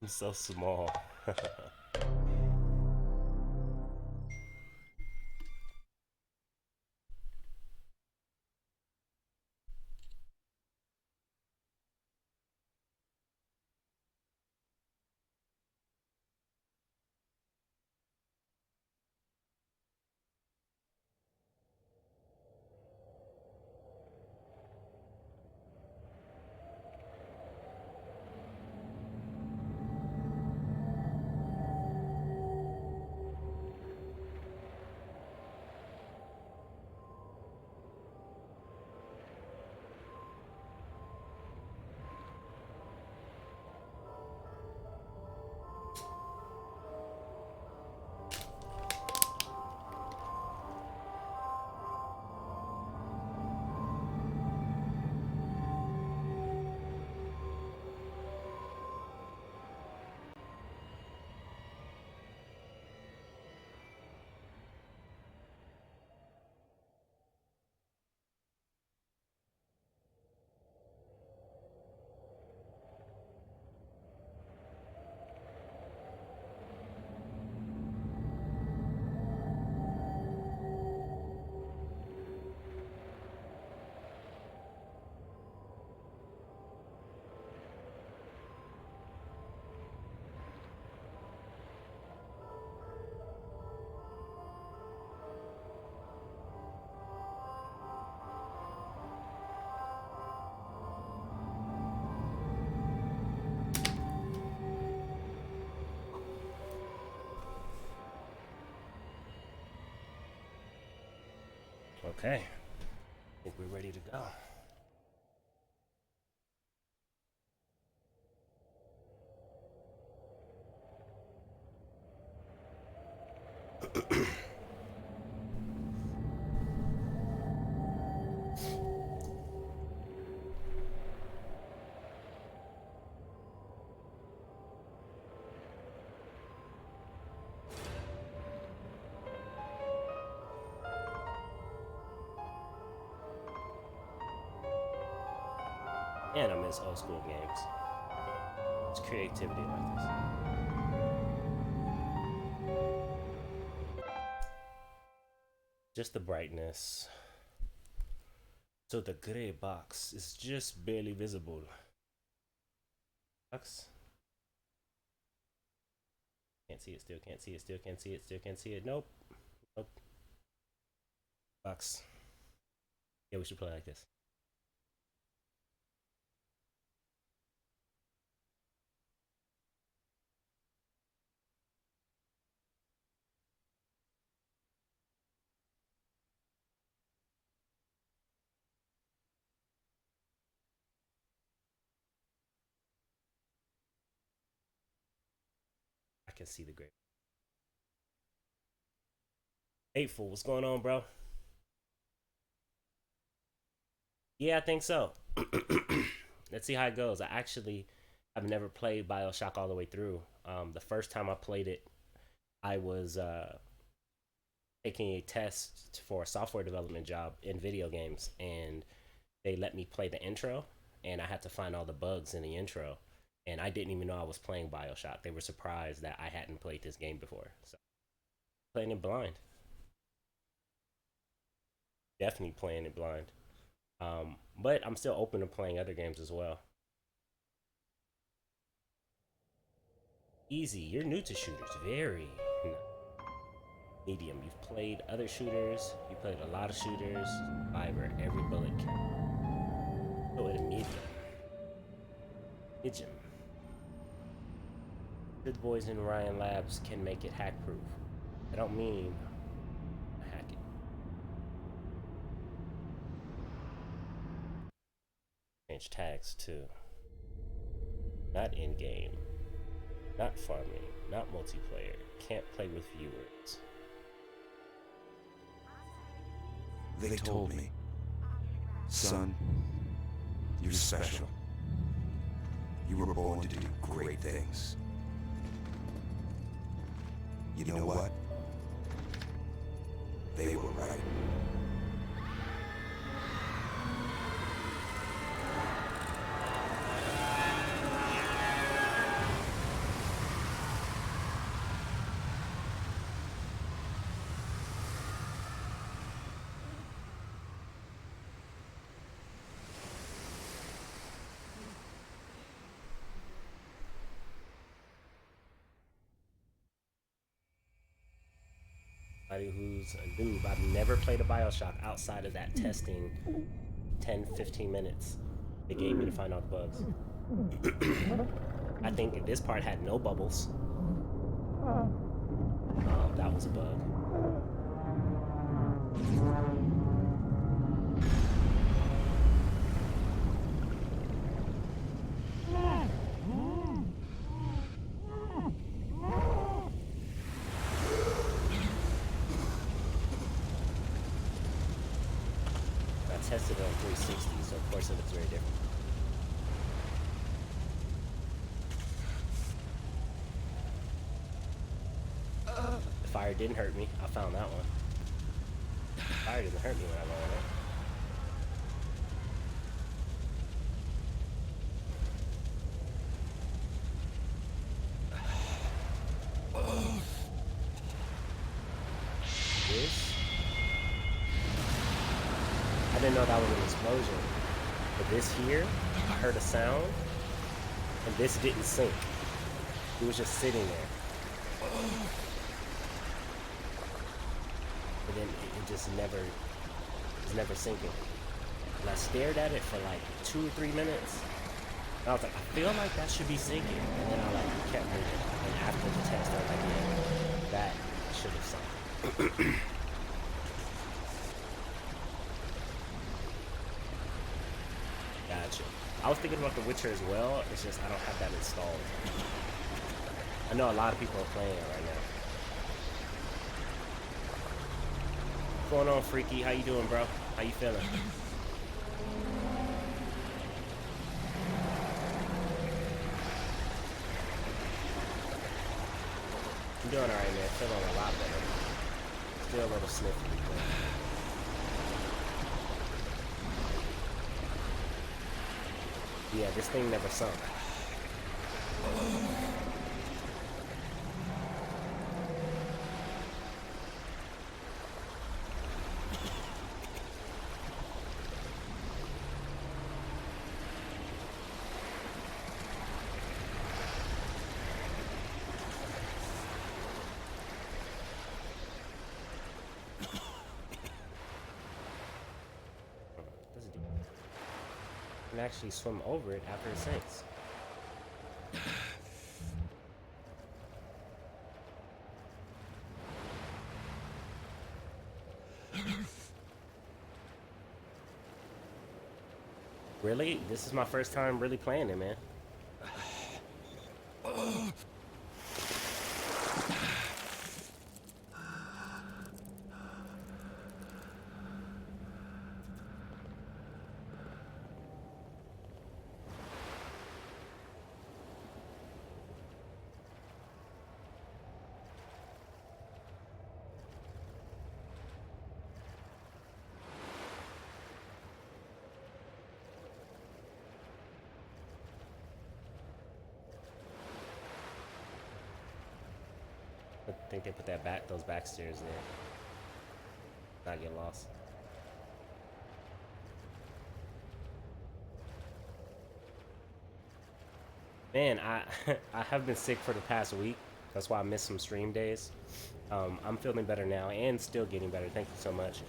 So small. Okay, I think we're ready to go. And I miss old school games. It's creativity like this. Just the brightness. So the gray box is just barely visible. Box. Can't see it, still can't see it, still can't see it, still can't see it. Nope. Nope. Box. Yeah, we should play like this. I can see the gray. Hateful, what's going on, bro? Yeah, I think so. Let's see how it goes. I've never played Bioshock all the way through. The first time I played it, I was taking a test for a software development job in video games, and they let me play the intro, and I had to find all the bugs in the intro, and I didn't even know I was playing Bioshock. They were surprised that I hadn't played this game before, so playing it blind. Definitely playing it blind. But I'm still open to playing other games as well. Easy. You're new to shooters. Very medium. You've played other shooters. You played a lot of shooters. Fiber. Every bullet count. Go at a medium. Medium. Good boys in Ryan Labs can make it hack proof. I don't mean hack it. Change tags too. Not in game. Not farming. Not multiplayer. Can't play with viewers. They told me, son, you're special. You were born to do great things. You know what? They were right. anybody who's a noob, I've never played a Bioshock outside of that testing 10-15 minutes they gave me to find out the bugs. I think this part had no bubbles. Oh, that was a bug. I tested it on 360, so of course it looks very different. The fire didn't hurt me. I found that one. The fire didn't hurt me when I rolled it. This? I didn't know that was an explosion. But this here, I heard a sound, and this didn't sink. It was just sitting there. But then it just never, it was never sinking. And I stared at it for like 2 or 3 minutes. And I was like, I feel like that should be sinking. And then I like kept moving. And after the test, I was like, yeah, that should have sunk. Gotcha. I was thinking about The Witcher as well. It's just I don't have that installed. I know a lot of people are playing it right now. What's going on, Freaky? How you doing, bro? How you feeling? I'm doing alright, man. Feeling a lot better. Still a little sniffly, but... yeah, this thing never sunk. Can actually swim over it after it sinks. Really? This is my first time really playing it, man. I think they put those back stairs there. Not get lost. Man, I have been sick for the past week. That's why I missed some stream days. I'm feeling better now and still getting better. Thank you so much.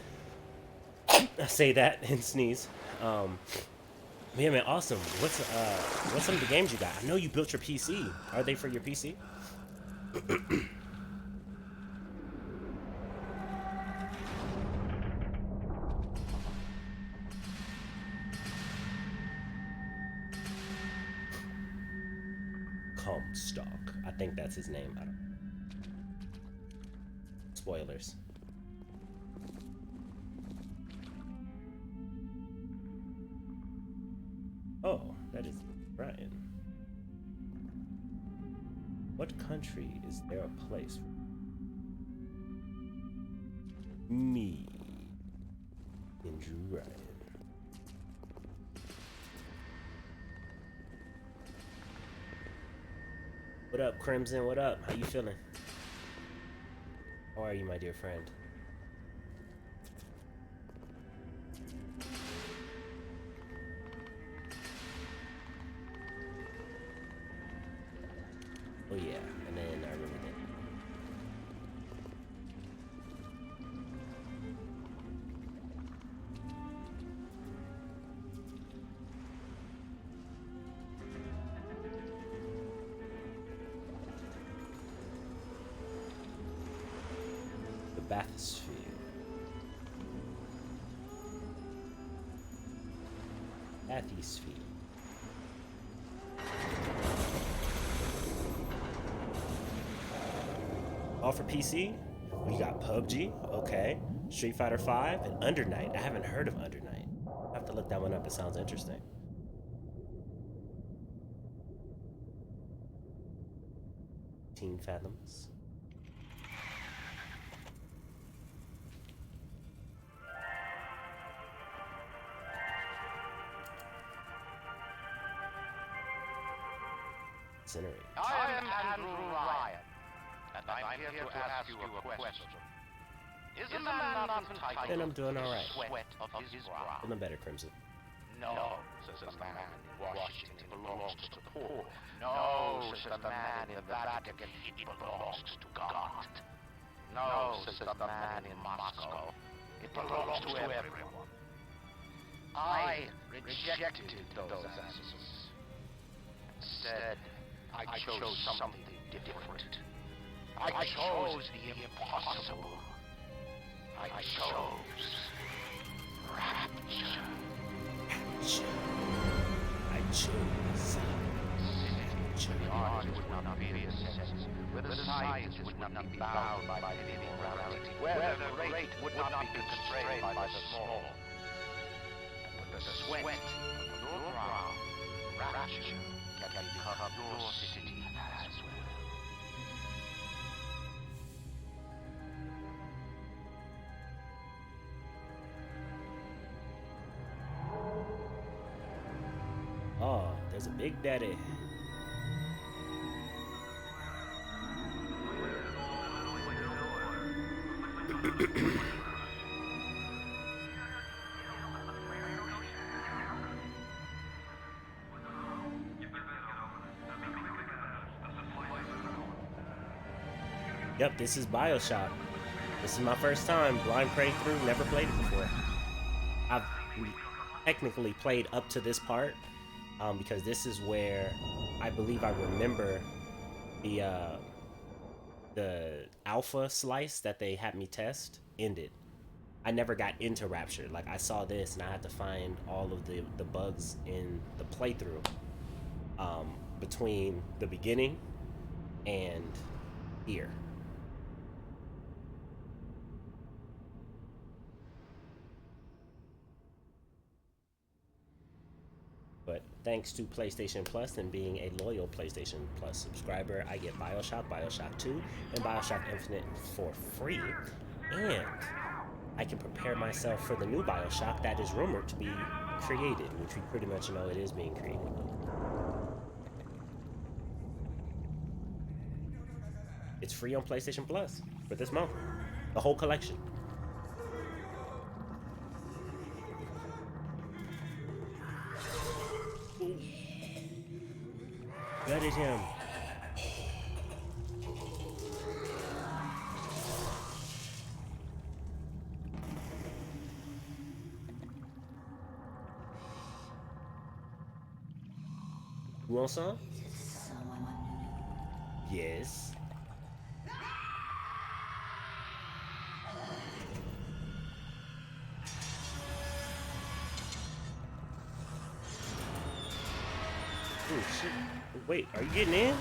I say that and sneeze. Yeah, man, awesome. What's some of the games you got? I know you built your PC. Are they for your PC? Comstock. I think that's his name. I don't... Spoilers. Oh, that is Brian. What country is there a place for me, Andrew Ryan? What up, Crimson? What up? How you feeling? How are you, my dear friend? Oh yeah, and then I remember Bathysphere. Bathysphere. All for PC. We got PUBG, okay. Street Fighter 5 and Under Night. I haven't heard of Under Night. I have to look that one up. It sounds interesting. Teen Fathoms. Incinerate. I am Andrew Ryan, and I'm here to ask you a question. Is a man not entitled And I'm doing all right. to the sweat of his brow? Feeling better, Crimson. No, says the man in Washington, it belongs to the poor. No, says the man in the Vatican, it belongs to God. No, says the man in Moscow, it belongs to everyone. I rejected those answers. Instead, I chose something different. I chose the impossible. I chose rapture. I chose. The art would not be assessed, where the science would not be bound by fitting morality, where the great would not be constrained by the small. And with the sweat of your brow, rapture can become your city as well. Oh, there's a Big Daddy. Yep, this is BioShock. This is my first time blind prayed through, never played it before. I've technically played up to this part, because this is where I believe I remember the alpha slice that they had me test ended. I never got into Rapture. Like, I saw this and I had to find all of the bugs in the playthrough between the beginning and here. But thanks to PlayStation Plus and being a loyal PlayStation Plus subscriber, I get BioShock, BioShock 2, and BioShock Infinite for free. And I can prepare myself for the new BioShock that is rumored to be created, which we pretty much know it is being created. It's free on PlayStation Plus for this month. The whole collection. Gutted him. You want some? Yes. Oh shit. Wait, are you getting in?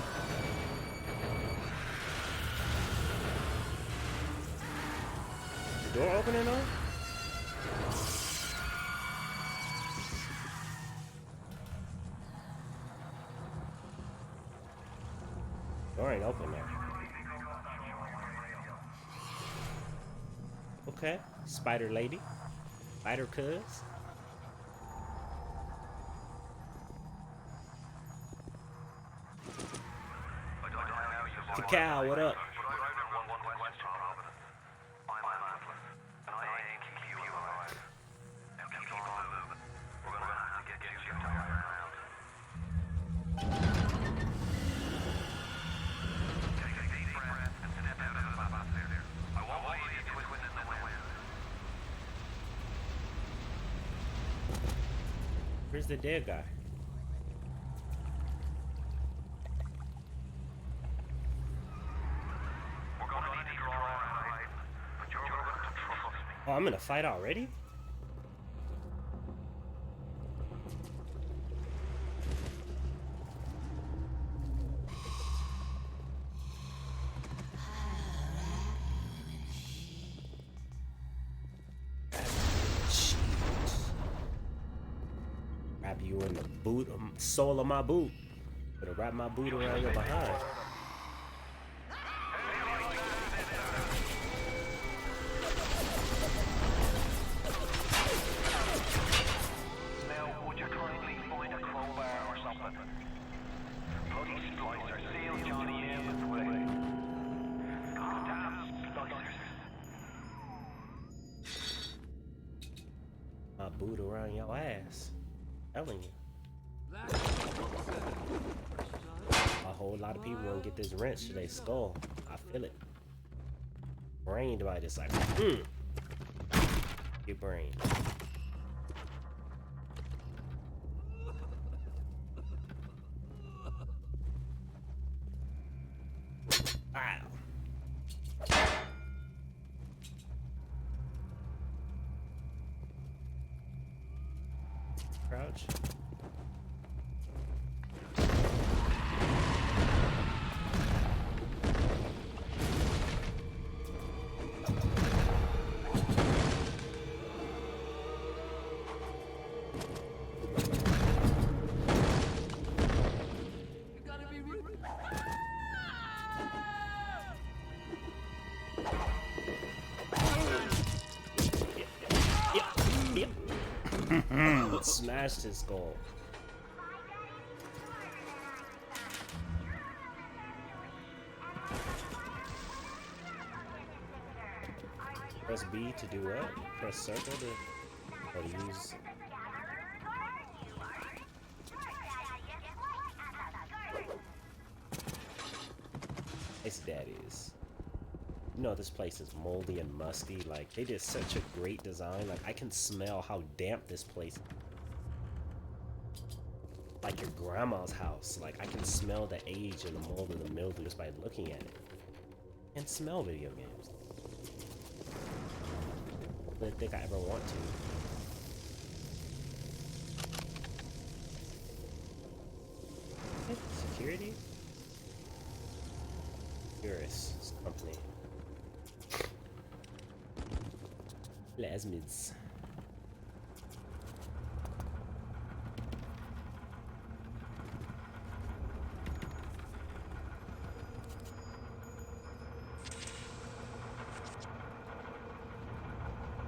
The door opening on? Door ain't open there. Okay. Spider lady. Spider cuz. Cacao, what up? Where's the dead guy? We're gonna need to draw a line, but you're I'm in a fight already? Wrap you in the boot, sole of my boot. Better wrap my boot around your behind. Now, would you kindly find a crowbar or something? Bloody splicer, seal Johnny in with way. Goddamn splicers. My boot around your ass. Telling you. A whole lot of people won't get this wrench to their skull. I feel it. Brain device like, your brain. Wow. Crouch. Yep. Smashed his skull. Press B to do what? Press circle to use. Nice daddies. You know this place is moldy and musty. Like they did such a great design. Like I can smell how damp this place is. Like your grandma's house. Like I can smell the age and the mold and the mildew just by looking at it. And smell video games. I don't think I ever want to. Security? Curious company. Plasmids.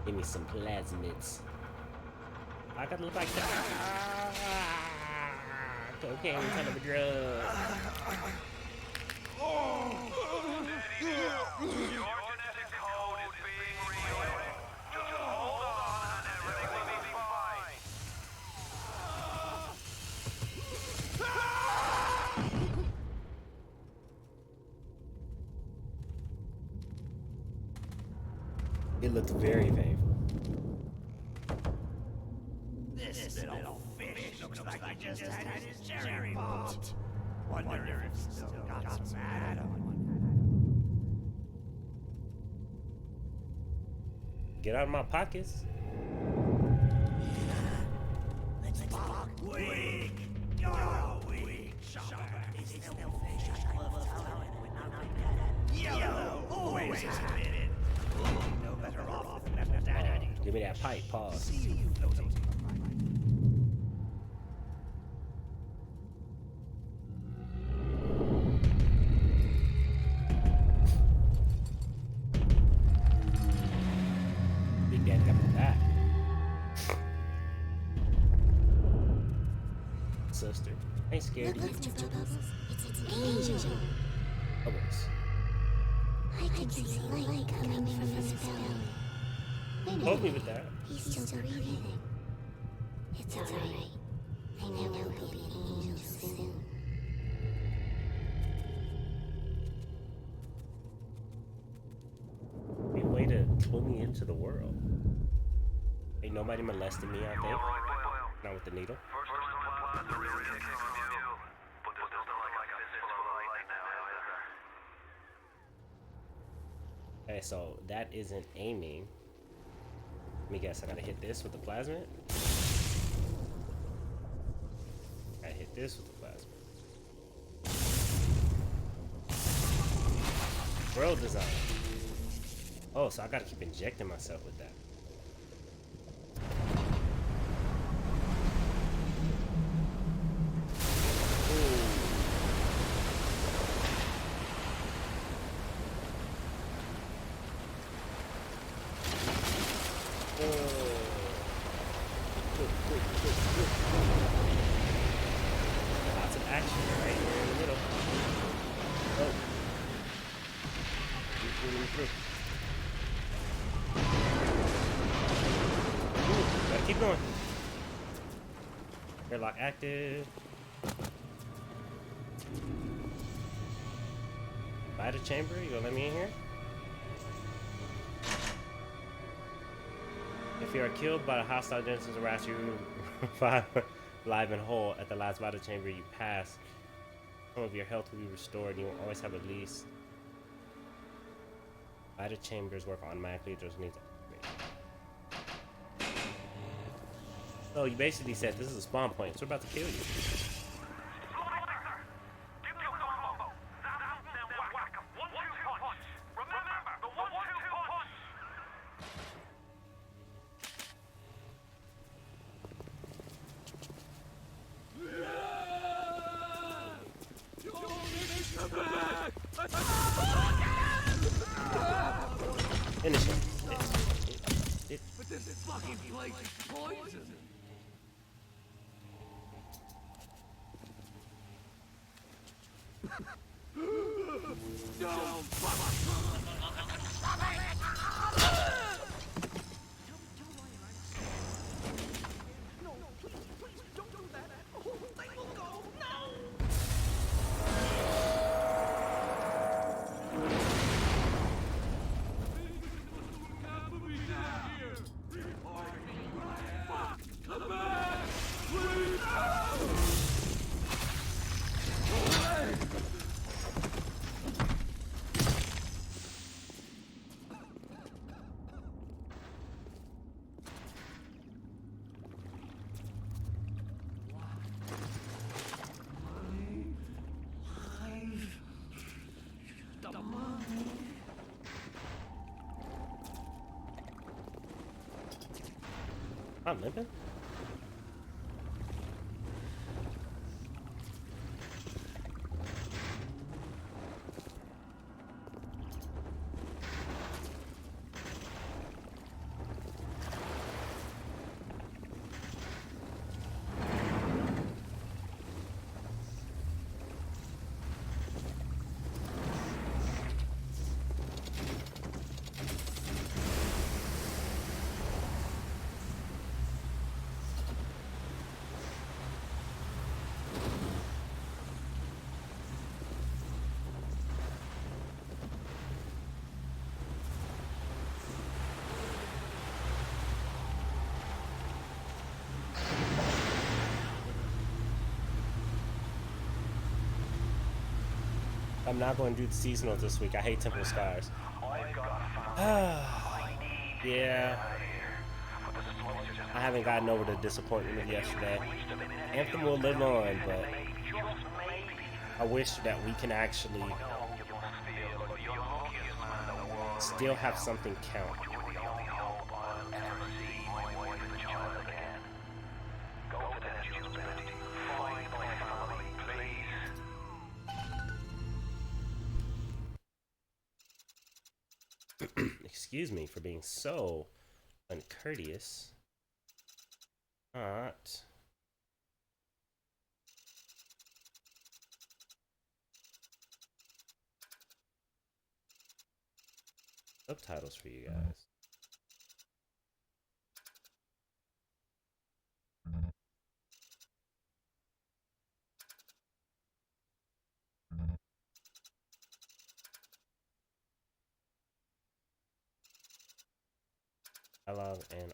Give me some plasmids. I gotta look like that. Cocaine kind of a drug. It looked very painful. This little fish looks like he just had his cherry popped. Wonder if he still got some add-on. Get out of my pockets. Let's talk weak. You're a weak shopper. This little fish I love telling when I'm like that. Yellow always has been. No better off than left daddy. Give me that pipe. Pause. See you floating. Big Daddy got me back. Sister, I ain't scared of you. It's an angel. Bubbles. I can see light coming from his belly. Help me with that. He's still breathing. It's alright. I know he'll be an angel soon. Be a way to pull me into the world. Ain't nobody molesting me out there. Not with the needle. Okay, so that isn't aiming. Let me guess, I gotta hit this with the plasmid? I hit this with the plasmid. World design. Oh, so I gotta keep injecting myself with that. Lots of action right here in the middle. Oh. Ooh, gotta keep going. Airlock active. By the chamber, you gonna let me in here? If you are killed by a hostile Genesis harass you revive live and whole at the last vital chamber you pass. Some of your health will be restored. You will always have at least. Vital chambers work automatically. Those needs upgrade. So you basically said this is a spawn point, so we're about to kill you. Finish him. But this fucking place is poison. No, I'm limping. I'm not going to do the seasonal this week. I hate Temple Scars. Yeah. I haven't gotten over the disappointment of yesterday. Anthem will live on, but I wish that we can actually still have something count. Excuse me for being so uncourteous. Not. Subtitles for you guys. Dialogue and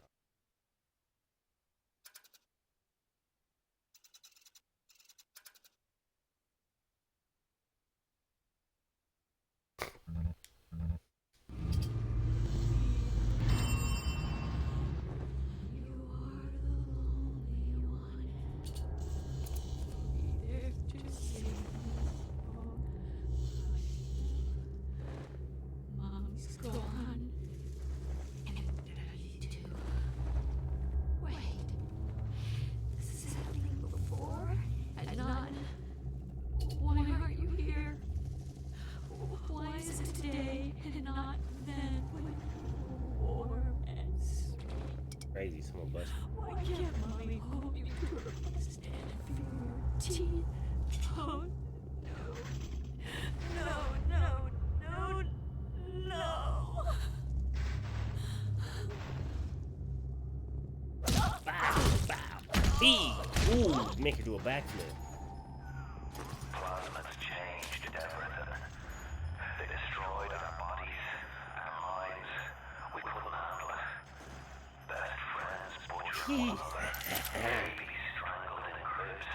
crazy. Someone bust. Why can't Mommy hold you close and feel your teeth? Oh, no. No. Bow, bow. Bee. Ooh, make her do a backflip. Plasma's changed everything. They destroyed our bodies, our minds. We couldn't handle it. Best friends butchered one another. Babies strangled in cribs.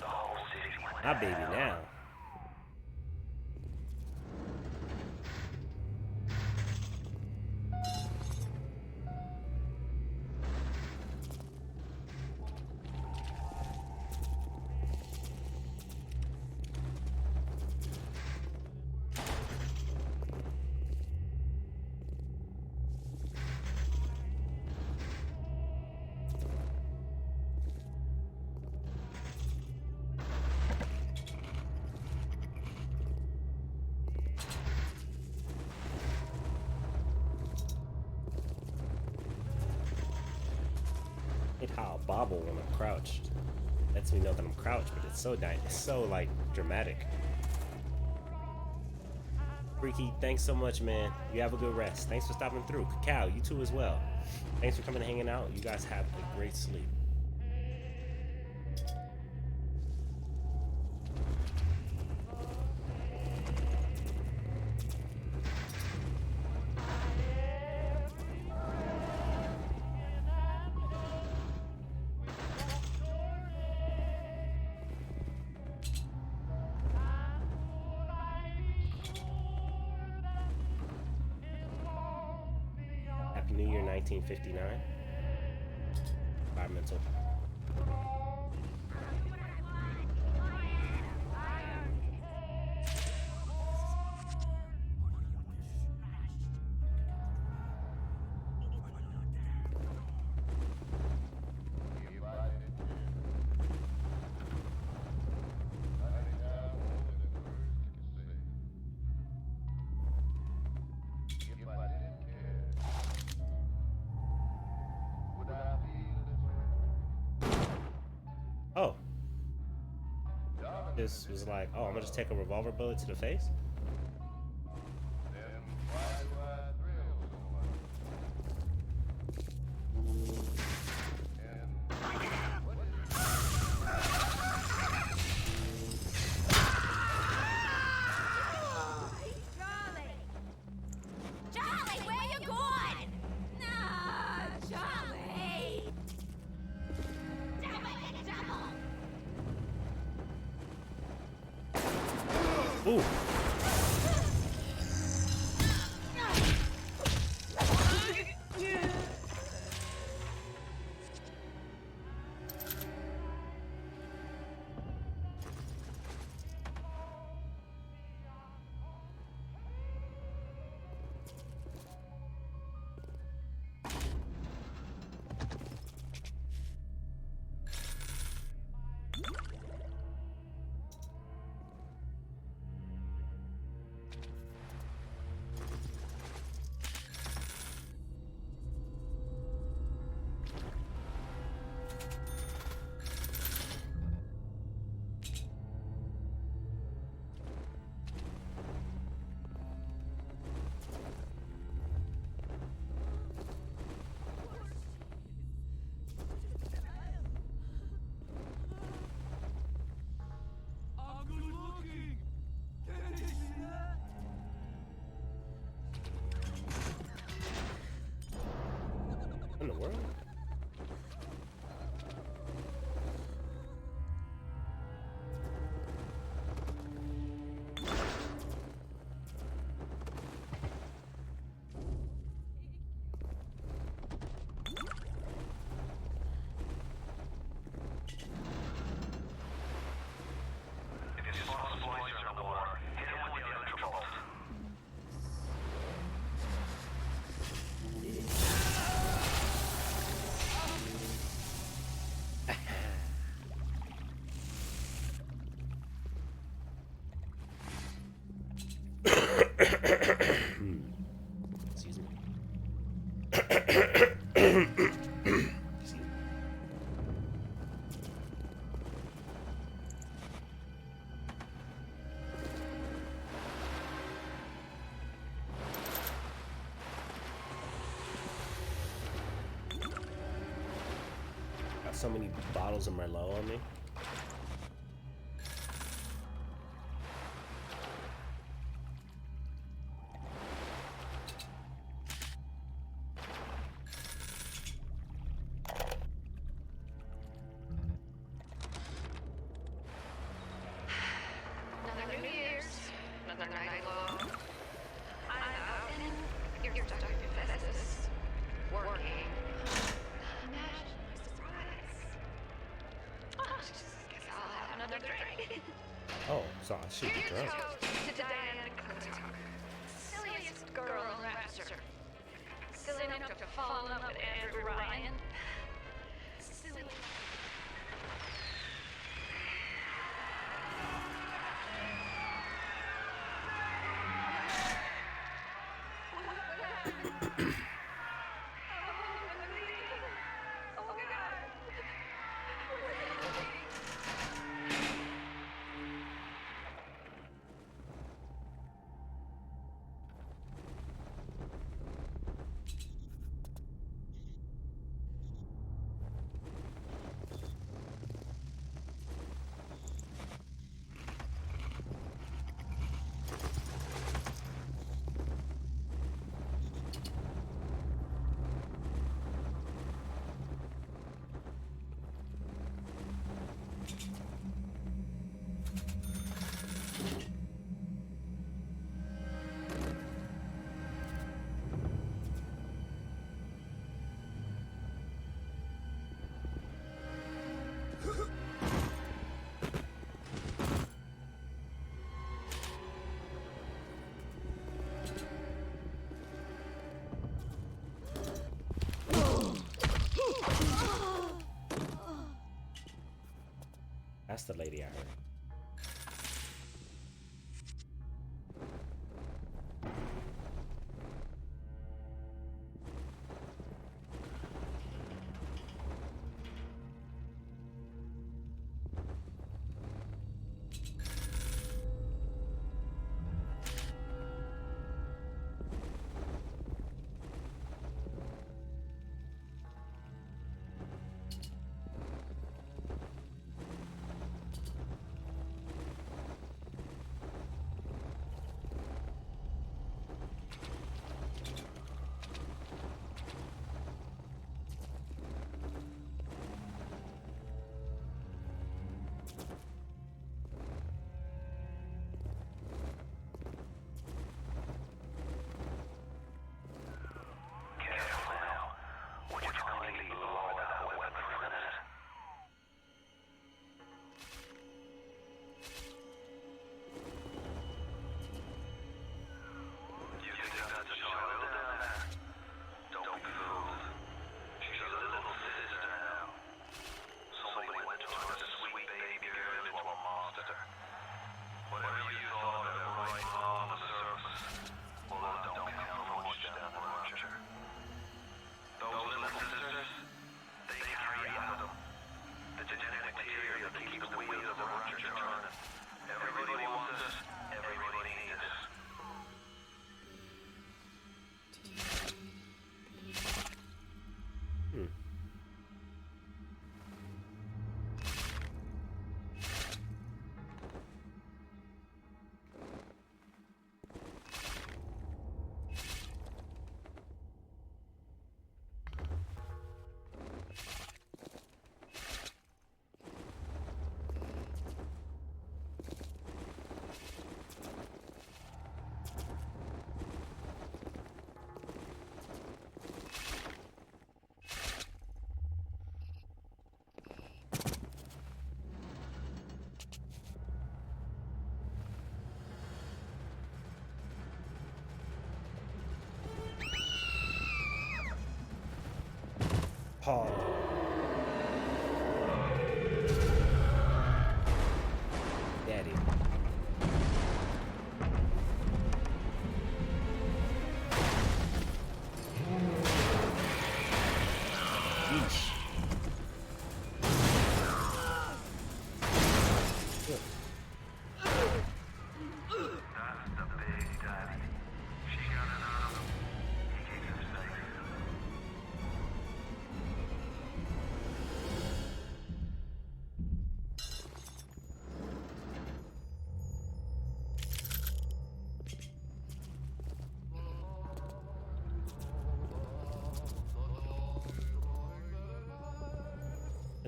The whole city went My baby down. now. Hate how I bobble when I'm crouched. Lets me know that I'm crouched, but it's so like dramatic. Freaky, thanks so much, man. You have a good rest. Thanks for stopping through. Cacao, you too as well. Thanks for coming and hanging out. You guys have a great sleep. Happy New Year 1959. Environmental. Oh. This was like, oh, I'm gonna just take a revolver bullet to the face? Charlie, where you going? No, Charlie! Ooh. In the world? so many bottles of Merlot on me. Another New Year's, another night alone. I'm out and you're stuck in Festus. Working. Imagine my surprise. Oh, just guess I'll have another drink. Oh, so I should be Here's drunk. toast to Diana McClintock, silliest girl in Rapture. Silly enough to fall in love with Andrew Ryan. Silly. That's the lady I heard.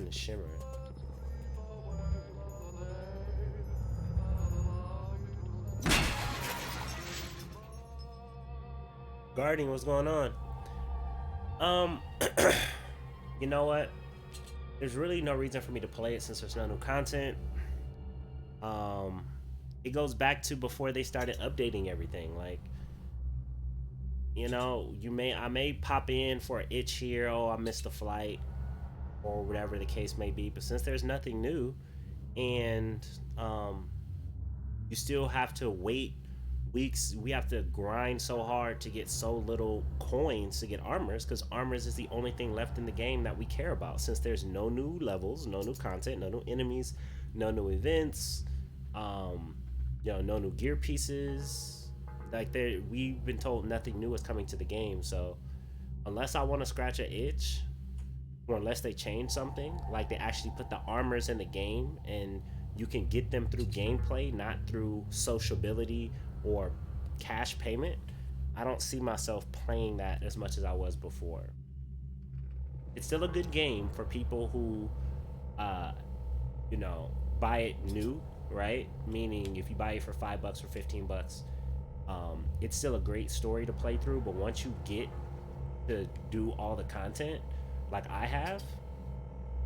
is shimmering. Guarding, what's going on? Um, you know what? There's really no reason for me to play it since there's no new content. Um, it goes back to before they started updating everything. Like, you know, I may pop in for an itch here. Oh, I missed a flight, or whatever the case may be. But since there's nothing new, and you still have to wait weeks. We have to grind so hard to get so little coins to get armors, because armors is the only thing left in the game that we care about, since there's no new levels, no new content, no new enemies, no new events, um no new gear pieces. Like, we've been told nothing new is coming to the game. So unless I want to scratch an itch, or unless they change something, like they actually put the armors in the game and you can get them through gameplay, not through sociability or cash payment, I don't see myself playing that as much as I was before. It's still a good game for people who, uh, buy it new, right? Meaning if you buy it for $5 or $15, it's still a great story to play through. But once you get to do all the content, like I have,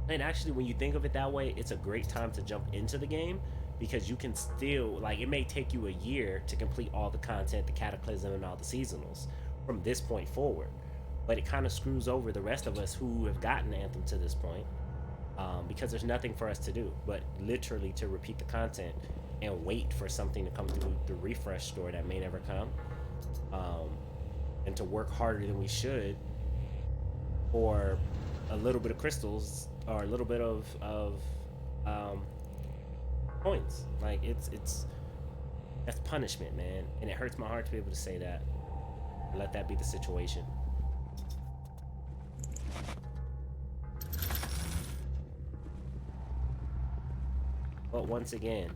and actually when you think of it that way, it's a great time to jump into the game, because you can still, like, it may take you a year to complete all the content, the cataclysm and all the seasonals from this point forward, but it kind of screws over the rest of us who have gotten Anthem to this point, because there's nothing for us to do but literally to repeat the content and wait for something to come through the refresh store that may never come, and to work harder than we should for a little bit of crystals or a little bit of coins. Like, it's that's punishment, man, and it hurts my heart to be able to say that. Let that be the situation. But once again,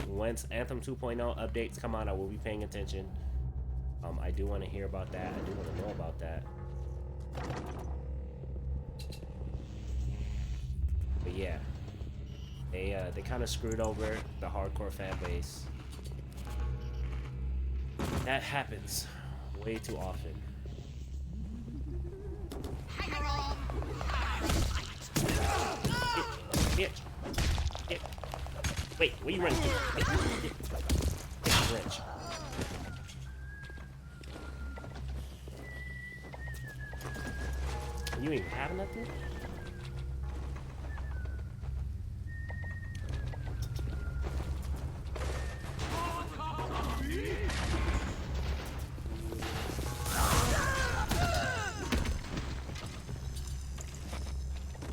once Anthem 2.0 updates come out, I will be paying attention. I do want to hear about that. I do want to know about that. But yeah, they kind of screwed over the hardcore fan base. That happens way too often. Get. Wait, where you running? Get wrench. You even have nothing?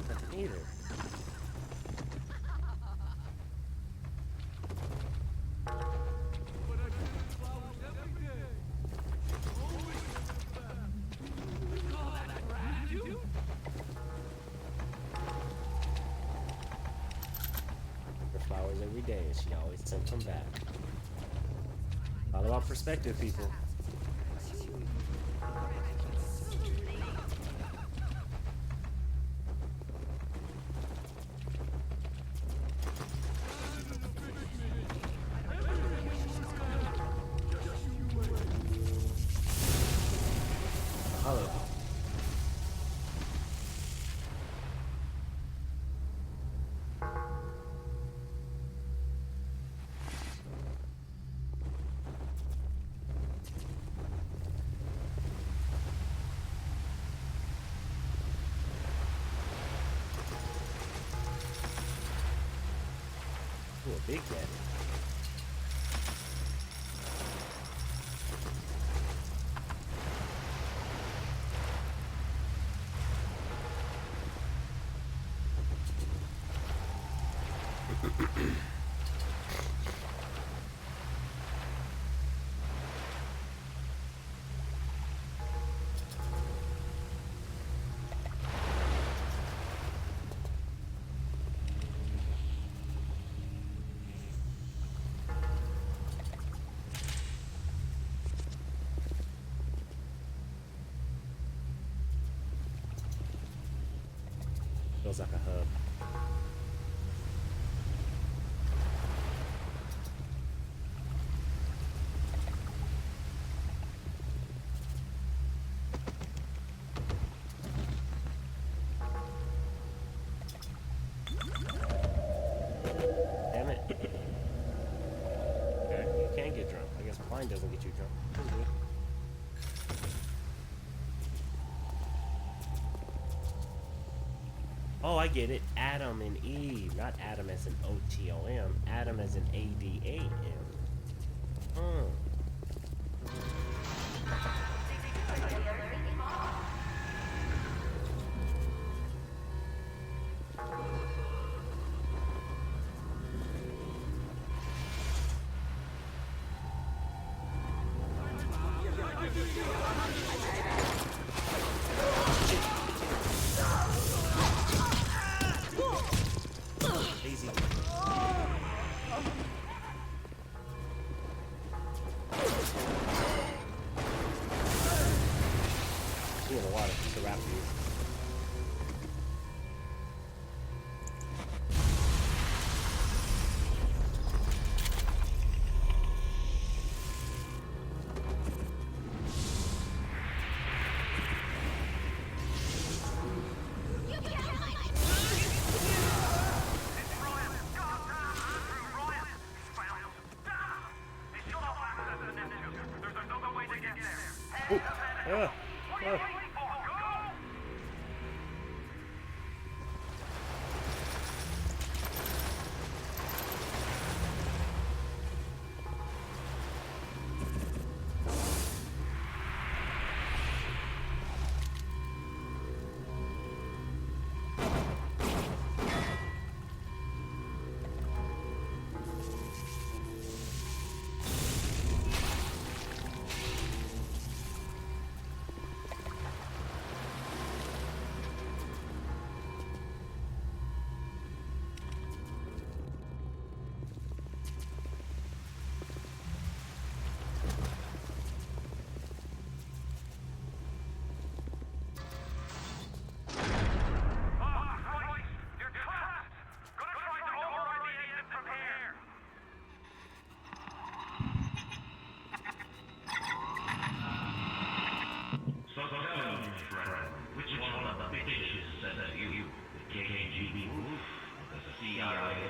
Nothing either. Flowers every day, and she always sent them back. All about perspective, people. Hello. Ooh, a big daddy. Feels like a hub. Damn it. Okay, you can get drunk. I guess wine doesn't get you drunk. That's good. Oh, I get it. Adam and Eve. Not Adam as an O-T-O-M. Adam as an A-D-A-M. Hmm. Easy. He in the water. He's a raptor.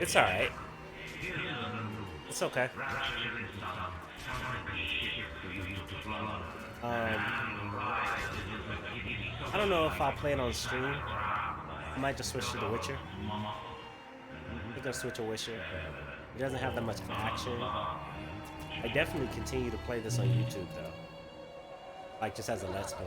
It's alright. It's okay. I don't know if I'll play it on stream. I might just switch to The Witcher. I think I'll switch to Witcher. It doesn't have that much action. I definitely continue to play this on YouTube though. Like just as a Let's Play.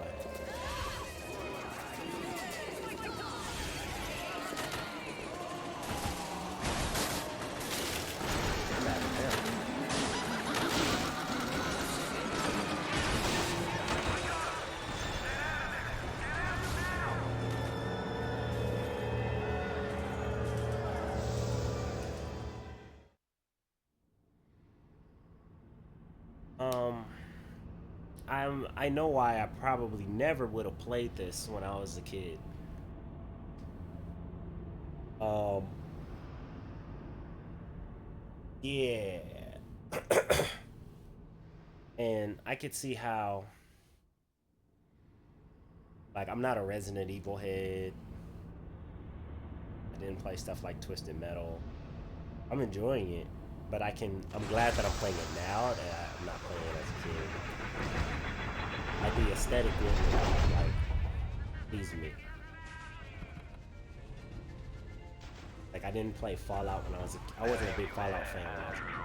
I know why I probably never would have played this when I was a kid. Yeah. And I could see how, like, I'm not a Resident Evil head. I didn't play stuff like Twisted Metal. I'm enjoying it, but I'm glad that I'm playing it now that I'm not playing it as a kid. Like the aesthetic wouldn't like please me. Like I didn't play Fallout when I wasn't a big Fallout fan when I was a kid.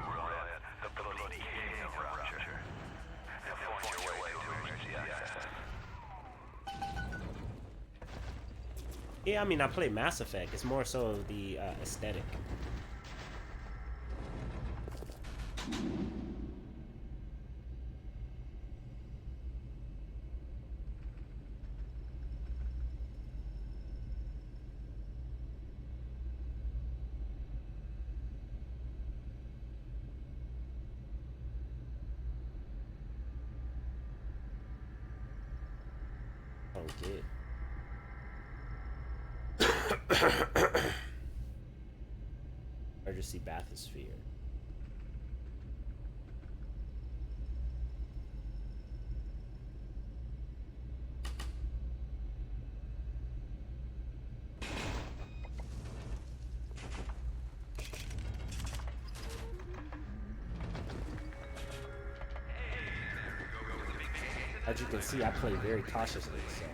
Yeah, I mean I play Mass Effect. It's more so of the aesthetic. Good. Emergency bathysphere. As you can see, I play very cautiously, so.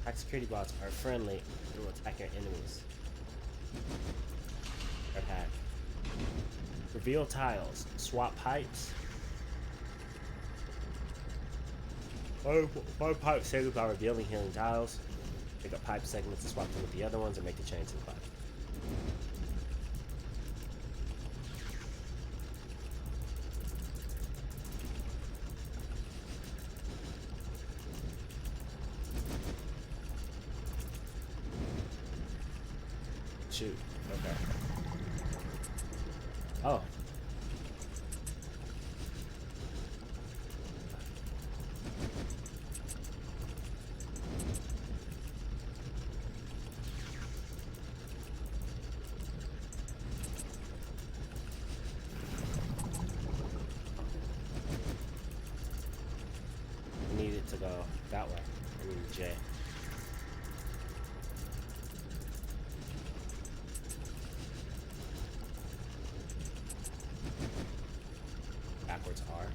Attack security bots are friendly through attacking enemies. Attack. Reveal tiles. Swap pipes. One pipe saved by revealing healing tiles. Pick up pipe segments and swap them with the other ones and make a chain to the pipe. Shoot. Okay. Oh. I need it to go that way. I need J. Backwards R.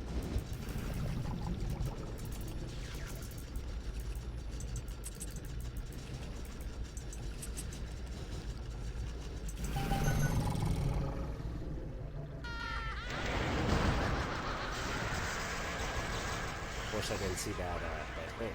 Of course, I didn't see that hint.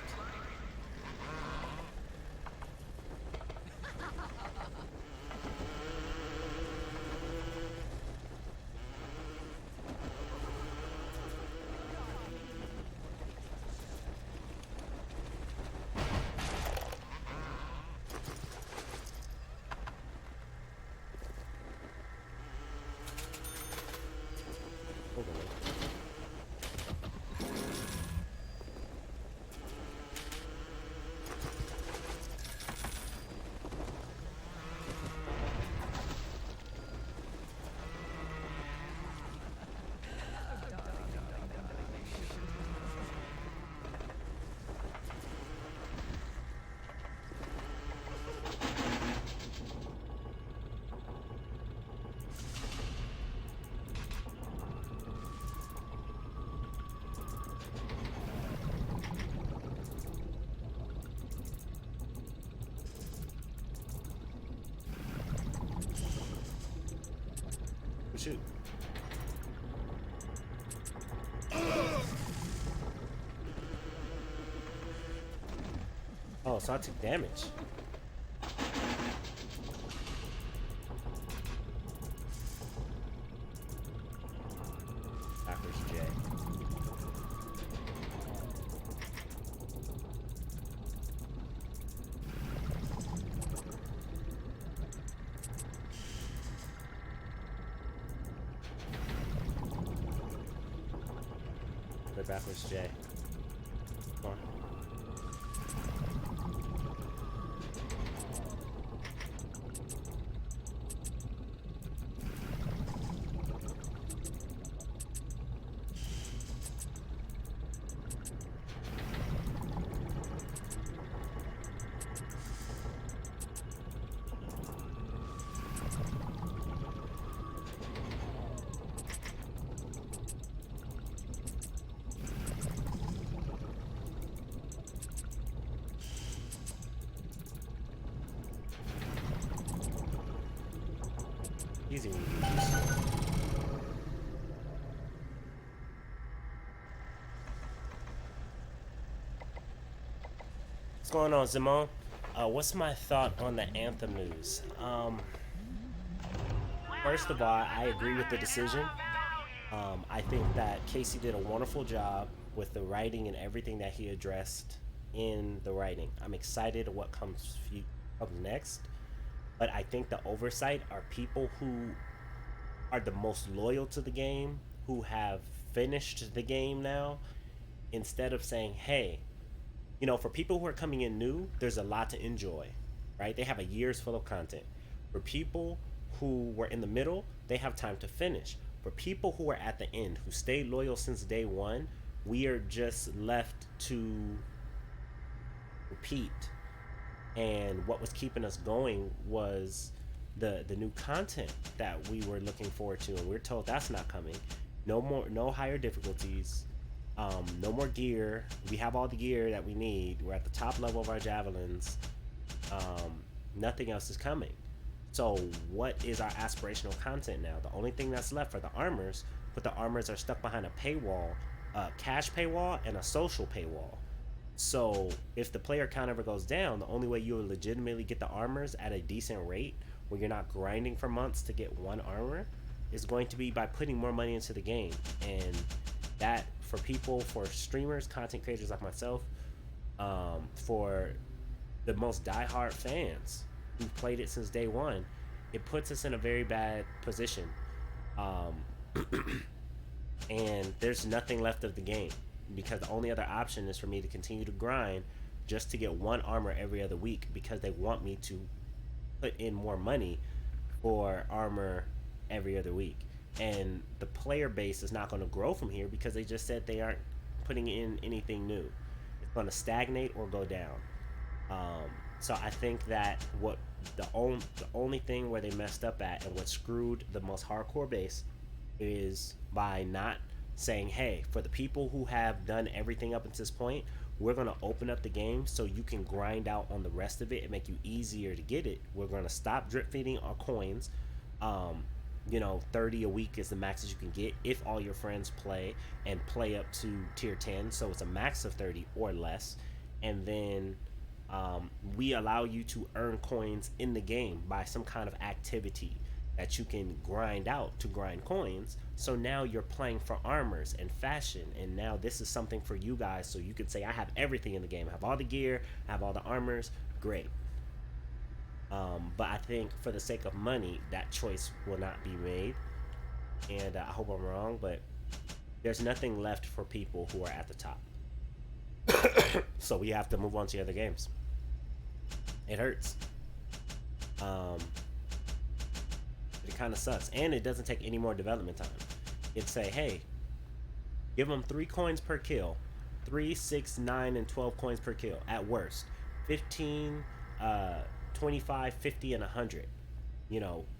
Hold on. Shoot. Oh, so I took damage. Backwards J. Play backwards J. Come on. Easy when you do this. What's going on, Simone? What's my thought on the Anthem news? First of all, I agree with the decision. I think that Casey did a wonderful job with the writing and everything that he addressed in the writing. I'm excited at what comes next, but I think the oversight are people who are the most loyal to the game, who have finished the game now, instead of saying, hey, for people who are coming in new, there's a lot to enjoy, right? They have a year's full of content. For people who were in the middle, they have time to finish. For people who are at the end, who stayed loyal since day one, we are just left to repeat. And what was keeping us going was the new content that we were looking forward to, and we're told that's not coming. No higher difficulties, no more gear. We have all the gear that we need. We're at the top level of our javelins. Nothing else is coming. So what is our aspirational content now? The only thing that's left are the armors, but the armors are stuck behind a paywall, a cash paywall and a social paywall. So if the player count ever goes down, the only way you will legitimately get the armors at a decent rate, where you're not grinding for months to get one armor, is going to be by putting more money into the game. And that, for people, for streamers, content creators like myself, for the most diehard fans who've played it since day one, it puts us in a very bad position. And there's nothing left of the game, because the only other option is for me to continue to grind just to get one armor every other week, because they want me to put in more money for armor every other week. And the player base is not going to grow from here, because they just said they aren't putting in anything new. It's going to stagnate or go down. So I think that what the only thing where they messed up at, and what screwed the most hardcore base, is by not saying, hey, for the people who have done everything up until this point, we're going to open up the game so you can grind out on the rest of it and make you easier to get it. We're going to stop drip feeding our coins. 30 a week is the max that you can get if all your friends play, and play up to tier 10, so it's a max of 30 or less. And then we allow you to earn coins in the game by some kind of activity that you can grind out to grind coins. So now you're playing for armors and fashion, and now this is something for you guys, so you can say, I have everything in the game. I have all the gear, I have all the armors. Great. But I think for the sake of money, that choice will not be made. And I hope I'm wrong, but there's nothing left for people who are at the top. So we have to move on to the other games. It hurts. It kind of sucks. And it doesn't take any more development time. It'd say, hey, give them 3 coins per kill. 3, 6, 9, and 12 coins per kill at worst. 15, 25, 50, and 100,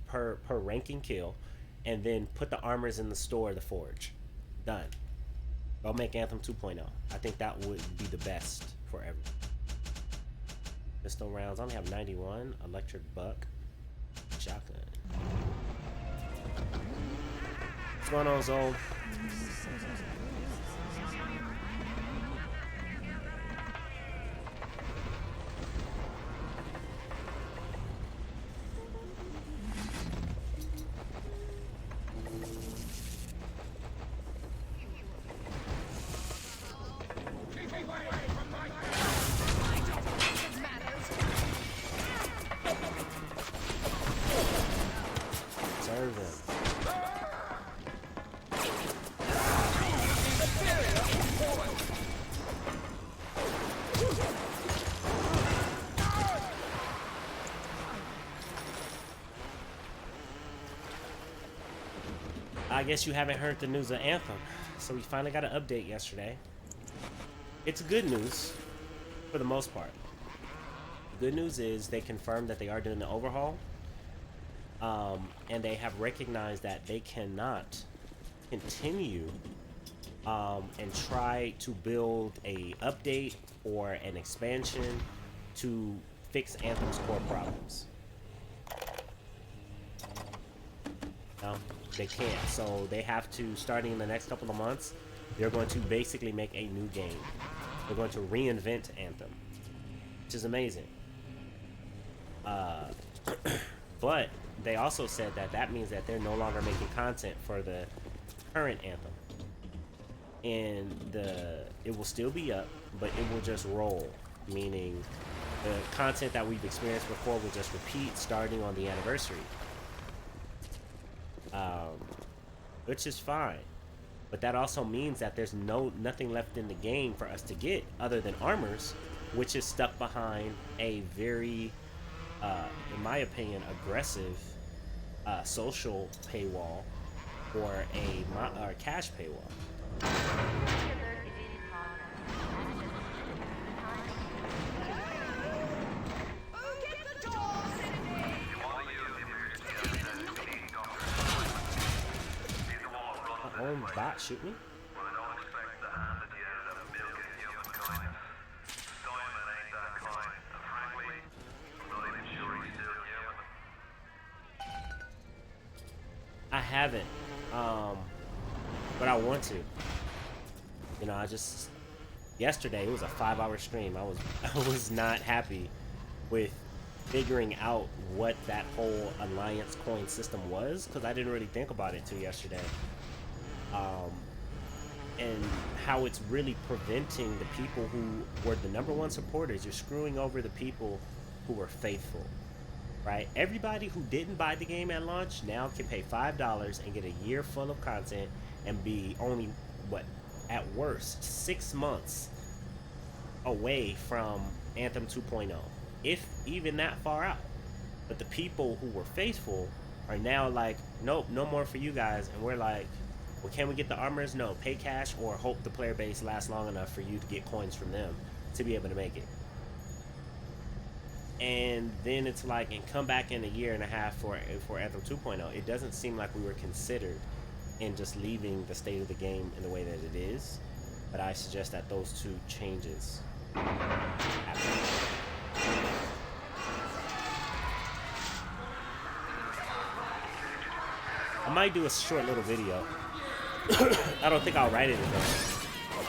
per ranking kill. And then put the armors in the store, the forge. Done. Go make Anthem 2.0. I think that would be the best for everyone. Pistol rounds. I only have 91. Electric buck. Shotgun. What's going on, Zol? Serve them. I guess you haven't heard the news of Anthem. So we finally got an update yesterday. It's good news for the most part. The good news is they confirmed that they are doing the overhaul. And they have recognized that they cannot continue and try to build a update or an expansion to fix Anthem's core problems. No, they can't. So they have to, starting in the next couple of months, they're going to basically make a new game. They're going to reinvent Anthem, which is amazing. But they also said that that means that they're no longer making content for the current Anthem. And it will still be up, but it will just roll. Meaning the content that we've experienced before will just repeat starting on the anniversary. which is fine. But that also means that there's nothing left in the game for us to get other than armors, which is stuck behind a very, in my opinion, aggressive social paywall or a cash paywall. My own bot shoot me? I haven't, but I want to. You know, yesterday it was a 5-hour stream. I was not happy with figuring out what that whole alliance coin system was because I didn't really think about it till yesterday. And how it's really preventing the people who were the #1 supporters. You're screwing over the people who were faithful, right? Everybody who didn't buy the game at launch now can pay $5 and get a year full of content and be only, what, at worst, 6 months away from Anthem 2.0, if even that far out. But the people who were faithful are now like, nope, no more for you guys. And we're like, well, can we get the armors? No, pay cash or hope the player base lasts long enough for you to get coins from them to be able to make it. And then it's like, and come back in a year and a half for Anthem 2.0. It doesn't seem like we were considered in just leaving the state of the game in the way that it is. But I suggest that those two changes happen. I might do a short little video. I don't think I'll write it in there. Oh,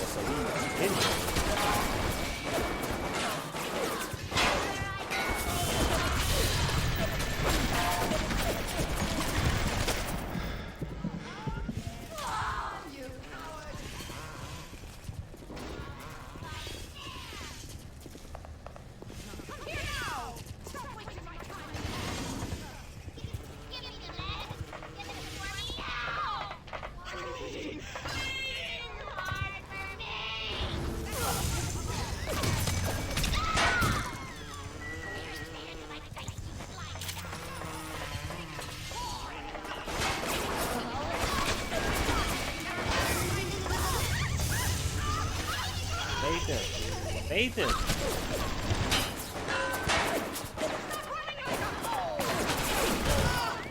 so we in here. Bait him. You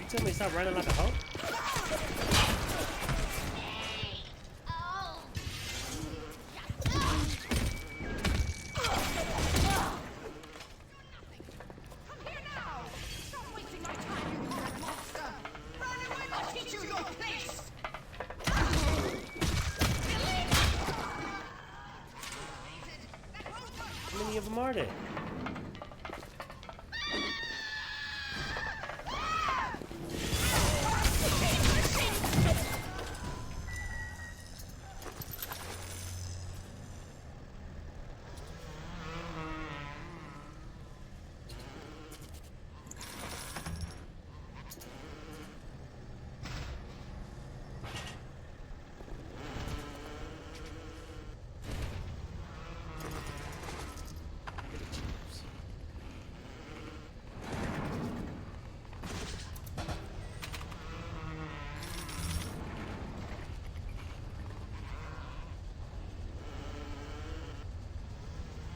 tell me stop running like a hoe? How many of them are there?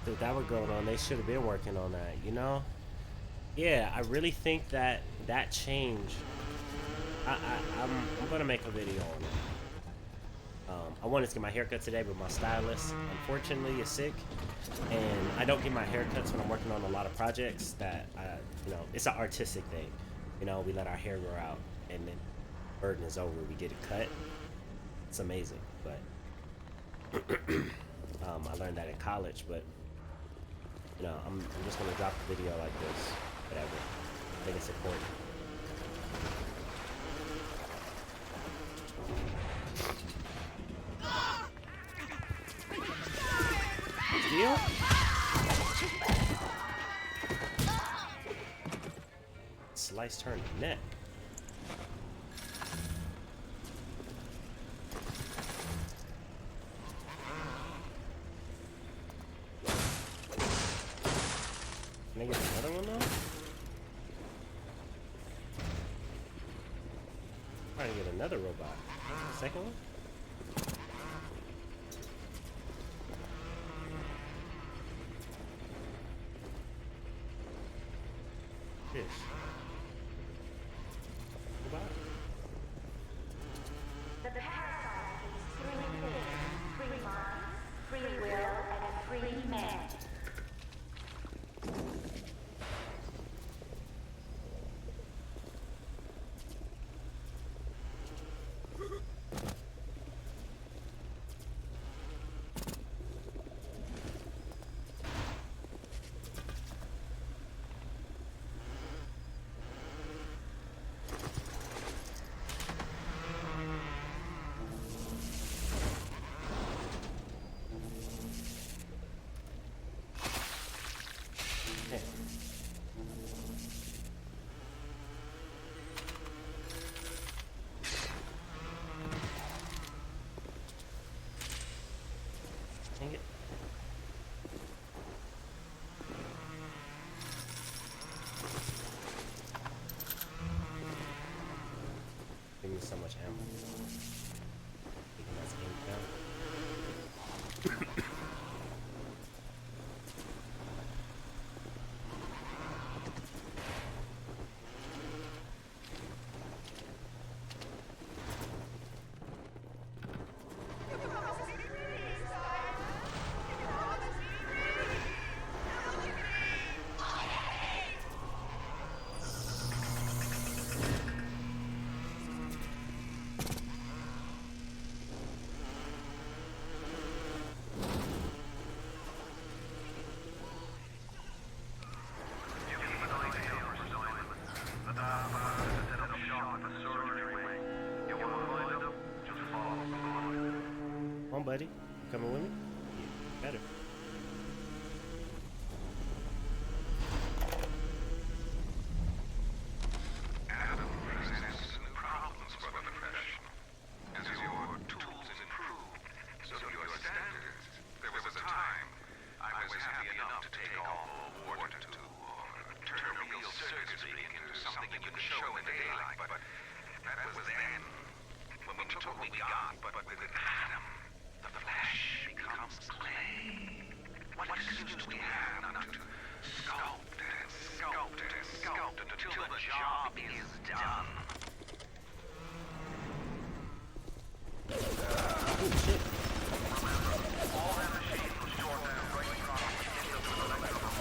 Dude, that was going on. They should have been working on that, you know? Yeah, I really think that change. I'm gonna make a video on it. I wanted to get my haircut today, but my stylist, unfortunately, is sick, and I don't get my haircuts when I'm working on a lot of projects. That you know, it's an artistic thing. You know, we let our hair grow out, and then burden is over. We get it cut. It's amazing, but I learned that in college, but. You know, I'm just gonna drop a video like this, whatever. I think it's important. Deal? Sliced her neck. don't know. Trying to get another robot. Second one? Fish. Robot? The parasite is free things, free mind, free will, and free man. Dang it. Give me so much ammo. Thinking that's aimed down. Come on, buddy. You coming with me? Yeah, better. Adam presents new problems for the professional. As your tools improved, so do your standards. There was a time I was happy enough to take on a ward or two, or turn a real circus freak into something you could show in the daylight, but that was then. When we took what we got, but with Adam, the flesh becomes clay. What excuse do we have not to sculpt and sculpt and sculpt until the job is done? Oh, shit. All that machine was short down right across the end of the electron.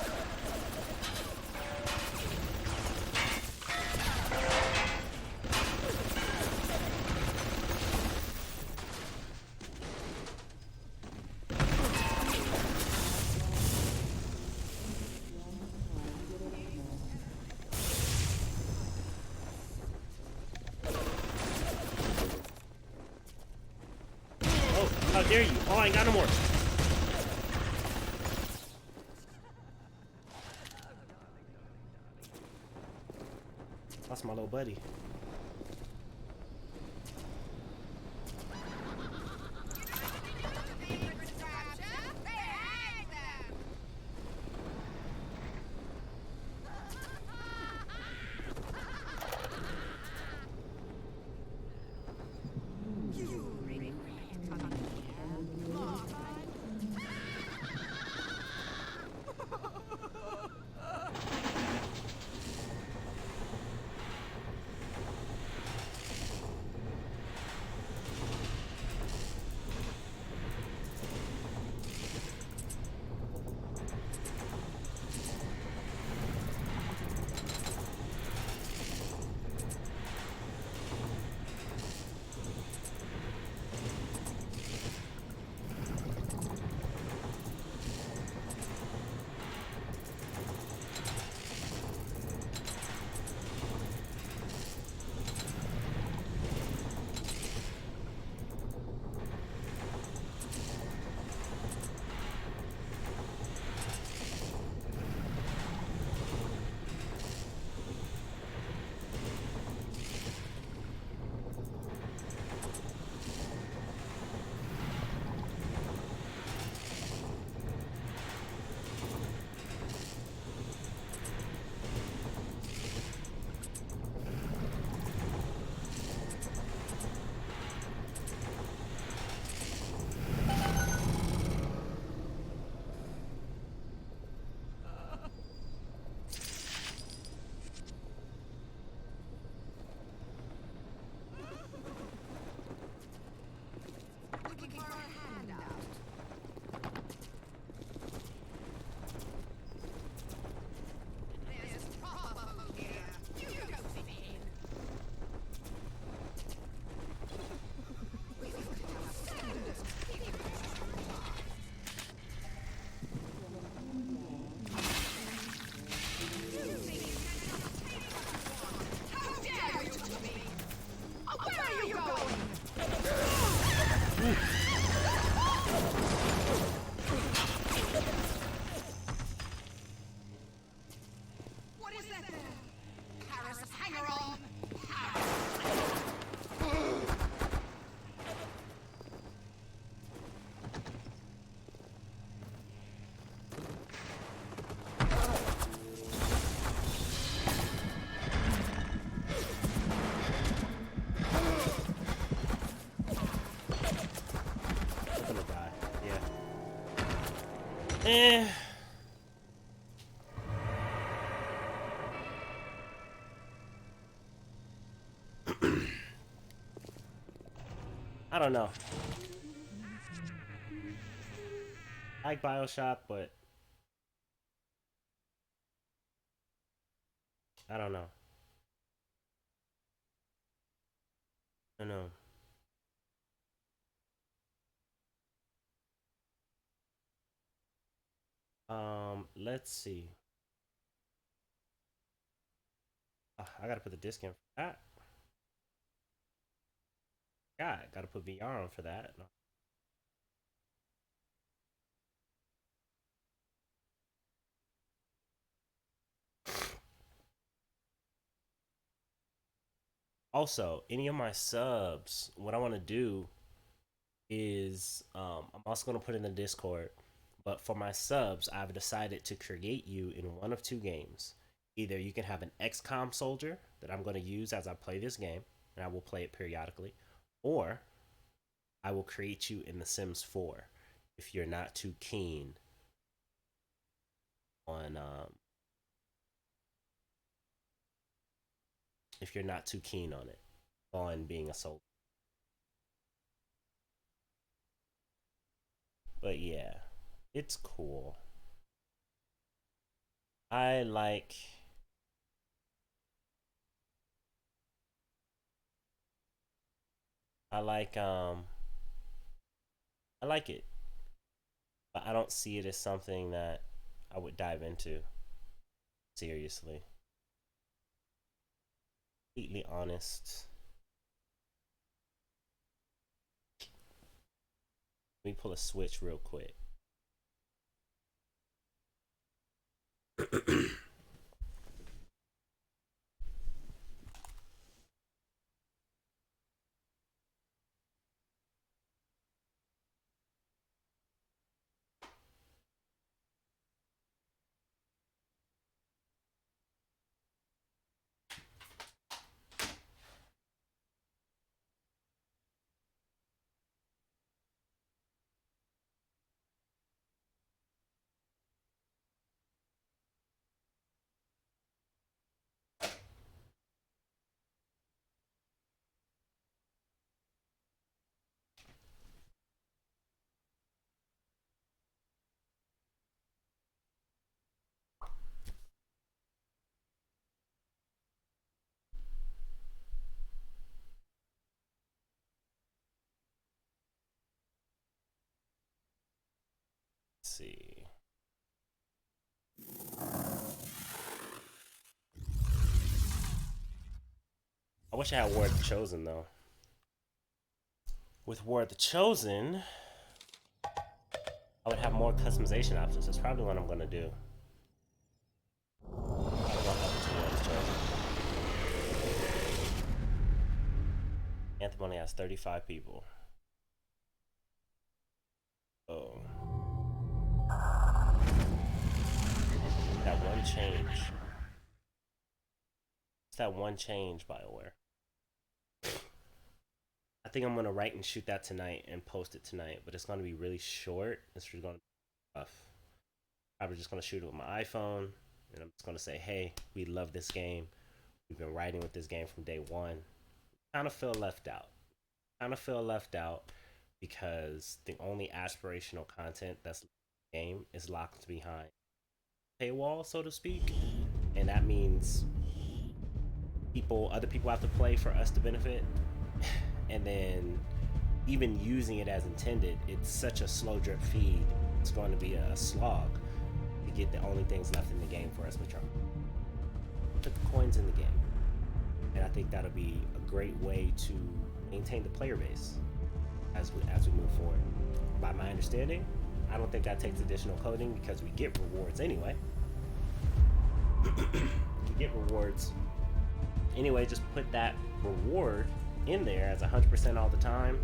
Oh, how dare you? Oh, I ain't got no more. That's my little buddy. Eh. I don't know. I like Bioshock, but I don't know. I don't know. Let's see. I gotta put the disc in for that. God, gotta put VR on for that. Also, any of my subs, what I want to do is I'm also going to put in the Discord. But for my subs, I've decided to create you in one of two games. Either you can have an XCOM soldier that I'm going to use as I play this game, and I will play it periodically, or I will create you in The Sims 4 if you're not too keen on if you're not too keen on it on being a soldier. But yeah, it's cool. I like I like I like it, but I don't see it as something that I would dive into seriously. Completely honest. Let me pull a switch real quick. Let's see. I wish I had War of the Chosen though. With War of the Chosen, I would have more customization options. That's probably what I'm gonna do. Probably gonna up it to War of the Chosen. Anthem only has 35 people. Oh. That one change. It's that one change, BioWare. I think I'm gonna write and shoot that tonight and post it tonight, but it's gonna be really short. It's just gonna be rough. I'm just gonna shoot it with my iPhone, and I'm just gonna say, "Hey, we love this game. We've been writing with this game from day one." Kind of feel left out. Kind of feel left out because the only aspirational content that's in the game is locked behind paywall, so to speak, and that means other people have to play for us to benefit, and then even using it as intended, it's such a slow drip feed. It's going to be a slog to get the only things left in the game for us to try. Put the coins in the game, and I think that'll be a great way to maintain the player base as we move forward. By my understanding, I don't think that takes additional coding because we get rewards anyway. We get rewards anyway. Just put that reward in there as 100% all the time,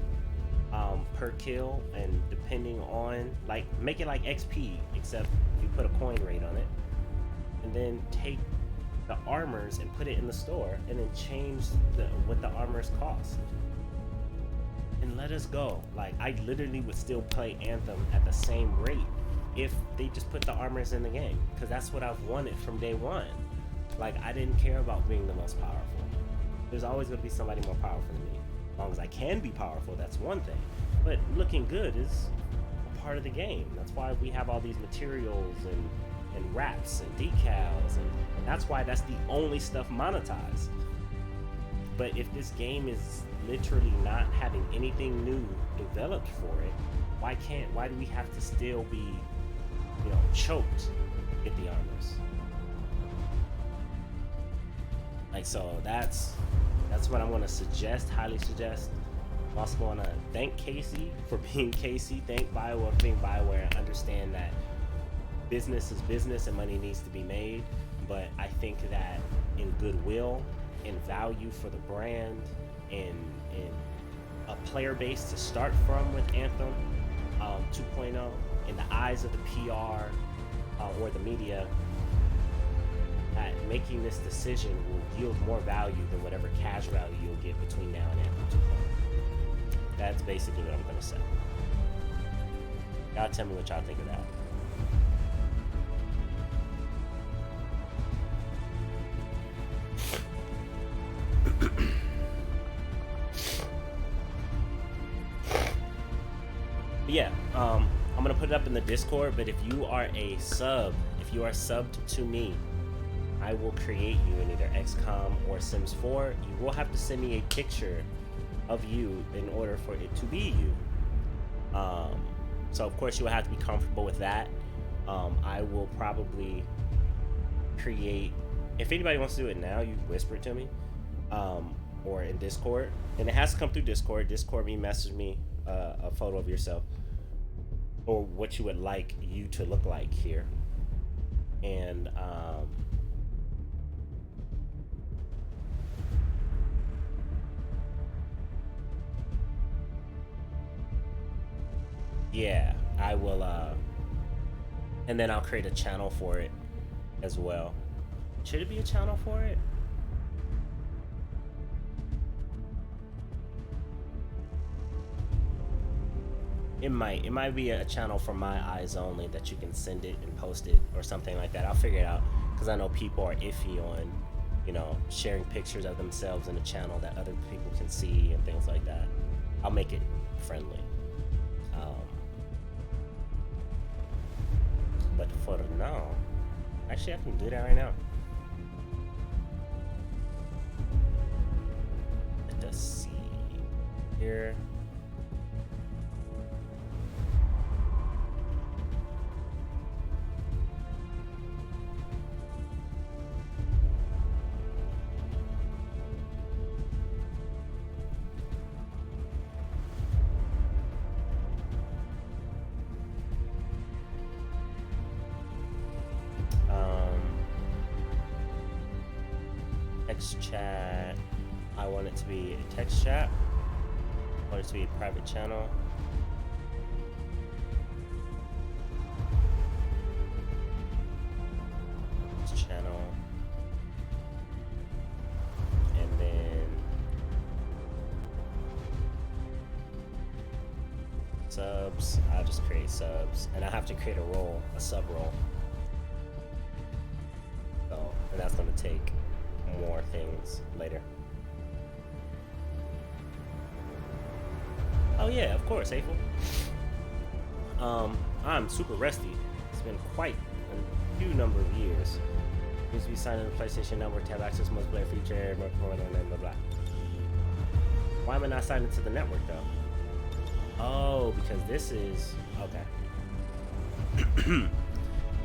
per kill, and depending on, like, make it like XP, except you put a coin rate on it, and then take the armors and put it in the store, and then change what the armors cost, and let us go. Like, I literally would still play Anthem at the same rate if they just put the armors in the game, because that's what I've wanted from day one. Like, I didn't care about being the most powerful. There's always going to be somebody more powerful than me. As long as I can be powerful, that's one thing. But looking good is a part of the game. That's why we have all these materials and wraps and decals, and that's why that's the only stuff monetized. But if this game is literally not having anything new developed for it, why do we have to still be, choked to get the armors? Like, so that's what I'm going to suggest, highly suggest. I'm also going to thank Casey for being Casey, thank BioWare for being BioWare, and understand that business is business and money needs to be made. But I think that in goodwill, in value for the brand, in a player base to start from with Anthem 2.0, in the eyes of the PR or the media, that making this decision will yield more value than whatever cash value you'll get between now and Anthem 2.0. That's basically what I'm going to say. Y'all tell me what y'all think of that. But yeah, I'm gonna put it up in the Discord, but if you are subbed to me, I will create you in either XCOM or Sims 4. You will have to send me a picture of you in order for it to be you. So of course you will have to be comfortable with that. I will probably create, if anybody wants to do it now, you whisper it to me, or in Discord, and it has to come through Discord. Message me a photo of yourself or what you would like you to look like here, and yeah, I will, and then I'll create a channel for it as well. Should it be a channel for it? It might be a channel for my eyes only that you can send it and post it or something like that. I'll figure it out, because I know people are iffy on, sharing pictures of themselves in a channel that other people can see and things like that. I'll make it friendly. But for now, actually I can do that right now. Let us see here. Text chat. I want it to be a text chat. I want it to be a private channel. Channel. And then subs. I'll just create subs. And I have to create a role, a sub role. So, and that's going to take more things later. Oh yeah, of course, April. I'm super rusty. It's been quite a few number of years. Needs to be signed in the PlayStation Network to have access to multiplayer feature, blah blah blah. Why am I not signed into the network though? Oh, because this is okay.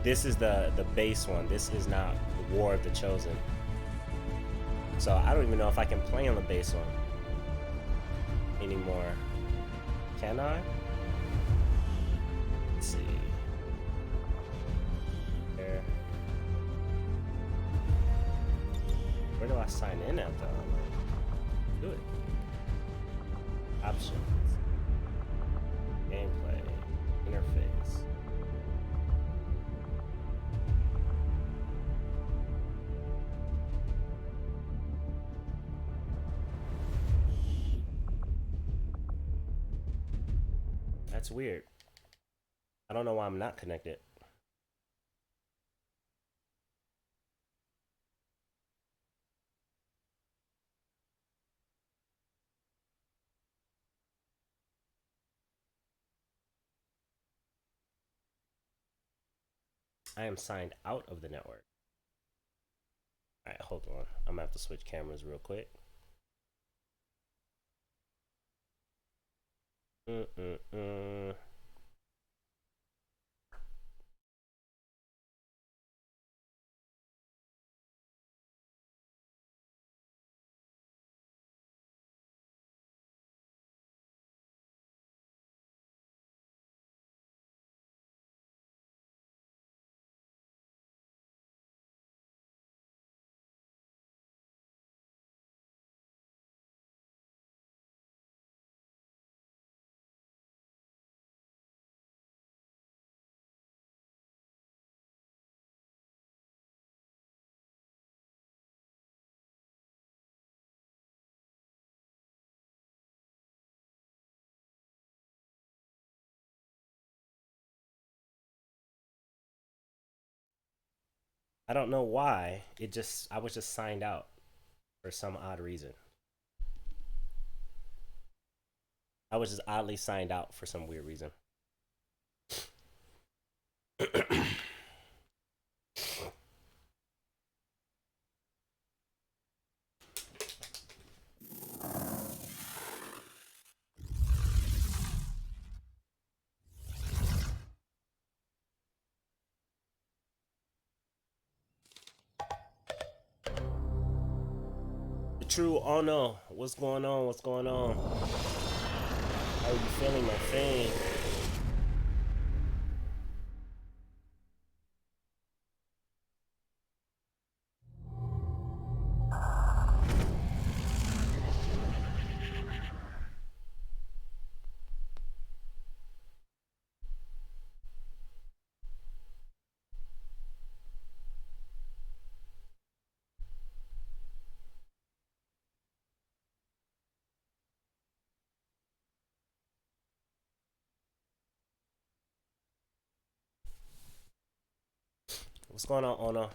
This is the base one. This is not War of the Chosen. So I don't even know if I can play on the base one anymore. Can I? Let's see. There. Where do I sign in at though? Do it. Options. Gameplay. Interface. That's weird. I don't know why I'm not connected. I am signed out of the network. All right, hold on. I'm gonna have to switch cameras real quick. Mm-mm-mm. I don't know why. I was just signed out for some odd reason. I was just oddly signed out for some weird reason. The true, oh no, what's going on? What's going on? How are you feeling, my friend? What's going on, Ono?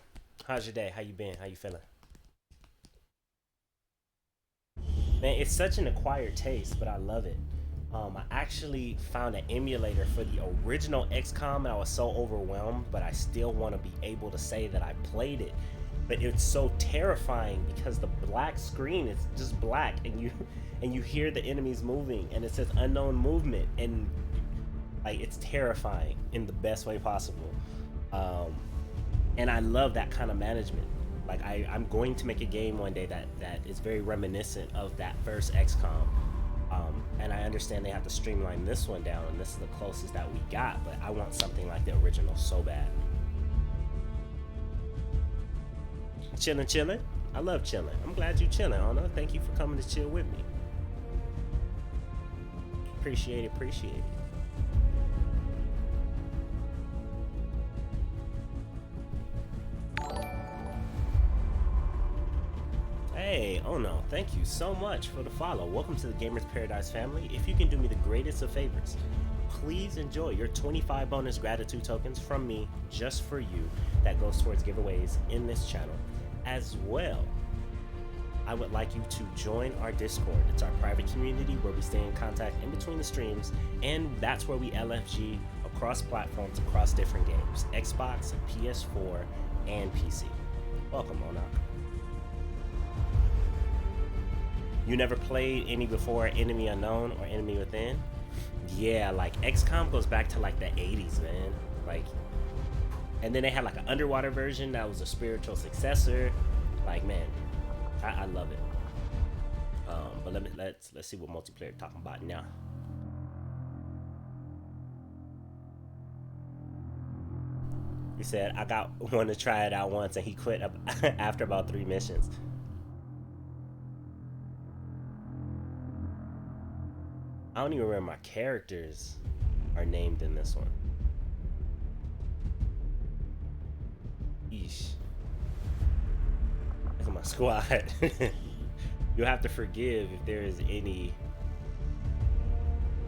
How's your day? How you been? How you feeling? Man, it's such an acquired taste, but I love it. I actually found an emulator for the original XCOM, and I was so overwhelmed, but I still want to be able to say that I played it. But it's so terrifying because the black screen is just black, and you hear the enemies moving, and it says unknown movement, and like it's terrifying in the best way possible. Um, and I love that kind of management. Like I'm going to make a game one day that is very reminiscent of that first XCOM. And I understand they have to streamline this one down, and this is the closest that we got. But I want something like the original so bad. Chilling, chilling. I love chilling. I'm glad you chilling, Anna. Thank you for coming to chill with me. Appreciate it. Appreciate it. Hey, oh no, thank you so much for the follow. Welcome to the Gamers Paradise family. If you can do me the greatest of favors, please enjoy your 25 bonus gratitude tokens from me just for you that goes towards giveaways in this channel. As well, I would like you to join our Discord. It's our private community where we stay in contact in between the streams, and that's where we LFG across platforms, across different games, Xbox, PS4, and PC. Welcome, Monarch. You never played any before Enemy Unknown or Enemy Within? Yeah, like XCOM goes back to like the 80s, man. Like, and then they had like an underwater version that was a spiritual successor. Like, man, I love it. But let's see what multiplayer talking about now. He said I got one to try it out once, and he quit after about 3 missions. I don't even remember my characters are named in this one. Yeesh. Look at my squad. You'll have to forgive if there is anything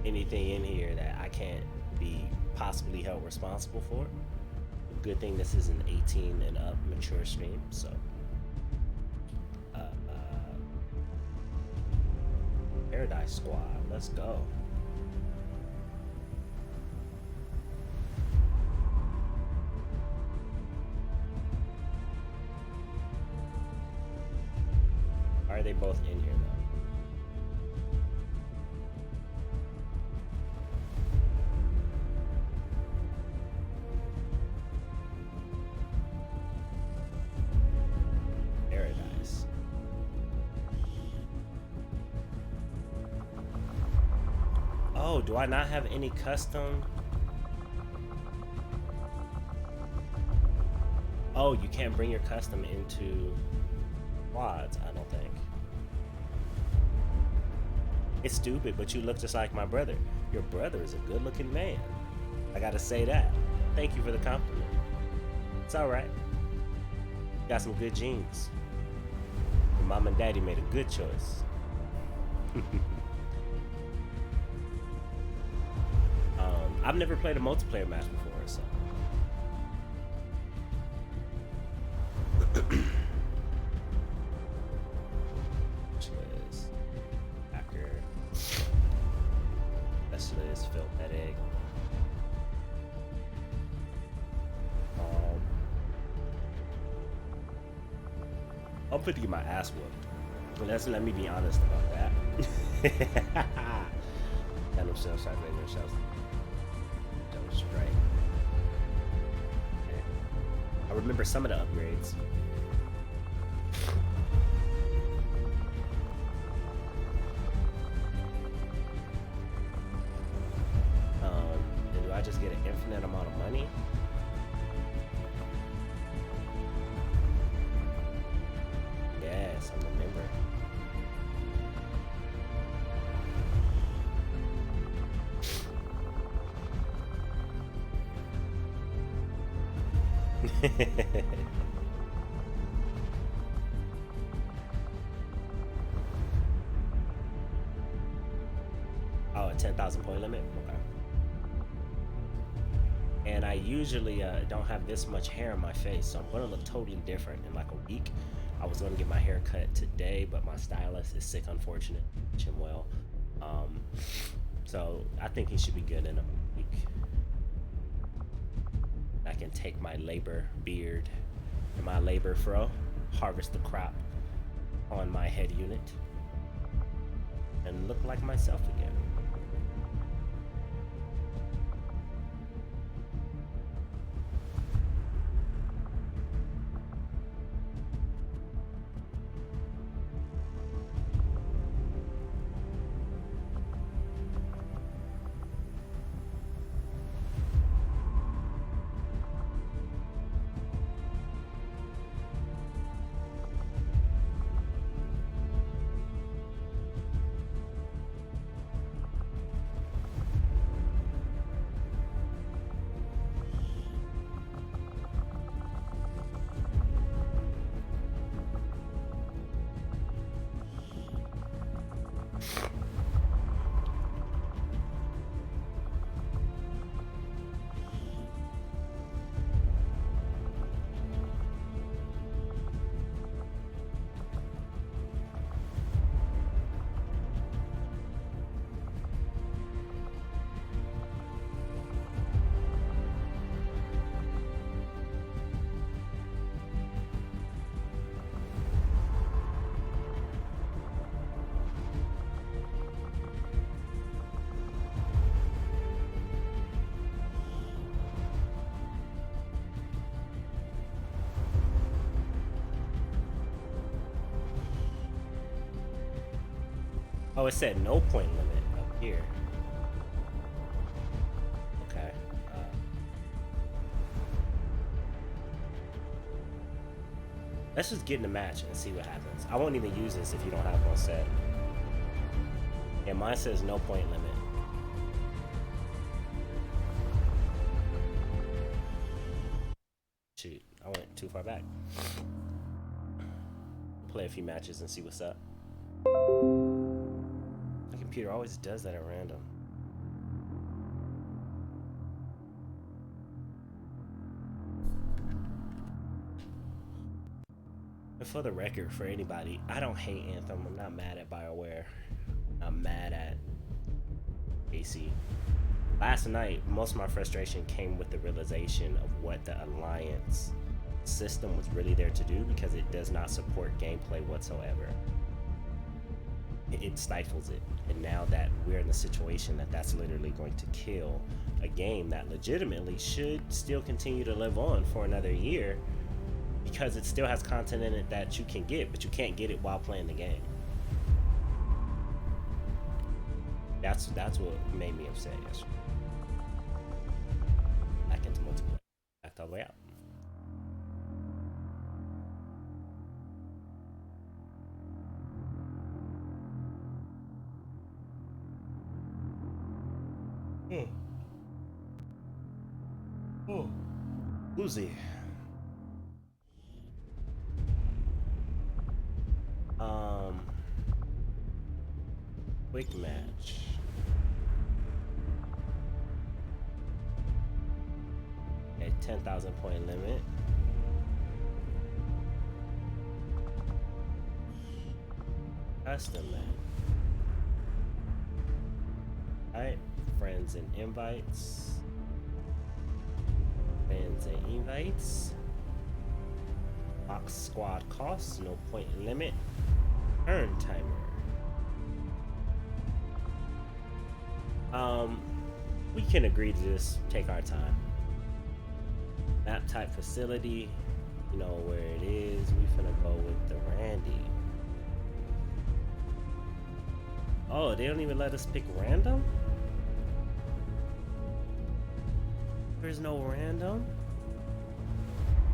in here that I can't be possibly held responsible for. Good thing this is an 18 and up mature stream, so. Paradise Squad, let's go. Why are they both in here though? Paradise. Oh, do I not have any custom? Oh, you can't bring your custom into quads, I don't think. It's stupid, but you look just like my brother. Your brother is a good looking man. I gotta say that. Thank you for the compliment. It's alright. Got some good genes. Your mom and daddy made a good choice. I've never played a multiplayer match before, so. Hacker. Specialist, Phil Medic. I'm fit to get my ass whooped. Well, let me be honest about that. Got no shell shots, laser shells. Don't strike. Okay. I remember some of the upgrades. Do I just get an infinite amount of money? Yes, I remember. Oh, a 10,000 point limit? Okay. And I usually don't have this much hair on my face, so I'm gonna look totally different in like a week. I was gonna get my hair cut today, but my stylist is sick, unfortunate. Wish him well. So I think he should be good in a week. I can take my labor beard and my labor fro, harvest the crop on my head unit, and look like myself again. Oh, it said no point limit up here. Okay. Let's just get in the match and see what happens. I won't even use this if you don't have one set. Yeah, mine says no point limit. Shoot, I went too far back. Play a few matches and see what's up. My computer always does that at random. for the record, for anybody, I don't hate Anthem. I'm not mad at BioWare. I'm mad at AC. Last night, most of my frustration came with the realization of what the Alliance system was really there to do, because it does not support gameplay whatsoever. It stifles it. And now that we're in the situation that that's literally going to kill a game that legitimately should still continue to live on for another year, because it still has content in it that you can get, but you can't get it while playing the game. That's what made me upset yesterday. Back into multiplayer. Backed all the way out. Uzi. Quick match. A 10,000 point limit. Custom match. Alright, friends and invites. Friends and invites. Box squad costs, no point limit. Turn timer. We can agree to just take our time. Map type facility, you know where it is. We finna go with the Randy. Oh, they don't even let us pick random? There's no random?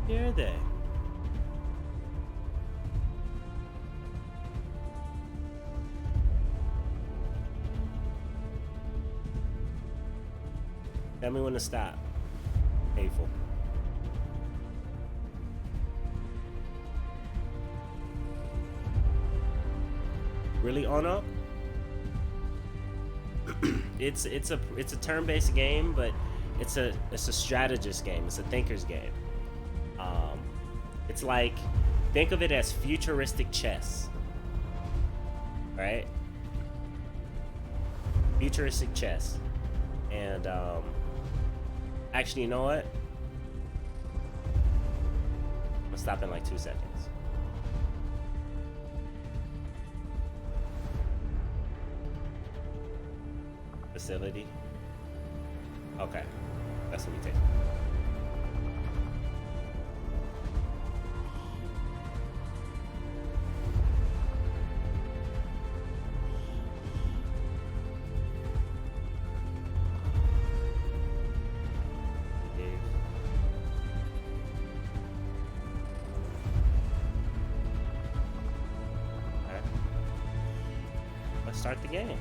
Where are they? Tell me when to stop. Hateful. Really on up? It's a turn-based game, but it's a strategist game. It's a thinker's game. It's like, think of it as futuristic chess, right? Futuristic chess, and actually, you know what? I'm gonna stop in like 2 seconds. Facility. Okay, that's what we take. Okay. Let's start the game.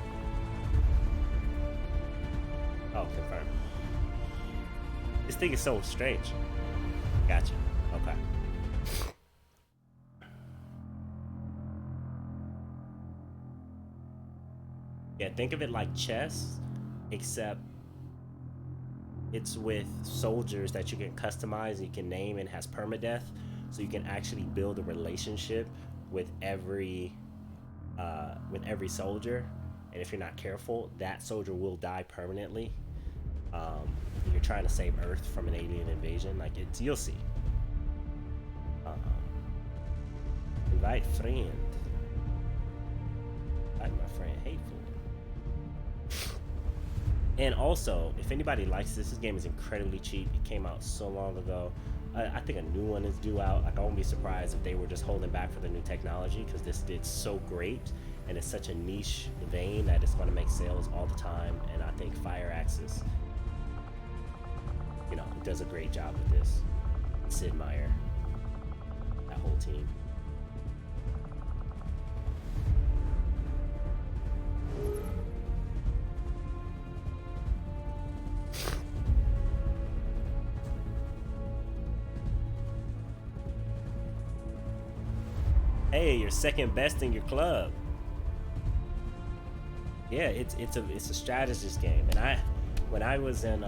Oh, confirm. This thing is so strange. Gotcha. Okay. Yeah, think of it like chess, except it's with soldiers that you can customize, you can name, and has permadeath, so you can actually build a relationship with every soldier. And if you're not careful, that soldier will die permanently. You're trying to save Earth from an alien invasion. Like, it's, you'll see. Invite friend. Invite my friend. Hateful. And also, if anybody likes this game is incredibly cheap. It came out so long ago. I think a new one is due out. Like, I won't be surprised if they were just holding back for the new technology, because this did so great. And it's such a niche vein that it's going to make sales all the time. And I think Fire Axis, you know, does a great job with this. Sid Meier, that whole team. Hey, you're second best in your club. Yeah, it's a strategist game. And when I was in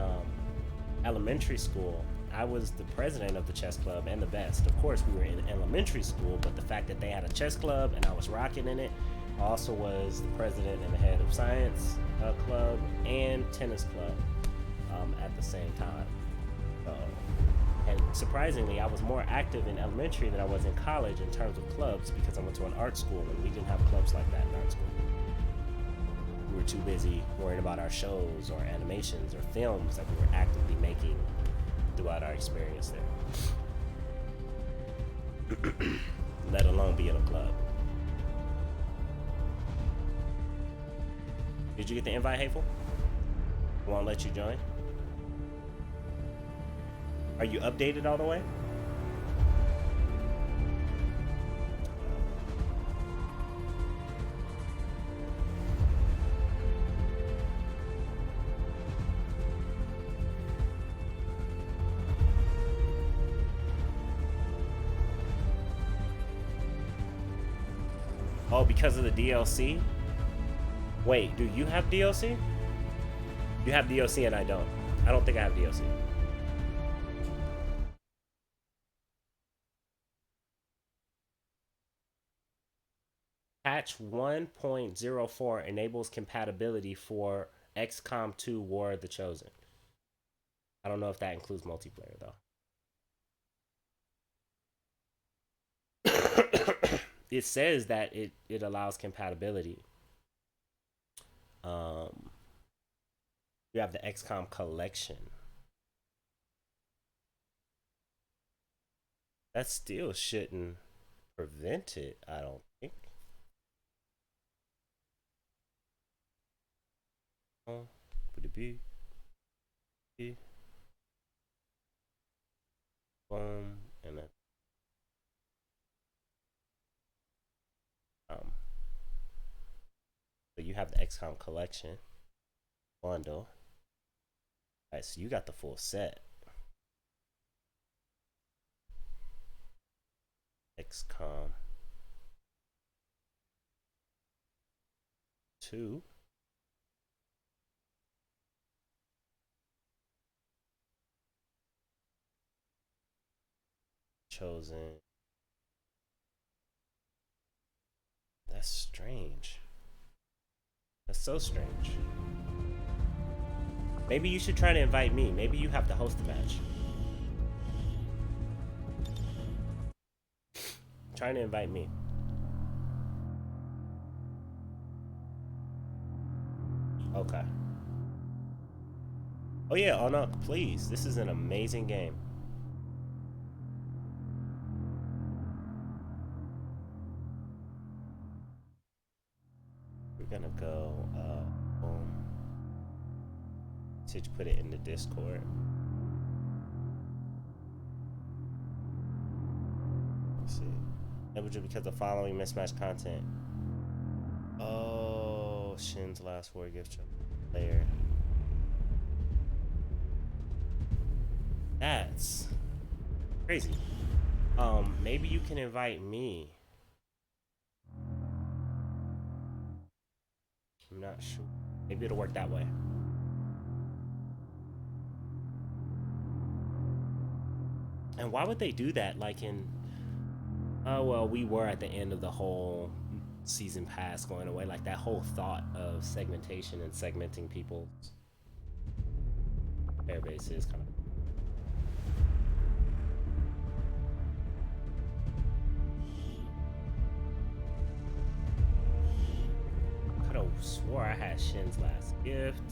elementary school, I was the president of the chess club and the best. Of course, we were in elementary school, but the fact that they had a chess club and I was rocking in it, I also was the president and the head of science club and tennis club at the same time. So, and surprisingly, I was more active in elementary than I was in college in terms of clubs because I went to an art school and we didn't have clubs like that in art school. We were too busy worrying about our shows or animations or films that we were actively making throughout our experience there. Let alone be in a club. Did you get the invite, Hateful? Won't let you join? Are you updated all the way? Oh, because of the DLC? Wait, do you have DLC? You have DLC and I don't. I don't think I have DLC. Patch 1.04 enables compatibility for XCOM 2 War of the Chosen. I don't know if that includes multiplayer though. It says that it allows compatibility. You have the XCOM collection. That still shouldn't prevent it, I don't think. Would it be? And then so you have the XCOM collection bundle. Alright, so you got the full set. XCOM 2. Chosen. That's strange. That's so strange. Maybe you should try to invite me. Maybe you have to host the match. Trying to invite me. Okay. Oh yeah, oh no, please. This is an amazing game. We're gonna go, boom. Should you put it in the Discord? Let's see. Never because of following mismatched content. Oh, Shin's last word gift player. That's crazy. Maybe you can invite me. I'm not sure. Maybe it'll work that way. And why would they do that? Like in, oh well, we were at the end of the whole season pass going away. Like that whole thought of segmentation and segmenting people's player base is kind of. Could have swore I had Shin's last gift.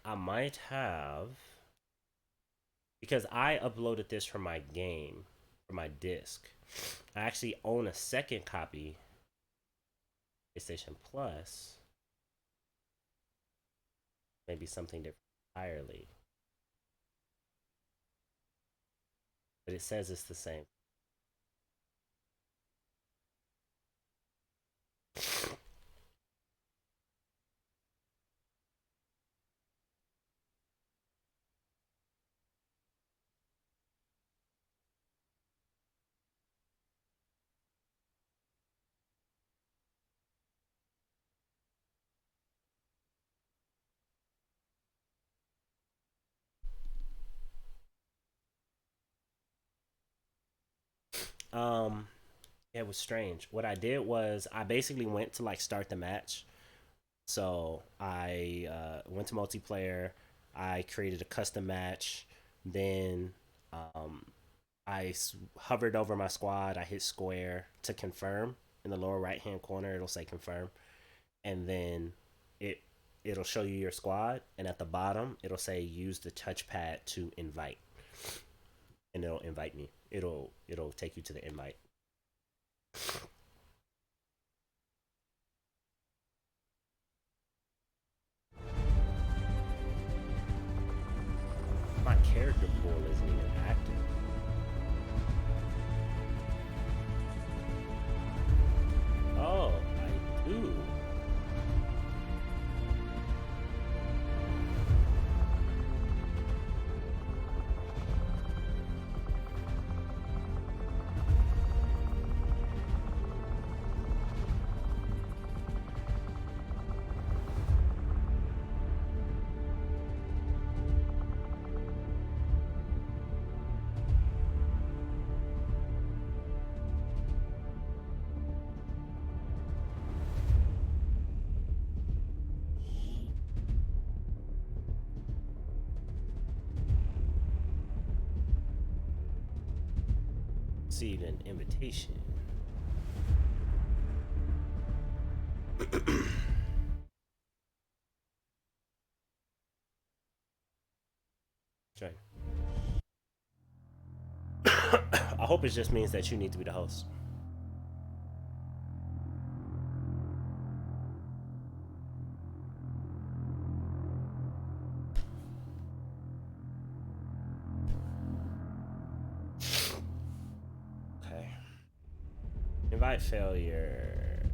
I might have, because I uploaded this from my game, from my disc. I actually own a second copy, PlayStation Plus. Maybe something different entirely. But it says it's the same. Um, it was strange. What I did was I basically went to like start the match. So I went to multiplayer. I created a custom match. Then um, hovered over my squad. I hit square to confirm. In the lower right hand corner, it'll say confirm, and then it it'll show you your squad, and at the bottom, it'll say use the touchpad to invite, and it'll invite me. It'll take you to the invite. My character pool isn't even active. Oh, I do. Received an invitation. Try. I hope it just means that you need to be the host. Okay. Invite failure.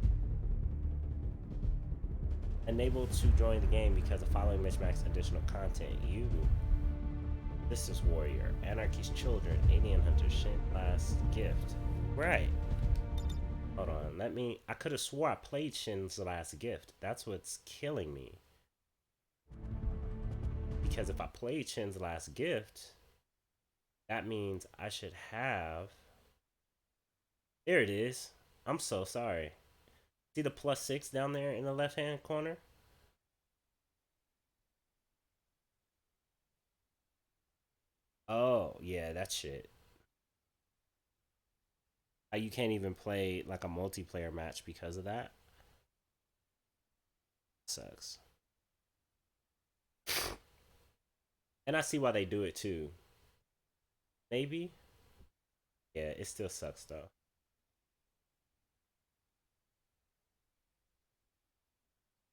Unable to join the game because the following mismatched additional content. You. This is Warrior. Anarchy's Children. Alien Hunter. Shin Last Gift. Right. Hold on. Let me. I could have swore I played Shin's Last Gift. That's what's killing me. Because if I played Shin's Last Gift, that means I should have. There it is. I'm so sorry. See the +6 down there in the left hand corner? Oh, yeah, that shit. You can't even play like a multiplayer match because of that. Sucks. And I see why they do it too. Maybe? Yeah, it still sucks though.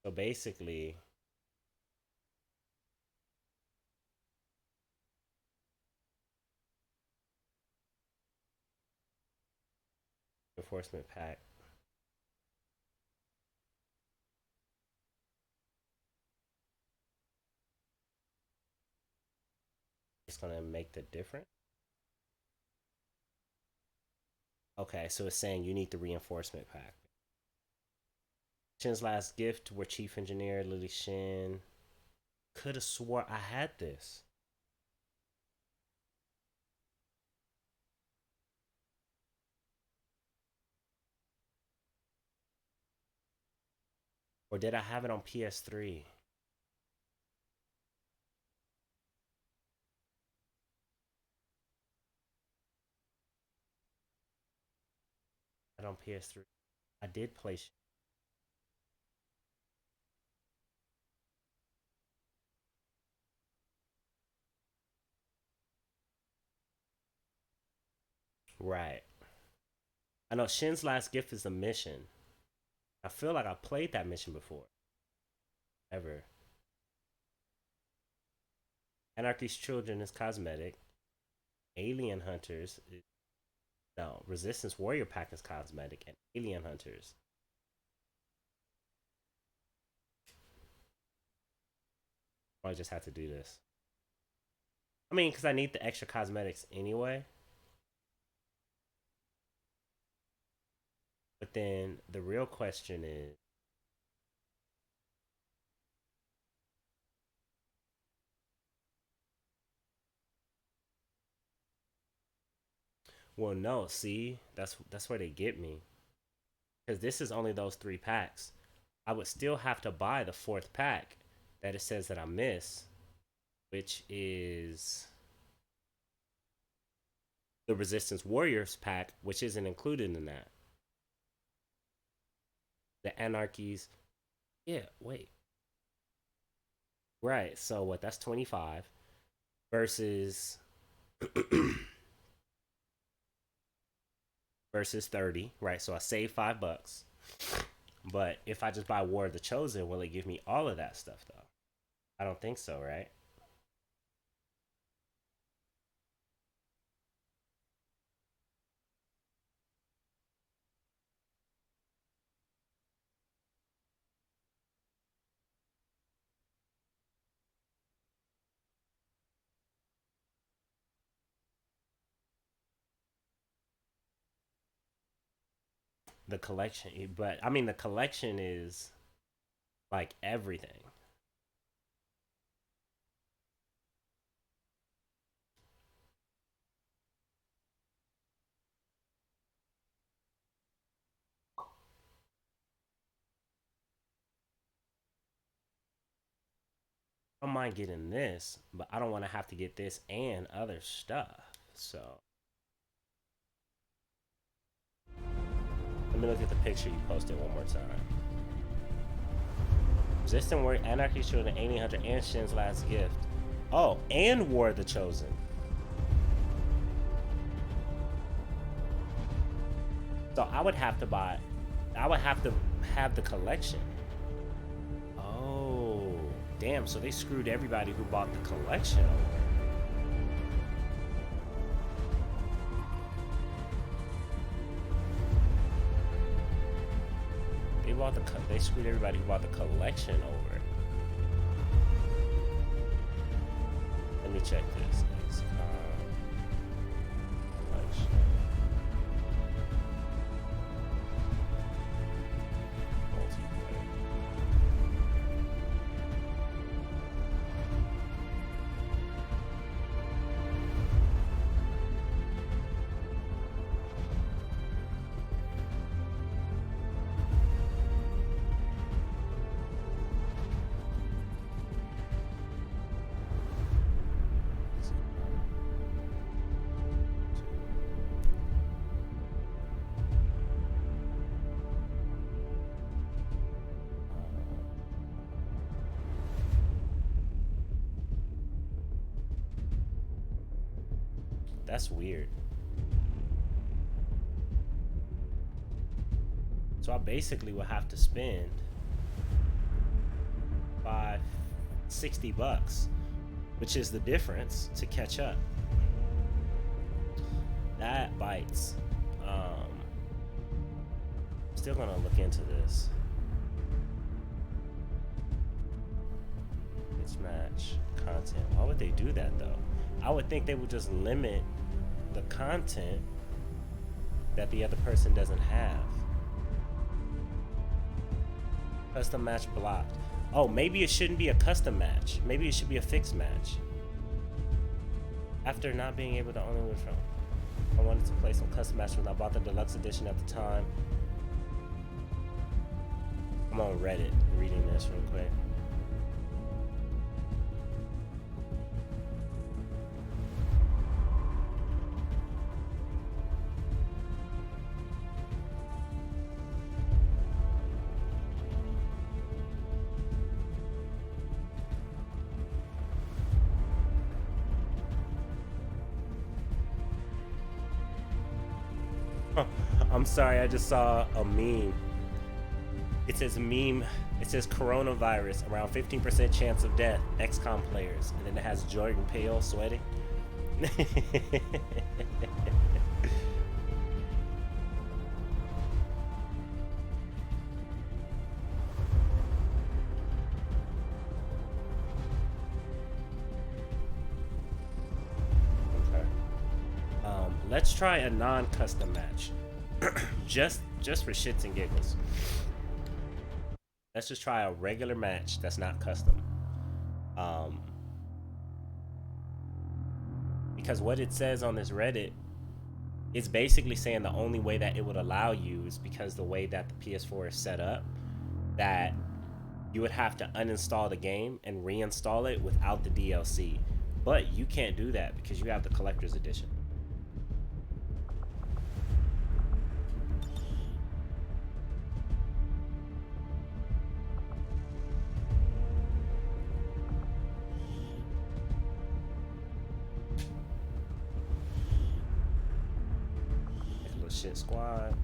So basically, enforcement pack. It's gonna make the difference. Okay, so it's saying you need the reinforcement pack. Shin's Last Gift, where Chief Engineer Lily Shin. Could have swore I had this. Or did I have it on PS3? Not on PS3. I did play. Right. I know Shin's Last Gift is a mission. I feel like I played that mission before. Ever. Anarchy's Children is cosmetic. Alien Hunters is, no, Resistance Warrior Pack is cosmetic, and Alien Hunters. I just have to do this. I mean, because I need the extra cosmetics anyway. But then the real question is, Well, no, see, that's where they get me. Because this is only those 3 packs. I would still have to buy the 4th pack that it says that I miss, which is the Resistance Warriors pack, which isn't included in that. The Anarchies. Yeah, wait. Right. So what? That's 25 versus versus 30. Right. So I save $5. But if I just buy War of the Chosen, will it give me all of that stuff though? I don't think so, right? The collection, but I mean the collection is like everything. I don't mind getting this, but I don't want to have to get this and other stuff. So let me look at the picture you posted one more time. Resistant Warrior, Anarchy Children, Alien Hunter, and Shin's Last Gift. Oh, and War of the Chosen. So I would have to buy. I would have to have the collection. Oh, damn! So they screwed everybody who bought the collection over. They screwed everybody who bought the collection over. Let me check this. Collection. Multiplayer. That's weird. So I basically will have to spend $60, which is the difference to catch up. That bites. Still gonna look into this. Mismatch content. Why would they do that though? I would think they would just limit the content that the other person doesn't have. Custom match blocked. Oh, maybe it shouldn't be a custom match. Maybe it should be a fixed match. After not being able to only win from, I wanted to play some custom matches when I bought the deluxe edition at the time. I'm on Reddit reading this real quick. I'm sorry, I just saw a meme. It says coronavirus, around 15% chance of death, XCOM players. And then it has Jordan Peele sweating. Okay. Let's try a non-custom match. just for shits and giggles. Let's just try a regular match that's not custom. Because what it says on this Reddit It's basically saying the only way that it would allow you is because the way that the PS4 is set up, that you would have to uninstall the game and reinstall it without the DLC. But you can't do that because you have the collector's edition. Like a little shit squad.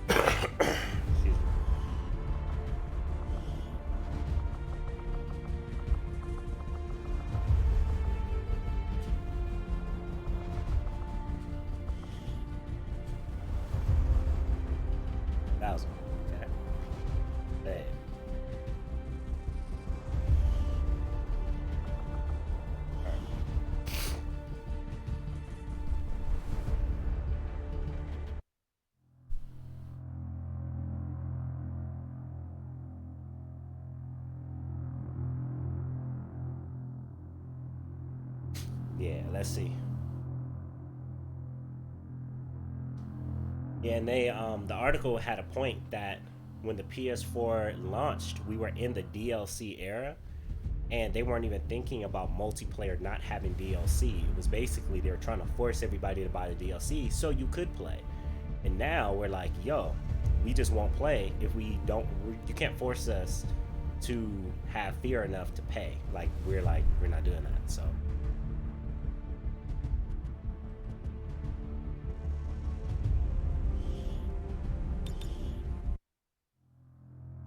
Excuse me. Thousand. Okay. Hey. Yeah, let's see. Yeah, and they the article had a point that when the PS4 launched, we were in the DLC era, and they weren't even thinking about multiplayer not having DLC. It was basically they were trying to force everybody to buy the DLC so you could play. And now we're like, yo, we just won't play if we don't. You can't force us to have fear enough to pay. We're not doing that. So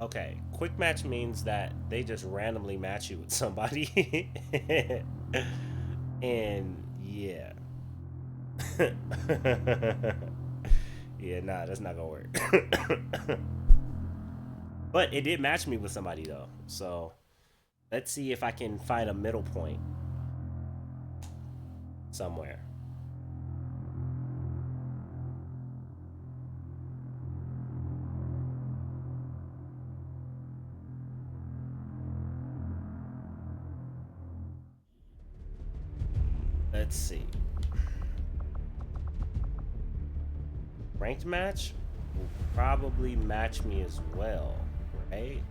okay, quick match means that they just randomly match you with somebody. And yeah. Yeah, nah, that's not gonna work. But it did match me with somebody though. So let's see if I can find a middle point somewhere. Let's see. Ranked match will probably match me as well, right?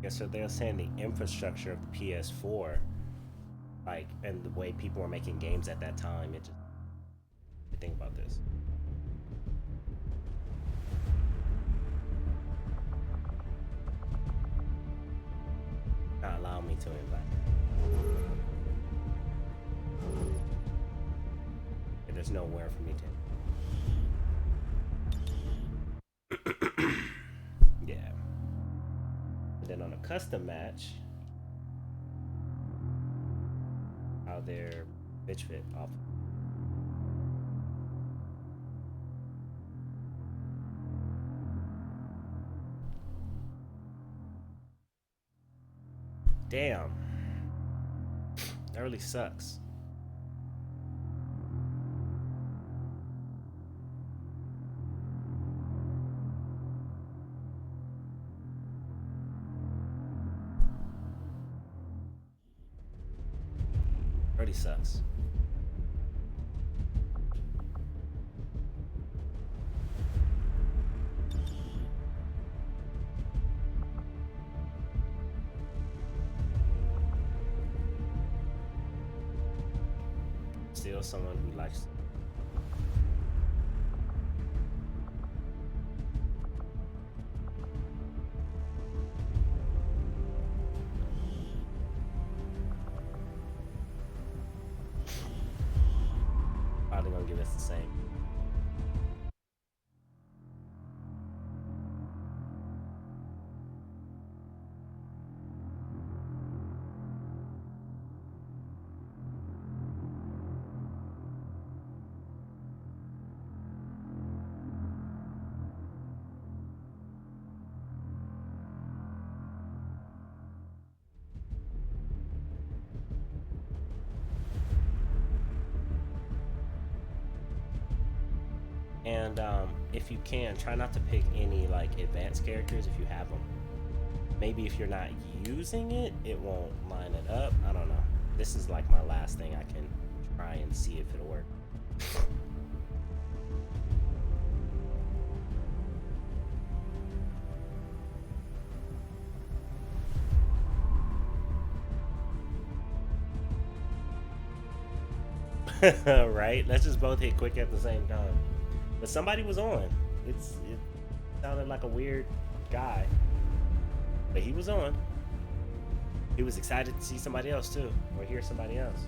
Yeah, so they're saying the infrastructure of the PS4, and the way people were making games at that time, it just think about this. Not allow me to invite. Yeah, there's nowhere for me to. Yeah. And then on a custom match, how their bitch fit off. Damn. That really sucks. Already sucks. Still someone who likes. Probably gonna give us the same. And if you can, try not to pick any like advanced characters if you have them. Maybe if you're not using it, it won't line it up. I don't know. This is like my last thing I can try and see if it'll work. Right? Let's just both hit quick at the same time. But somebody was on. It sounded like a weird guy, but he was on. He was excited to see somebody else too, or hear somebody else.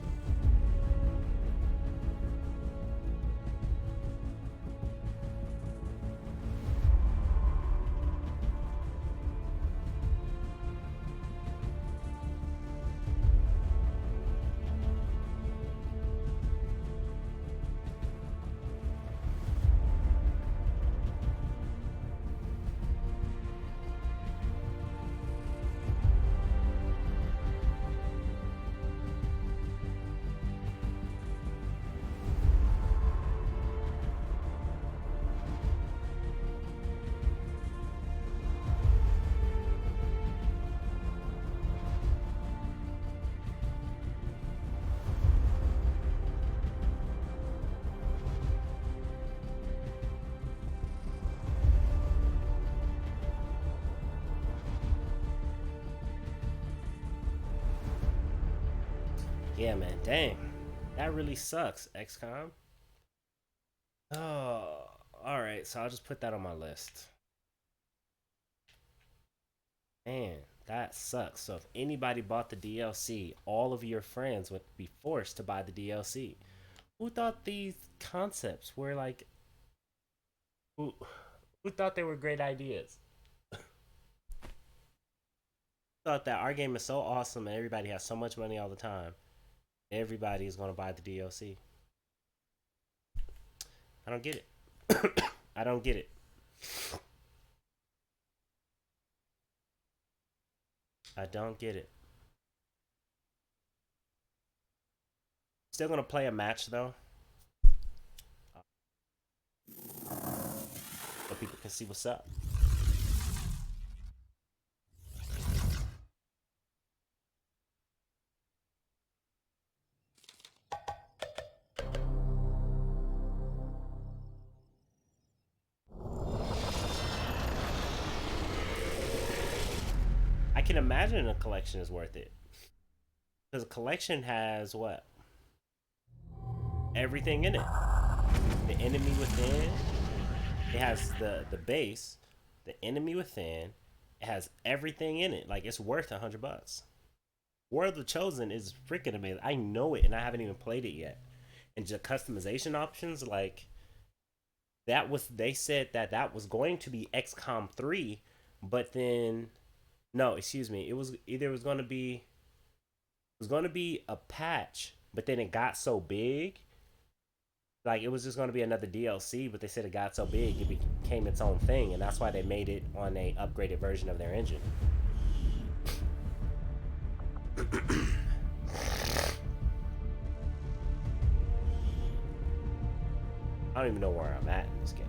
Yeah, man. Dang. That really sucks, XCOM. Oh, alright. So I'll just put that on my list. Man, that sucks. So if anybody bought the DLC, all of your friends would be forced to buy the DLC. Who thought these concepts were like. Who thought they were great ideas? Thought that our game is so awesome and everybody has so much money all the time. Everybody is going to buy the DLC. I don't get it. I don't get it. I don't get it. Still going to play a match though, so people can see what's up. I can imagine a collection is worth it. Because a collection has what? Everything in it. The enemy within. It has the base, the enemy within. It has everything in it. Like it's worth $100. War of the Chosen is freaking amazing. I know it, and I haven't even played it yet. And just customization options, like that was. They said that that was going to be XCOM 3, but then no, excuse me. It was either it was going to be a patch, but then it got so big. Like it was just going to be another DLC, but they said it got so big it became its own thing, and that's why they made it on a upgraded version of their engine. I don't even know where I'm at in this game.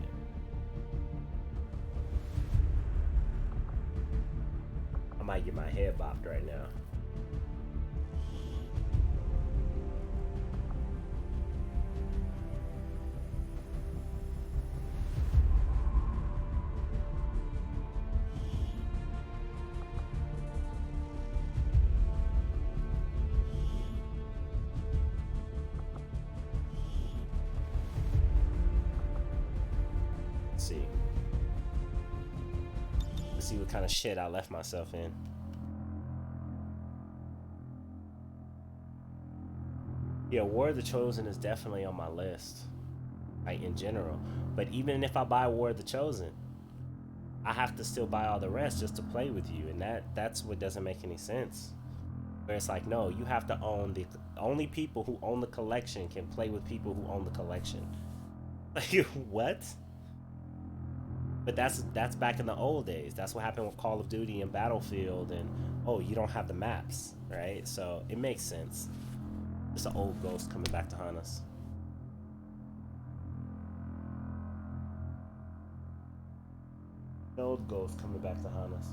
I might get my head bopped right now. see. Let's see what kind of shit I left myself in. Yeah, War of the Chosen is definitely on my list, like in general. But even if I buy War of the Chosen, I have to still buy all the rest just to play with you, and that's what doesn't make any sense. Where it's like, no, you have to own the only people who own the collection can play with people who own the collection. Like what? But that's back in the old days. That's what happened with Call of Duty and Battlefield, and oh, you don't have the maps, right? So it makes sense. It's an old ghost coming back to haunt us. The old ghost coming back to haunt us.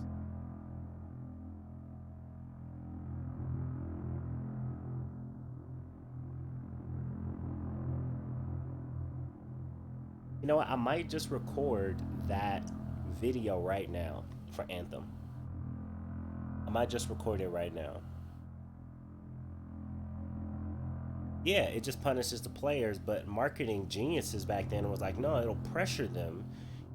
You know what? I might just record that video right now for Anthem. I might just record it right now. Yeah, it just punishes the players, but marketing geniuses back then was like, no, it'll pressure them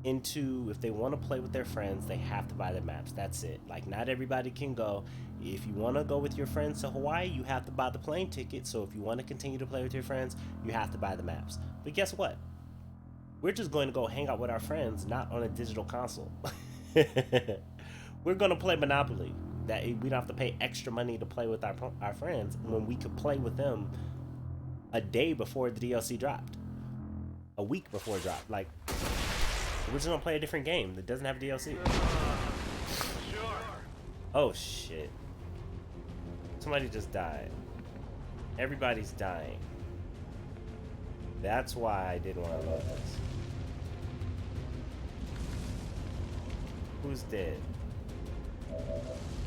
into, if they want to play with their friends, they have to buy the maps. That's it. Like, not everybody can go. If you want to go with your friends to Hawaii, you have to buy the plane ticket. So if you want to continue to play with your friends, you have to buy the maps. But guess what? We're just going to go hang out with our friends, not on a digital console. We're going to play Monopoly. That we don't have to pay extra money to play with our friends when we could play with them a day before the DLC dropped, a week before it dropped. Like, we're just gonna play a different game that doesn't have DLC. Oh shit! Somebody just died. Everybody's dying. That's why I didn't want to load this. Who's dead?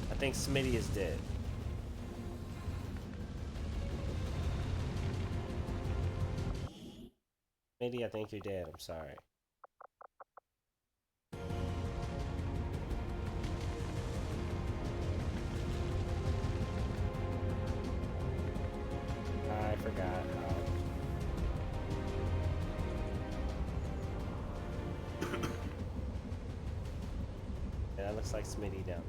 I think Smitty is dead. Smitty, I think you're dead. I'm sorry. I forgot how. Yeah, that looks like Smitty down.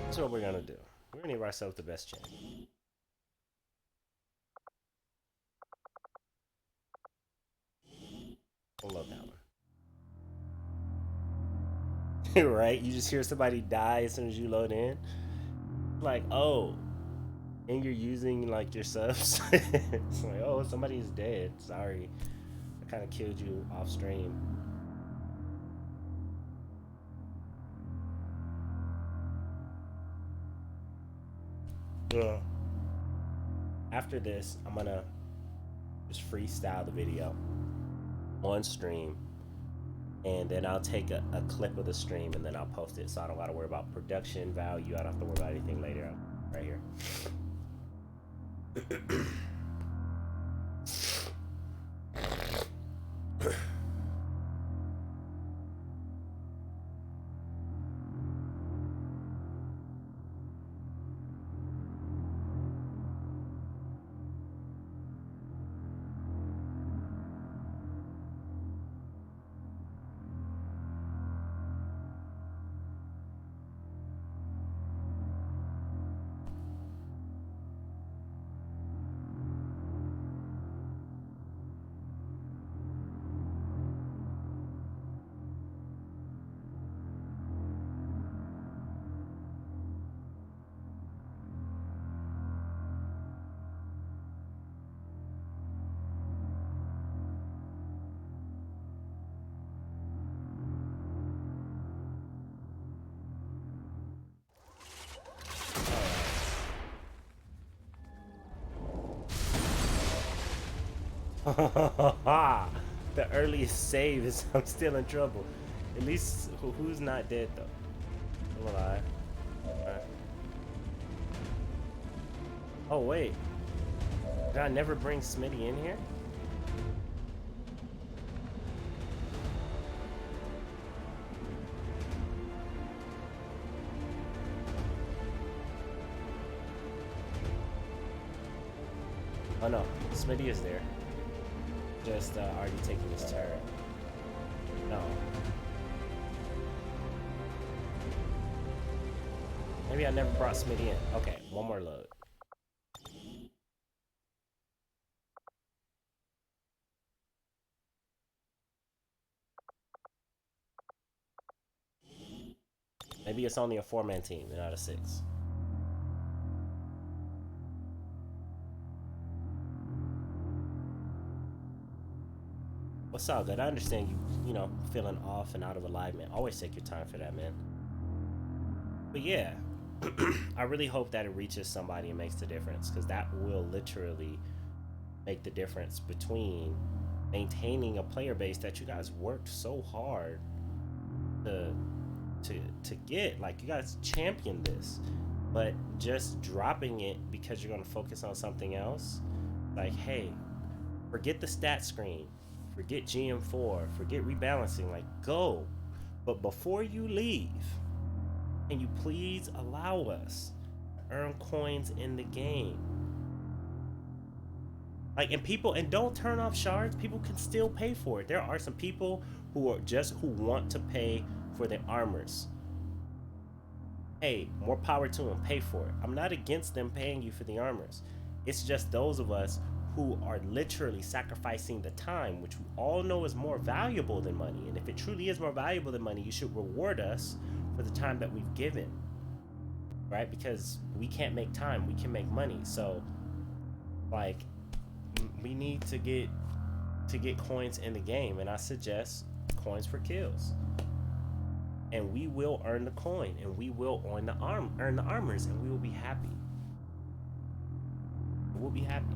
That's what we're gonna do. We're gonna give ourselves the best chance. We'll load that one. Right? You just hear somebody die as soon as you load in. Like, oh, and you're using like your subs. It's like, oh, somebody's dead. Sorry, I kind of killed you off stream. Yeah. After this, I'm gonna just freestyle the video on stream, and then I'll take a clip of the stream and then I'll post it, so I don't gotta worry about production value. I don't have to worry about anything later. Right here. The earliest save is I'm still in trouble. At least who's not dead though? I'm alive. Right. Oh wait, did I never bring Smitty in here? Oh no, Smitty is there. Just already taking his turn. No. Maybe I never brought Smitty in. Okay, one more load. Maybe it's only a 4-man team and not a 6. What's all good? I understand you know, feeling off and out of alignment. Always take your time for that, man. But yeah, I really hope that it reaches somebody and makes the difference, because that will literally make the difference between maintaining a player base that you guys worked so hard to to get. Like, you guys championed this, but just dropping it because you're going to focus on something else. Like, hey, forget the stat screen, forget GM4, forget rebalancing. Like, go. But before you leave, can you please allow us to earn coins in the game? Like, and don't turn off shards. People can still pay for it. There are some people who want to pay for their armors. Hey, more power to them. Pay for it. I'm not against them paying you for the armors. It's just those of us who are literally sacrificing the time, which we all know is more valuable than money. And if it truly is more valuable than money, you should reward us for the time that we've given, right? Because we can't make time, we can make money. So, like, we need to get coins in the game, and I suggest coins for kills. And we will earn the coin, and we will earn the armors, and we will be happy. We'll be happy.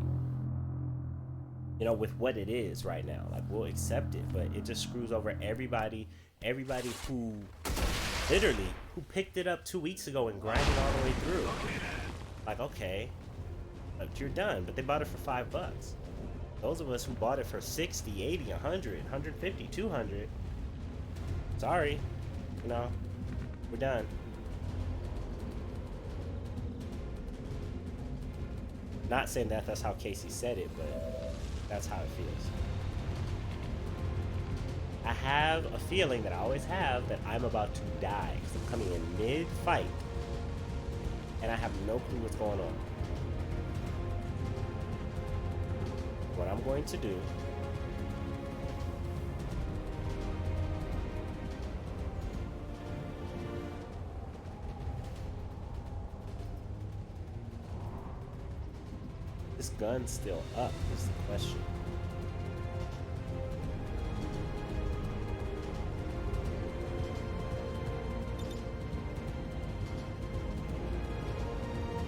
You know, with what it is right now. Like, we'll accept it, but it just screws over everybody who literally who picked it up 2 weeks ago and grinded all the way through. Like, okay, but you're done, but they bought it for $5. Those of us who bought it for 60, 80, 100, 150, 200, sorry, you know, we're done. Not saying that that's how Casey said it, but that's how it feels. I have a feeling that I always have that I'm about to die, because I'm coming in mid-fight, and I have no clue what's going on. What I'm going to do this gun's still up is the question.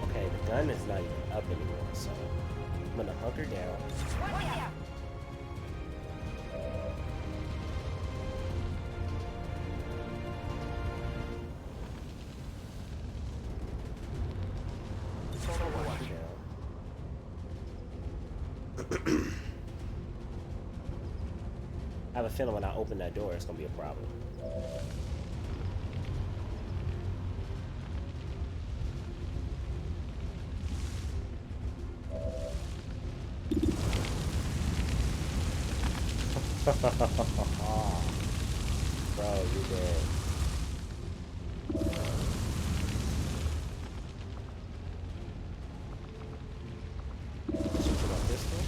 Okay, the gun is not even up anymore, so I'm gonna hunker down. I have a feeling when I open that door, it's gonna be a problem. Bro, you're dead. Shoot my pistol.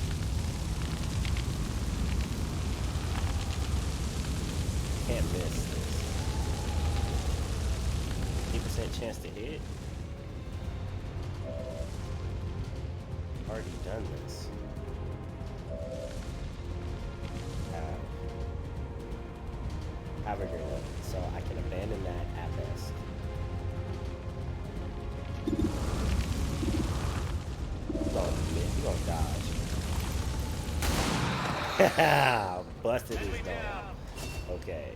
Can't miss this. 50% chance to hit. Already done this. Have a grenade, so I can abandon that at best. You're gonna dodge. Busted his dog. Okay.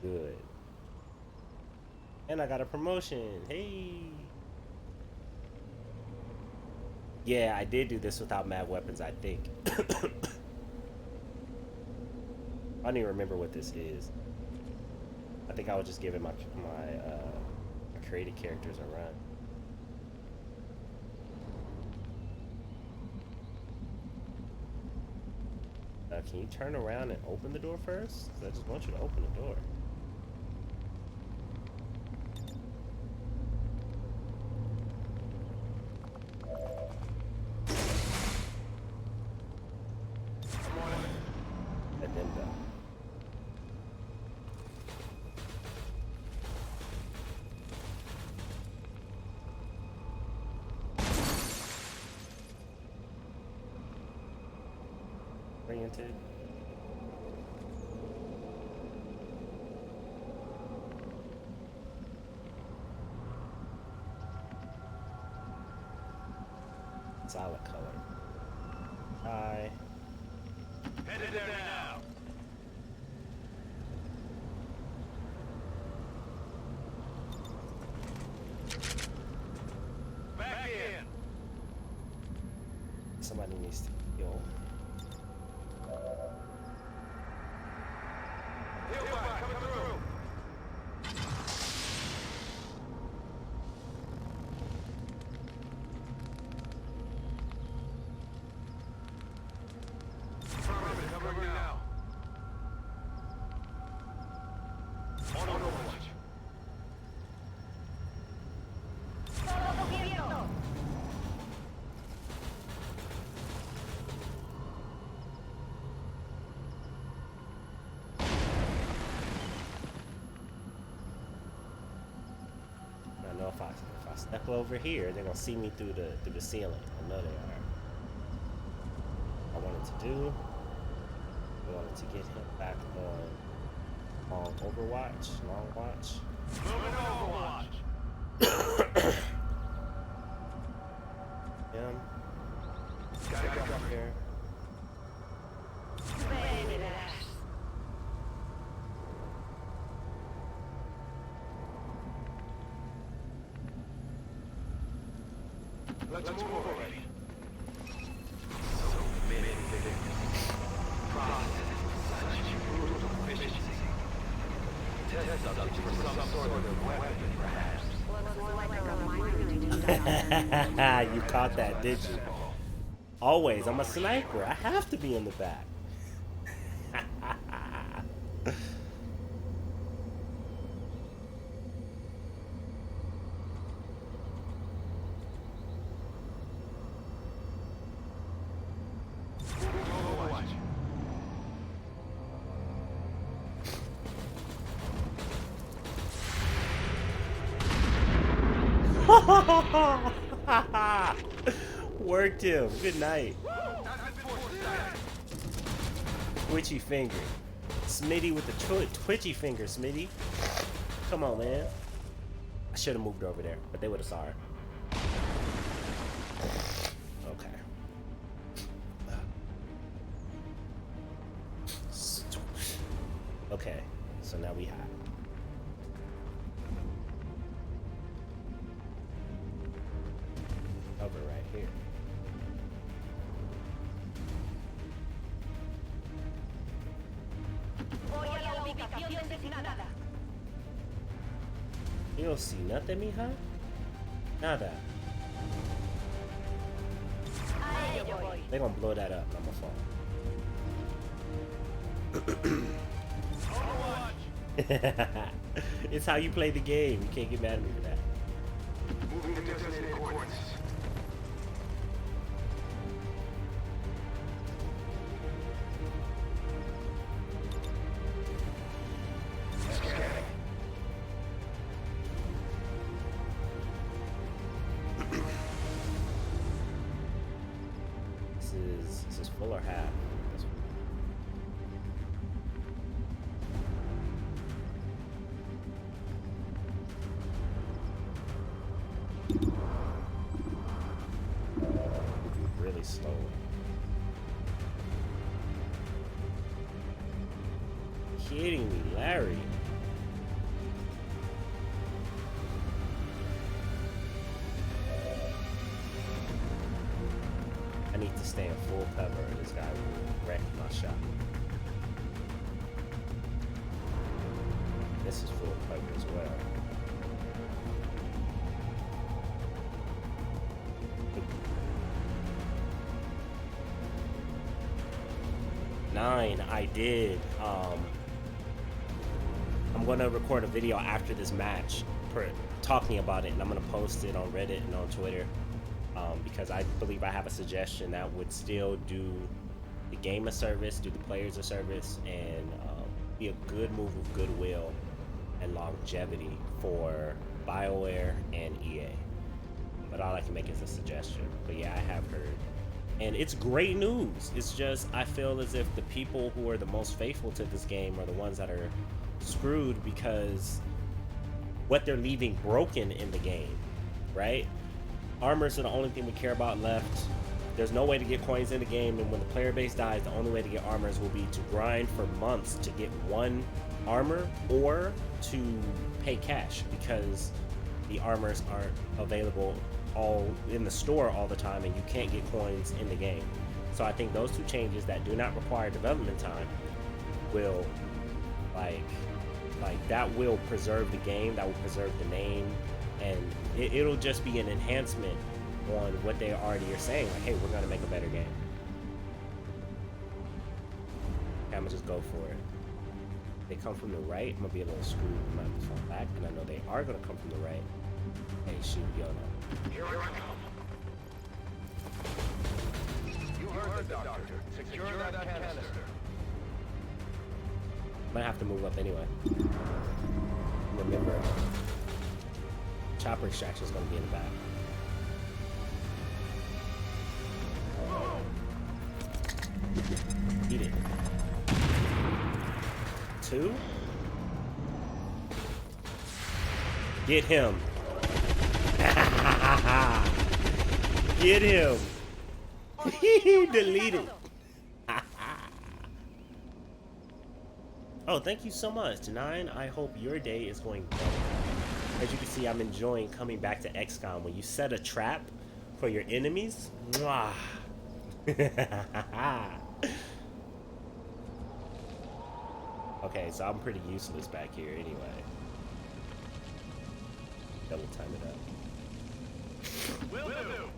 Good. And I got a promotion. Hey. Yeah, I did do this without mad weapons, I think. I don't even remember what this is. I think I was just giving my created characters a run. Can you turn around and open the door first? 'Cause I just want you to open the door. Let them go. Oriented. Solid color. Hi. Headed there now. Back in. Somebody needs to heal. Heal back, coming through. Affirmative, covering now. On overwatch. I know if I step over here, they're gonna see me through the ceiling. I know they are. I wanted to do. I wanted to get him back on Overwatch, long watch. Moving overwatch. Him Got it covered. here. Let's move already. So many things. Processes with such brutal efficiency. Test subjects for some sort of weapon, perhaps. You caught that, did you? Always, I'm a sniper. I have to be in the back. Overwatch. Worked him. Good night. That's before static. Twitchy finger. Smitty with the twitchy finger, Smitty. Come on, man. I should have moved over there, but they would have saw her. Okay. Okay, so now we have. Over right here. You don't see nothing, mija? Nada. They gonna blow that up on my phone. It's how you play the game. You can't get mad at me for that. Moving to designated coordinates. Scanning. This is full or half? Really slow. Kidding me, Larry. I need to stay in full cover or this guy will wreck my shot. This is full cover as well. 9, I did. I'm gonna record a video after this match talking about it, and I'm gonna post it on Reddit and on Twitter, because I believe I have a suggestion that would still do the game a service, do the players a service, and be a good move of goodwill and longevity for BioWare and EA. But all I can make is a suggestion. But yeah, I have heard. And it's great news. It's just, I feel as if the people who are the most faithful to this game are the ones that are screwed, because what they're leaving broken in the game, right? Armors are the only thing we care about left. There's no way to get coins in the game, and when the player base dies, the only way to get armors will be to grind for months to get one armor, or to pay cash, because the armors aren't available all in the store all the time, and you can't get coins in the game. So I think those two changes that do not require development time will that will preserve the game, that will preserve the name, and it'll just be an enhancement on what they already are saying, like, hey, we're gonna make a better game. Okay, I'm gonna just go for it. They come from the right, I'm gonna be a little screwed. I'm gonna have to fall back, and I know they are gonna come from the right. Hey, shoot, YOLO. Here I come. You heard the doctor. Secure that canister. I'm gonna have to move up anyway. Remember, chopper extraction is gonna be in the back. Eat it. 2. Get him. Get him. Deleted. Oh, thank you so much, 9. I hope your day is going better. As you can see, I'm enjoying coming back to XCOM. When you set a trap for your enemies, mwah. Okay, so I'm pretty useless back here anyway. Double time it up. Will do.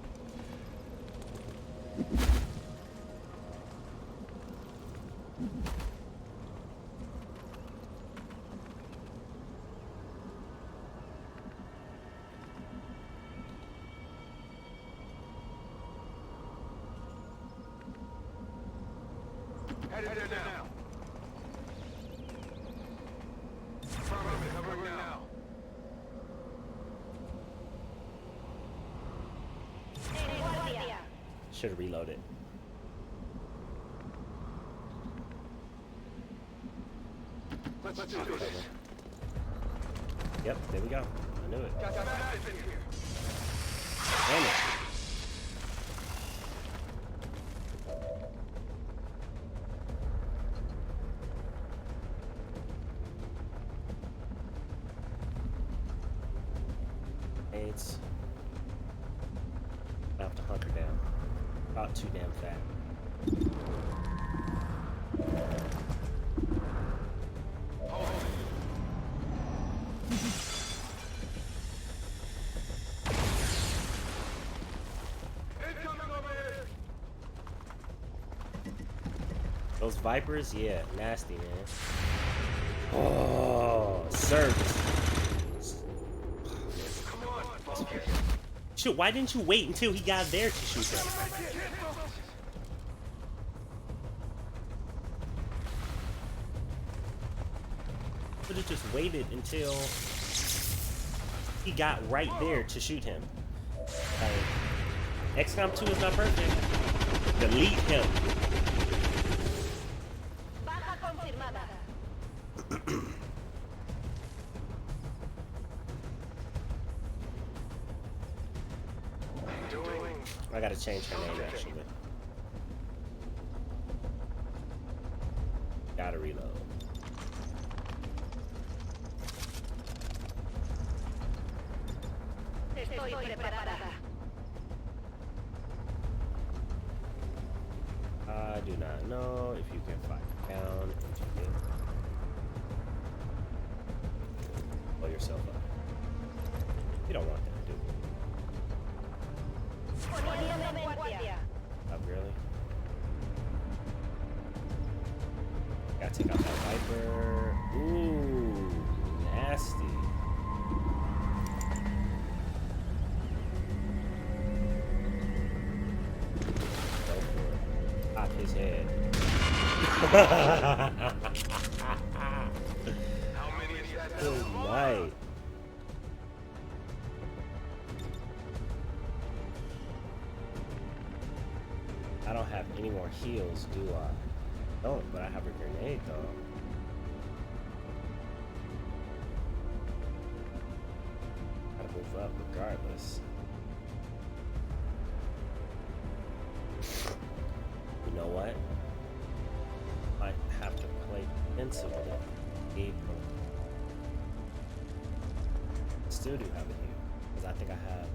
Headed there now. Covering now. Should have reloaded. Let's do this. Yep, there we go. I knew it. Got that in here. Damn it. It's I have to hunker down. About too damn fat. Those Vipers, yeah, nasty, man. Oh, service. Shoot, why didn't you wait until he got there to shoot him? Could have just waited until he got right there to shoot him. Like, XCOM 2 is not perfect. Delete him. I gotta change her name actually. Gotta reload. I do not know if you can fight down. If you can blow yourself up. You don't want that, do you? Oh, really? gotta take out that Viper. Ooh, nasty. Go for it. Pop his head. Good night. I don't have any more heals, do I? Don't, but I have a grenade though. Gotta move up regardless. You know what? Might have to play defensively. April. Still do have it here. Because I think I have.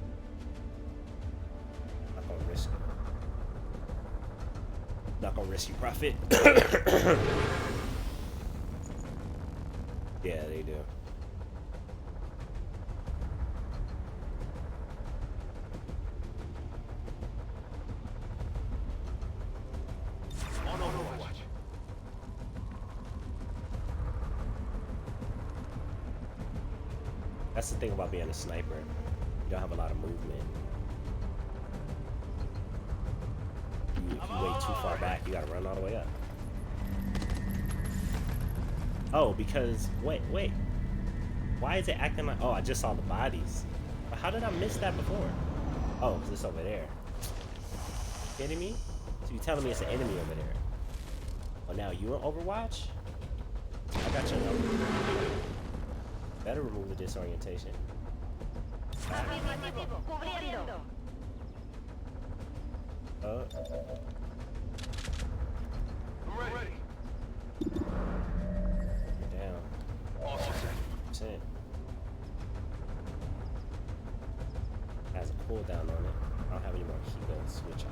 Not gonna risk it. Not gonna risk you, Prophet. Yeah, they do. On Overwatch. That's the thing about being a sniper. You don't have a lot of movement. If you wait too far back, you gotta run all the way up. Oh, because wait. Why is it acting like? Oh, I just saw the bodies. But how did I miss that before? Oh, because it's over there. Kidding me? So you're telling me it's an enemy over there? Oh, now you in Overwatch? I got your number. Better remove the disorientation. I'm ready. You're down. All set. Percent. Has a cooldown on it. I don't have any more heal to switch on.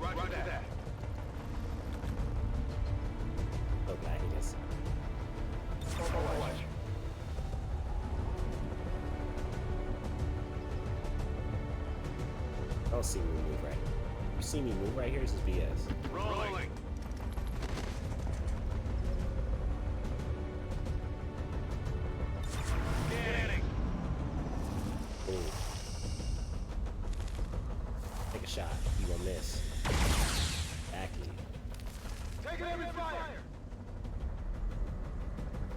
Roger that. So glad he is. Overwatch. Don't see me move right. You see me move right here? This is BS. Rolling. Scanning. Ooh. Take a shot. You gonna miss. Exactly. Taking every fire.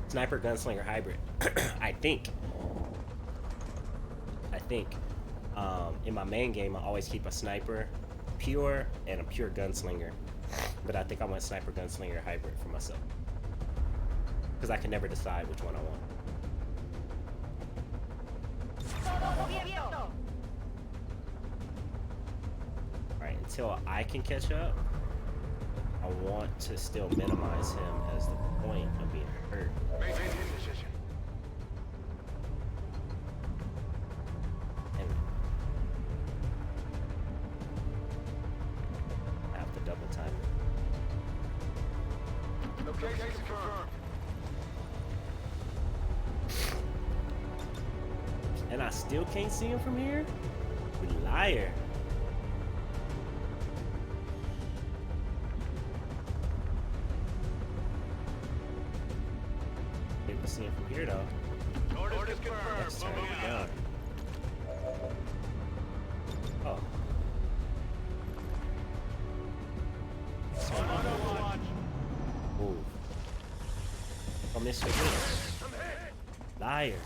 Sniper gunslinger hybrid. I think. In my main game, I always keep a sniper pure and a pure gunslinger. But I think I want sniper gunslinger hybrid for myself. Because I can never decide which one I want. Alright, until I can catch up, I want to still minimize him as the point of being hurt. Maintain position. And I have to double time it. Location confirmed. And I still can't see him from here? You liar. Able to see him from here though. Orders Next confirmed. turn, Moving we out. done. Oh. On Overwatch. Move. Oh, miss your I'm hit. liar.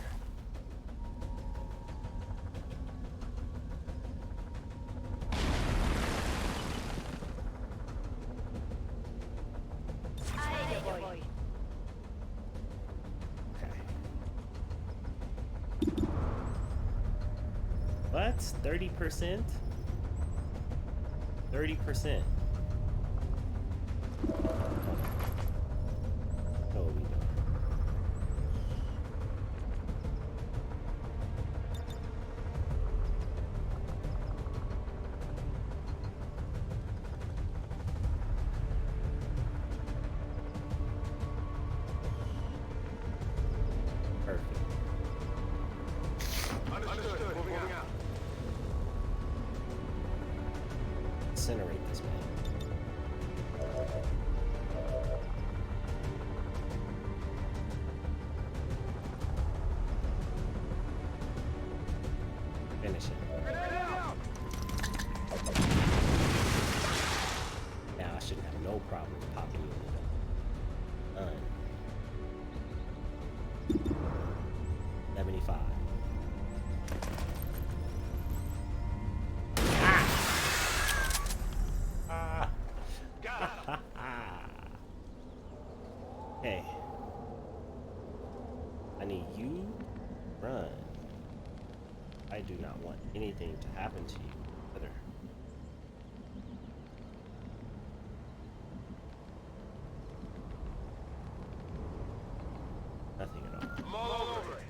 Okay. What? 30%? 30%. Oh, we don't. Perfect. shouldn't have no problem popping you in the gun. 75. Hey, I need you to run. I do not want anything to happen to you, brother. Nothing at all. I'm all over it.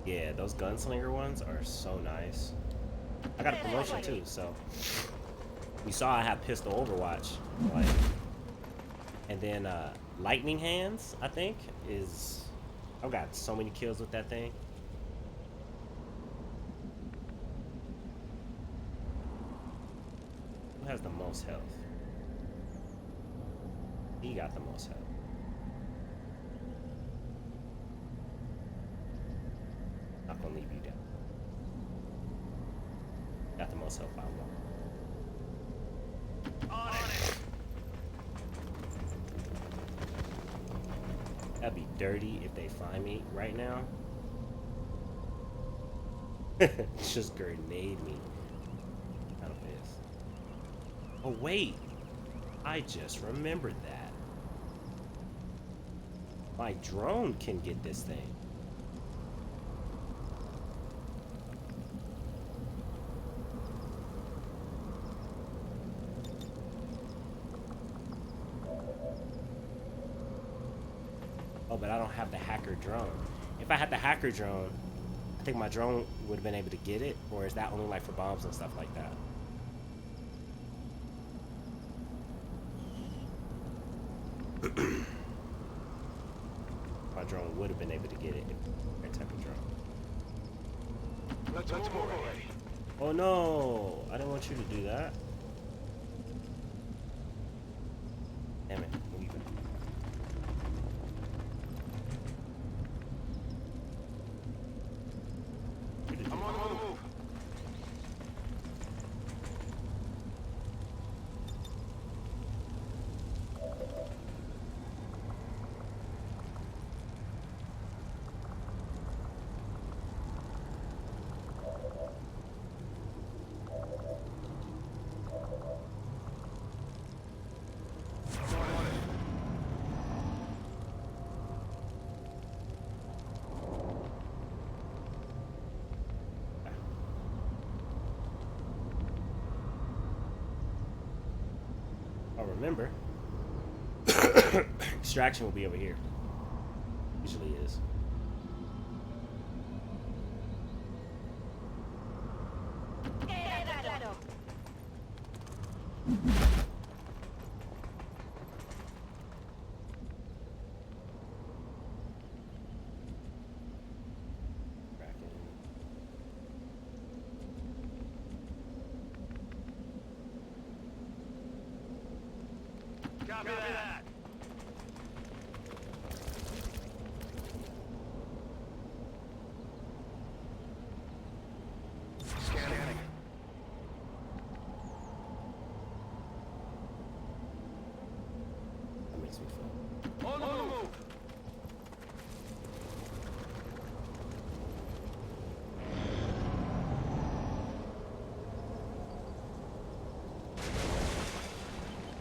Yeah, those gunslinger ones are so nice. I got a promotion too, so you saw I have pistol Overwatch, like, and then lightning hands. I think is I've got so many kills with that thing. Who has the most health? He got the most health. Not gonna leave you down. Got the most help by one. On it. That'd be dirty if they find me right now. Just grenade me. Out of this. Oh wait, I just remembered that. My drone can get this thing. Oh, but I don't have the hacker drone. If I had the hacker drone, I think my drone would have been able to get it, or is that only like for bombs and stuff like that? My drone would have been able to get it if that type of drone. Let's move already. Oh no! I didn't want you to do that. Damn it. Where you go? I'm on the move. I'll remember. Extraction will be over here. Usually is. Kraken. Copy that. Scanning. That makes me feel. On the move.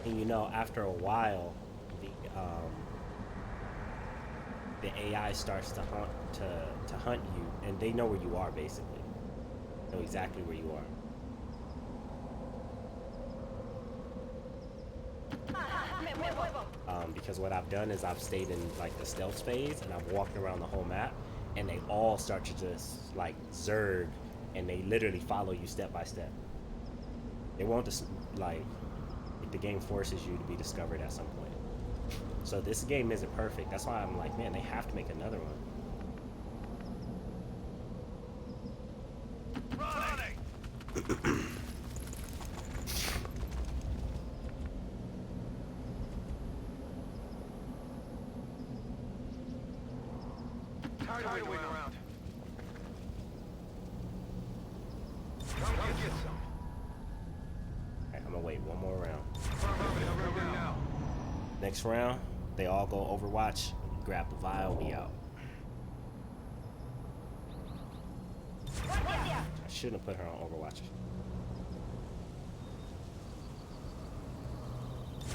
And you know, after a while, the AI starts to hunt you, and they know where you are basically. Know exactly where you are. Because what I've done is I've stayed in like the stealth phase, and I've walked around the whole map, and they all start to just like zerg, and they literally follow you step by step. They won't just like. The game forces you to be discovered at some point. So this game isn't perfect. That's why I'm like, man, they have to make another one. Tired of waiting around. Come get some. Alright, I'm gonna wait one more round. Hurry now. Next round, they all go Overwatch. Grab the vial, we out. I shouldn't have put her on Overwatch.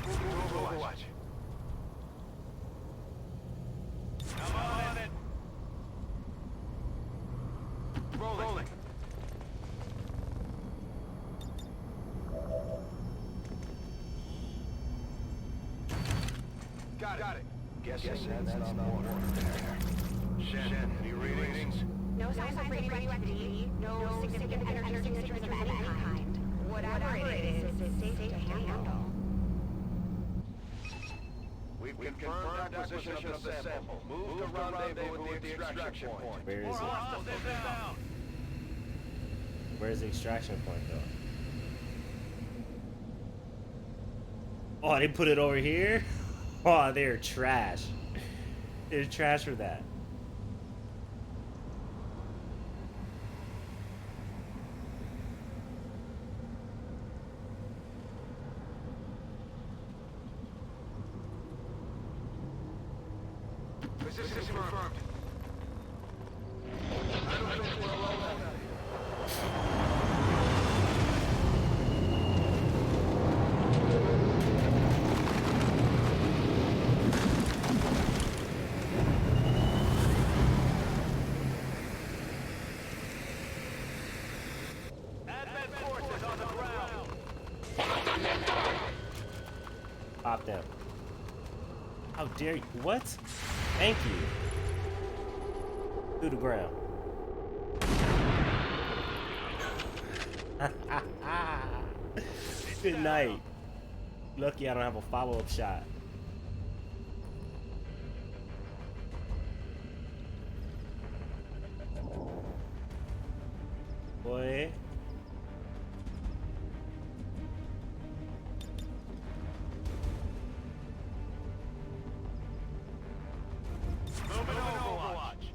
Overwatch. Come on it. Rolling. Got it. Guessing that's not water there. Shen, any readings? No signs of radioactivity, no significant energy signatures of any kind. Whatever it is, it's safe to handle. We've confirmed acquisition of the sample. Move to rendezvous at the extraction point. Where is it? Where's the extraction point though? Oh, they put it over here? Oh, they're trash. They're trash for that. Position confirmed. I don't think we're alone out here. Advent forces on the ground. Pop them. How dare you? What? Thank you. To the ground. Good night. Lucky I don't have a follow-up shot. Boy. Moving Overwatch.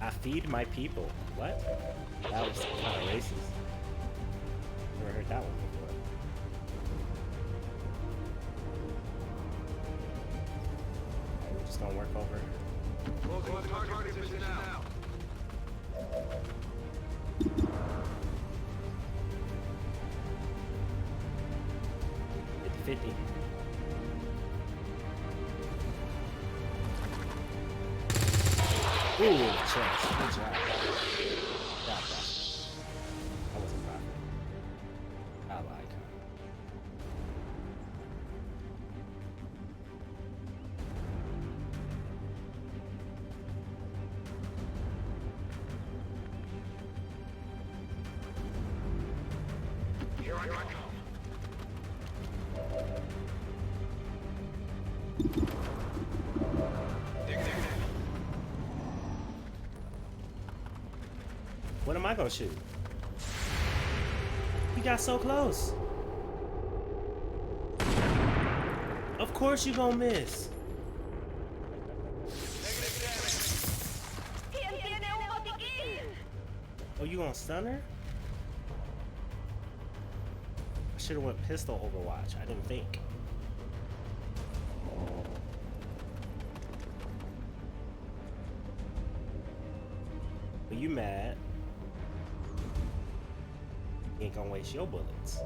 I feed my people. What? That was kind of racist. Never heard that one before. We're just gonna work over. Closing the target position now. Fifty 50. Ooh, chance. Good job. Job, bro. That wasn't profit. Job icon. Here I come. What am I gonna shoot? We got so close. Of course you gonna miss. Oh, you gonna stun her? I should've went pistol Overwatch. I didn't think. But you mad? You ain't gonna waste your bullets.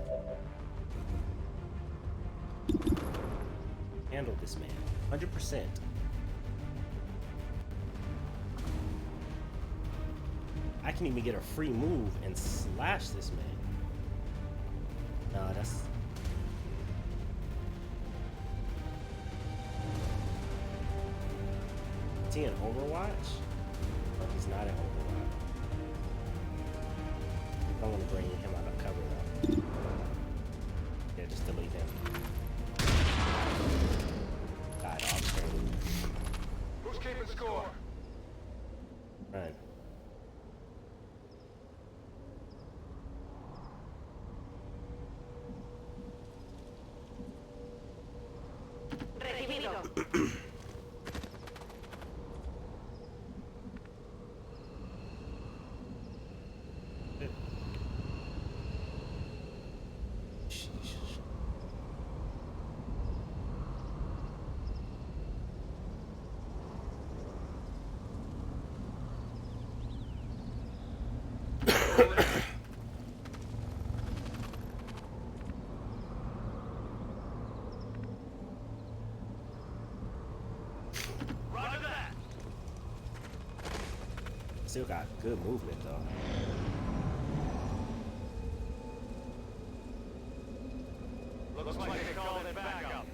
Handle this man. 100%. I can even get a free move and slash this man. Nah, that's... Is he in Overwatch? No, he's not in Overwatch. I want to bring him out of cover though. Still got good movement though. Looks like they called it back up.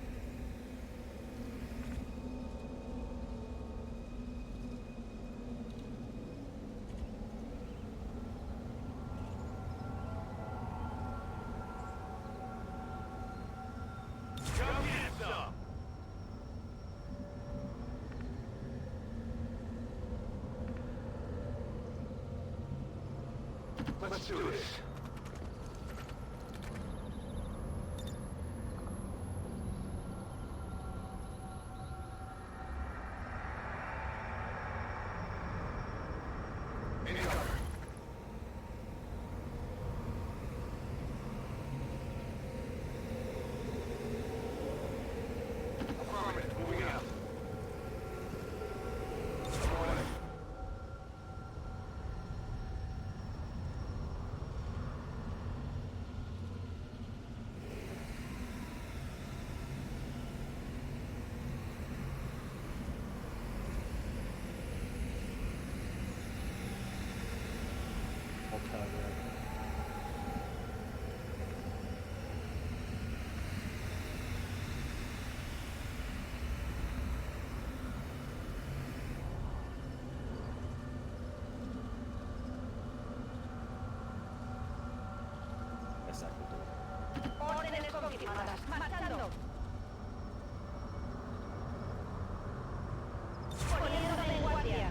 Come get some. Let's do this. Affirmative, moving out. Best I can do. Órdenes confirmadas. Marchando. Poniéndose en guardia.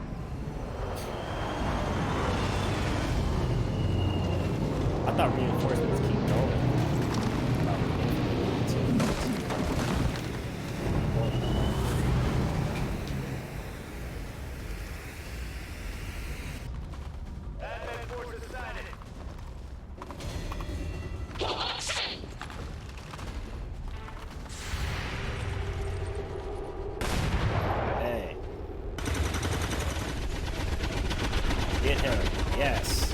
I thought reinforcements keep going. Advent force decided. Hey. Get him. Yes.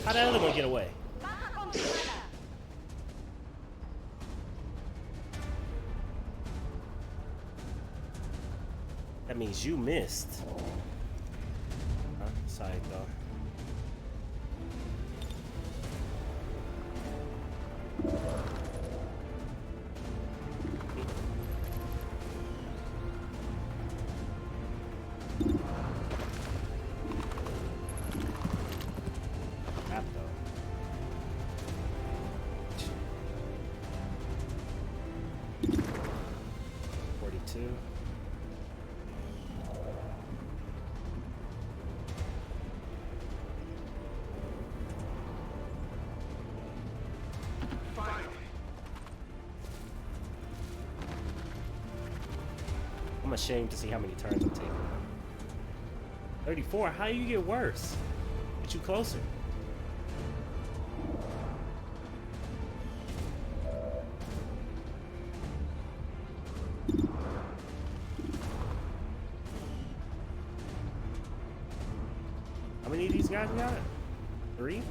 How'd the other one get away? Baja confirmada. That means you missed. Huh? Sorry, though. Crap, though. 42. I'm ashamed to see how many turns I'm taking. 34? How do you get worse? Get you closer. How many of these guys we got? 3?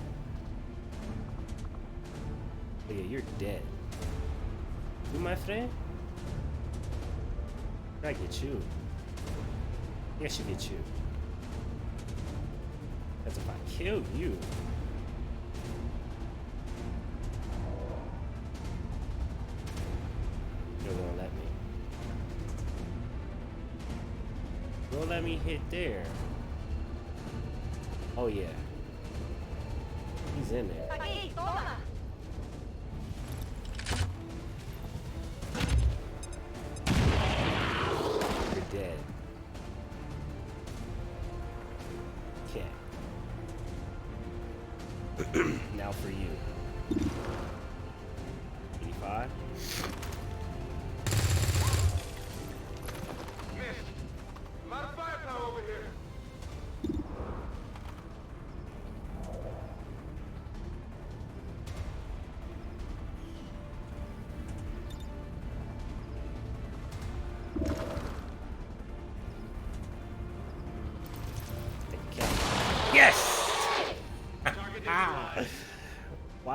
Oh yeah, you're dead. You, my friend? I get you. I think I should get you. That's if I kill you. They won't let me. Won't let me hit there. Oh yeah. He's in there. Aquí, toma. You're dead. Okay. Now for you. 85.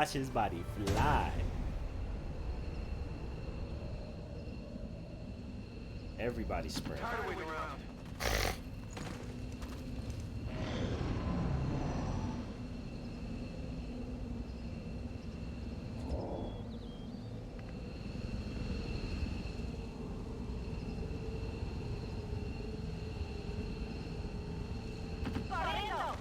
Watch his body fly. Everybody sprint. Tired of waiting around. Corriendo.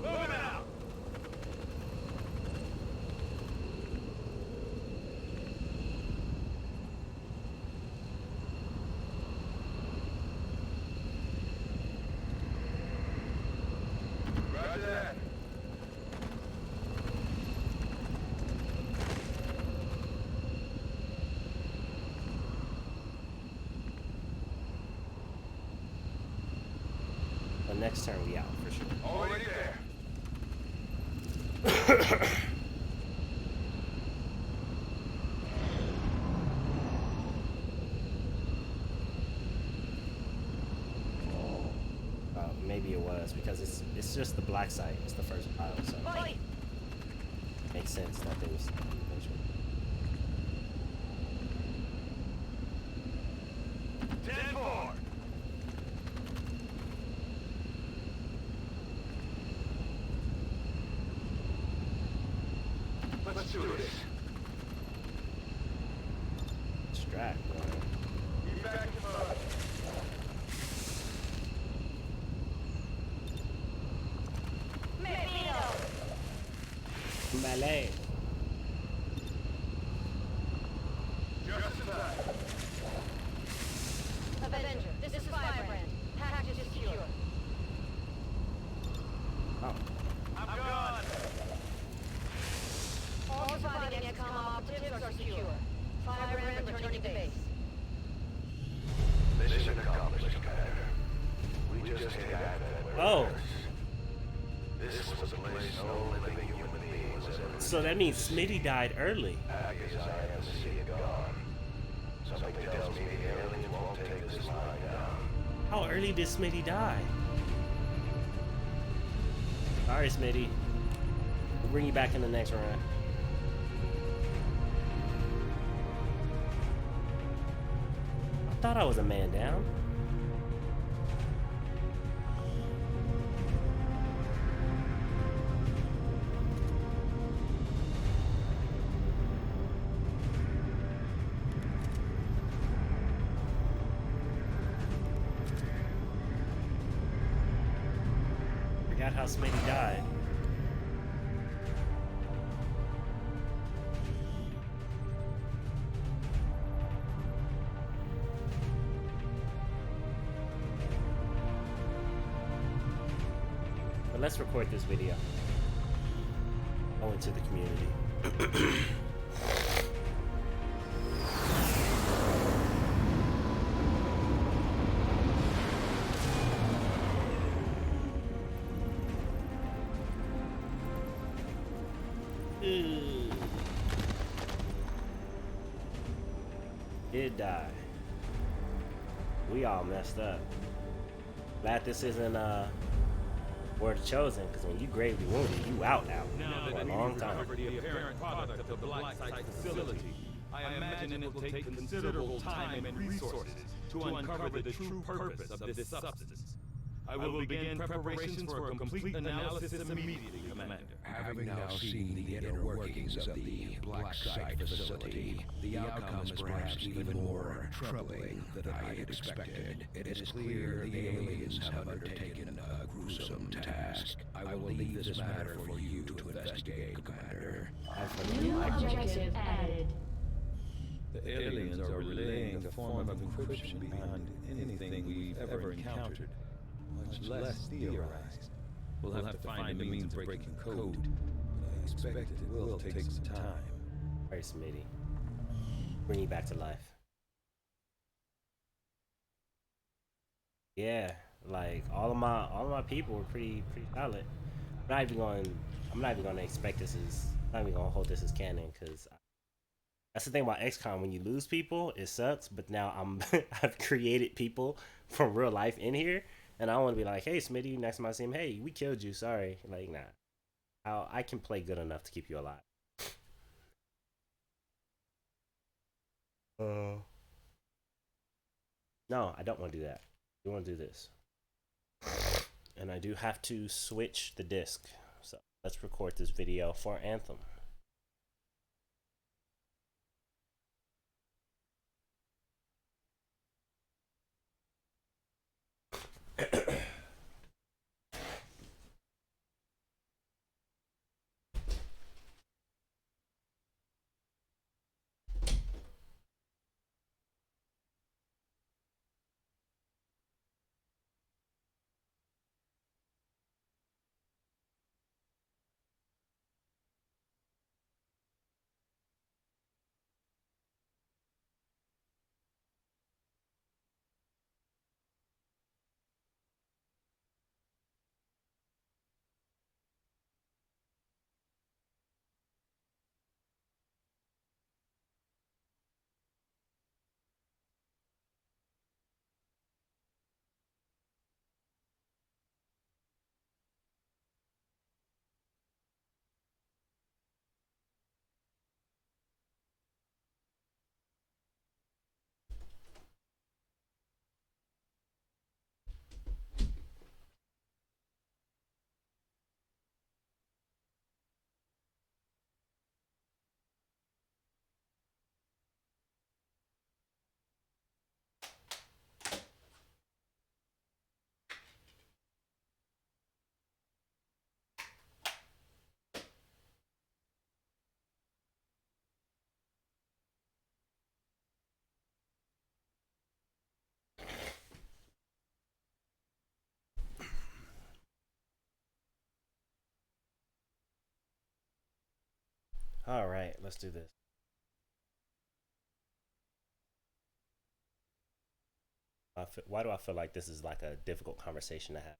Moving out. Roger that. The next turn we out for sure. Already there. Maybe it was because it's just the black site. It's the first pile, so Voy. makes sense that there was eventually. 10-4. Let's do this. Strat, bro. Be back in mode. Me pido. Melee. Just in time. Avenger, this is Firebrand. Package is secure. Oh, I'm gone. All surviving XCOM operatives are secure. Firebrand returning to base. Mission accomplished, Commander. We just came back from oh. This was a place no living human being was ever. So that means Smitty died early. Happy as I am to see it gone. Something tells me the aliens won't take this line down. How early did Smitty die? Sorry, Smitty. We'll bring you back in the next round. I thought I was a man down. Forgot how Smitty died. But let's record this video. Go into the community. Did die. We all messed up. Glad this isn't Word Chosen, because when you gravely wounded, you out for a long time. The apparent product of the Black Site facility, I imagine it will take considerable time and resources to uncover the true purpose of this substance. I will begin preparations for a complete analysis immediately, Commander. Having now seen the inner workings of the Black Site facility, the outcome is perhaps even more troubling than I had expected. It is clear the aliens have undertaken a gruesome task. I will leave this matter for you to investigate, Commander. New objective added. The aliens are relaying a form of encryption beyond anything we've ever encountered, much less theorized. We'll have to find a means of breaking code, but I expect it will take some time. Alright, Smitty. Bring you back to life. Yeah, like all of my people were pretty solid. I'm not even going to expect this as, I'm not even going to hold this as canon, because That's the thing about XCOM. When you lose people, it sucks. But now I've created people from real life in here, and I want to be like, hey, Smitty, next time I see him, hey, we killed you. Sorry. Like, nah. I can play good enough to keep you alive. Uh, no, I don't want to do that. I want to do this. And I do have to switch the disc. So let's record this video for Anthem. All right, let's do this. Why do I feel like this is like a difficult conversation to have?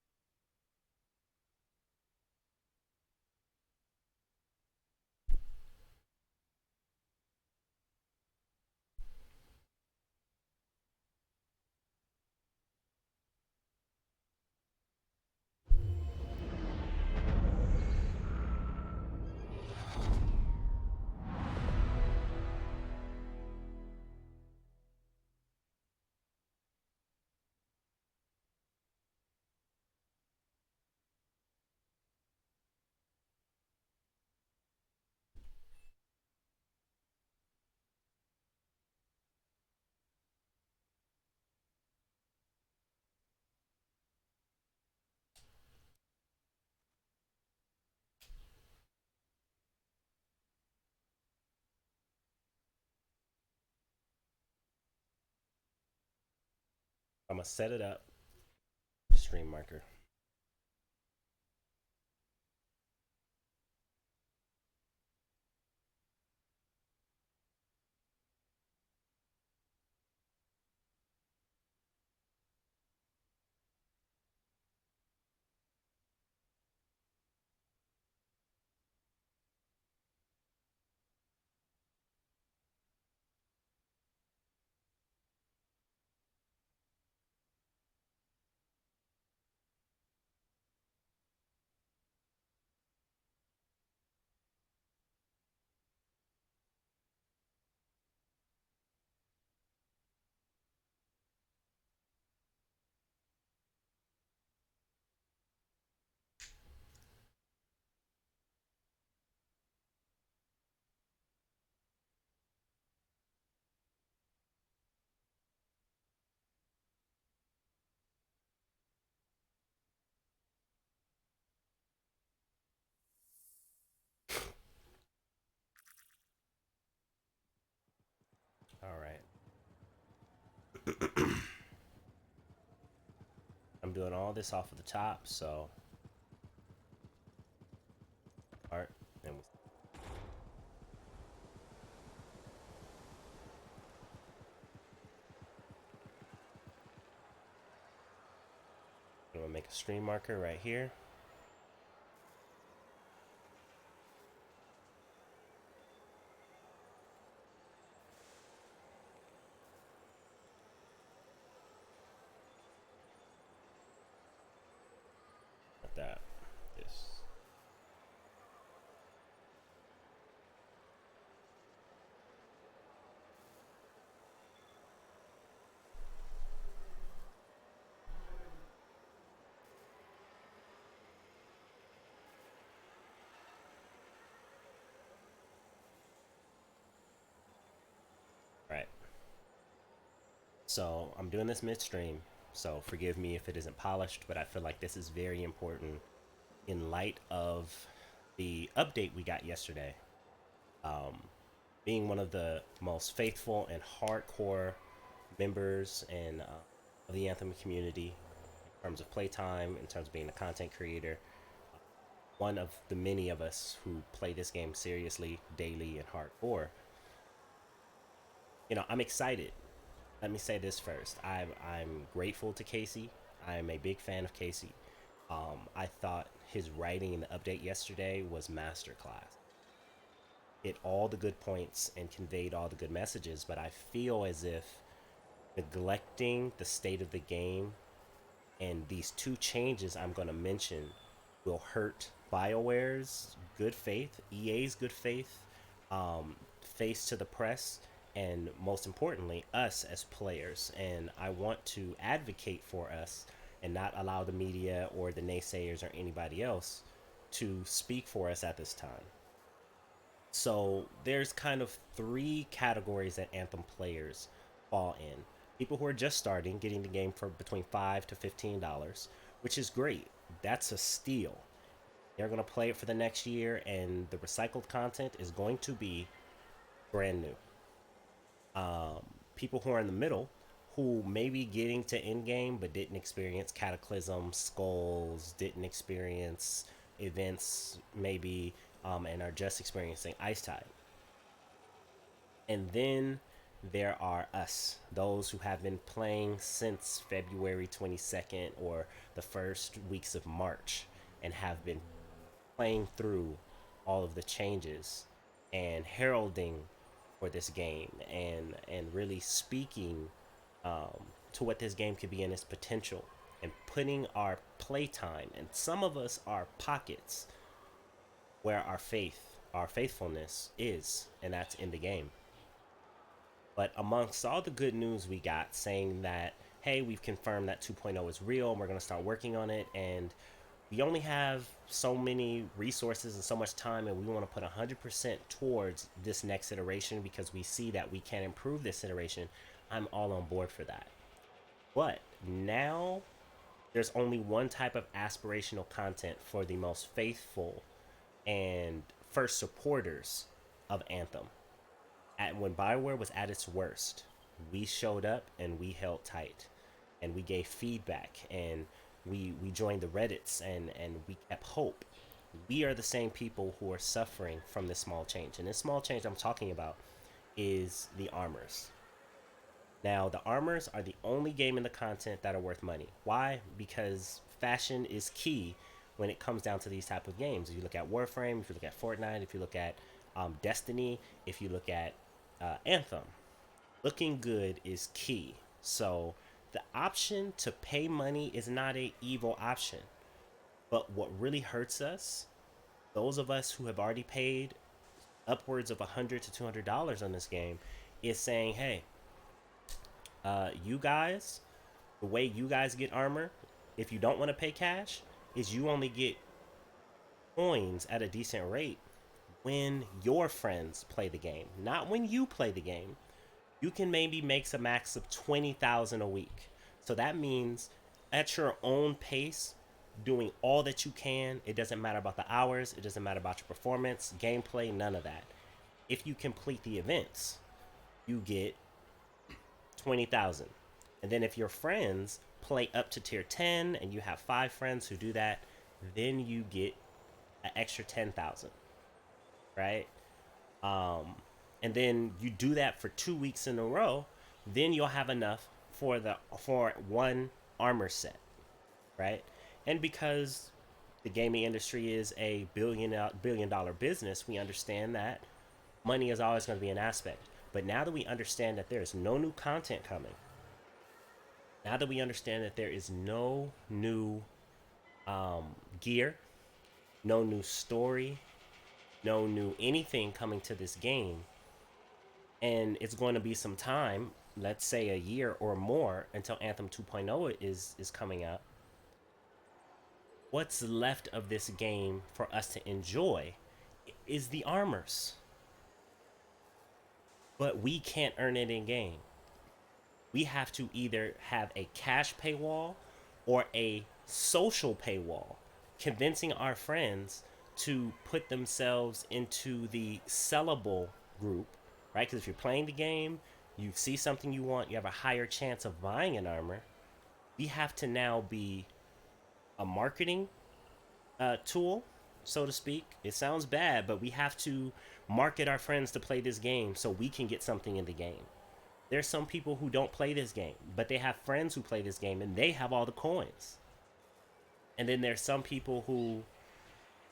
I'm gonna set it up. Stream marker. All right. I'm doing all this off of the top, so art and I'm gonna make a stream marker right here. So I'm doing this midstream. So forgive me if it isn't polished, but I feel like this is very important in light of the update we got yesterday. Um, Being one of the most faithful and hardcore members and of the Anthem community in terms of playtime, in terms of being a content creator, one of the many of us who play this game seriously, daily, and hardcore. I'm excited. Let me say this first. I'm grateful to Casey. I'm a big fan of Casey. I thought his writing in the update yesterday was masterclass. Hit all the good points and conveyed all the good messages, but I feel as if neglecting the state of the game and these two changes I'm going to mention will hurt BioWare's good faith, EA's good faith, face to the press, and most importantly, us as players. And I want to advocate for us and not allow the media or the naysayers or anybody else to speak for us at this time. So there's kind of three categories that Anthem players fall in. People who are just starting, getting the game for between $5 to $15, which is great. That's a steal. They're going to play it for the next year, and the recycled content is going to be brand new. People who are in the middle, who may be getting to end game but didn't experience Cataclysm, Skulls, didn't experience events, maybe, and are just experiencing Ice Tide. And then there are us, those who have been playing since February 22nd or the first weeks of March and have been playing through all of the changes and heralding for this game and really speaking to what this game could be in its potential and putting our playtime and some of us our pockets where our faithfulness is, and that's in the game. But amongst all the good news we got saying that, hey, we've confirmed that 2.0 is real and we're going to start working on it, and we only have so many resources and so much time, and we want to put 100% towards this next iteration because we see that we can improve this iteration. I'm all on board for that. But now there's only one type of aspirational content for the most faithful and first supporters of Anthem. When Bioware was at its worst, we showed up and we held tight and we gave feedback and we joined the Reddits and we kept hope. We are the same people who are suffering from this small change. And this small change I'm talking about is the armors. Now, the armors are the only game in the content that are worth money. Why? Because fashion is key when it comes down to these type of games. If you look at Warframe, if you look at Fortnite, if you look at Destiny, if you look at Anthem, looking good is key. So the option to pay money is not a evil option. But what really hurts us, those of us who have already paid upwards of $100 to $200 on this game, is saying, hey, you guys, the way you guys get armor, if you don't want to pay cash, is you only get coins at a decent rate when your friends play the game, not when you play the game. You can maybe make a max of 20,000 a week. So that means at your own pace, doing all that you can. It doesn't matter about the hours. It doesn't matter about your performance, gameplay, none of that. If you complete the events, you get 20,000. And then if your friends play up to tier 10 and you have 5 friends who do that, then you get an extra 10,000, right? And then you do that for 2 weeks in a row, then you'll have enough for one armor set, right? And because the gaming industry is a billion dollar business, we understand that money is always going to be an aspect. But now that we understand that there is no new content coming, now that we understand that there is no new gear, no new story, no new anything coming to this game, and it's going to be some time, let's say a year or more, until Anthem 2.0 is coming out, what's left of this game for us to enjoy is the armors. But we can't earn it in game. We have to either have a cash paywall or a social paywall, convincing our friends to put themselves into the sellable group, right? Because if you're playing the game, you see something you want, you have a higher chance of buying an armor. We have to now be a marketing tool, so to speak. It sounds bad, but we have to market our friends to play this game so we can get something in the game. There's some people who don't play this game, but they have friends who play this game and they have all the coins. And then there's some people who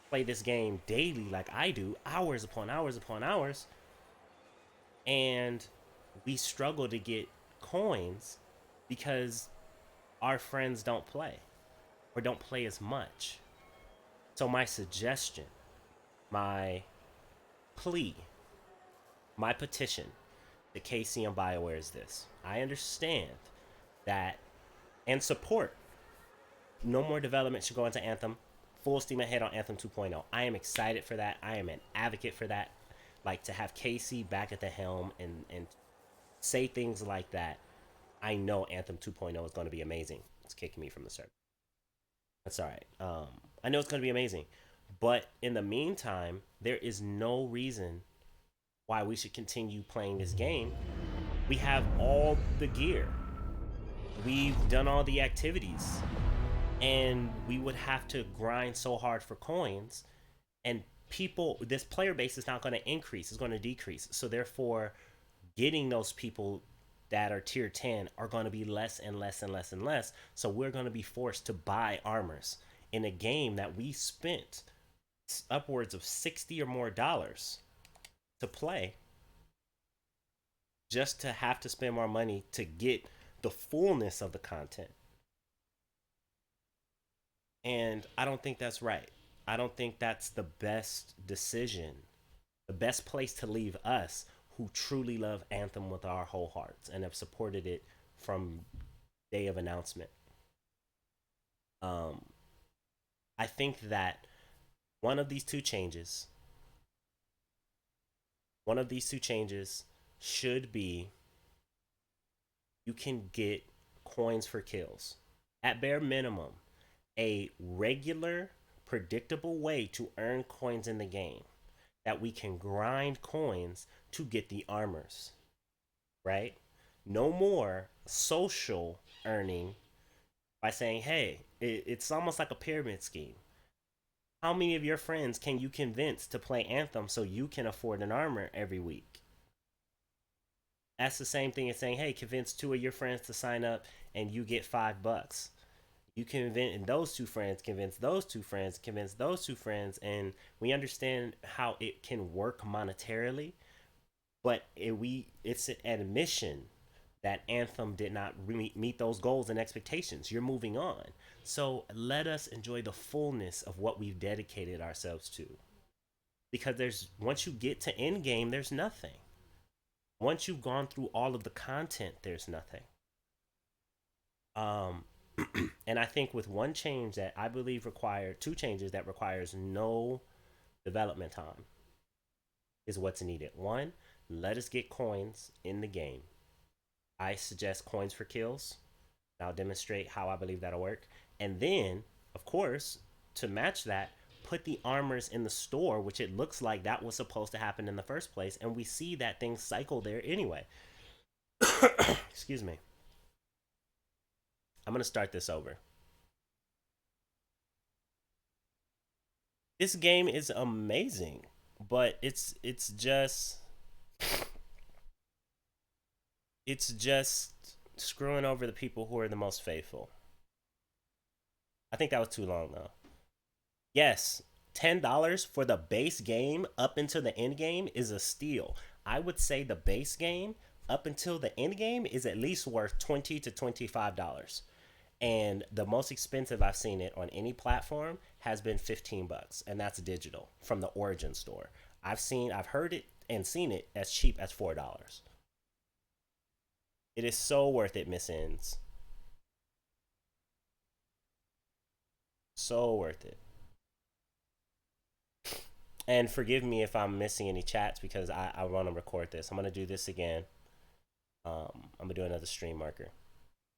play this game daily, like I do, hours upon hours upon hours, and we struggle to get coins because our friends don't play or don't play as much. So, my suggestion, my plea, my petition to KC and BioWare is this. I understand that and support no more development should go into Anthem. Full steam ahead on Anthem 2.0. I am excited for that. I am an advocate for that. Like, to have KC back at the helm and say things like that. I know Anthem 2.0 is going to be amazing. It's kicking me from the server. That's all right. I know it's going to be amazing. But in the meantime, there is no reason why we should continue playing this game. We have all the gear. We've done all the activities. And we would have to grind so hard for coins. And people, this player base is not going to increase. It's going to decrease. So therefore, getting those people that are tier 10 are going to be less and less and less and less. So we're going to be forced to buy armors in a game that we spent upwards of $60 or more to play, just to have to spend more money to get the fullness of the content. And I don't think that's right. I don't think that's the best decision, the best place to leave us who truly love Anthem with our whole hearts and have supported it from day of announcement. I think that one of these two changes should be you can get coins for kills. At bare minimum, a regular, predictable way to earn coins in the game that we can grind coins to get the armors, right? No more social earning by saying, hey, it's almost like a pyramid scheme. How many of your friends can you convince to play Anthem so you can afford an armor every week? That's the same thing as saying, hey, convince 2 of your friends to sign up and you get $5. You convince those 2 friends, convince those 2 friends, convince those 2 friends, and we understand how it can work monetarily, but it's an admission that Anthem did not meet those goals and expectations. You're moving on. So let us enjoy the fullness of what we've dedicated ourselves to. Because once you get to end game, there's nothing. Once you've gone through all of the content, there's nothing. And I think with one change that I believe two changes that requires no development time is what's needed. One, let us get coins in the game. I suggest coins for kills. I'll demonstrate how I believe that'll work. And then, of course, to match that, put the armors in the store, which it looks like that was supposed to happen in the first place. And we see that things cycle there anyway. Excuse me. I'm going to start this over. This game is amazing, but it's just screwing over the people who are the most faithful. I think that was too long though. Yes, $10 for the base game up until the end game is a steal. I would say the base game up until the end game is at least worth $20 to $25. And the most expensive I've seen it on any platform has been $15, and that's digital from the Origin store. I've heard it and seen it as cheap as $4. It is so worth it, Miss Ends. So worth it. And forgive me if I'm missing any chats because I want to record this. I'm going to do this again. I'm gonna do another stream marker,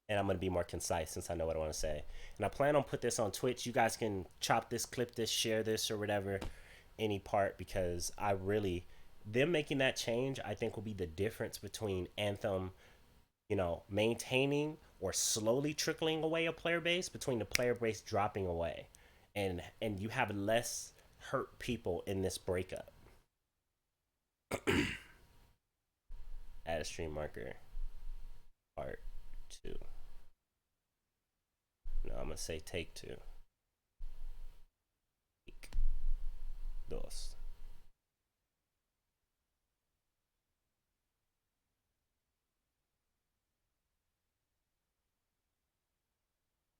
and I'm gonna be more concise since I know what I want to say. And I plan on put this on Twitch. You guys can chop this, clip this, share this, or whatever, any part, because I really, them making that change, I think will be the difference between Anthem, maintaining or slowly trickling away a player base, between the player base dropping away, and you have less hurt people in this breakup. Add a stream marker, part 2. No, I'm gonna say take 2. Take dos.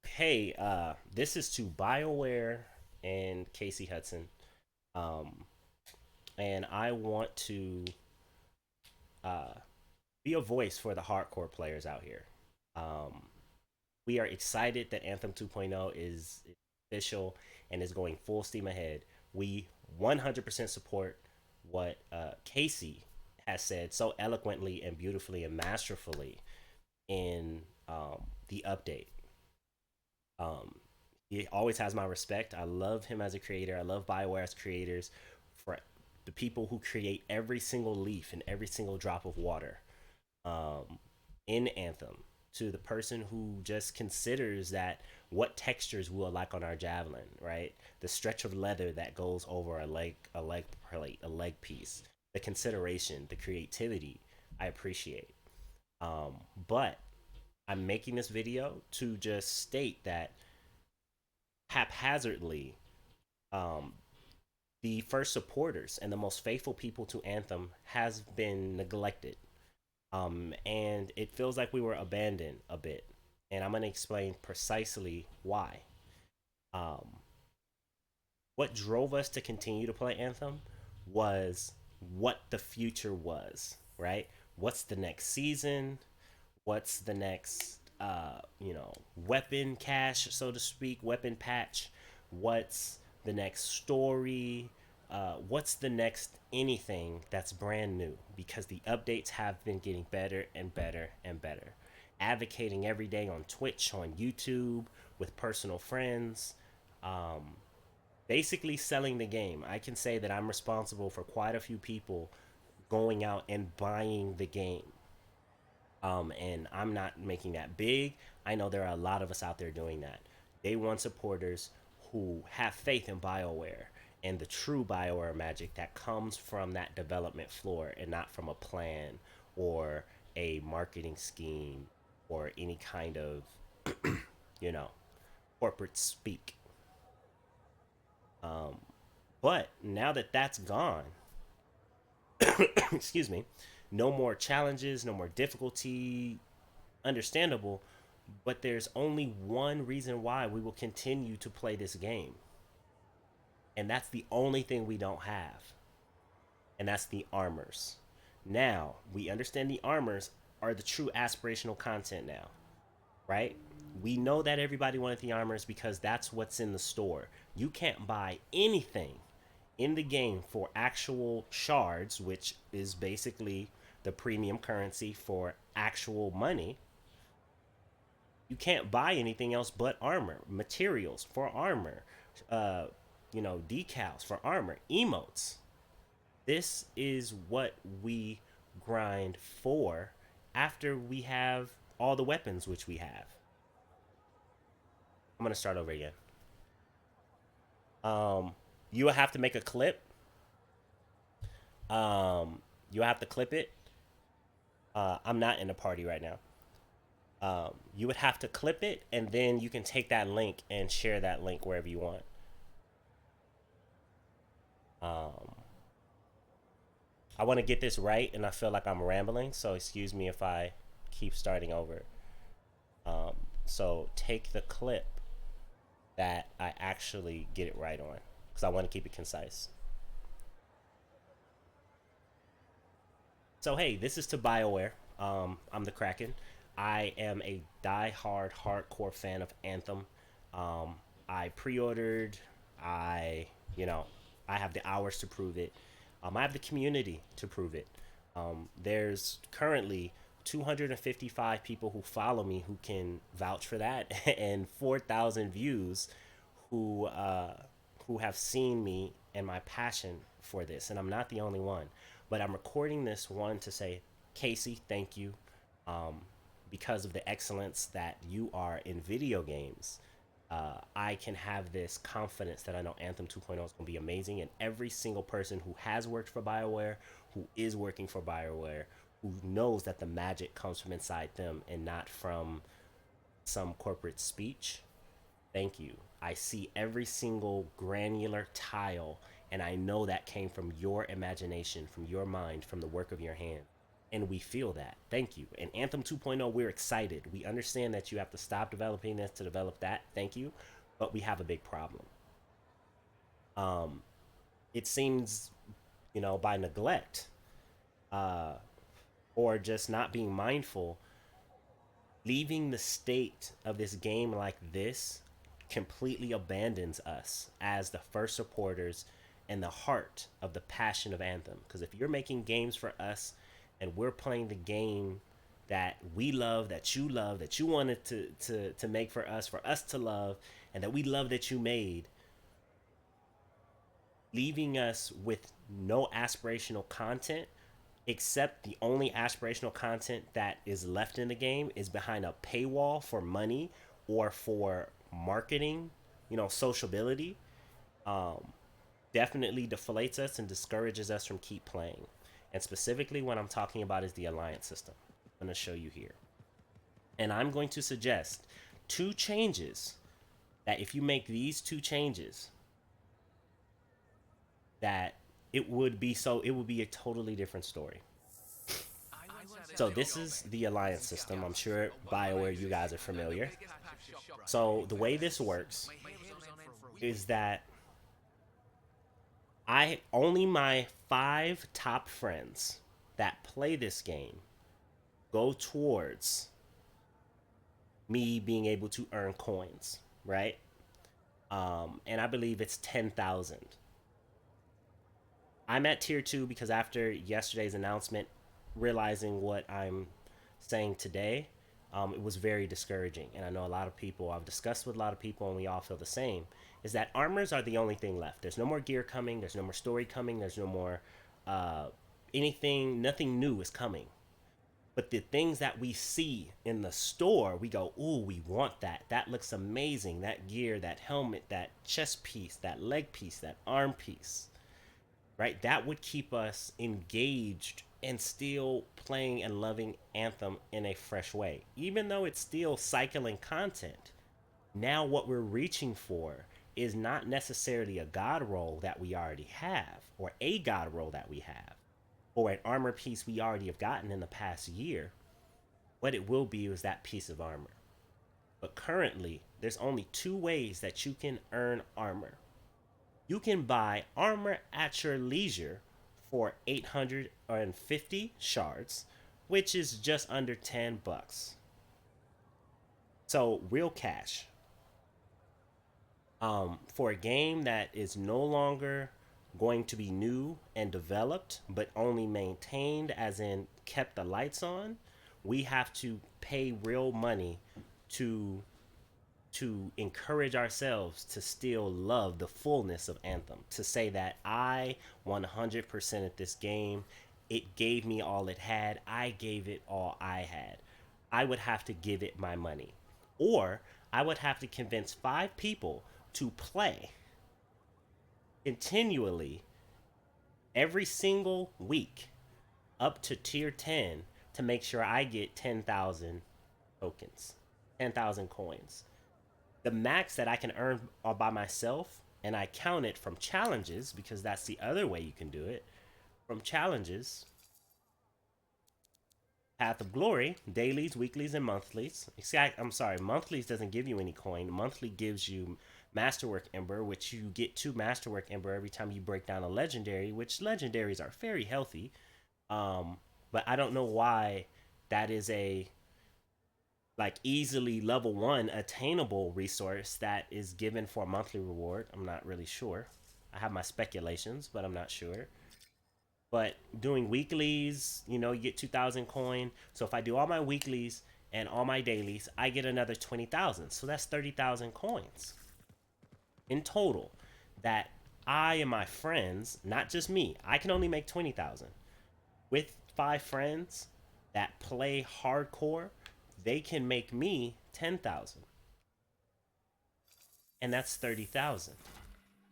Hey, this is to BioWare and Casey Hudson. Um, and I want to uh, be a voice for the hardcore players out here. Um, we are excited that Anthem 2.0 is official and is going full steam ahead. We 100% support what Casey has said so eloquently and beautifully and masterfully in the update. Um, he always has my respect. I love him as a creator. I love BioWare as creators, for the people who create every single leaf and every single drop of water in Anthem, to the person who just considers that what textures we'll like on our javelin, right? The stretch of leather that goes over a leg plate, a leg piece, the consideration, the creativity, I appreciate. But I'm making this video to just state that haphazardly, um, the first supporters and the most faithful people to Anthem has been neglected. And it feels like we were abandoned a bit. And I'm going to explain precisely why. Um, what drove us to continue to play Anthem was what the future was, right? What's the next season? What's the next weapon cache, so to speak, weapon patch? What's the next story? What's the next anything that's brand new? Because the updates have been getting better and better and better. Advocating every day on Twitch, on YouTube, with personal friends, um, basically selling the game. I can say that I'm responsible for quite a few people going out and buying the game. And I'm not making that big. I know there are a lot of us out there doing that. Day one supporters who have faith in BioWare and the true BioWare magic that comes from that development floor and not from a plan or a marketing scheme or any kind of, you know, corporate speak. Um, but now that that's gone, excuse me, no more challenges, no more difficulty, understandable, but there's only one reason why we will continue to play this game. And that's the only thing we don't have. And that's the armors. Now, we understand the armors are the true aspirational content now, right? We know that everybody wanted the armors because that's what's in the store. You can't buy anything in the game for actual shards, which is basically the premium currency for actual money. You can't buy anything else but armor, materials for armor, uh, decals for armor, emotes. This is what we grind for after we have all the weapons which we have. I'm gonna start over again. You will have to make a clip. You'll have to clip it. I'm not in the party right now. You would have to clip it, and then you can take that link and share that link wherever you want. Um, I want to get this right, and I feel like I'm rambling, so excuse me if I keep starting over. So take the clip that I actually get it right on, because I want to keep it concise. So hey, this is to BioWare. I'm the Kraken. I am a die-hard hardcore fan of Anthem. I pre-ordered. I, you know, I have the hours to prove it. I have the community to prove it. There's currently 255 people who follow me who can vouch for that, and 4,000 views who have seen me and my passion for this. And I'm not the only one, but I'm recording this one to say, Casey, thank you. Um, because of the excellence that you are in video games, I can have this confidence that I know Anthem 2.0 is going to be amazing. And every single person who has worked for BioWare, who is working for BioWare, who knows that the magic comes from inside them and not from some corporate speech, thank you. I see every single granular tile, and I know that came from your imagination, from your mind, from the work of your hand. And we feel that. Thank you. And Anthem 2.0, we're excited. We understand that you have to stop developing this to develop that. Thank you. But we have a big problem. It seems, by neglect, uh, or just not being mindful, leaving the state of this game like this completely abandons us as the first supporters and the heart of the passion of Anthem. Because if you're making games for us and we're playing the game that we love, that you wanted to make for us to love, and that we love that you made, leaving us with no aspirational content, except the only aspirational content that is left in the game is behind a paywall for money or for marketing, sociability, definitely deflates us and discourages us from keep playing. And specifically what I'm talking about is the alliance system. I'm going to show you here. And I'm going to suggest two changes that if you make these two changes, that it would be a totally different story. So this is the alliance system. I'm sure BioWare, you guys are familiar. So the way this works is that only my 5 top friends that play this game go towards me being able to earn coins, right? And I believe it's 10,000. I'm at tier 2 because after yesterday's announcement, realizing what I'm saying today, it was very discouraging. And I know a lot of people, I've discussed with a lot of people, and we all feel the same, is that armors are the only thing left. There's no more gear coming. There's no more story coming. There's no more anything. Nothing new is coming. But the things that we see in the store, we go, ooh, we want that. That looks amazing. That gear, that helmet, that chest piece, that leg piece, that arm piece, right? That would keep us engaged and still playing and loving Anthem in a fresh way. Even though it's still cycling content, now what we're reaching for is not necessarily a god roll that we already have, or a god roll that we have, or an armor piece we already have gotten in the past year. What it will be is that piece of armor. But currently, there's only 2 ways that you can earn armor. You can buy armor at your leisure for 850 shards, which is just under $10. So real cash. For a game that is no longer going to be new and developed, but only maintained, as in kept the lights on, we have to pay real money to encourage ourselves to still love the fullness of Anthem, to say that I 100% at this game. It gave me all it had. I gave it all I had. I would have to give it my money, or I would have to convince 5 people to play continually every single week up to tier 10 to make sure I get 10,000 tokens, 10,000 coins. The max that I can earn all by myself, and I count it from challenges because that's the other way you can do it. From challenges, Path of Glory, dailies, weeklies, and monthlies. I'm sorry, monthlies doesn't give you any coin. Monthly gives you Masterwork Ember, which you get 2 Masterwork Ember every time you break down a legendary, which legendaries are very healthy. But I don't know why that is a easily level 1 attainable resource that is given for a monthly reward. I'm not really sure. I have my speculations, but I'm not sure. But doing weeklies, you know, you get 2,000 coin. So if I do all my weeklies and all my dailies, I get another 20,000. So that's 30,000 coins in total that I and my friends, not just me, I can only make 20,000. With 5 friends that play hardcore, they can make me 10,000. And that's 30,000.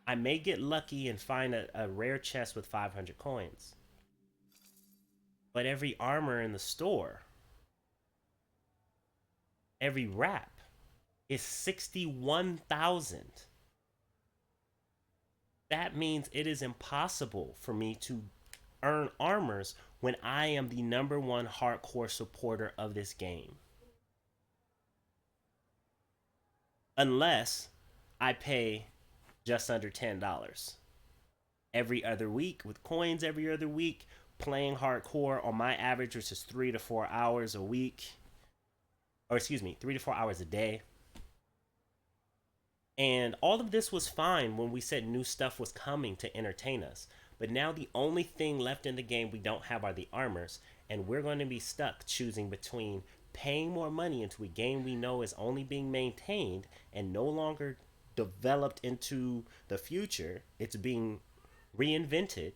I may get lucky and find a rare chest with 500 coins. But every armor in the store, every wrap is 61,000. That means it is impossible for me to earn armors when I am the #1 hardcore supporter of this game. Unless I pay just under $10 every other week with coins every other week, playing hardcore on my average, which is 3 to 4 hours a week, or excuse me, 3 to 4 hours a day. And all of this was fine when we said new stuff was coming to entertain us. But now the only thing left in the game we don't have are the armors, and we're going to be stuck choosing between paying more money into a game we know is only being maintained and no longer developed into the future. It's being reinvented,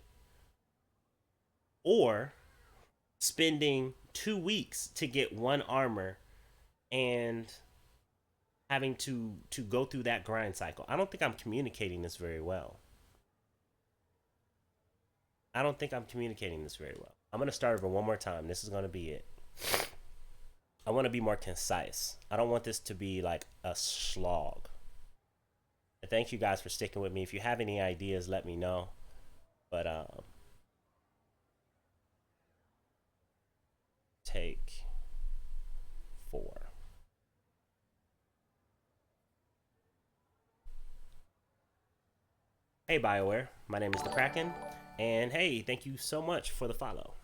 or spending 2 weeks to get one armor and having to go through that grind cycle. I don't think I'm communicating this very well. I don't think I'm communicating this very well. I'm going to start over one more time. This is going to be it. I want to be more concise. I don't want this to be like a slog. And thank you guys for sticking with me. If you have any ideas, let me know. But take 4. Hey BioWare, my name is the Kraken, and hey, thank you so much for the follow.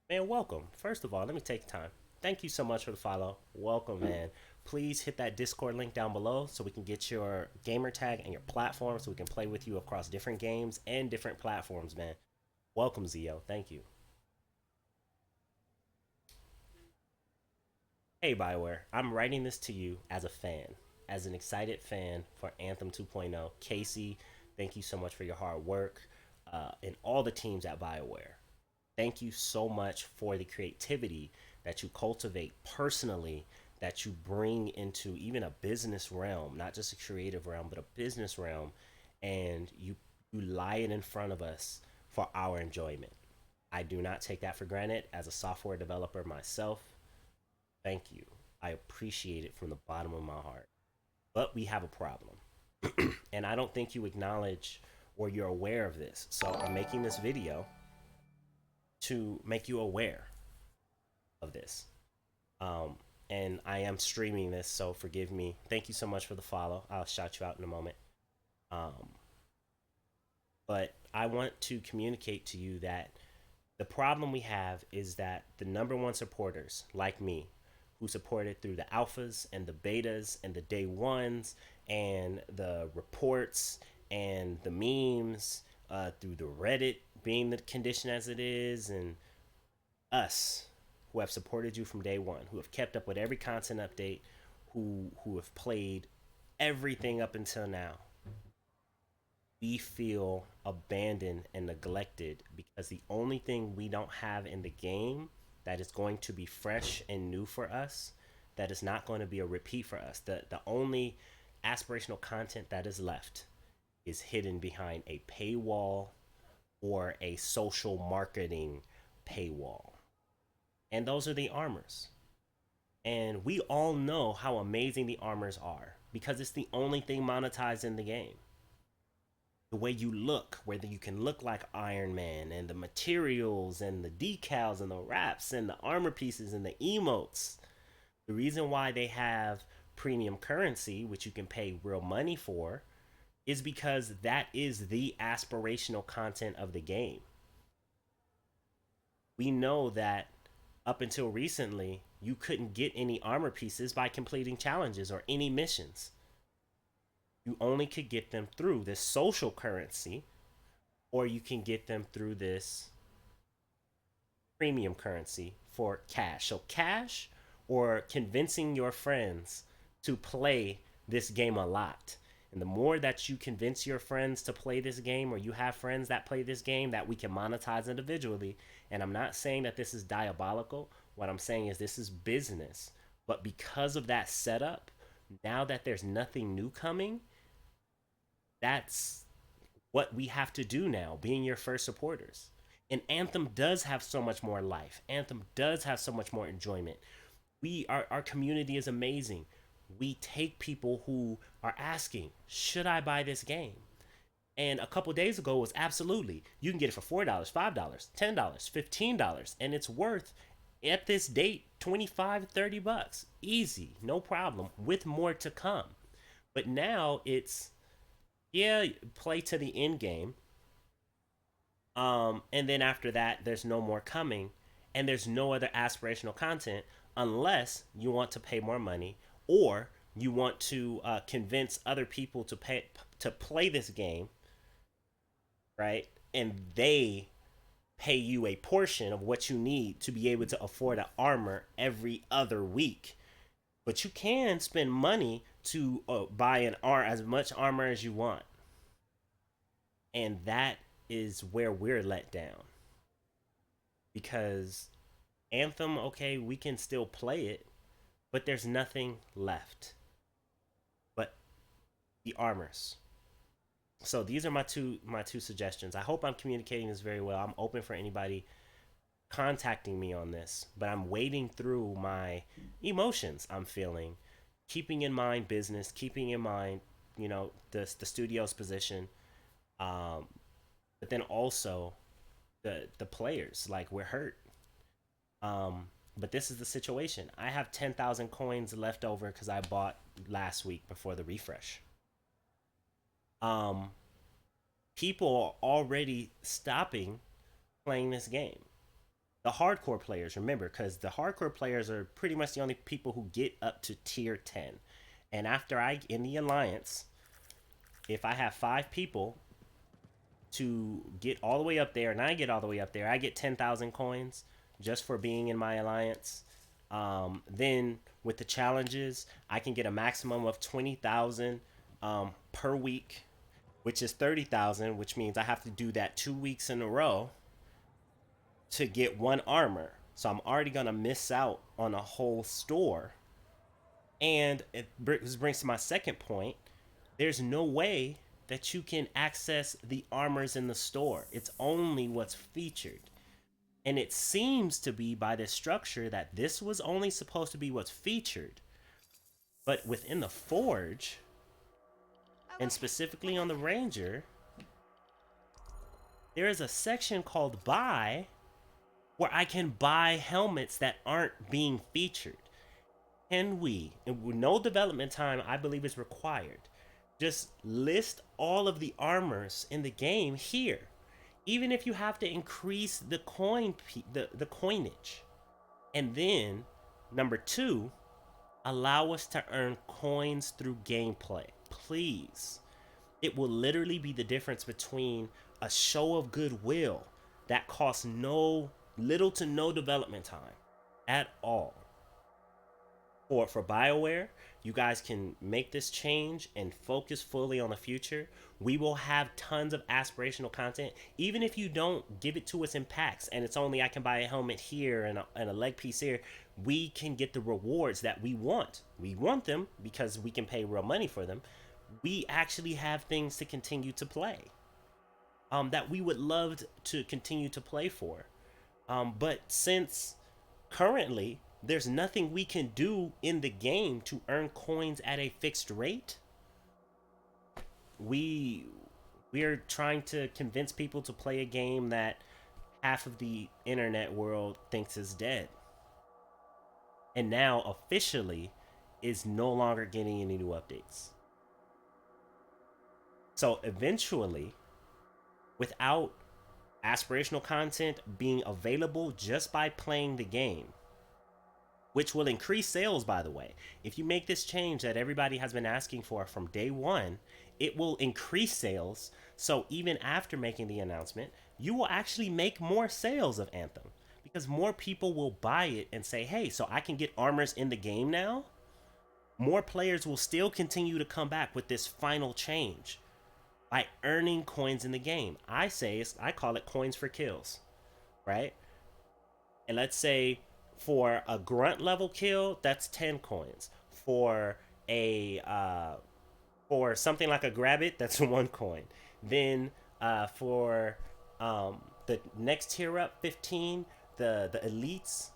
Man, welcome. First of all, let me take time. Thank you so much for the follow. Welcome, man. Please hit that Discord link down below so we can get your gamer tag and your platform so we can play with you across different games and different platforms, man. Welcome, Zio. Thank you. Hey BioWare, I'm writing this to you as a fan, as an excited fan for Anthem 2.0. Casey, thank you so much for your hard work, and all the teams at BioWare. Thank you so much for the creativity that you cultivate personally, that you bring into even a business realm, not just a creative realm, but a business realm, and you lie it in front of us for our enjoyment. I do not take that for granted as a software developer myself. Thank you. I appreciate it from the bottom of my heart. But we have a problem. And I don't think you acknowledge or you're aware of this. So I'm making this video to make you aware of this. And I am streaming this, so forgive me. Thank you so much for the follow. I'll shout you out in a moment. But I want to communicate to you that the problem we have is that the #1 supporters, like me, who supported through the alphas and the betas and the day ones and the reports and the memes, through the Reddit being the condition as it is, and us who have supported you from day one, who have kept up with every content update, who have played everything up until now, we feel abandoned and neglected because the only thing we don't have in the game that is going to be fresh and new for us, that is not going to be a repeat for us, the only aspirational content that is left is hidden behind a paywall or a social marketing paywall. And those are the armors. And we all know how amazing the armors are because it's the only thing monetized in the game. The way you look, whether you can look like Iron Man, and the materials and the decals and the wraps and the armor pieces and the emotes. The reason why they have premium currency, which you can pay real money for, is because that is the aspirational content of the game. We know that up until recently, you couldn't get any armor pieces by completing challenges or any missions. You only could get them through this social currency or you can get them through this premium currency for cash. So cash or convincing your friends to play this game a lot. And the more that you convince your friends to play this game, or you have friends that play this game that we can monetize individually, and I'm not saying that this is diabolical. What I'm saying is this is business. But because of that setup, now that there's nothing new coming, that's what we have to do now, being your first supporters. And Anthem does have so much more life. Anthem does have so much more enjoyment. Our community is amazing. We take people who are asking, should I buy this game? And a couple days ago was absolutely. You can get it for $4, $5, $10, $15, and it's worth at this date 25, $30. Easy, no problem, with more to come. But now it's, yeah, play to the end game. And then after that, there's no more coming, and there's no other aspirational content unless you want to pay more money, or you want to convince other people to pay to play this game, right? And they pay you a portion of what you need to be able to afford an armor every other week. But you can spend money to buy as much armor as you want, and that is where we're let down because Anthem, okay, we can still play it, but there's nothing left but the armors. So these are my two suggestions. I hope I'm communicating this very well. I'm open for anybody contacting me on this, but I'm wading through my emotions I'm feeling, keeping in mind business, keeping in mind, the studio's position, but then also the players. Like, we're hurt. But this is the situation. I have 10,000 coins left over because I bought last week before the refresh. Um, People are already stopping playing this game. The hardcore players, remember, because the hardcore players are pretty much the only people who get up to tier 10. And after in the alliance, if I have 5 people to get all the way up there, and I get all the way up there, I get 10,000 coins just for being in my alliance. Then with the challenges, I can get a maximum of 20,000 per week, which is 30,000, which means I have to do that 2 weeks in a row to get one armor. So I'm already gonna miss out on a whole store. And this brings to my second point. There's no way that you can access the armors in the store. It's only what's featured. And it seems to be by this structure that this was only supposed to be what's featured. But within the Forge, and specifically on the Ranger, there is a section called Buy where I can buy helmets that aren't being featured. Can we, and with no development time I believe is required, just list all of the armors in the game here? Even if you have to increase the the coinage. And then, number 2, allow us to earn coins through gameplay. Please. It will literally be the difference between a show of goodwill that costs little to no development time at all. For BioWare, you guys can make this change and focus fully on the future. We will have tons of aspirational content, even if you don't give it to us in packs and it's only I can buy a helmet here and a leg piece here. We can get the rewards that we want. We want them because we can pay real money for them. We actually have things to continue to play that we would love to continue to play for. But since currently there's nothing we can do in the game to earn coins at a fixed rate, we're trying to convince people to play a game that half of the internet world thinks is dead, and now officially is no longer getting any new updates. So eventually, without aspirational content being available just by playing the game, which will increase sales, by the way. If you make this change that everybody has been asking for from day one, it will increase sales So even after making the announcement, you will actually make more sales of Anthem because more people will buy it and say, hey, so I can get armors in the game now. More players will still continue to come back with this final change by earning coins in the game. I call it coins for kills, right? And let's say for a grunt level kill, that's 10 coins. A for something like a grab it, that's 1 coin. Then for the next tier up, 15, the elites,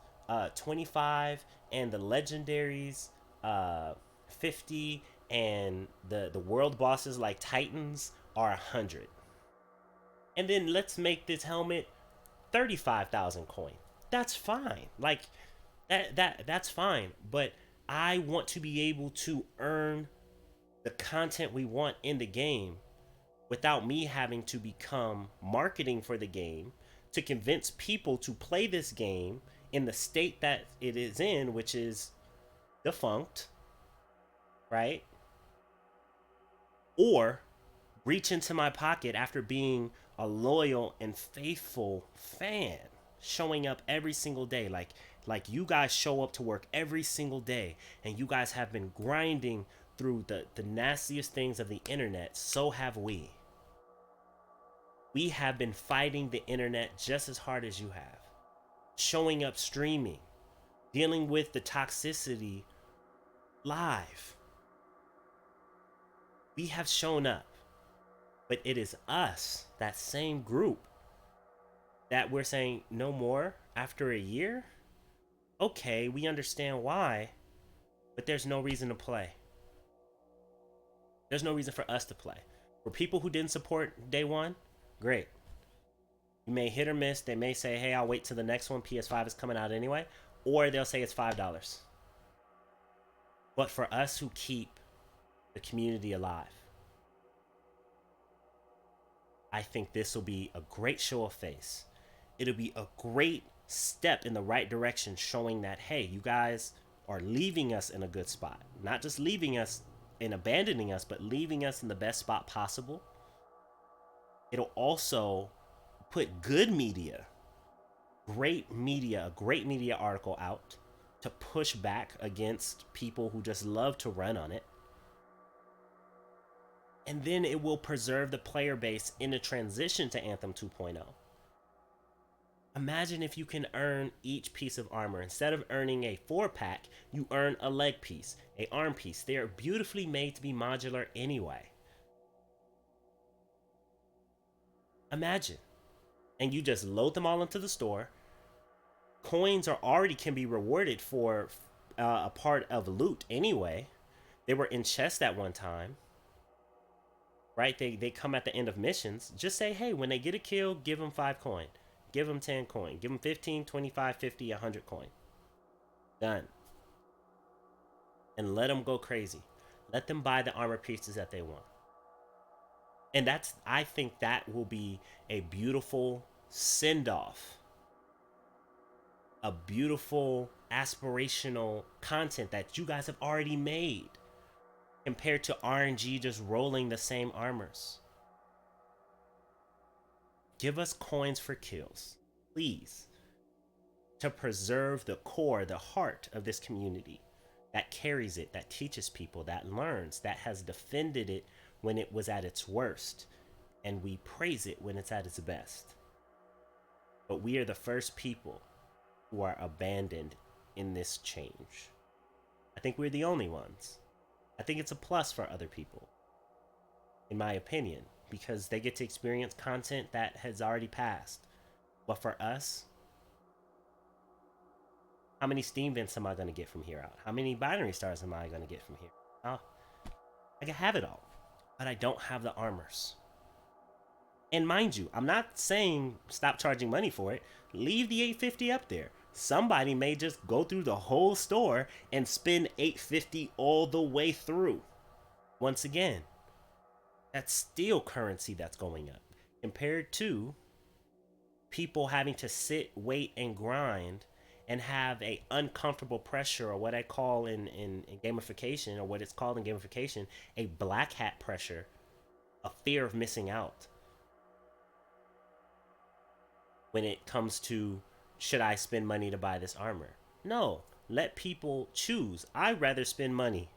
25, and the legendaries, 50, and the world bosses like Titans are 100. And then let's make this helmet 35,000 coin. That's fine. Like that's fine. But I want to be able to earn the content we want in the game without me having to become marketing for the game to convince people to play this game in the state that it is in, which is defunct, right? Or reach into my pocket after being a loyal and faithful fan, showing up every single day. Like you guys show up to work every single day, and you guys have been grinding through the nastiest things of the internet. So have we. We have been fighting the internet just as hard as you have. Showing up streaming, dealing with the toxicity live. We have shown up. But it is us, that same group, that we're saying no more after a year? Okay, we understand why, but there's no reason to play. There's no reason for us to play. For people who didn't support day one, great. You may hit or miss. They may say, hey, I'll wait till the next one. PS5 is coming out anyway. Or they'll say it's $5. But for us who keep the community alive, I think this will be a great show of face. It'll be a great step in the right direction, showing that, hey, you guys are leaving us in a good spot. Not just leaving us and abandoning us, but leaving us in the best spot possible. It'll also put good media, a great media article out to push back against people who just love to run on it. And then it will preserve the player base in the transition to Anthem 2.0. Imagine if you can earn each piece of armor. Instead of earning a 4-pack, you earn a leg piece, a arm piece. They are beautifully made to be modular anyway. Imagine. And you just load them all into the store. Coins can be rewarded for a part of loot anyway. They were in chests at one time. Right? They come at the end of missions. Just say, hey, when they get a kill, give them 5 coin. Give them 10 coin. Give them 15, 25, 50, 100 coin. Done. And let them go crazy. Let them buy the armor pieces that they want. And I think that will be a beautiful send-off. A beautiful aspirational content that you guys have already made, compared to RNG just rolling the same armors. Give us coins for kills, please, to preserve the core, the heart of this community that carries it, that teaches people, that learns, that has defended it when it was at its worst, and we praise it when it's at its best. But we are the first people who are abandoned in this change. I think we're the only ones. I think it's a plus for other people, in my opinion, because they get to experience content that has already passed. But for us, how many Steam vents am I going to get from here out? How many binary stars am I going to get from here? Oh, I can have it all, but I don't have the armors. And mind you, I'm not saying stop charging money for it. Leave the $850 up there. Somebody may just go through the whole store and spend $850 all the way through. Once again, that's still currency that's going up compared to people having to sit, wait, and grind and have a uncomfortable pressure, or what I call in gamification, or what it's called in gamification, a black hat pressure, a fear of missing out, when it comes to should I spend money to buy this armor. No, let people choose. I'd rather spend money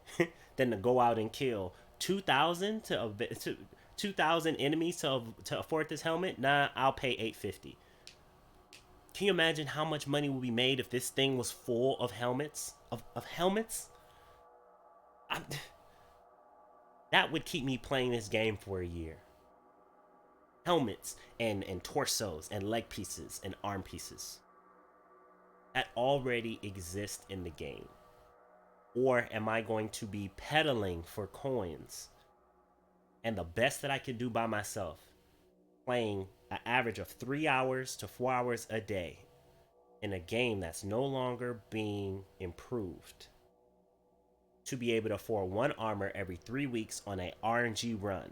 than to go out and kill 2,000 to 2,000 enemies to afford this helmet. Nah, I'll pay 850. Can you imagine how much money would be made if this thing was full of helmets? Of helmets? I, that would keep me playing this game for a year. Helmets and torsos and leg pieces and arm pieces that already exist in the game. Or am I going to be peddling for coins? And the best that I can do by myself, playing an average of 3 hours to 4 hours a day in a game that's no longer being improved, to be able to afford one armor every 3 weeks on a RNG run.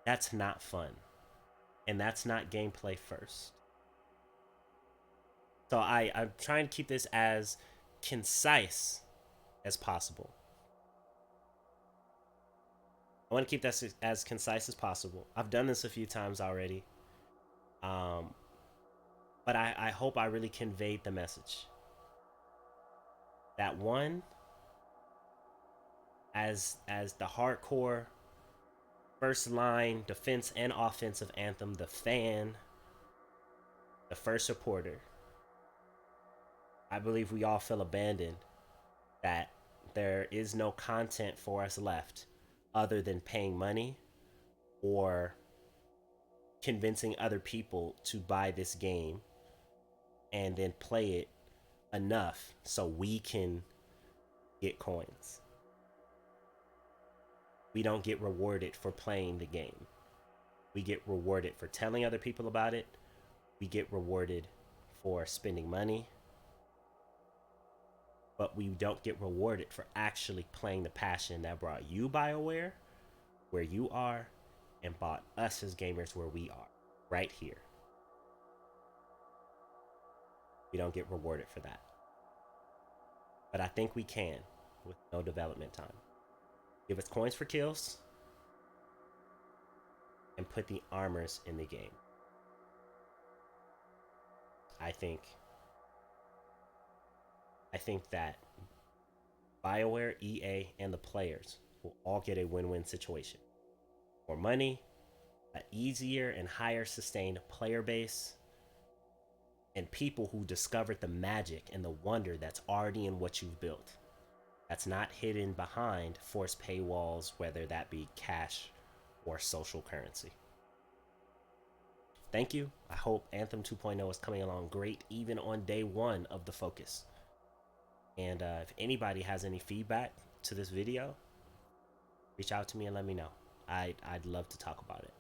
That's not fun. And that's not gameplay first. So I'm trying to keep this as concise as possible. I want to keep that as concise as possible. I've done this a few times already. But I hope I really conveyed the message. That one, as the hardcore first line defense and offensive anthem, the fan, the first supporter, I believe we all feel abandoned, that there is no content for us left other than paying money or convincing other people to buy this game and then play it enough so we can get coins. We don't get rewarded for playing the game. We get rewarded for telling other people about it. We get rewarded for spending money. But we don't get rewarded for actually playing the passion that brought you BioWare where you are and brought us as gamers where we are, right here. We don't get rewarded for that. But I think we can with no development time. Give us coins for kills and put the armors in the game. I think that BioWare, EA, and the players will all get a win-win situation. More money, an easier and higher sustained player base, and people who discovered the magic and the wonder that's already in what you've built. That's not hidden behind forced paywalls, whether that be cash or social currency. Thank you. I hope Anthem 2.0 is coming along great, even on day one of the focus. And if anybody has any feedback to this video, reach out to me and let me know. I'd love to talk about it.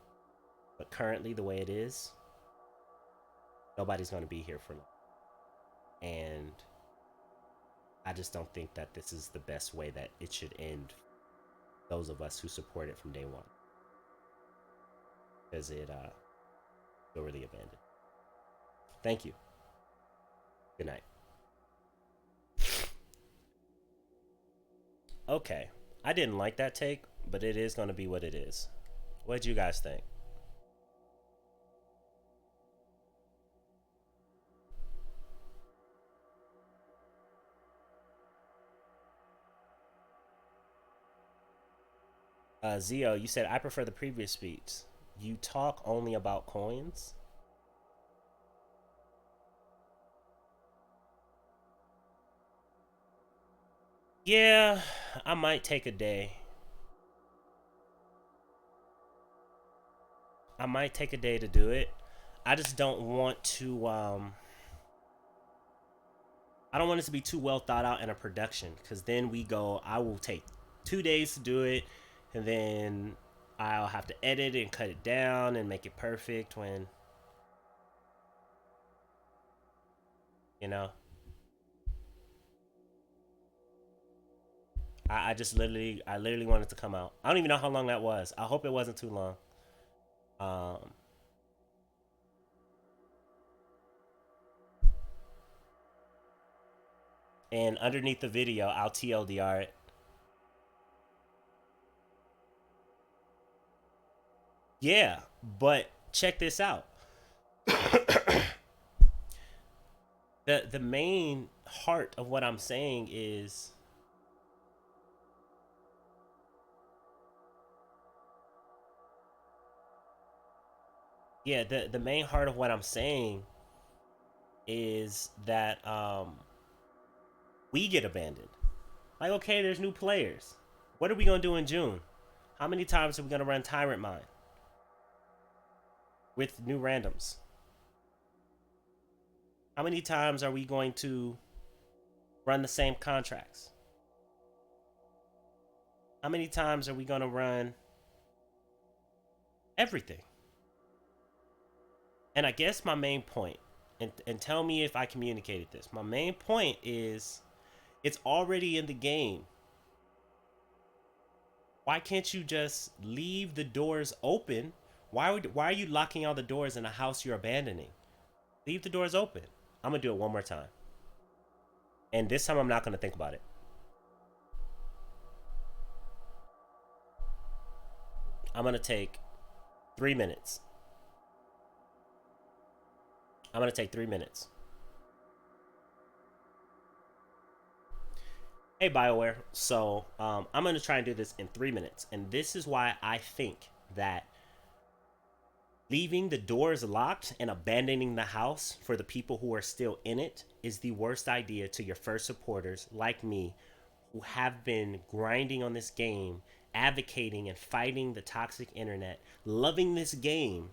But currently, the way it is, nobody's going to be here for long. And I just don't think that this is the best way that it should end. Those of us who support it from day one, because it feel really abandoned. Thank you. Good night. Okay, I didn't like that take, but it is going to be what it is. What'd you guys think? Zio, you said I prefer the previous speech. You talk only about coins? Yeah, I might take a day. I might take a day to do it. I just don't want to I don't want it to be too well thought out in a production, because then I will take 2 days to do it, and then I'll have to edit and cut it down and make it perfect when, you know. I literally wanted to come out. I don't even know how long that was. I hope it wasn't too long. And underneath the video, I'll TLDR it. Yeah, but check this out. The main heart of what I'm saying is, yeah, the main heart of what I'm saying is that we get abandoned. Like, okay, there's new players. What are we gonna do in June? How many times are we gonna run Tyrant Mine with new randoms? How many times are we going to run the same contracts? How many times are we gonna run everything? And I guess my main point, and tell me if I communicated this. My main point is, it's already in the game. Why can't you just leave the doors open? Why are you locking all the doors in a house you're abandoning? Leave the doors open. I'm gonna do it one more time. And this time I'm not gonna think about it. I'm gonna take 3 minutes. I'm gonna take 3 minutes. Hey BioWare, so I'm gonna try and do this in 3 minutes, and this is why I think that leaving the doors locked and abandoning the house for the people who are still in it is the worst idea to your first supporters like me, who have been grinding on this game, advocating and fighting the toxic internet, loving this game.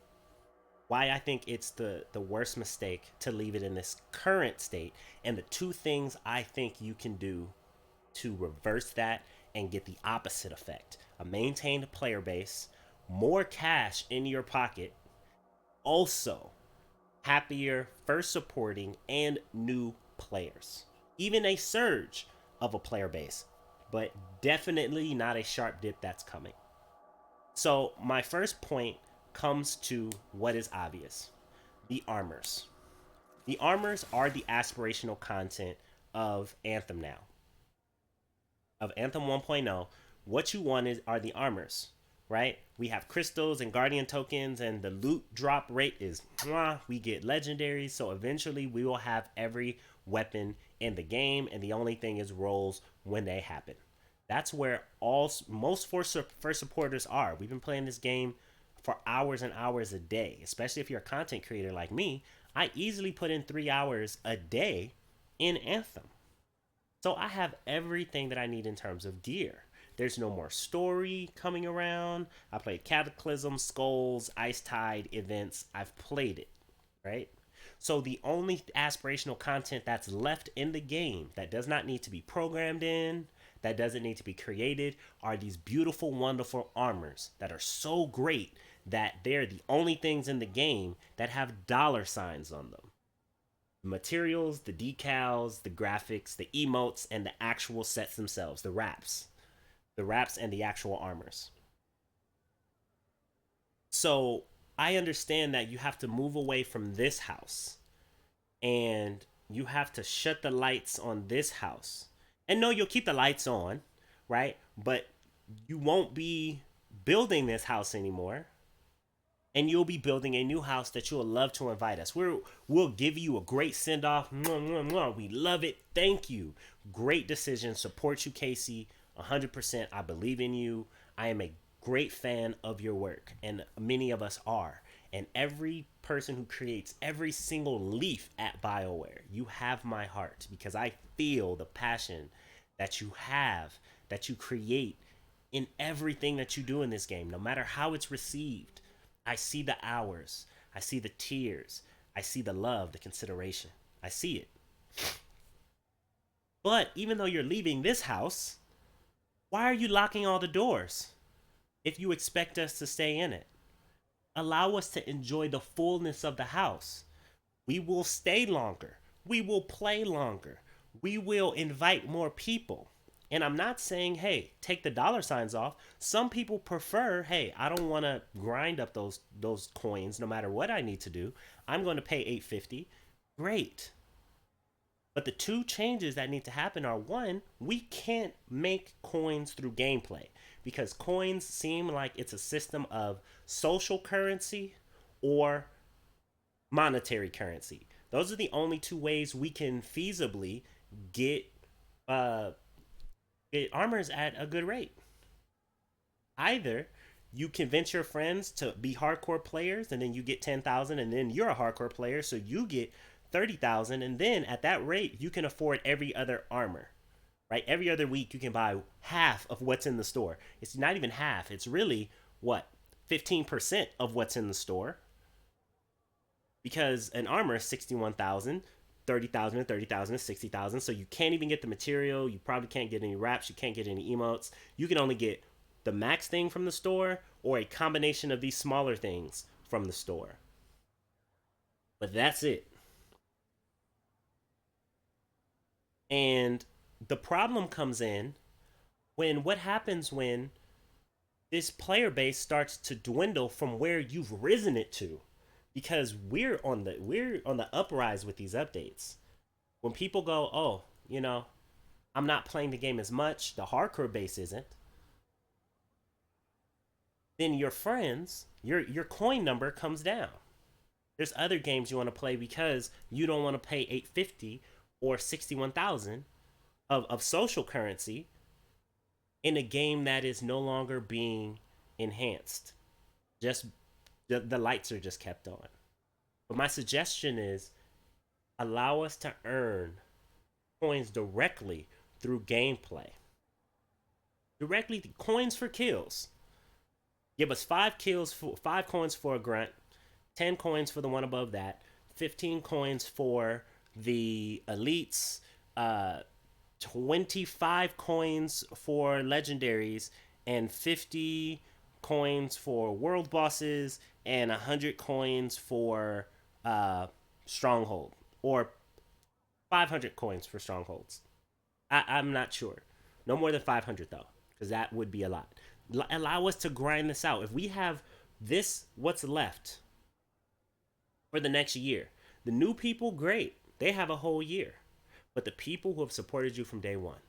Why I think it's the worst mistake to leave it in this current state, and the two things I think you can do to reverse that and get the opposite effect: a maintained player base, more cash in your pocket, also happier first supporting and new players, even a surge of a player base, but definitely not a sharp dip that's coming. So my first point comes to what is obvious: the armors. The armors are the aspirational content of Anthem now. Of Anthem 1.0, what you want are the armors, right? We have crystals and guardian tokens, and the loot drop rate is we get legendaries. So eventually we will have every weapon in the game, and the only thing is rolls when they happen. That's where most first supporters are. We've been playing this game for hours and hours a day, especially if you're a content creator like me. I easily put in 3 hours a day in Anthem. So I have everything that I need in terms of gear. There's no more story coming around. I played Cataclysm, Skulls, Ice Tide events. I've played it, right? So the only aspirational content that's left in the game that does not need to be programmed in, that doesn't need to be created, are these beautiful, wonderful armors that are so great that they're the only things in the game that have dollar signs on them. The materials, the decals, the graphics, the emotes, and the actual sets themselves, the wraps. The wraps and the actual armors. So I understand that you have to move away from this house, and you have to shut the lights on this house. And no, you'll keep the lights on, right? But you won't be building this house anymore. And you'll be building a new house that you'll love to invite us. We'll give you a great send off. We love it. Thank you. Great decision. Support you, Casey. 100%. I believe in you. I am a great fan of your work, and many of us are. And every person who creates every single leaf at BioWare, you have my heart, because I feel the passion that you have, that you create in everything that you do in this game, no matter how it's received. I see the hours. I see the tears. I see the love, the consideration. I see it. But even though you're leaving this house, why are you locking all the doors if you expect us to stay in it? Allow us to enjoy the fullness of the house. We will stay longer. We will play longer. We will invite more people. And I'm not saying, hey, take the dollar signs off. Some people prefer, hey, I don't want to grind up those coins no matter what I need to do. I'm going to pay $8.50. Great. But the two changes that need to happen are, one, we can't make coins through gameplay, because coins seem like it's a system of social currency or monetary currency. Those are the only two ways we can feasibly get uh get armors at a good rate. Either you convince your friends to be hardcore players and then you get 10,000 and then you're a hardcore player so you get 30,000 and then at that rate you can afford every other armor. Right? Every other week you can buy half of what's in the store. It's not even half. It's really what? 15% of what's in the store. Because an armor is 61,000, 30,000 and 30,000 is 60,000. So you can't even get the material. You probably can't get any wraps. You can't get any emotes. You can only get the max thing from the store or a combination of these smaller things from the store. But that's it. And the problem comes in when what happens when this player base starts to dwindle from where you've risen it to, because we're on the uprise with these updates. When people go, oh, I'm not playing the game as much, the hardcore base isn't, then your friends, your coin number comes down. There's other games you want to play because you don't want to pay 850 or 61,000 of social currency in a game that is no longer being enhanced. Just the lights are just kept on. But my suggestion is allow us to earn coins directly through gameplay. Directly coins for kills. Give us 5 coins for a grunt, 10 coins for the one above that, 15 coins for the elites, 25 coins for legendaries, and 50 coins for world bosses, and 100 coins for stronghold, or 500 coins for strongholds. I'm not sure. No more than 500 though, because that would be a lot. Allow us to grind this out. If we have this, what's left for the next year, the new people, great. They have a whole year. But the people who have supported you from day one,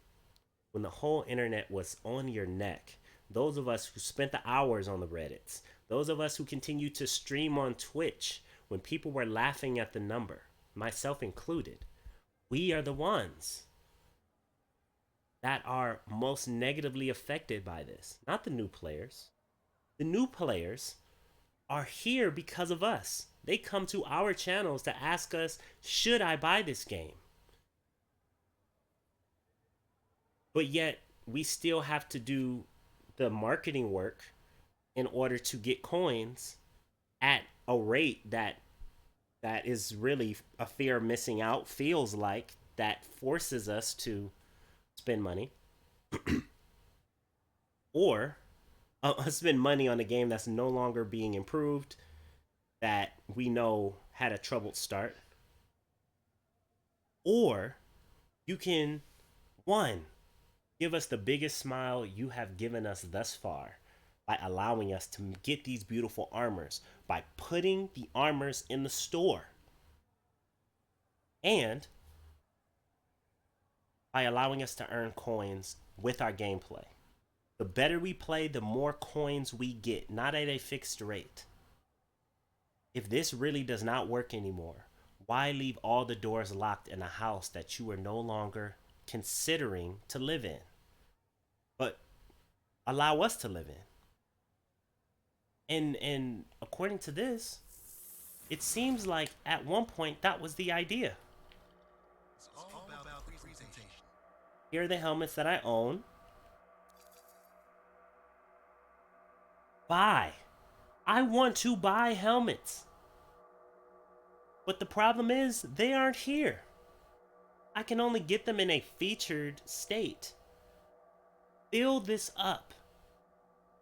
when the whole internet was on your neck, those of us who spent the hours on the Reddits, those of us who continue to stream on Twitch when people were laughing at the number, myself included, we are the ones that are most negatively affected by this, not the new players. The new players are here because of us. They come to our channels to ask us, should I buy this game? But yet, we still have to do the marketing work in order to get coins at a rate that is really a fear of missing out, feels like, that forces us to spend money. Or spend money on a game that's no longer being improved, that we know had a troubled start. Or you can, one, give us the biggest smile you have given us thus far by allowing us to get these beautiful armors, by putting the armors in the store, and by allowing us to earn coins with our gameplay. The better we play, the more coins we get, not at a fixed rate. If this really does not work anymore, why leave all the doors locked in a house that you are no longer considering to live in? But allow us to live in. And according to this, it seems like at one point that was the idea. Here are the helmets that I own. Buy. I want to buy helmets. But the problem is, they aren't here. I can only get them in a featured state. Build this up.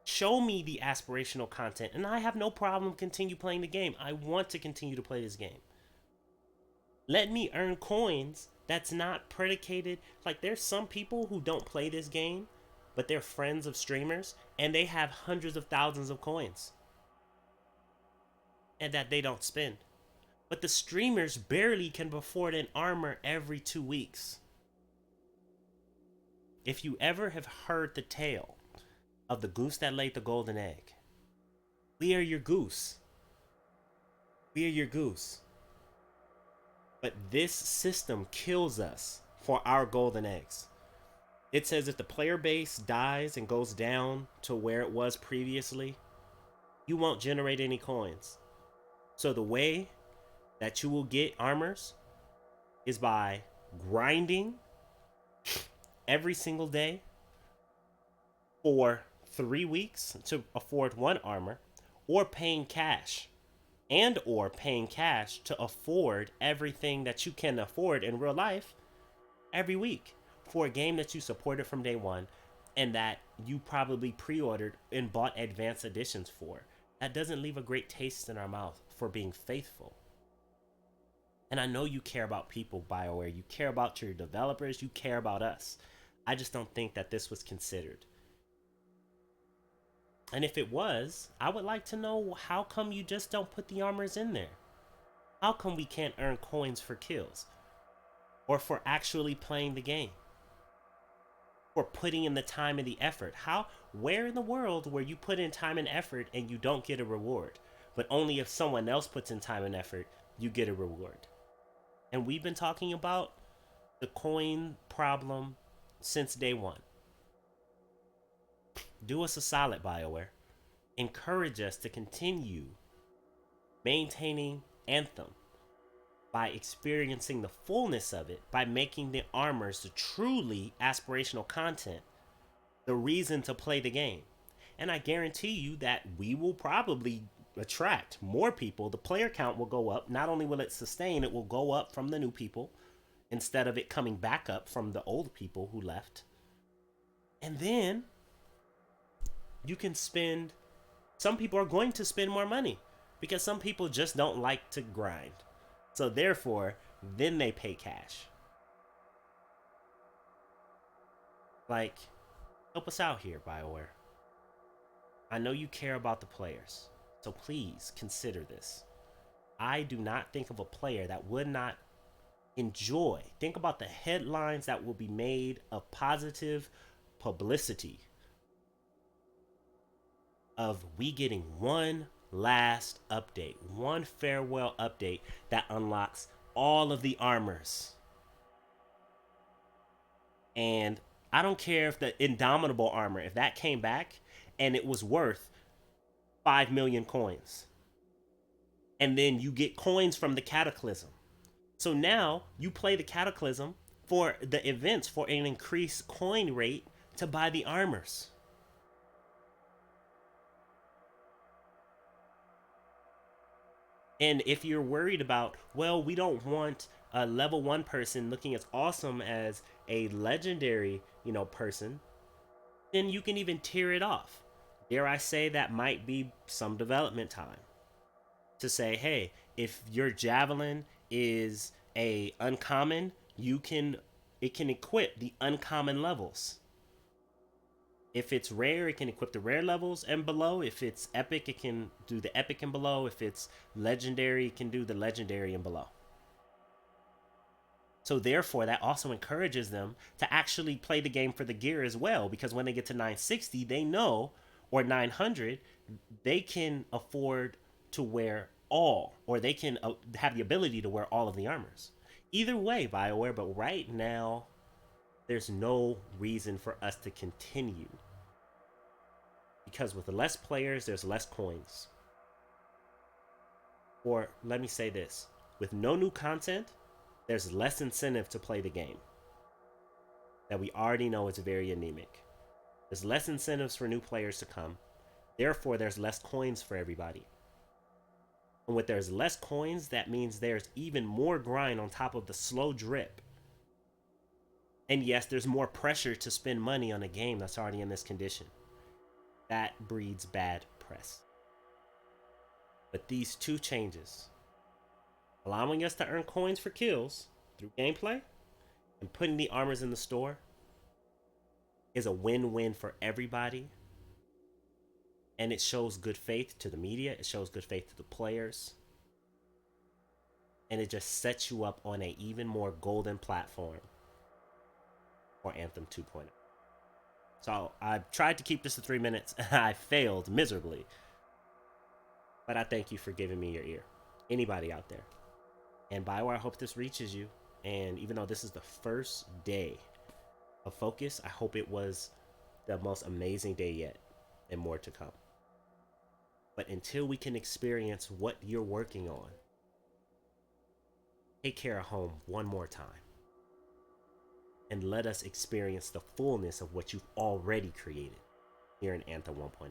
Show me the aspirational content, and I have no problem continue playing the game. I want to continue to play this game. Let me earn coins that's not predicated. Like, there's some people who don't play this game, but they're friends of streamers, and they have hundreds of thousands of coins. And that they don't spend. But the streamers barely can afford an armor every 2 weeks. If you ever have heard the tale of the goose that laid the golden egg, we are your goose. We are your goose. But this system kills us for our golden eggs. It says if the player base dies and goes down to where it was previously, you won't generate any coins. So the way that you will get armors is by grinding every single day for 3 weeks to afford one armor, or paying cash to afford everything that you can afford in real life every week for a game that you supported from day one and that you probably pre-ordered and bought advanced editions for. That doesn't leave a great taste in our mouth for being faithful. And I know you care about people, BioWare. You care about your developers. You care about us. I just don't think that this was considered. And if it was, I would like to know, how come you just don't put the armors in there? How come we can't earn coins for kills? Or for actually playing the game? For putting in the time and the effort? Where in the world where you put in time and effort and you don't get a reward? But only if someone else puts in time and effort, you get a reward. And we've been talking about the coin problem since day one. Do us a solid, BioWare. Encourage us to continue maintaining Anthem by experiencing the fullness of it, by making the armors the truly aspirational content, the reason to play the game. And I guarantee you that we will probably attract more people. The player count will go up. Not only will it sustain, it will go up from the new people instead of it coming back up from the old people who left. And then you can spend, some people are going to spend more money because some people just don't like to grind. So therefore, then they pay cash. Like, help us out here, BioWare. I know you care about the players, so please consider this. I do not think of a player that would not enjoy. Think about the headlines that will be made of positive publicity of we getting one last update, one farewell update that unlocks all of the armors. And I don't care if the Indomitable armor, if that came back and it was worth 5 million coins. And then you get coins from the Cataclysm. So now you play the Cataclysm for the events for an increased coin rate to buy the armors. And if you're worried about, well, we don't want a level 1 person looking as awesome as a legendary, person, then you can even tear it off. Dare I say that might be some development time to say, hey, if your javelin is a uncommon, it can equip the uncommon levels. If it's rare, it can equip the rare levels and below. If it's epic, it can do the epic and below. If it's legendary, it can do the legendary and below. So therefore, that also encourages them to actually play the game for the gear as well, because when they get to 960, they know, or 900, they can afford to wear all, or they can have the ability to wear all of the armors. Either way, BioWare, but right now, there's no reason for us to continue. Because with less players, there's less coins. Or let me say this, with no new content, there's less incentive to play the game. That we already know is very anemic. There's less incentives for new players to come. Therefore, there's less coins for everybody. And with there's less coins, that means there's even more grind on top of the slow drip. And yes, there's more pressure to spend money on a game that's already in this condition. That breeds bad press. But these two changes, allowing us to earn coins for kills through gameplay and putting the armors in the store, is a win-win for everybody. And it shows good faith to the media. It shows good faith to the players. And it just sets you up on an even more golden platform for Anthem 2.0. So I tried to keep this to 3 minutes. I failed miserably. But I thank you for giving me your ear. Anybody out there, And Bioware, I hope this reaches you. And even though this is the first day of Focus, I hope it was the most amazing day yet, and more to come. But until we can experience what you're working on, take care of home one more time. And let us experience the fullness of what you've already created here in Anthem 1.0.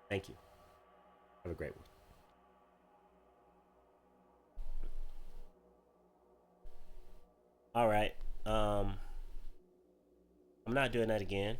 Thank you. Have a great one. All right. I'm not doing that again.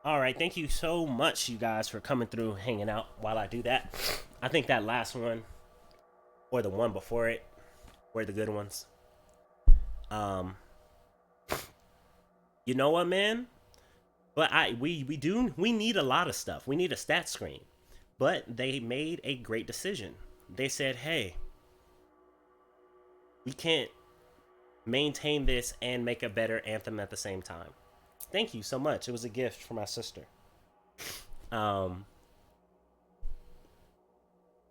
All right, thank you so much, you guys, for coming through, hanging out while I do that. I think that last one, or the one before it, were the good ones. Um, you know what, man? But we need a lot of stuff. We need a stat screen, but they made a great decision. They said, hey, we can't maintain this and make a better Anthem at the same time. Thank you so much. It was a gift for my sister.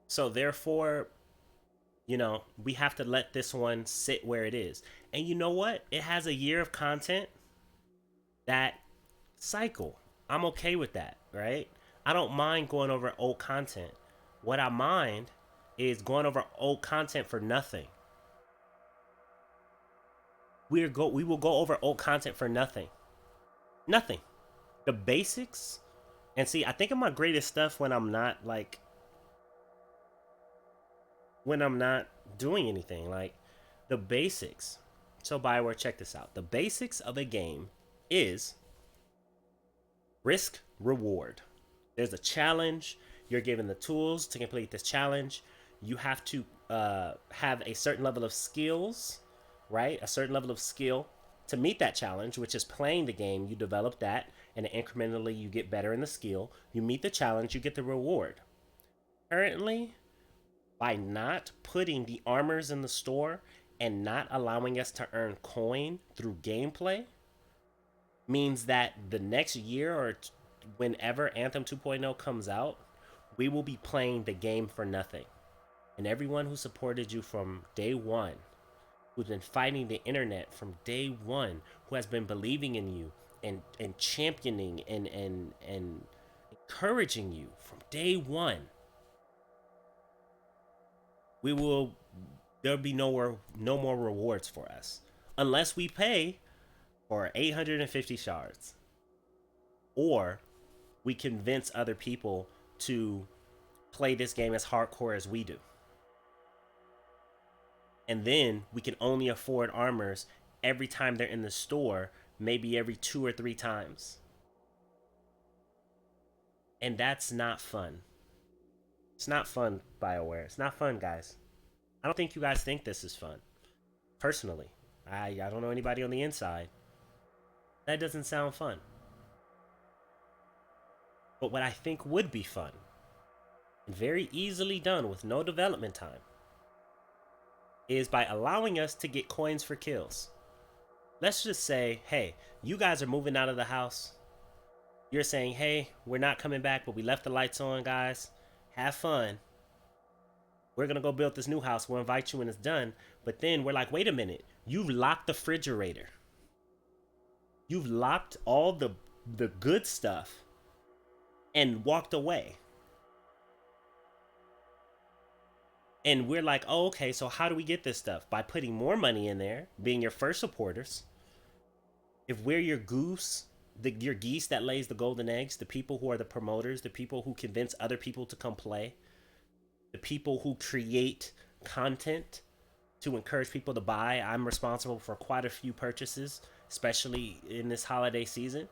So therefore, you know, we have to let this one sit where it is. And you know what? It has a year of content. That cycle. I'm okay with that, right? I don't mind going over old content. What I mind is going over old content for nothing. We will go over old content for nothing. Nothing. The basics. And see, I think of my greatest stuff when I'm not doing anything. Like the basics. So Bioware, check this out. The basics of a game is risk reward. There's a challenge. You're given the tools to complete this challenge. You have to have a certain level of skills, right? A certain level of skill to meet that challenge, which is playing the game. You develop that, and incrementally you get better in the skill. You meet the challenge, you get the reward. Currently, by not putting the armors in the store and not allowing us to earn coin through gameplay, means that the next year or whenever Anthem 2.0 comes out, we will be playing the game for nothing. And everyone who supported you from day one, who's been fighting the internet from day one, who has been believing in you and championing and encouraging you from day one, there'll be no more rewards for us unless we pay for 850 shards, or we convince other people to play this game as hardcore as we do. And then we can only afford armors every time they're in the store, maybe every 2 or 3 times. And that's not fun. It's not fun, BioWare. It's not fun, guys. I don't think you guys think this is fun. Personally, I don't know anybody on the inside. That doesn't sound fun. But what I think would be fun, and very easily done with no development time, is by allowing us to get coins for kills. Let's just say, hey, you guys are moving out of the house. You're saying, hey, we're not coming back, but we left the lights on, guys. Have fun. We're going to go build this new house. We'll invite you when it's done. But then we're like, wait a minute. You've locked the refrigerator. You've locked all the good stuff and walked away. And we're like, oh, okay, so how do we get this stuff? By putting more money in there, being your first supporters. If we're your goose, your geese that lays the golden eggs, the people who are the promoters, the people who convince other people to come play, the people who create content to encourage people to buy. I'm responsible for quite a few purchases, especially in this holiday season.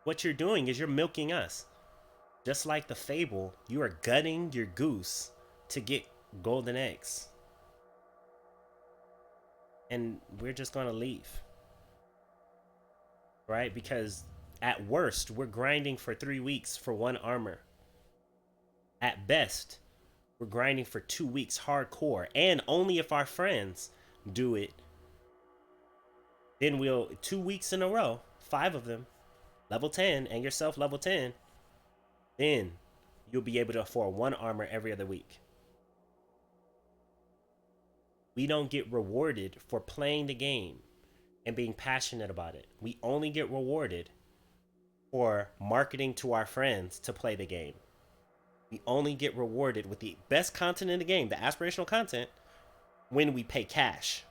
What you're doing is you're milking us. Just like the fable, you are gutting your goose to get golden eggs. And we're just going to leave. Right? Because At worst, we're grinding for 3 weeks for one armor. At best, we're grinding for 2 weeks hardcore. And only if our friends do it, then we'll 2 weeks in a row, 5 of them, level 10, and yourself level 10, then you'll be able to afford one armor every other week. We don't get rewarded for playing the game and being passionate about it. We only get rewarded for marketing to our friends to play the game. We only get rewarded with the best content in the game, the aspirational content, when we pay cash.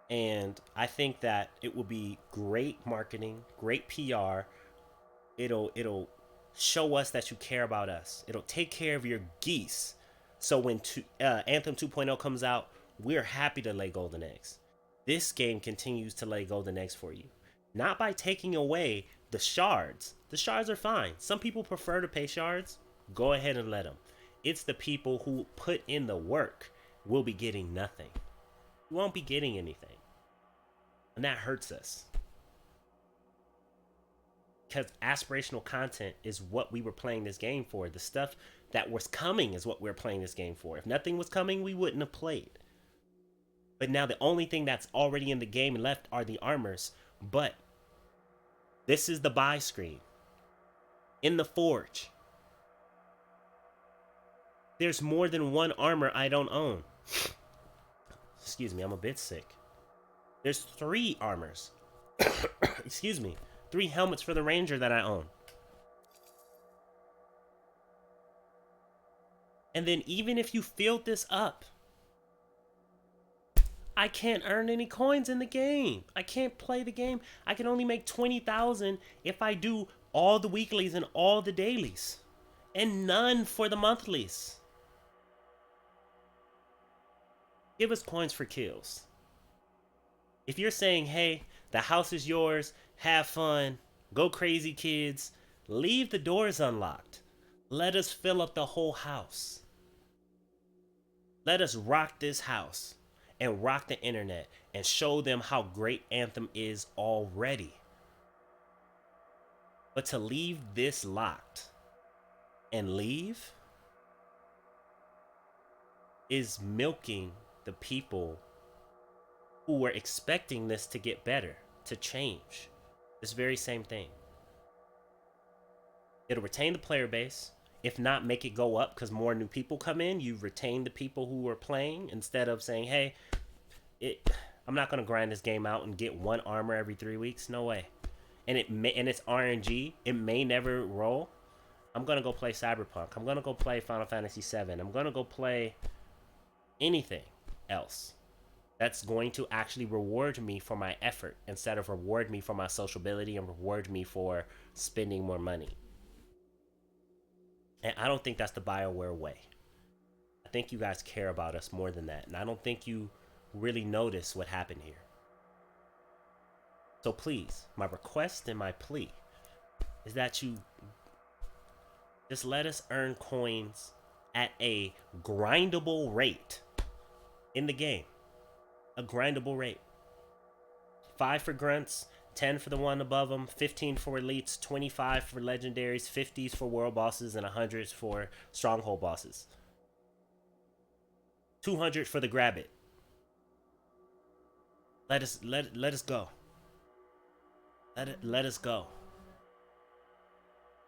And I think that it will be great marketing, great PR. It'll show us that you care about us. It'll take care of your geese. So when Anthem 2.0 comes out, we're happy to lay golden eggs. This game continues to lay golden eggs for you. Not by taking away the shards. The shards are fine. Some people prefer to pay shards. Go ahead and let them. It's the people who put in the work will be getting nothing. You won't be getting anything. And that hurts us. Because aspirational content is what we were playing this game for. The stuff that was coming is what we're playing this game for. If nothing was coming, we wouldn't have played. But now the only thing that's already in the game left are the armors. But this is the buy screen. In the forge, there's more than one armor I don't own. Excuse me, I'm a bit sick. There's 3 armors. Excuse me. 3 helmets for the Ranger that I own. And then even if you filled this up, I can't earn any coins in the game. I can't play the game. I can only make 20,000 if I do all the weeklies and all the dailies. And none for the monthlies. Give us coins for kills. If you're saying, hey, the house is yours, have fun, go crazy kids, leave the doors unlocked. Let us fill up the whole house. Let us rock this house and rock the internet and show them how great Anthem is already. But to leave this locked and leave is milking the people who were expecting this to get better, to change. This very same thing. It'll retain the player base. If not, make it go up because more new people come in. You retain the people who are playing instead of saying, hey, I'm not going to grind this game out and get one armor every 3 weeks. No way. And it's RNG. It may never roll. I'm going to go play Cyberpunk. I'm going to go play Final Fantasy VII. I'm going to go play anything else that's going to actually reward me for my effort instead of reward me for my sociability and reward me for spending more money. And I don't think that's the BioWare way. I think you guys care about us more than that. And I don't think you really notice what happened here. So please, my request and my plea is that you just let us earn coins at a grindable rate in the game. A grindable rate. 5 for grunts, 10 for the one above them, 15 for elites, 25 for legendaries, 50s for world bosses, and 100s for stronghold bosses. 200 for the grab it. Let us go. Let us go.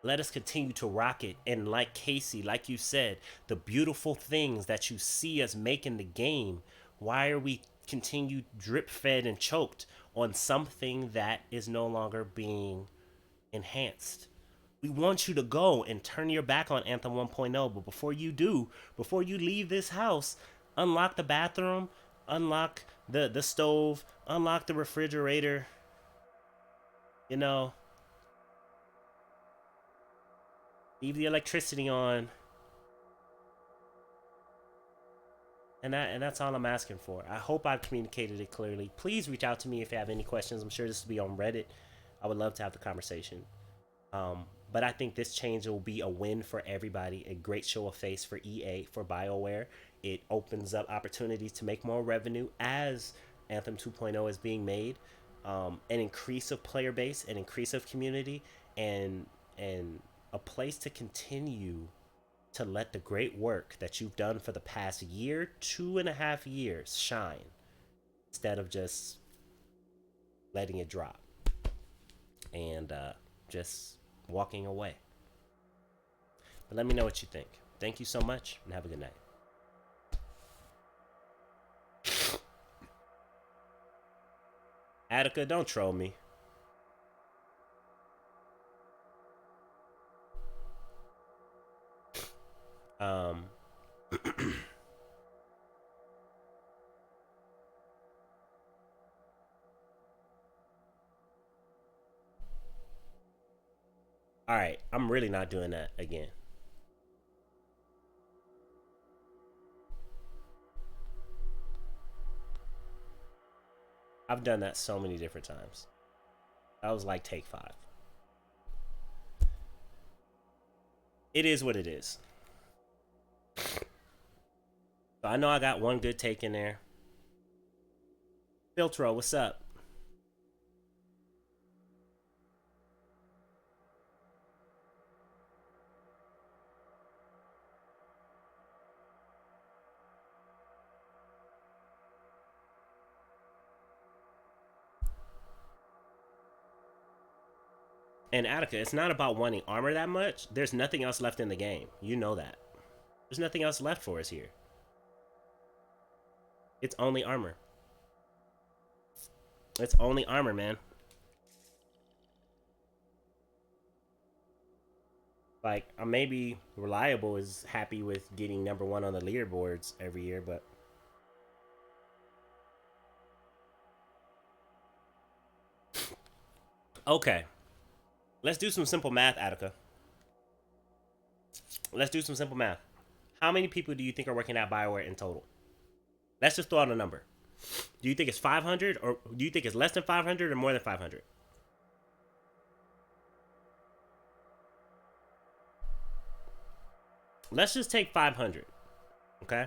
Let us continue to rock it. And like Casey, like you said, the beautiful things that you see us make in the game, why are we continue drip fed and choked on something that is no longer being enhanced? We want you to go and turn your back on Anthem 1.0, but before you do, before you leave this house, unlock the bathroom, unlock the stove, unlock the refrigerator, leave the electricity on. And that's all I'm asking for. I hope I've communicated it clearly. Please reach out to me if you have any questions. I'm sure this will be on Reddit. I would love to have the conversation. But I think this change will be a win for everybody. A great show of face for EA, for BioWare. It opens up opportunities to make more revenue as Anthem 2.0 is being made, an increase of player base, an increase of community, and a place to continue to let the great work that you've done for the past year, 2.5 years shine instead of just letting it drop and just walking away. But let me know what you think. Thank you so much and have a good night. Attica, don't troll me. All right, I'm really not doing that again. I've done that so many different times. That was like take 5. It is what it is. So I know I got one good take in there. Filtro, what's up? And Attica, it's not about wanting armor that much. There's nothing else left in the game. You know that. There's nothing else left for us here. It's only armor. It's only armor, man. Like, maybe Reliable is happy with getting #1 on the leaderboards every year, but okay. Let's do some simple math, Attica. Let's do some simple math. How many people do you think are working at BioWare in total? Let's just throw out a number. Do you think it's 500, or do you think it's less than 500 or more than 500? Let's just take 500. Okay?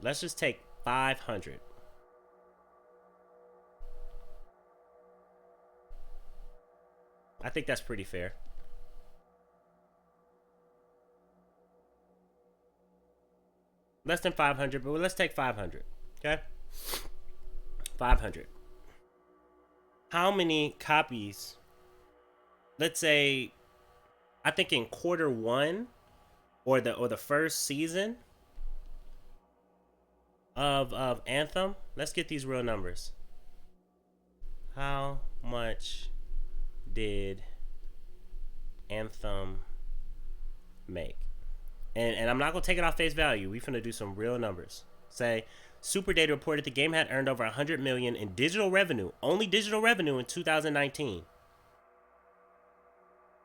Let's just take 500. I think that's pretty fair. Less than 500, but let's take 500. Okay? 500. How many copies? Let's say, I think in Q1 or the first season of Anthem. Let's get these real numbers. How much did Anthem make? And I'm not gonna take it off face value. We finna do some real numbers. Say, Super Data reported the game had earned over 100 million in digital revenue, only digital revenue in 2019.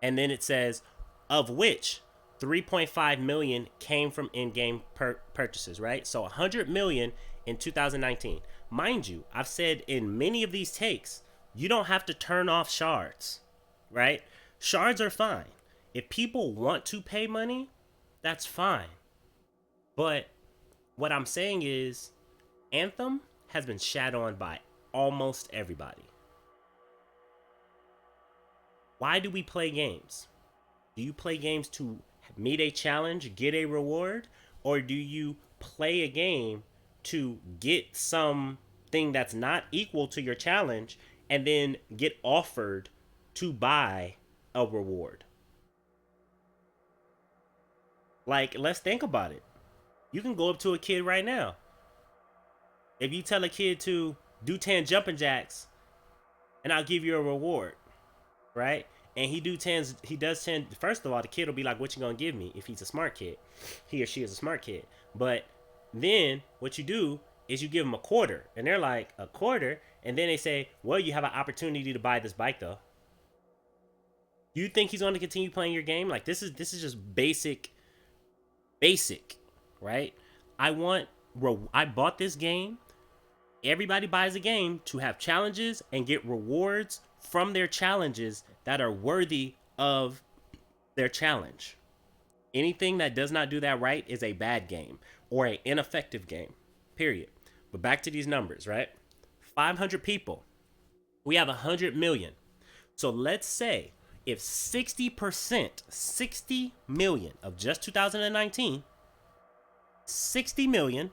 And then it says, of which 3.5 million came from in-game purchases, right? So 100 million in 2019. Mind you, I've said in many of these takes, you don't have to turn off shards, right? Shards are fine. If people want to pay money, that's fine. But what I'm saying is, Anthem has been shat on by almost everybody. Why do we play games? Do you play games to meet a challenge, get a reward? Or do you play a game to get something that's not equal to your challenge and then get offered to buy a reward? Like, let's think about it. You can go up to a kid right now. If you tell a kid to do 10 jumping jacks and I'll give you a reward, right? And he does 10. First of all, the kid will be like, what you gonna give me? If he's a smart kid. He or she is a smart kid. But then what you do is you give them a quarter. And they're like, a quarter? And then they say, well, you have an opportunity to buy this bike though. You think he's going to continue playing your game? Like, this is just basic, right? I bought this game. Everybody buys a game to have challenges and get rewards from their challenges that are worthy of their challenge. Anything that does not do that right is a bad game or an ineffective game. Period. But back to these numbers, right? 500 people. We have 100 million. So let's say if 60%, 60 million of just 2019, 60 million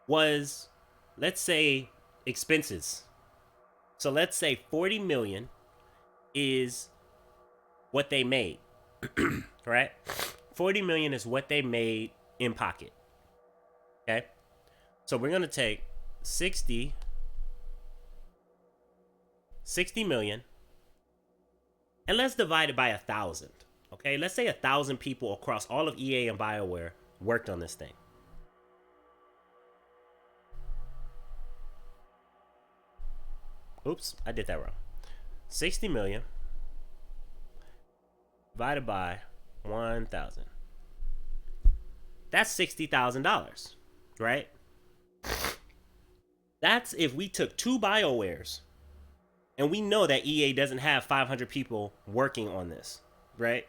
was, let's say, expenses. So let's say 40 million is what they made, right? 40 million is what they made in pocket. Okay? So we're going to take 60 million and let's divide it by 1,000. Okay? Let's say 1,000 people across all of EA and BioWare worked on this thing. Oops, I did that wrong. 60 million divided by 1,000. That's $60,000, right? That's if we took 2 BioWares, and we know that EA doesn't have 500 people working on this, right?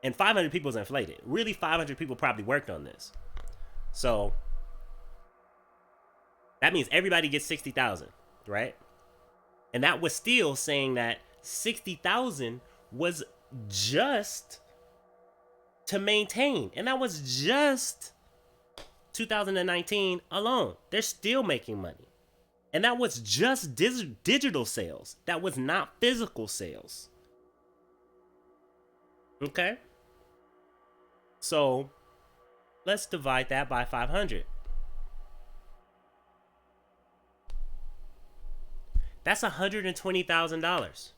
And 500 people is inflated. Really, 500 people probably worked on this. So that means everybody gets 60,000, right? And that was still saying that 60,000 was just to maintain. And that was just 2019 alone. They're still making money. And that was just digital sales. That was not physical sales. Okay? So let's divide that by 500. That's $120,000.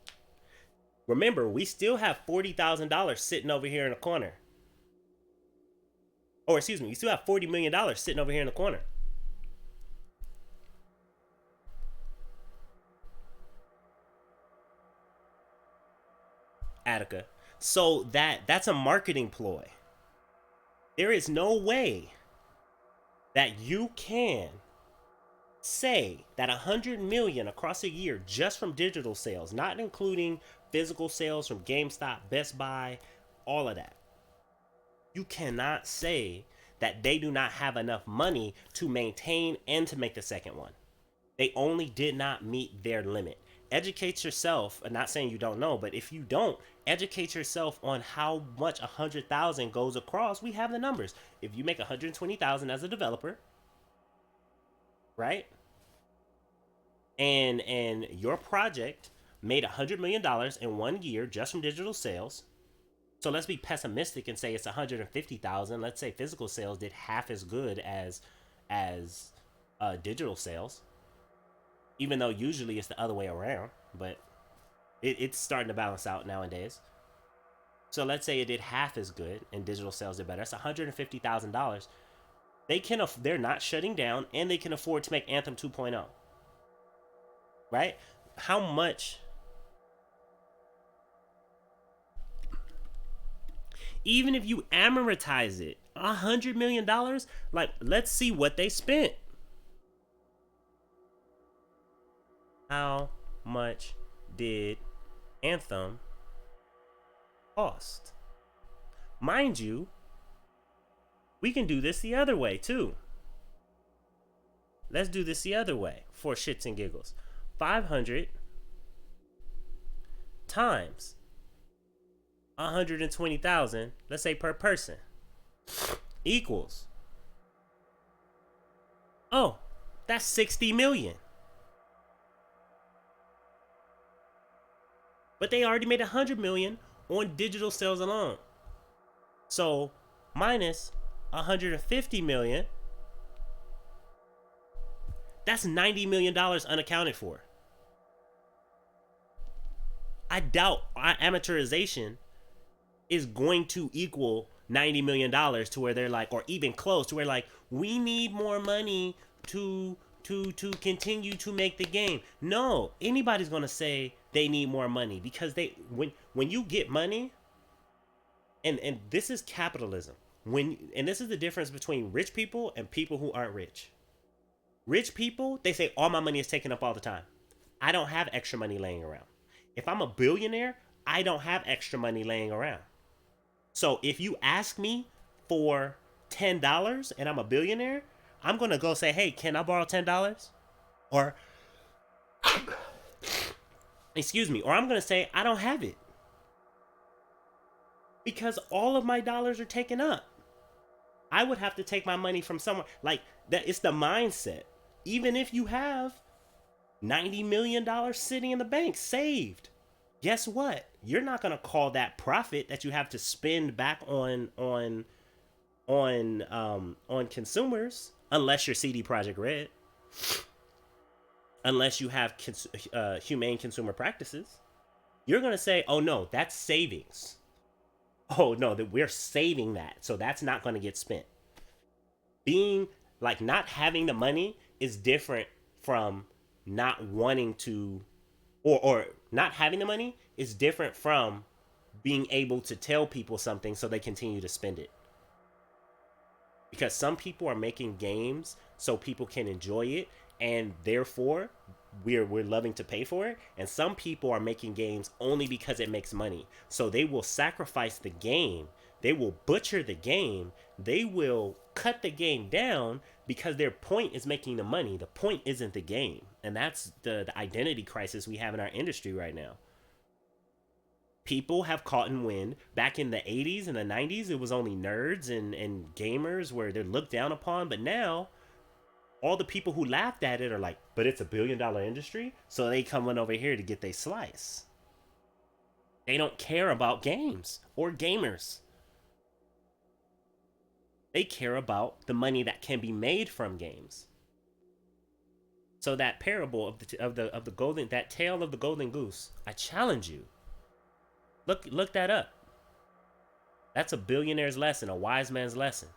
Remember, we still have $40,000 sitting over here in the corner. Or excuse me, we still have $40 million sitting over here in the corner. Attica. So that's a marketing ploy. There is no way that you can say that 100 million across a year just from digital sales, not including physical sales from GameStop, Best Buy, all of that. You cannot say that they do not have enough money to maintain and to make the second one. They only did not meet their limit. Educate yourself. I'm not saying you don't know, but if you don't, educate yourself on how much 100,000 goes across. We have the numbers. If you make 120,000 as a developer, right? And your project made $100 million in 1 year just from digital sales. So let's be pessimistic and say it's 150,000. Let's say physical sales did half as good as digital sales, even though usually it's the other way around. But it's starting to balance out nowadays. So let's say it did half as good and digital sales did better. That's $150,000. They're not shutting down, and they can afford to make Anthem 2.0. Right? How much? Even if you amortize it, $100 million, like, let's see what they spent. How much did Anthem cost? Mind you, we can do this the other way too. Let's do this the other way for shits and giggles. 500 times 120,000, let's say per person, equals, oh, that's 60 million. But they already made 100 million on digital sales alone. So minus 150 million, that's $90 million unaccounted for. I doubt amateurization is going to equal $90 million to where they're like, or even close to where like, we need more money to continue to make the game. No, anybody's gonna say they need more money because when you get money, and this is capitalism. And this is the difference between rich people and people who aren't rich. Rich people, they say all my money is taken up all the time. I don't have extra money laying around. If I'm a billionaire, I don't have extra money laying around. So if you ask me for $10 and I'm a billionaire, I'm gonna go say, hey, can I borrow $10? Or excuse me, or I'm gonna say I don't have it. Because all of my dollars are taken up. I would have to take my money from somewhere. Like that, it's the mindset. Even if you have $90 million sitting in the bank saved, guess what? You're not gonna call that profit that you have to spend back on consumers unless you're CD Project Red, unless you have humane consumer practices. You're gonna say, "Oh no, that's savings. Oh no, that we're saving that, so that's not gonna get spent." Being like not having the money is different from not wanting to, or not having the money is different from being able to tell people something so they continue to spend it. Because some people are making games so people can enjoy it, and therefore we're loving to pay for it. And some people are making games only because it makes money, so they will sacrifice the game, they will butcher the game, they will cut the game down because their point is making the money. The point isn't the game. And that's the identity crisis we have in our industry right now. People have caught in wind. Back in the 80s and the 90s, it was only nerds and gamers where they're looked down upon. But now, all the people who laughed at it are like, but it's $1 billion industry, so they coming over here to get their slice. They don't care about games or gamers. They care about the money that can be made from games. So that parable of the golden, that tale of the golden goose, I challenge you. Look that up. That's a billionaire's lesson, a wise man's lesson.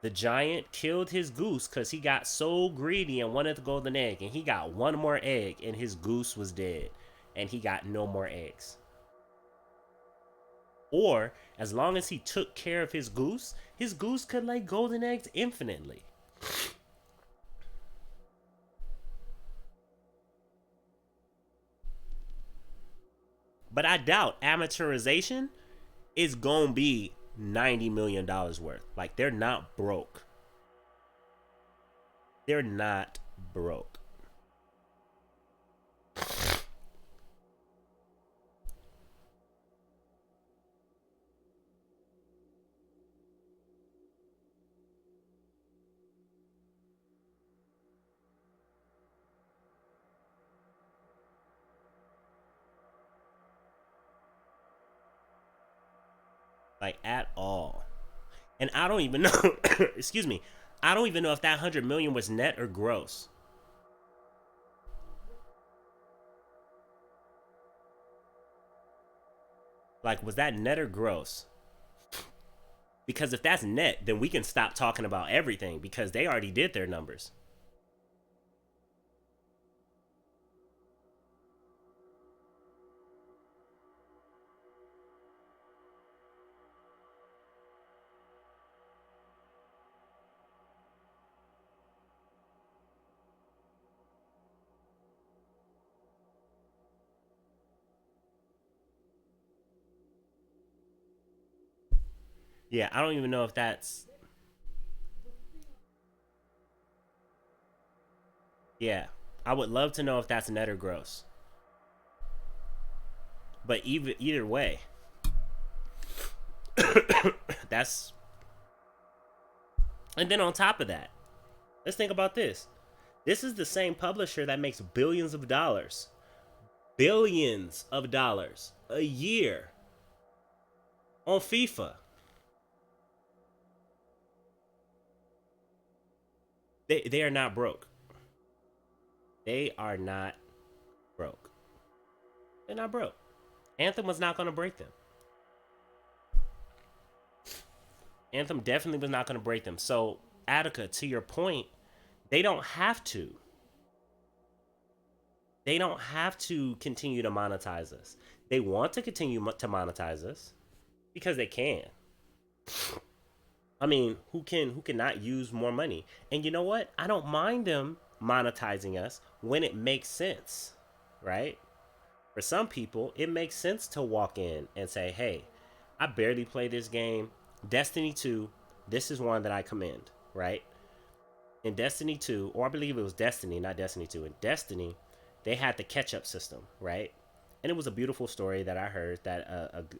The giant killed his goose because he got so greedy and wanted the golden egg, and he got one more egg, and his goose was dead, and he got no more eggs. Or as long as he took care of his goose could lay golden eggs infinitely. But I doubt amateurization is going to be $90 million worth. Like, they're not broke. They're not broke. Like, at all. And I don't even know, excuse me, I don't even know if that 100 million was net or gross. Like, was that net or gross? Because if that's net, then we can stop talking about everything because they already did their numbers. Yeah, I don't even know if that's... Yeah, I would love to know if that's net or gross. But either way, that's... And then on top of that, let's think about this. This is the same publisher that makes billions of dollars a year on FIFA. They are not broke. They are not broke. They're not broke. Anthem was not going to break them. Anthem definitely was not going to break them. So, Attica, to your point, they don't have to. They don't have to continue to monetize us. They want to continue to monetize us because they can. I mean, who cannot use more money? And you know what? I don't mind them monetizing us when it makes sense, right? For some people, it makes sense to walk in and say, hey, I barely play this game. Destiny 2, this is one that I commend, right? In Destiny 2, or I believe it was Destiny, not Destiny 2. In Destiny, they had the catch up system, right? And it was a beautiful story that I heard that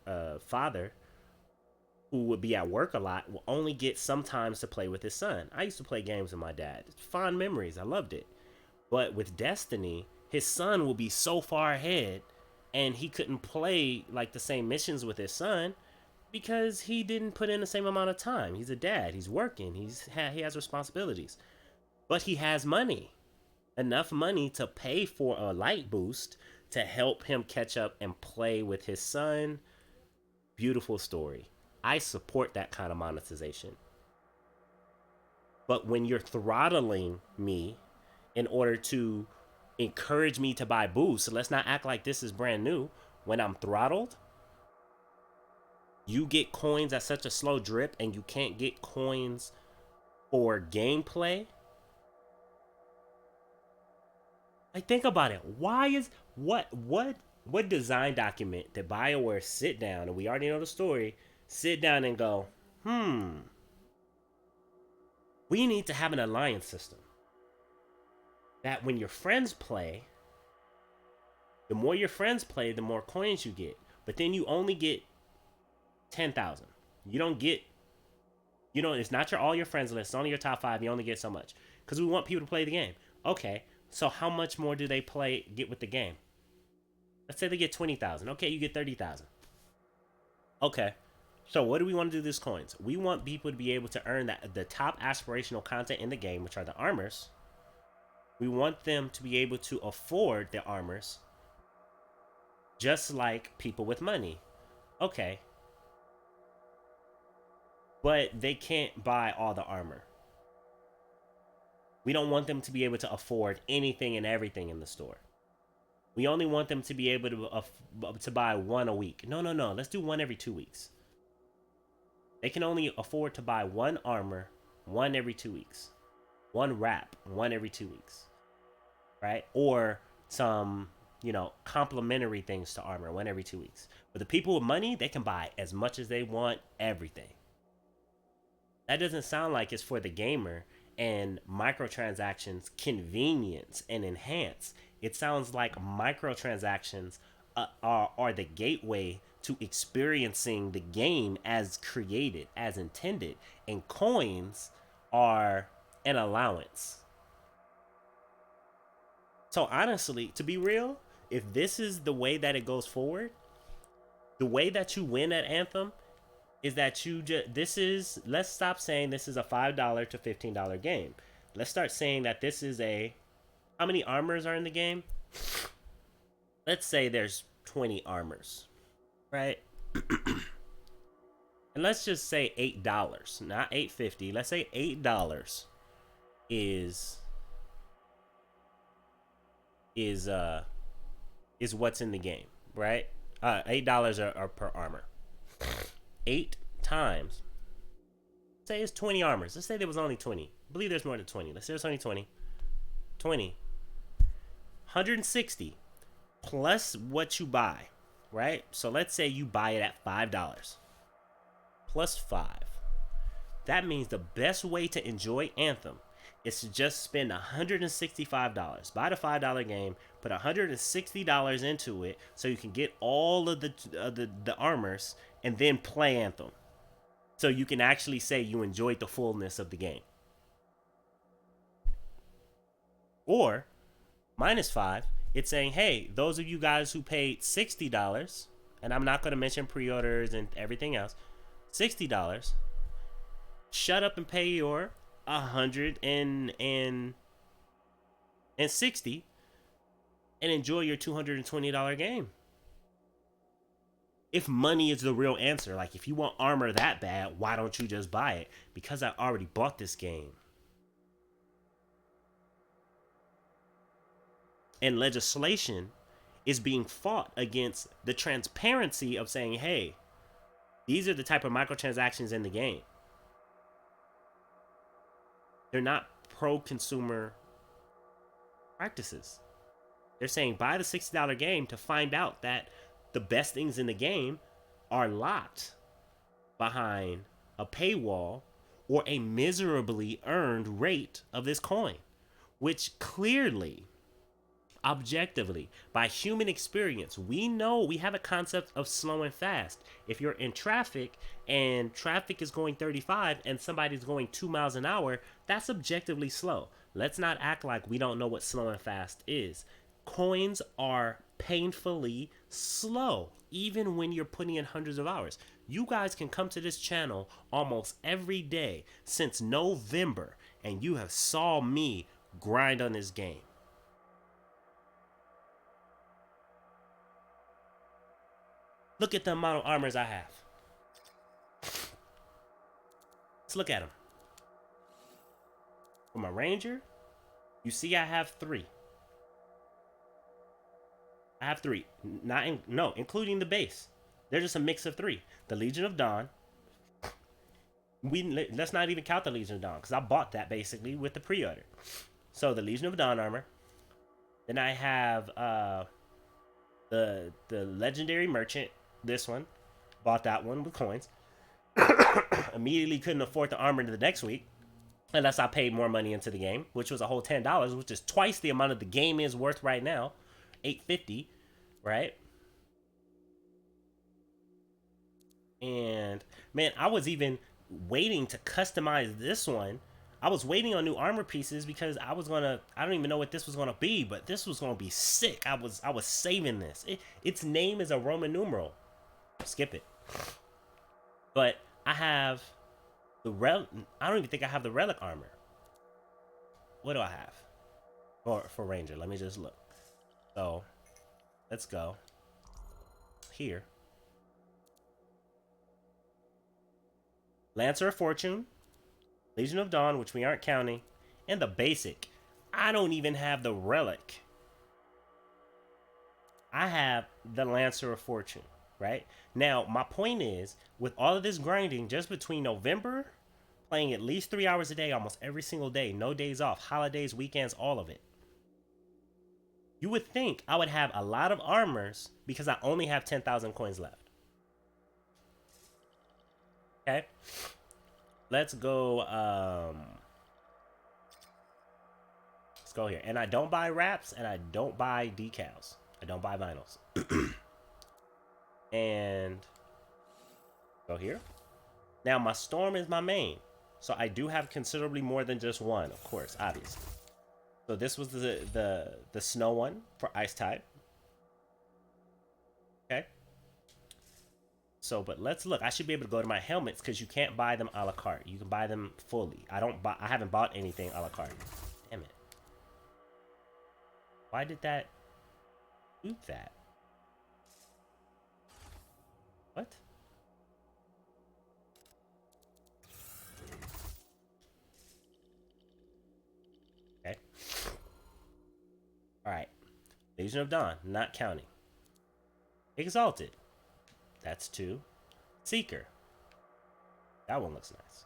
a father who would be at work a lot will only get sometimes to play with his son. I used to play games with my dad. Fond memories. I loved it. But with Destiny, his son will be so far ahead and he couldn't play like the same missions with his son because he didn't put in the same amount of time. He's a dad. He's working. He has responsibilities. But he has money. Enough money to pay for a light boost to help him catch up and play with his son. Beautiful story. I support that kind of monetization. But when you're throttling me in order to encourage me to buy boosts, let's not act like this is brand new. When I'm throttled, you get coins at such a slow drip and you can't get coins for gameplay. Like, think about it. Why is what design document did BioWare sit down, and we already know the story, sit down and go, we need to have an alliance system that when your friends play, the more your friends play, the more coins you get. But then you only get 10,000. You don't get, it's not all your friends list. It's only your top 5. You only get so much because we want people to play the game. Okay, so how much more do they get with the game? Let's say they get 20,000. Okay, you get 30,000. Okay, so what do we want to do with these coins? We want people to be able to earn the top aspirational content in the game, which are the armors. We want them to be able to afford the armors, just like people with money. Okay, but they can't buy all the armor. We don't want them to be able to afford anything and everything in the store. We only want them to be able to buy one a week. No. Let's do one every 2 weeks. They can only afford to buy one armor, one every 2 weeks. One wrap, one every 2 weeks. Right? Or some, complimentary things to armor, one every 2 weeks. But the people with money, they can buy as much as they want, everything. That doesn't sound like it's for the gamer and microtransactions convenience and enhance. It sounds like microtransactions are the gateway to experiencing the game as created, as intended, and coins are an allowance. So honestly, to be real, if this is the way that it goes forward, the way that you win at Anthem is that let's stop saying this is a $5 to $15 game. Let's start saying that this is how many armors are in the game? Let's say there's 20 armors, right? And let's just say $8, not $8.50. Let's say $8 is what's in the game, right? $8 are per armor. 8 times. Say it's 20 armors. Let's say there was only 20. I believe there's more than 20. Let's say there's only 20. 160 plus what you buy, right? So let's say you buy it at $5 plus 5. That means the best way to enjoy Anthem is to just spend $165. Buy the $5 game, put $160 into it so you can get all of the armors and then play Anthem. So you can actually say you enjoyed the fullness of the game. Or -5, it's saying, hey, those of you guys who paid $60, and I'm not going to mention pre-orders and everything else, $60, shut up and pay your $160 and enjoy your $220 game. If money is the real answer, like if you want armor that bad, why don't you just buy it? Because I already bought this game. And legislation is being fought against the transparency of saying, hey, these are the type of microtransactions in the game. They're not pro-consumer practices. They're saying buy the $60 game to find out that the best things in the game are locked behind a paywall or a miserably earned rate of this coin, which clearly, objectively, by human experience, we know we have a concept of slow and fast. If you're in traffic and traffic is going 35 and somebody's going 2 miles an hour, that's objectively slow. Let's not act like we don't know what slow and fast is. Coins are painfully slow, even when you're putting in hundreds of hours. You guys can come to this channel almost every day since November, and you have saw me grind on this game. Look at the amount of armors I have. Let's look at them. For my ranger, you see I have 3. I have 3, including the base. They're just a mix of 3. The Legion of Dawn. Let's not even count the Legion of Dawn because I bought that basically with the pre-order. So the Legion of Dawn armor. Then I have the Legendary Merchant. This one, bought that one with coins. Immediately couldn't afford the armor the next week unless I paid more money into the game, which was a whole $10, which is twice the amount of the game is worth right now. $8.50, right? And man, I was even waiting to customize this one. I was waiting on new armor pieces because I don't even know what this was gonna be, but this was gonna be sick. I was saving this. Its name is a Roman numeral. Skip it. But I have the I don't even think I have the relic armor. What do I have for ranger? Let me just look. So let's go here. Lancer of Fortune, Legion of Dawn, which we aren't counting, and the basic. I don't even have the relic. I have the Lancer of Fortune. Right? Now, my point is, with all of this grinding, just between November, playing at least 3 hours a day, almost every single day, no days off, holidays, weekends, all of it. You would think I would have a lot of armors because I only have 10,000 coins left. Okay? Let's go, let's go here. And I don't buy wraps, and I don't buy decals. I don't buy vinyls. And go here. Now my storm is my main, so I do have considerably more than just one, of course, obviously. So this was the snow one for ice type. Okay. So, but let's look. I should be able to go to my helmets because you can't buy them a la carte. You can buy them fully. I haven't bought anything a la carte. Damn it. Why did that do that? What? Okay. Alright. Legion of Dawn, not counting. Exalted. That's 2. Seeker. That one looks nice.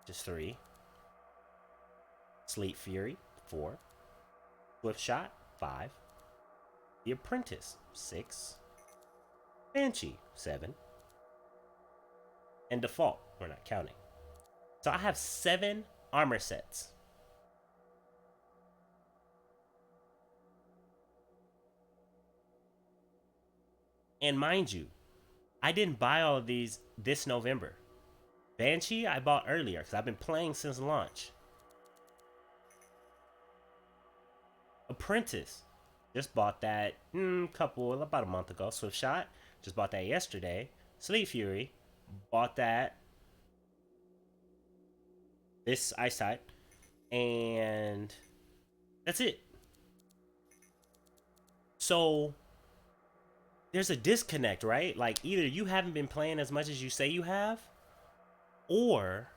Just 3. Sleep Fury, 4. Swift Shot, 5. The Apprentice, 6. Banshee, 7. And Default, we're not counting. So I have 7 armor sets. And mind you, I didn't buy all of these this November. Banshee, I bought earlier because I've been playing since launch. Apprentice, just bought that about a month ago. Swift Shot, just bought that yesterday. Sleep Fury, bought that this ice type, and that's it. So there's a disconnect, right? Like either you haven't been playing as much as you say you have, or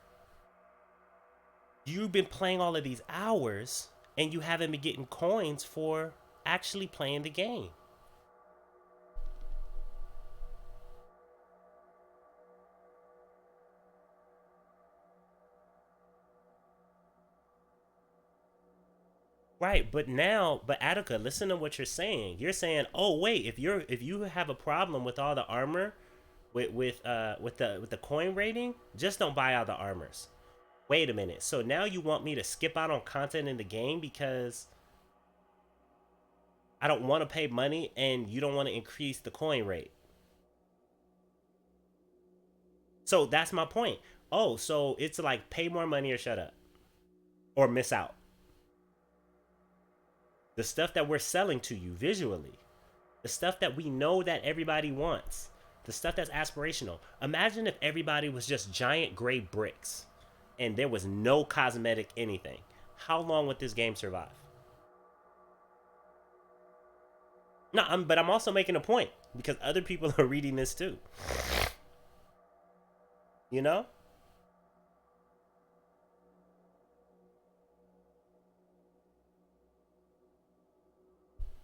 you've been playing all of these hours and you haven't been getting coins for actually playing the game. Right, but Attica, listen to what you're saying. You're saying, oh wait, if you have a problem with all the armor with the coin rating, just don't buy out the armors. Wait a minute. So now you want me to skip out on content in the game because I don't want to pay money and you don't want to increase the coin rate. So that's my point. Oh, so it's like pay more money or shut up or miss out. The stuff that we're selling to you visually, the stuff that we know that everybody wants, the stuff that's aspirational. Imagine if everybody was just giant gray bricks and there was no cosmetic anything. How long would this game survive? No, but I'm also making a point because other people are reading this too. You know?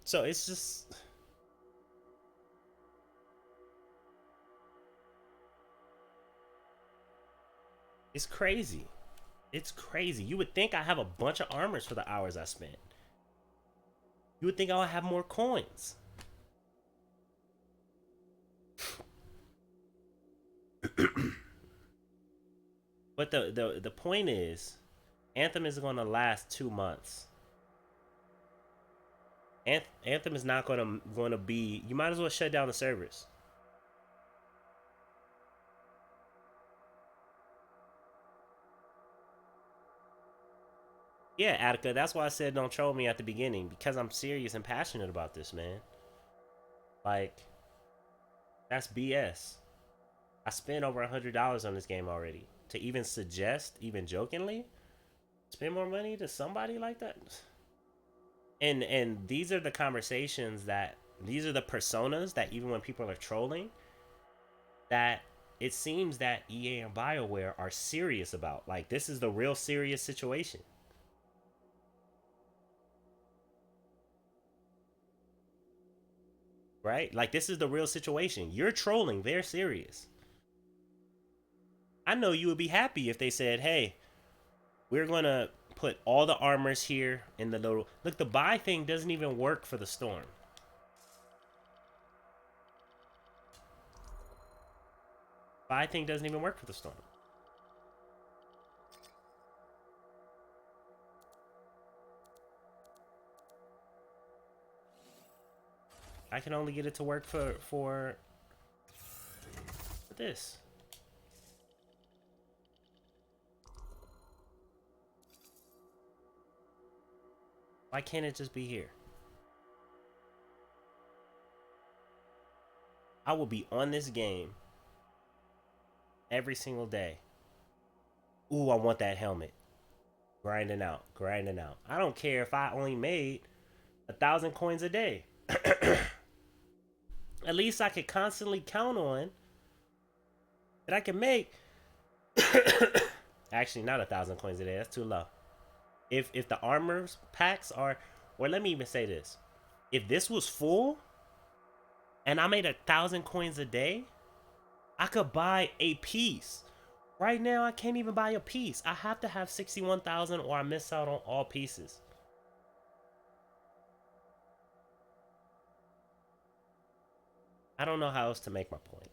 So it's just, it's crazy. It's crazy. You would think I have a bunch of armors for the hours I spent. You would think I would have more coins. But the point is, Anthem is going to last 2 months. Anthem is not going to be. You might as well shut down the servers. Yeah, Attica. That's why I said don't troll me at the beginning because I'm serious and passionate about this, man. Like, that's BS. I spent over $100 on this game already. To even suggest, even jokingly, spend more money to somebody like that. And these are the conversations that these are the personas that even when people are trolling, that it seems that EA and BioWare are serious about. Like, this is the real serious situation. Right? Like, this is the real situation. You're trolling, they're serious. I know you would be happy if they said, hey, we're going to put all the armors here in the little... Look, the buy thing doesn't even work for the storm. Buy thing doesn't even work for the storm. I can only get it to work for this. Why can't it just be here? I will be on this game every single day. Ooh, I want that helmet. Grinding out, grinding out. I don't care if I only made 1,000 coins a day. At least I could constantly count on that I can make. Actually, not 1,000 coins a day. That's too low. If the armors packs are, or let me even say this: if this was full, and I made 1,000 coins a day, I could buy a piece. Right now, I can't even buy a piece. I have to have 61,000, or I miss out on all pieces. I don't know how else to make my point.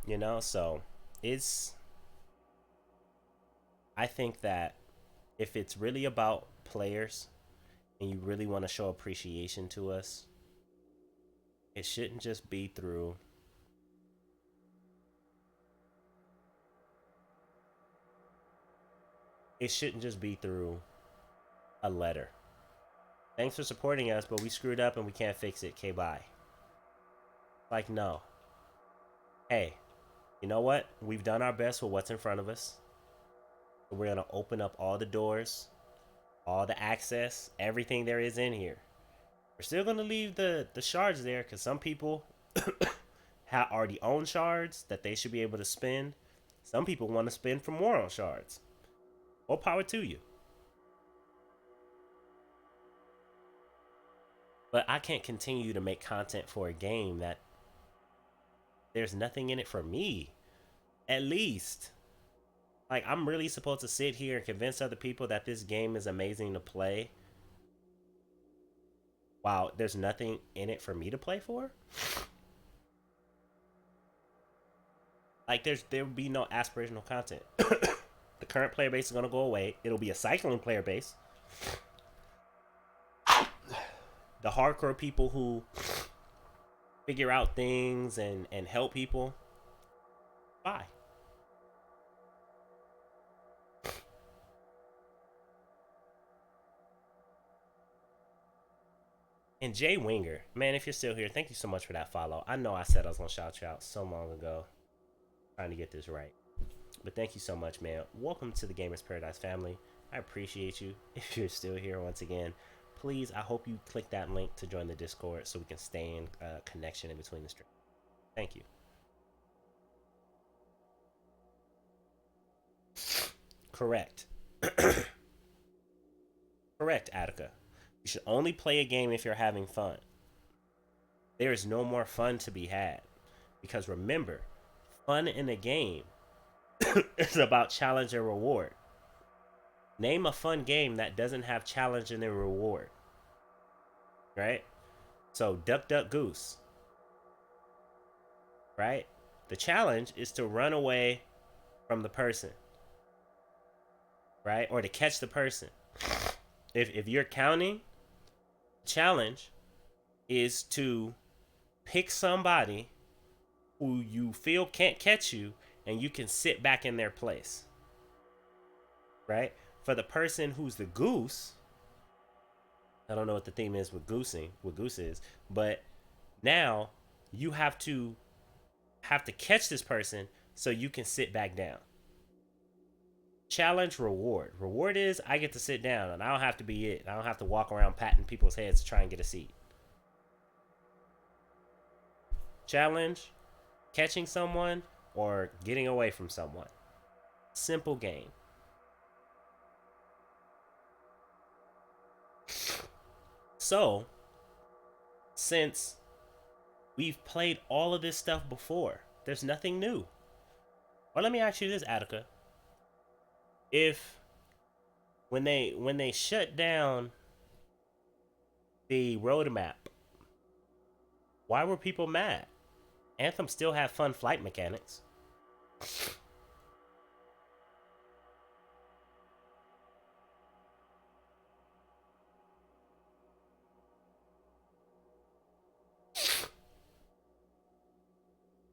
You know, so it's... I think that if it's really about players and you really want to show appreciation to us, it shouldn't just be through... It shouldn't just be through a letter. Thanks for supporting us, but we screwed up and we can't fix it. Okay, bye. Like, no. Hey, you know what? We've done our best with what's in front of us. We're going to open up all the doors, all the access, everything there is in here. We're still going to leave the shards there because some people already own shards that they should be able to spend. Some people want to spend for more on shards. More power to you. But I can't continue to make content for a game that there's nothing in it for me. At least Like, I'm really supposed to sit here and convince other people that this game is amazing to play. Wow, there's nothing in it for me to play for. Like, there will be no aspirational content. The current player base is gonna go away. It'll be a cycling player base. The hardcore people who figure out things and help people. Bye. And Jay Winger, man, if you're still here, thank you so much for that follow. I know I said I was gonna shout you out so long ago, trying to get this right. But thank you so much, man. Welcome to the Gamers Paradise family. I appreciate you. If you're still here once again, please, I hope you click that link to join the Discord so we can stay in connection in between the streams. Thank you. Correct. Correct, Attica. You should only play a game if you're having fun. There is no more fun to be had. Because remember, fun in a game is about challenge and reward. Name a fun game that doesn't have challenge and then reward. Right? So, Duck Duck Goose. Right? The challenge is to run away from the person. Right? Or to catch the person. If you're counting, challenge is to pick somebody who you feel can't catch you and you can sit back in their place. Right? For the person who's the goose, I don't know what the theme is with goosing, what goose is, but now you have to catch this person so you can sit back down. Challenge, reward. Reward is I get to sit down and I don't have to be it. I don't have to walk around patting people's heads to try and get a seat. Challenge, catching someone or getting away from someone. Simple game. So, since we've played all of this stuff before, there's nothing new. Or let me ask you this, Attica. If when they shut down the roadmap, why were people mad? Anthem still had fun flight mechanics.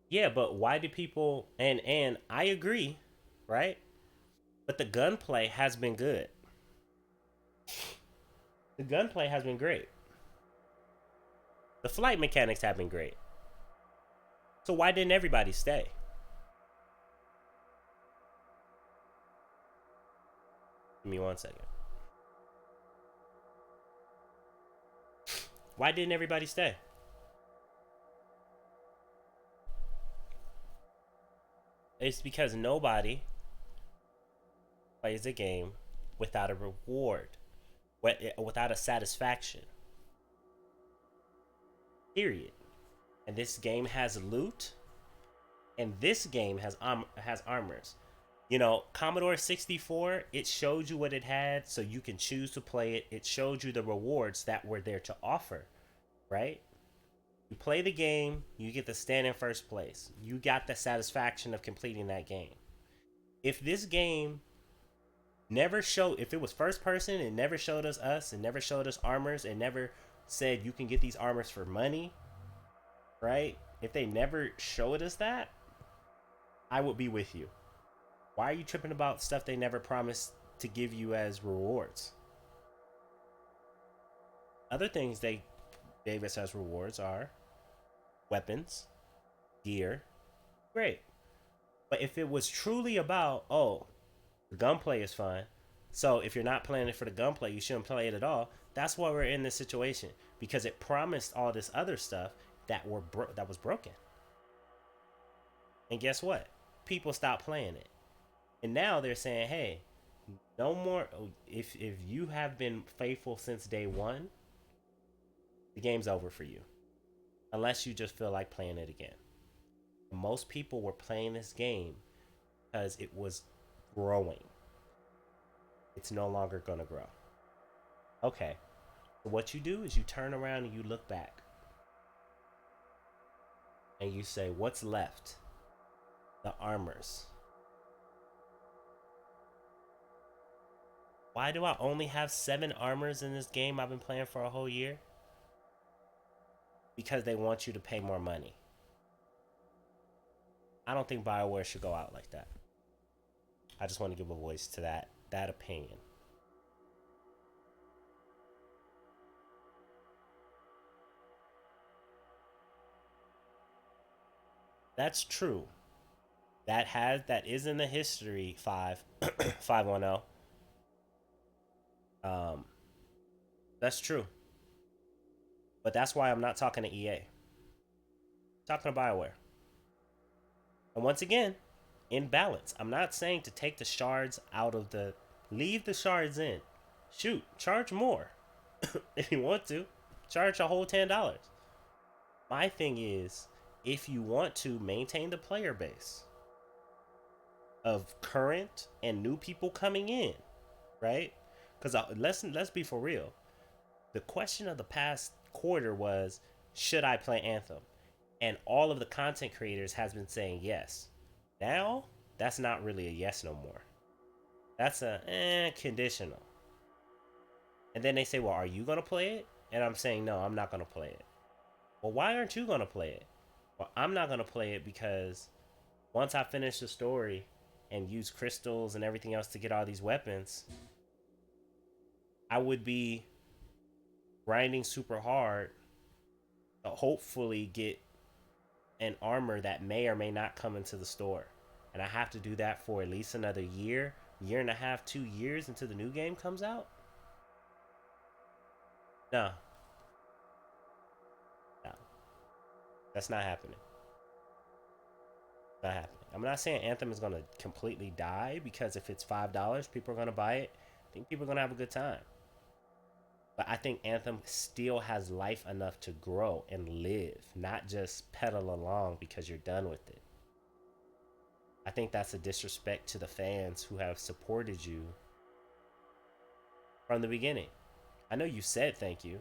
Yeah, but why do people and I agree, right? But the gunplay has been good. The gunplay has been great. The flight mechanics have been great. So why didn't everybody stay? Give me 1 second. Why didn't everybody stay? It's because nobody plays a game without a reward, without a satisfaction. Period. And this game has loot, and this game has armors. You know, Commodore 64, it showed you what it had so you can choose to play it. It showed you the rewards that were there to offer, right? You play the game, you get to stand in first place. You got the satisfaction of completing that game. If this game never showed, if it was first person, it never showed us, it never showed us armors, it never said you can get these armors for money, right? If they never showed us that, I would be with you. Why are you tripping about stuff they never promised to give you as rewards? Other things they gave us as rewards are weapons, gear. Great. But if it was truly about, oh, the gunplay is fun, so if you're not playing it for the gunplay, you shouldn't play it at all. That's why we're in this situation, because it promised all this other stuff that was broken. And guess what? People stopped playing it. And now they're saying, hey, no more. If you have been faithful since day one, the game's over for you. Unless you just feel like playing it again. Most people were playing this game because it was growing. It's no longer going to grow. Okay. So what you do is you turn around and you look back. And you say, what's left? The armors. Why do I only have 7 armors in this game I've been playing for a whole year? Because they want you to pay more money. I don't think BioWare should go out like that. I just want to give a voice to that opinion. That's true. That is in the history 510. That's true. But that's why I'm not talking to EA. I'm talking to BioWare. And once again, in balance. I'm not saying to take the shards out of the... Leave the shards in. Shoot, charge more. If you want to. Charge a whole $10. My thing is, if you want to maintain the player base of current and new people coming in, right? Because let's be for real. The question of the past quarter was, should I play Anthem? And all of the content creators has been saying yes. Now, that's not really a yes no more. That's a conditional. And then they say, well, are you going to play it? And I'm saying, no, I'm not going to play it. Well, why aren't you going to play it? Well, I'm not going to play it because once I finish the story and use crystals and everything else to get all these weapons, I would be grinding super hard to hopefully get an armor that may or may not come into the store. And I have to do that for at least another year and a half, 2 years until the new game comes out. No. That's not happening. Not happening. I'm not saying Anthem is going to completely die, because if it's $5, people are going to buy it. I think people are going to have a good time. But I think Anthem still has life enough to grow and live, not just pedal along because you're done with it. I think that's a disrespect to the fans who have supported you from the beginning. I know you said thank you,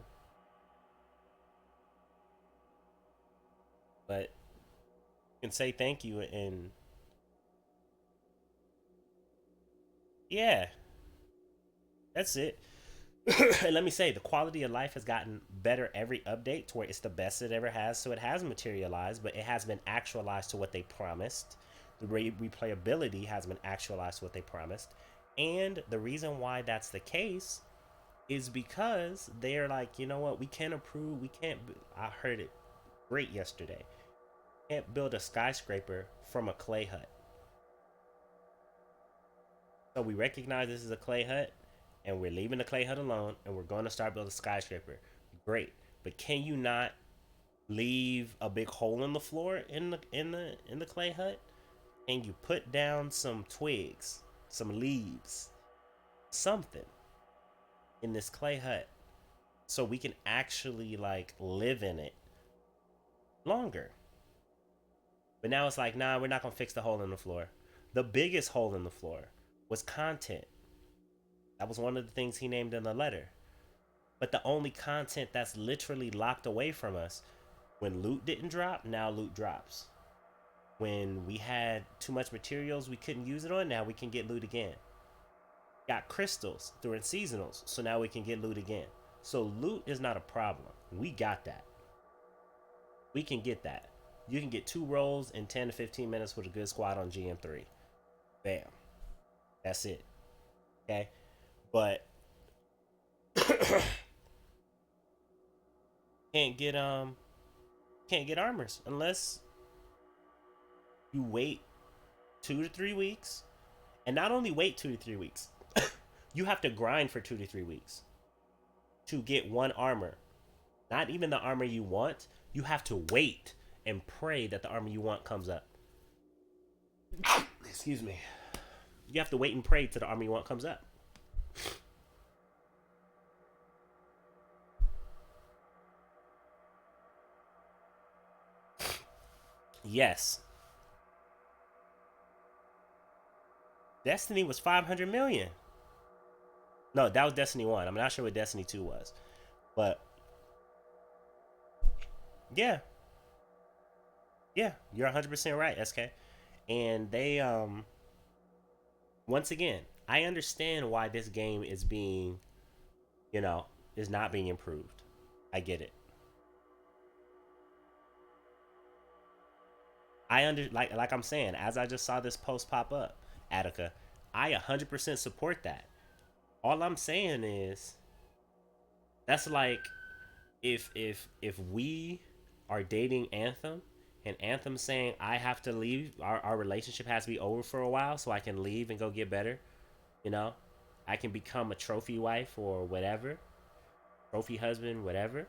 but you can say thank you and yeah, that's it. And let me say, the quality of life has gotten better every update to where it's the best it ever has. So it has materialized, but it has been actualized to what they promised. The replayability has been actualized to what they promised. And the reason why that's the case is because they're like, you know what, we can't approve, we can't, I heard it great yesterday. Can't build a skyscraper from a clay hut. So we recognize this is a clay hut, and we're leaving the clay hut alone, and we're going to start building a skyscraper. Great, but can you not leave a big hole in the floor in the clay hut? And you put down some twigs, some leaves, something in this clay hut, so we can actually like live in it longer. But now it's like, nah, we're not gonna fix the hole in the floor. The biggest hole in the floor was content. That was one of the things he named in the letter. But the only content that's literally locked away from us, when loot didn't drop, now loot drops. When we had too much materials we couldn't use it on, now we can get loot again. Got crystals during seasonals, so now we can get loot again. So loot is not a problem. We got that. We can get that. You can get 2 rolls in 10 to 15 minutes with a good squad on GM3. Bam. That's it. Okay? But can't get armors unless you wait 2 to 3 weeks. And not only wait 2 to 3 weeks, you have to grind for 2 to 3 weeks to get one armor. Not even the armor you want. You have to wait and pray that the armor you want comes up. Excuse me. You have to wait and pray till the armor you want comes up. Yes. Destiny was 500 million. No, that was Destiny 1. I'm not sure what Destiny 2 was. But yeah. Yeah, you're 100% right, SK. And they once again, I understand why this game is being, you know, is not being improved. I get it. Like I'm saying, as I just saw this post pop up, Attica, I 100% support that. All I'm saying is that's like if we are dating Anthem and Anthem saying I have to leave, our relationship has to be over for a while so I can leave and go get better, you know, I can become a trophy wife or whatever, trophy husband, whatever.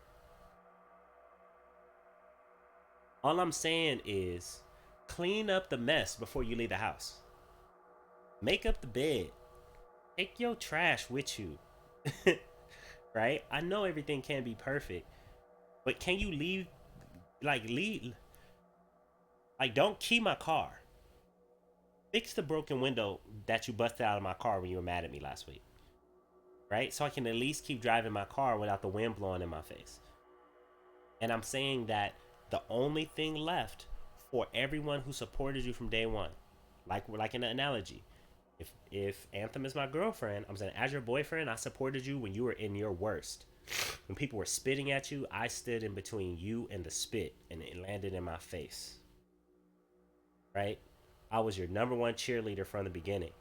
All I'm saying is clean up the mess before you leave the house. Make up the bed. Take your trash with you. Right? I know everything can't be perfect, but can you leave like don't key my car. Fix the broken window that you busted out of my car when you were mad at me last week. Right? So I can at least keep driving my car without the wind blowing in my face. And I'm saying that the only thing left for everyone who supported you from day one, like in the analogy, if Anthem is my girlfriend, I'm saying as your boyfriend, I supported you when you were in your worst. When people were spitting at you, I stood in between you and the spit, and it landed in my face. Right? I was your number one cheerleader from the beginning.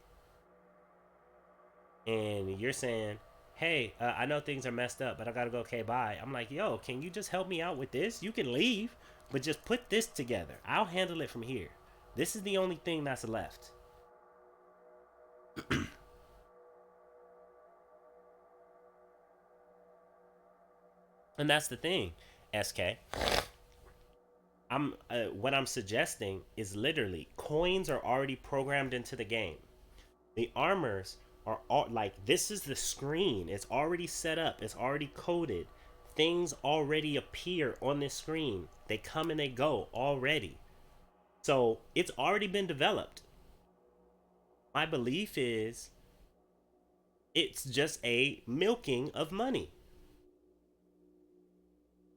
And you're saying, hey, I know things are messed up, but I gotta go. Okay, bye. I'm like, yo, can you just help me out with this? You can leave, but just put this together. I'll handle it from here. This is the only thing that's left. And that's the thing, SK. What I'm suggesting is literally coins are already programmed into the game. The armors are all like this is the screen. It's already set up. It's already coded. Things already appear on this screen. They come and they go already. So it's already been developed. My belief is it's just a milking of money.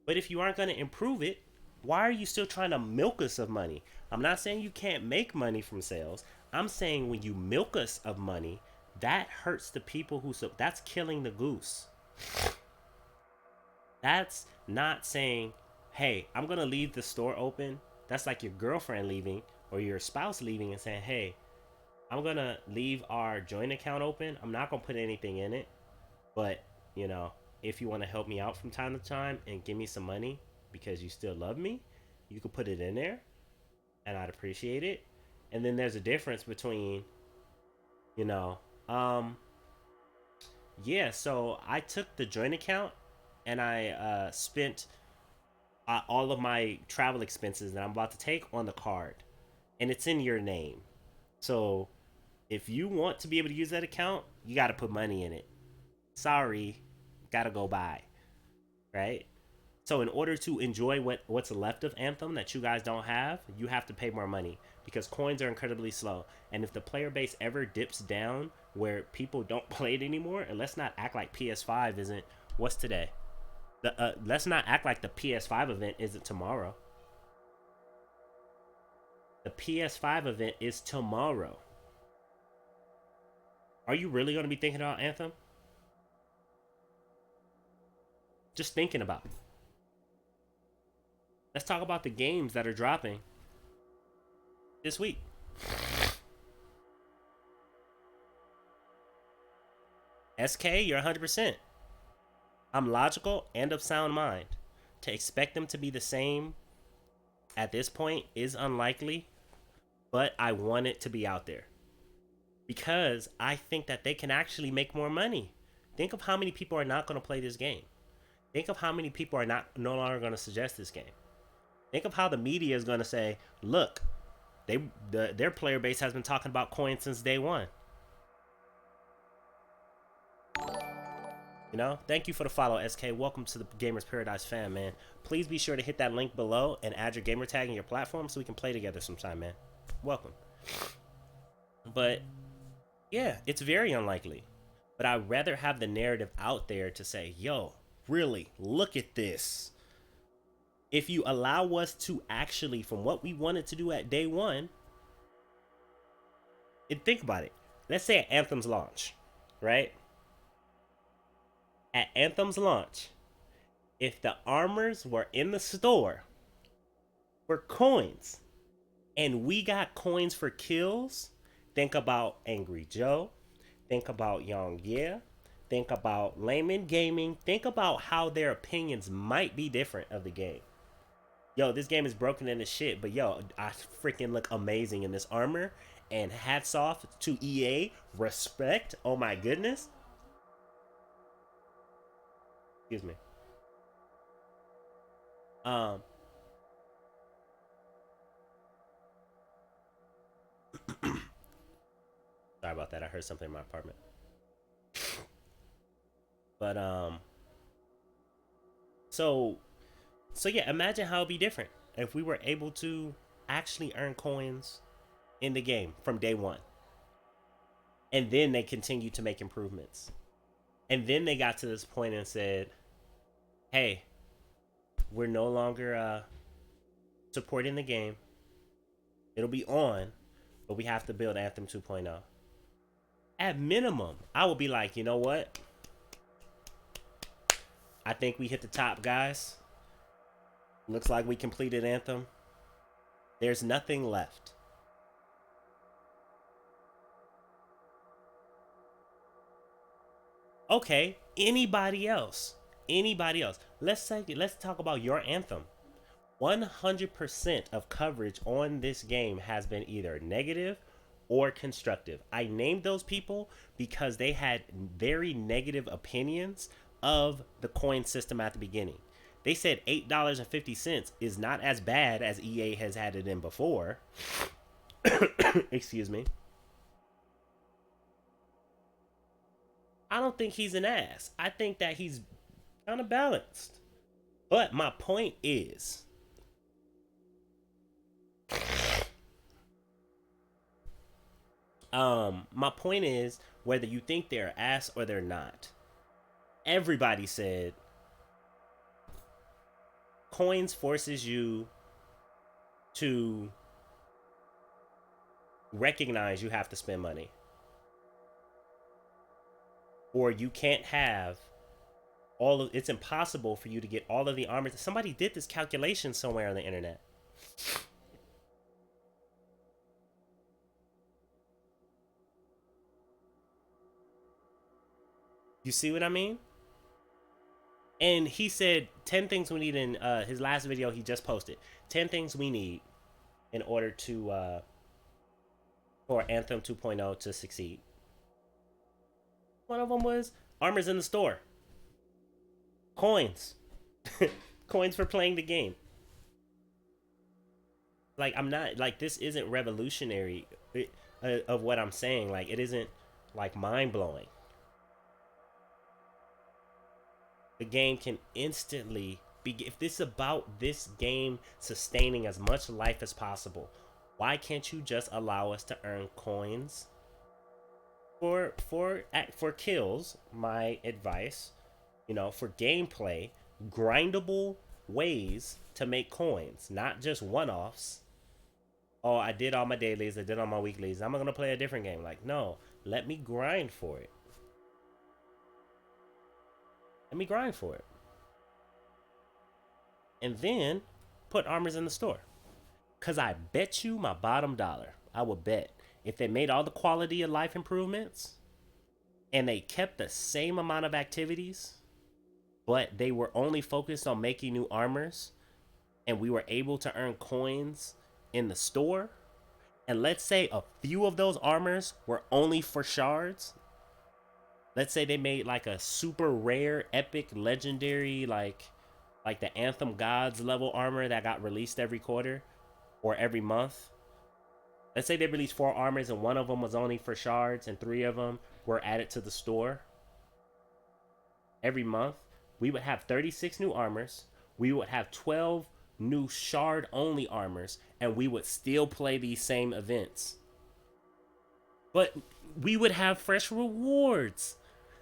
But if you aren't going to improve it, why are you still trying to milk us of money? I'm not saying you can't make money from sales. I'm saying when you milk us of money, that hurts the people that's killing the goose. That's not saying, hey, I'm going to leave the store open. That's like your girlfriend leaving or your spouse leaving and saying, hey, I'm going to leave our joint account open. I'm not going to put anything in it. But, you know, if you want to help me out from time to time and give me some money because you still love me, you could put it in there and I'd appreciate it. And then there's a difference between, you know, yeah, so I took the joint account and I spent all of my travel expenses that I'm about to take on the card, and it's in your name. So if you want to be able to use that account, you got to put money in it. Sorry, gotta go buy, right? So in order to enjoy what's left of Anthem that you guys don't have, you have to pay more money because coins are incredibly slow. And if the player base ever dips down where people don't play it anymore, and let's not act like PS5 isn't what's today. Let's not act like the PS5 event isn't tomorrow. The PS5 event is tomorrow. Are you really going to be thinking about Anthem? Just thinking about it. Let's talk about the games that are dropping this week. SK, you're 100%. I'm logical and of sound mind. To expect them to be the same at this point is unlikely, but I want it to be out there because I think that they can actually make more money. Think of how many people are not going to play this game. Think of how many people are no longer going to suggest this game. Think of how the media is going to say, look, their player base has been talking about coins since day one. You know, thank you for the follow, SK. Welcome to the Gamers Paradise fam, man. Please be sure to hit that link below and add your gamer tag in your platform so we can play together sometime, man. Welcome. But Yeah, it's very unlikely. But I'd rather have the narrative out there to say, yo, really, look at this. If you allow us to actually, from what we wanted to do at day one, and think about it. Let's say at Anthem's launch, right? At Anthem's launch, if the armors were in the store for coins and we got coins for kills, think about Angry Joe, think about Young Yeah, think about Layman Gaming, think about how their opinions might be different of the game. Yo, this game is broken into shit, but yo, I freaking look amazing in this armor. And hats off to EA. Respect. Oh my goodness. Excuse me. Um, Sorry about that. I heard something in my apartment. But so yeah, imagine how it'd be different if we were able to actually earn coins in the game from day one. And then they continued to make improvements. And then they got to this point and said, hey, we're no longer supporting the game. It'll be on, but we have to build Anthem 2.0. At minimum, I will be like, you know what? I think we hit the top, guys. Looks like we completed Anthem. There's nothing left. Okay, anybody else? Anybody else? Let's talk about your Anthem. 100% of coverage on this game has been either negative or constructive. I named those people because they had very negative opinions of the coin system at the beginning. They said $8.50 is not as bad as EA has had it in before. Excuse me. I don't think he's an ass. I think that he's kind of balanced. But my point is, whether you think they're ass or they're not, everybody said coins forces you to recognize you have to spend money, or you can't have all of it's impossible for you to get all of the armors. Somebody did this calculation somewhere on the internet. You see what I mean? And he said 10 things we need in his last video he just posted. 10 things we need in order to for Anthem 2.0 to succeed. One of them was armors in the store. Coins. Coins for playing the game. Like, I'm not, like, this isn't revolutionary of what I'm saying. Like, it isn't, like, mind-blowing. The game can instantly be, if this is about this game sustaining as much life as possible, why can't you just allow us to earn coins for kills? My advice, you know, for gameplay, grindable ways to make coins, not just one-offs. Oh, I did all my dailies, I did all my weeklies, I'm gonna play a different game. Like, no, let me grind for it. Let me grind for it. And then put armors in the store. Because I bet you my bottom dollar, I would bet, if they made all the quality of life improvements and they kept the same amount of activities, but they were only focused on making new armors, and we were able to earn coins in the store, and let's say a few of those armors were only for shards. Let's say they made like a super rare, epic, legendary, like the Anthem Gods level armor that got released every quarter or every month. Let's say they released 4 armors and one of them was only for shards and 3 of them were added to the store. Every month, we would have 36 new armors. We would have 12 new shard only armors, and we would still play these same events. But we would have fresh rewards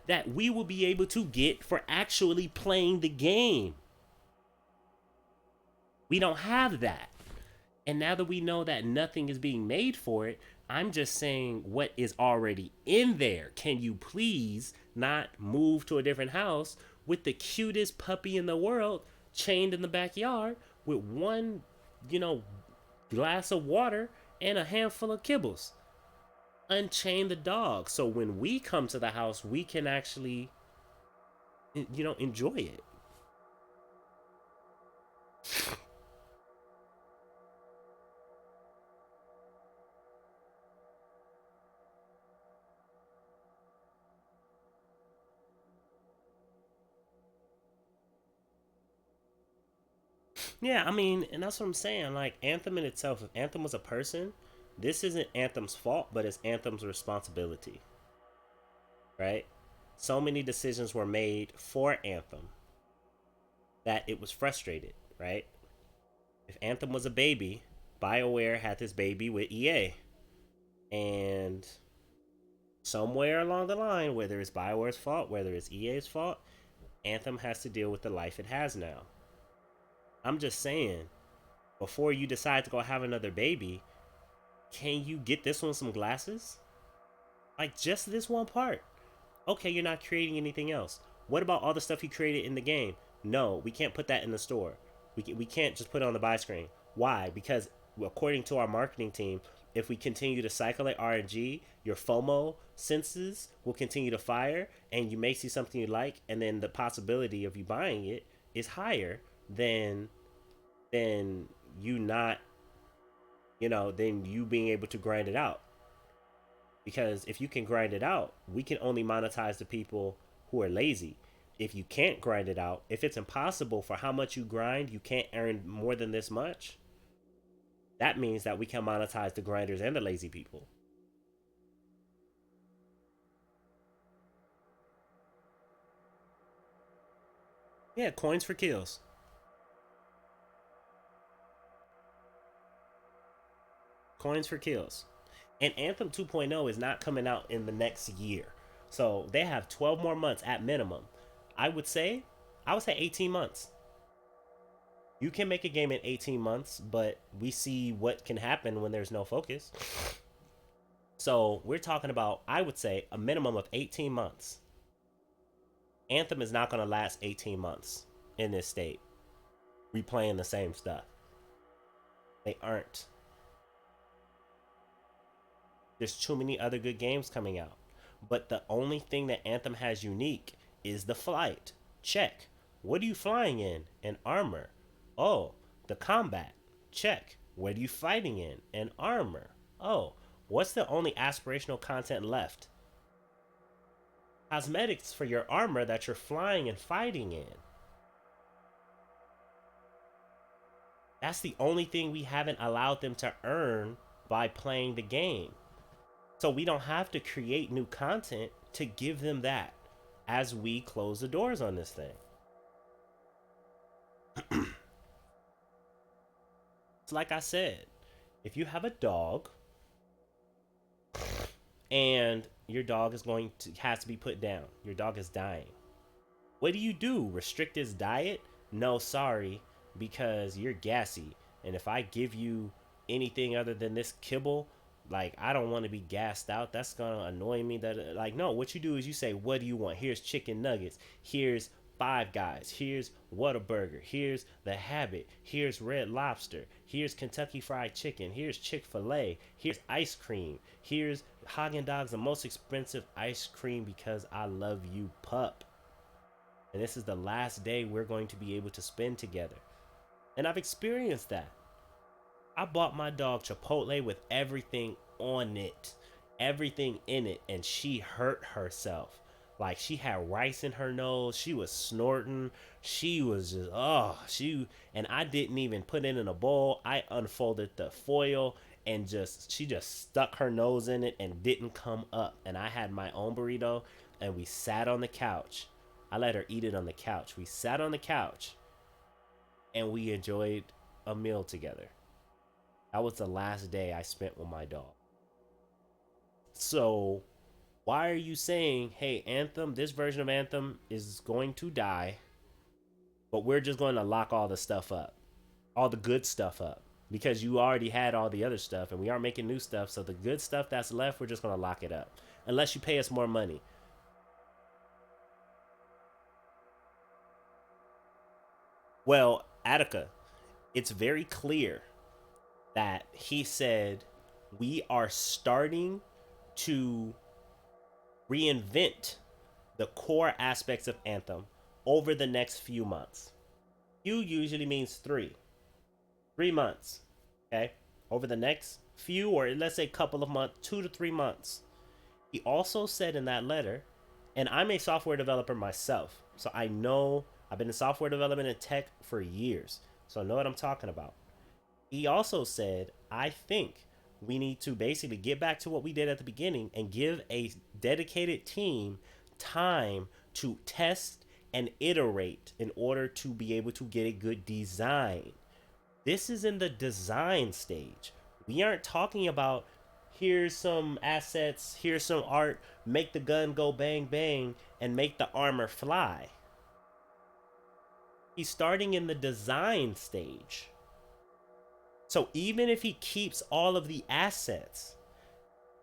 that we will be able to get for actually playing the game. We don't have that. And now that we know that nothing is being made for it, I'm just saying what is already in there. Can you please not move to a different house with the cutest puppy in the world chained in the backyard with one, you know, glass of water and a handful of kibbles? Unchain the dog so when we come to the house, we can actually, enjoy it. Yeah, I mean, and that's what I'm saying. Like Anthem in itself, if Anthem was a person, this isn't Anthem's fault, but it's Anthem's responsibility, right? So many decisions were made for Anthem that it was frustrated, right? If Anthem was a baby, BioWare had this baby with EA. And somewhere along the line, whether it's BioWare's fault, whether it's EA's fault, Anthem has to deal with the life it has now. I'm just saying, before you decide to go have another baby, can you get this one some glasses? Like just this one part. Okay, you're not creating anything else. What about all the stuff you created in the game? No, we can't put that in the store. We can't just put it on the buy screen. Why? Because according to our marketing team, if we continue to cycle RNG, your FOMO senses will continue to fire, and you may see something you like, and then the possibility of you buying it is higher than you not, than you being able to grind it out. Because if you can grind it out, we can only monetize the people who are lazy. If you can't grind it out, if it's impossible for how much you grind, you can't earn more than this much, that means that we can monetize the grinders and the lazy people. Yeah, coins for kills. Coins for kills. And Anthem 2.0 is not coming out in the next year. So they have 12 more months at minimum. I would say, I would say 18 months. You can make a game in 18 months, but we see what can happen when there's no focus. So we're talking about, I would say, a minimum of 18 months. Anthem is not going to last 18 months in this state, replaying the same stuff. They aren't. There's too many other good games coming out. But the only thing that Anthem has unique is the flight. Check. What are you flying in? An armor. Oh, the combat. Check. What are you fighting in? An armor. Oh, what's the only aspirational content left? Cosmetics for your armor that you're flying and fighting in. That's the only thing we haven't allowed them to earn by playing the game. So we don't have to create new content to give them that as we close the doors on this thing. It's like I said, if you have a dog and your dog is going to has to be put down, your dog is dying. What do? Restrict his diet? No, sorry, because you're gassy. And if I give you anything other than this kibble, like I don't want to be gassed out. That's gonna annoy me. That like no, what you do is you say, what do you want? Here's chicken nuggets. Here's Five Guys. Here's Whataburger. Here's The Habit. Here's Red Lobster. Here's Kentucky Fried Chicken. Here's Chick-fil-A. Here's ice cream. Here's Haagen-Dazs, the most expensive ice cream because I love you, pup. And this is the last day we're going to be able to spend together. And I've experienced that. I bought my dog Chipotle with everything on it, everything in it, and she hurt herself. Like she had rice in her nose, she was snorting, she was just and I didn't even put it in a bowl. I unfolded the foil and she just stuck her nose in it and didn't come up. And I had my own burrito and we sat on the couch. I let her eat it on the couch. We sat on the couch and we enjoyed a meal together. That was the last day I spent with my dog. So why are you saying, hey, Anthem, this version of Anthem is going to die, but we're just going to lock all the stuff up, all the good stuff up? Because you already had all the other stuff and we aren't making new stuff. So the good stuff that's left, we're just going to lock it up unless you pay us more money. Well, Attica, it's very clear that he said we are starting to reinvent the core aspects of Anthem over the next few months. Few usually means 3 months. Okay, over the next few, or let's say couple of months, 2 to 3 months. He also said in that letter, and I'm a software developer myself, so I know I've been in software development and tech for years, so I know what I'm talking about. He also said, I think we need to basically get back to what we did at the beginning and give a dedicated team time to test and iterate in order to be able to get a good design. This is in the design stage. We aren't talking about here's some assets, here's some art, make the gun go bang bang, and make the armor fly. He's starting in the design stage. So even if he keeps all of the assets,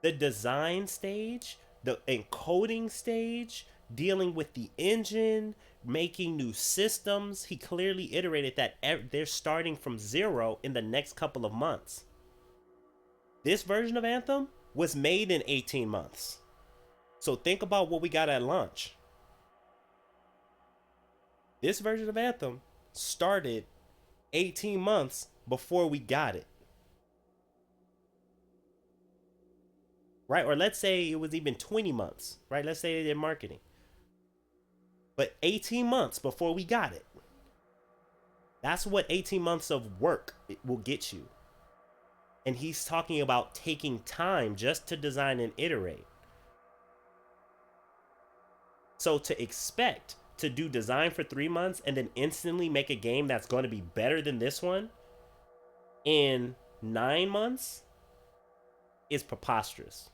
the design stage, the encoding stage, dealing with the engine, making new systems, he clearly iterated that they're starting from zero in the next couple of months. This version of Anthem was made in 18 months. So think about what we got at launch. This version of Anthem started 18 months before we got it. Right? Or let's say it was even 20 months, right? Let's say they did marketing. But 18 months before we got it. That's what 18 months of work will get you. And he's talking about taking time just to design and iterate. So to expect to do design for 3 months and then instantly make a game that's going to be better than this one in 9 months is preposterous.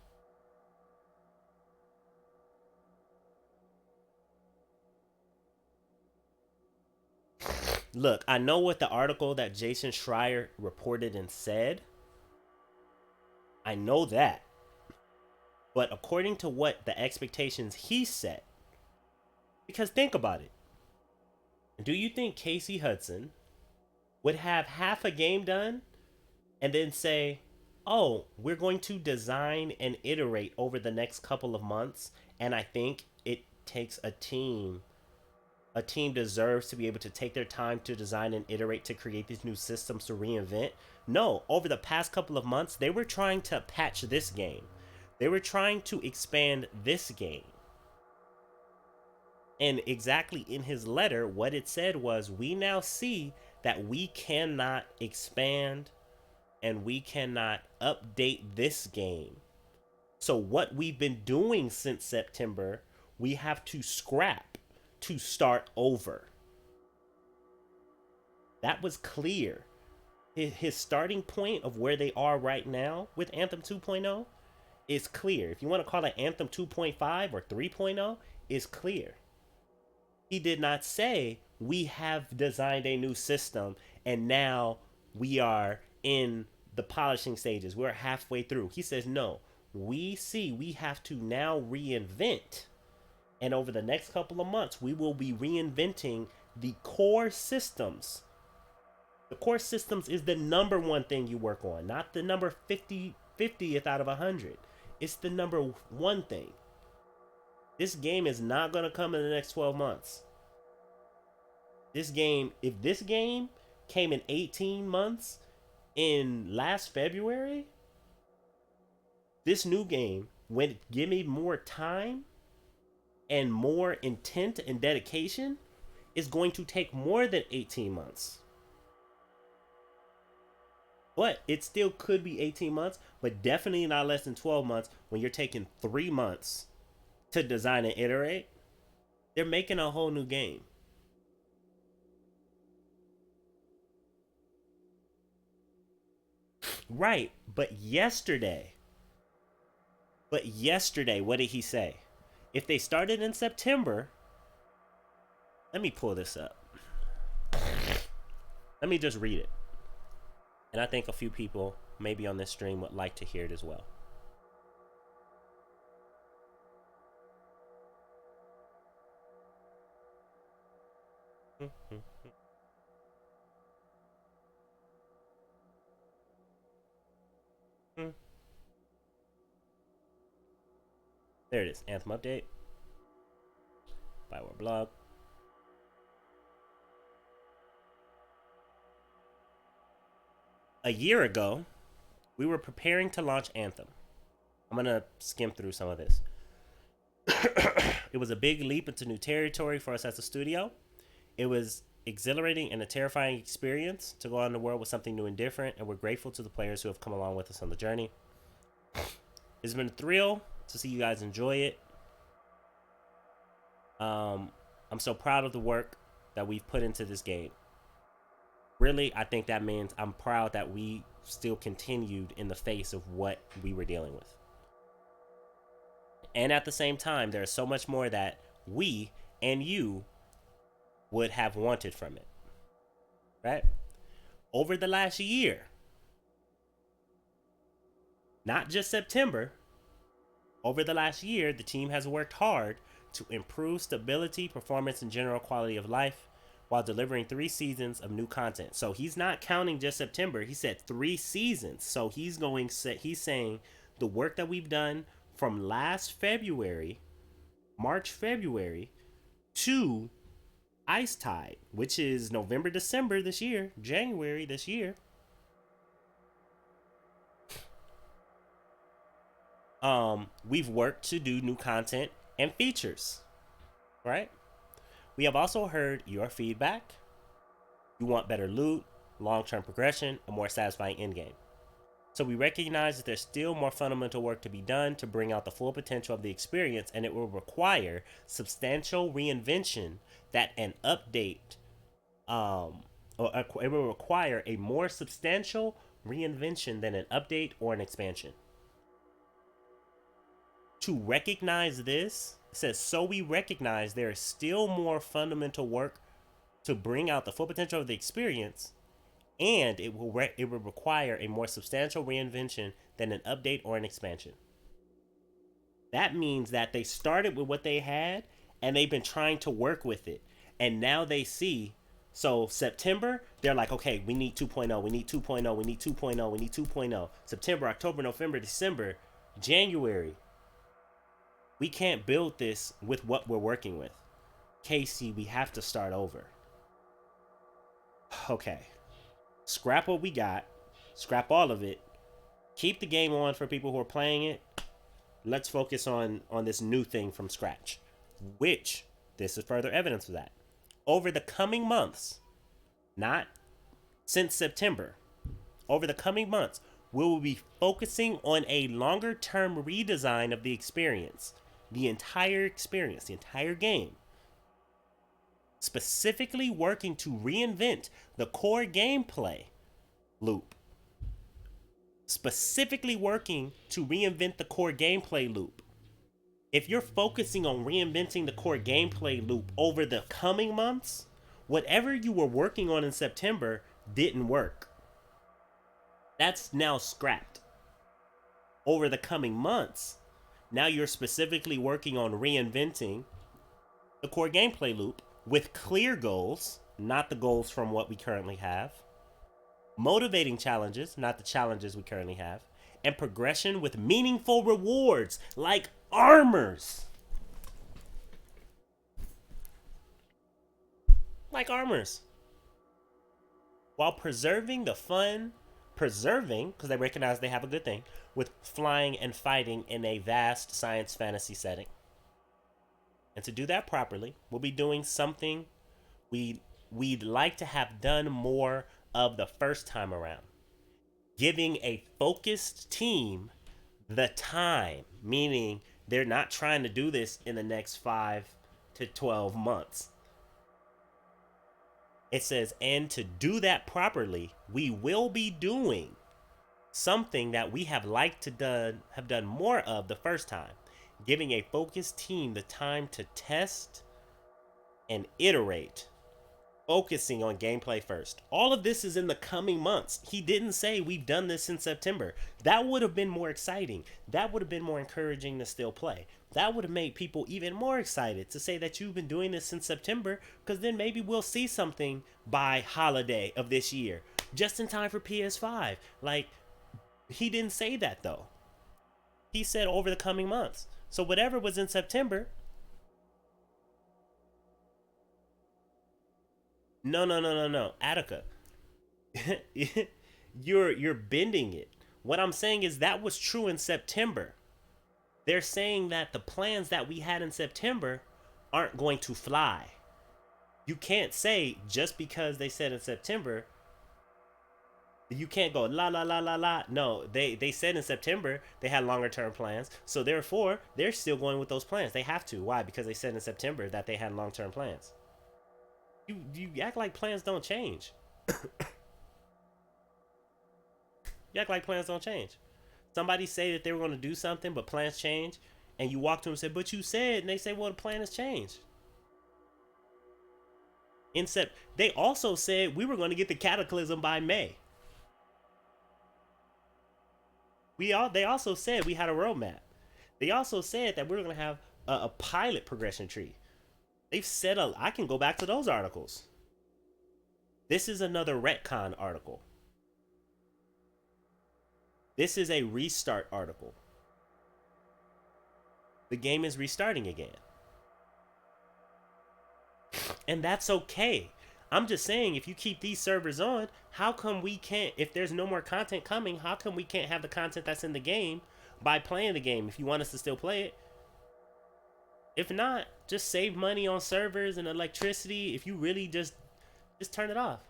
Look, I know what the article that Jason Schreier reported and said. I know that. But according to what the expectations he set, because think about it. Do you think Casey Hudson would have half a game done and then say, oh, we're going to design and iterate over the next couple of months, and I think it takes a team. A team deserves to be able to take their time to design and iterate to create these new systems to reinvent. No, over the past couple of months, they were trying to patch this game. They were trying to expand this game. And exactly in his letter, what it said was, we now see that we cannot expand and we cannot update this game. So what we've been doing since September, we have to scrap to start over. That was clear. His starting point of where they are right now with Anthem 2.0 is clear. If you want to call it Anthem 2.5 or 3.0, is clear. He did not say we have designed a new system and now we are in the polishing stages. We're halfway through. He says, no, we see we have to now reinvent. And over the next couple of months, we will be reinventing the core systems. The core systems is the number one thing you work on, not the number 50th out of 100. It's the number one thing. This game is not going to come in the next 12 months. If this game came in 18 months in last February, this new game, when it give me more time and more intent and dedication, is going to take more than 18 months. But it still could be 18 months, but definitely not less than 12 months when you're taking 3 months to design and iterate. They're making a whole new game. Right, but yesterday, But yesterday, what did he say? If they started in September, let me pull this up. Let me just read it. And I think a few people, maybe on this stream, would like to hear it as well. There it is. Anthem update. Bioware blog. A year ago, we were preparing to launch Anthem. I'm going to skim through some of this. It was a big leap into new territory for us as a studio. It was exhilarating and a terrifying experience to go out in the world with something new and different, and we're grateful to the players who have come along with us on the journey. It's been a thrill to see you guys enjoy it. I'm so proud of the work that we've put into this game. Really, I think that means I'm proud that we still continued in the face of what we were dealing with. And at the same time, there's so much more that we and you would have wanted from it. Right? Over the last year, not just September, over the last year, the team has worked hard to improve stability, performance, and general quality of life while delivering 3 seasons of new content. So he's not counting just September. He said 3 seasons. So he's saying the work that we've done from last February, March, February, to Ice Tide, which is November, December this year, January this year. We've worked to do new content and features, right? We have also heard your feedback. You want better loot, long-term progression, a more satisfying endgame. So we recognize that there's still more fundamental work to be done to bring out the full potential of the experience, and it will require substantial reinvention that an update, it will require a more substantial reinvention than an update or an expansion. To recognize this, it says, so we recognize there is still more fundamental work to bring out the full potential of the experience, and it will require a more substantial reinvention than an update or an expansion. That means that they started with what they had, and they've been trying to work with it. And now they see, so September, they're like, okay, we need 2.0, we need 2.0, we need 2.0, we need 2.0. September, October, November, December, January. We can't build this with what we're working with. Casey, we have to start over. Okay. Scrap what we got. Scrap all of it. Keep the game on for people who are playing it. Let's focus on this new thing from scratch. Which, this is further evidence of that. Over the coming months, not since September, over the coming months, we will be focusing on a longer-term redesign of the experience. The entire experience, the entire game. Specifically working to reinvent the core gameplay loop. Specifically working to reinvent the core gameplay loop. If you're focusing on reinventing the core gameplay loop over the coming months, whatever you were working on in September didn't work. That's now scrapped. Over the coming months, now you're specifically working on reinventing the core gameplay loop with clear goals, not the goals from what we currently have, motivating challenges, not the challenges we currently have, and progression with meaningful rewards like armors. Like armors. While preserving the fun, because they recognize they have a good thing, with flying and fighting in a vast science fantasy setting. And to do that properly, we'll be doing something we'd like to have done more of the first time around. Giving a focused team the time, meaning they're not trying to do this in the next 5 to 12 months. It says, and to do that properly, we will be doing something that we have liked to have done more of the first time, giving a focused team the time to test and iterate, focusing on gameplay first. All of this is in the coming months. He didn't say we've done this in September. That would have been more exciting. That would have been more encouraging to still play. That would have made people even more excited to say that you've been doing this since September, because then maybe we'll see something by holiday of this year, just in time for PS5. Like, he didn't say that though. He said over the coming months. So whatever was in September, no, Attica. You're bending it. What I'm saying is that was true in September. They're saying that the plans that we had in September aren't going to fly. You can't say just because they said in September, you can't go la la la la la. No, they said in September they had longer term plans. So therefore, they're still going with those plans. They have to. Why? Because they said in September that they had long term plans. You act like plans don't change. You act like plans don't change. Somebody say that they were going to do something, but plans change, and you walk to them and say, "But you said," and they say, "Well, the plan has changed." They also said we were going to get the Cataclysm by May. They also said we had a roadmap. They also said that we were going to have a pilot progression tree. They've said I can go back to those articles. This is another retcon article. This is a restart article. The game is restarting again. And that's okay. I'm just saying, if you keep these servers on, how come we can't, if there's no more content coming, how come we can't have the content that's in the game by playing the game if you want us to still play it? If not, just save money on servers and electricity. If you really just turn it off.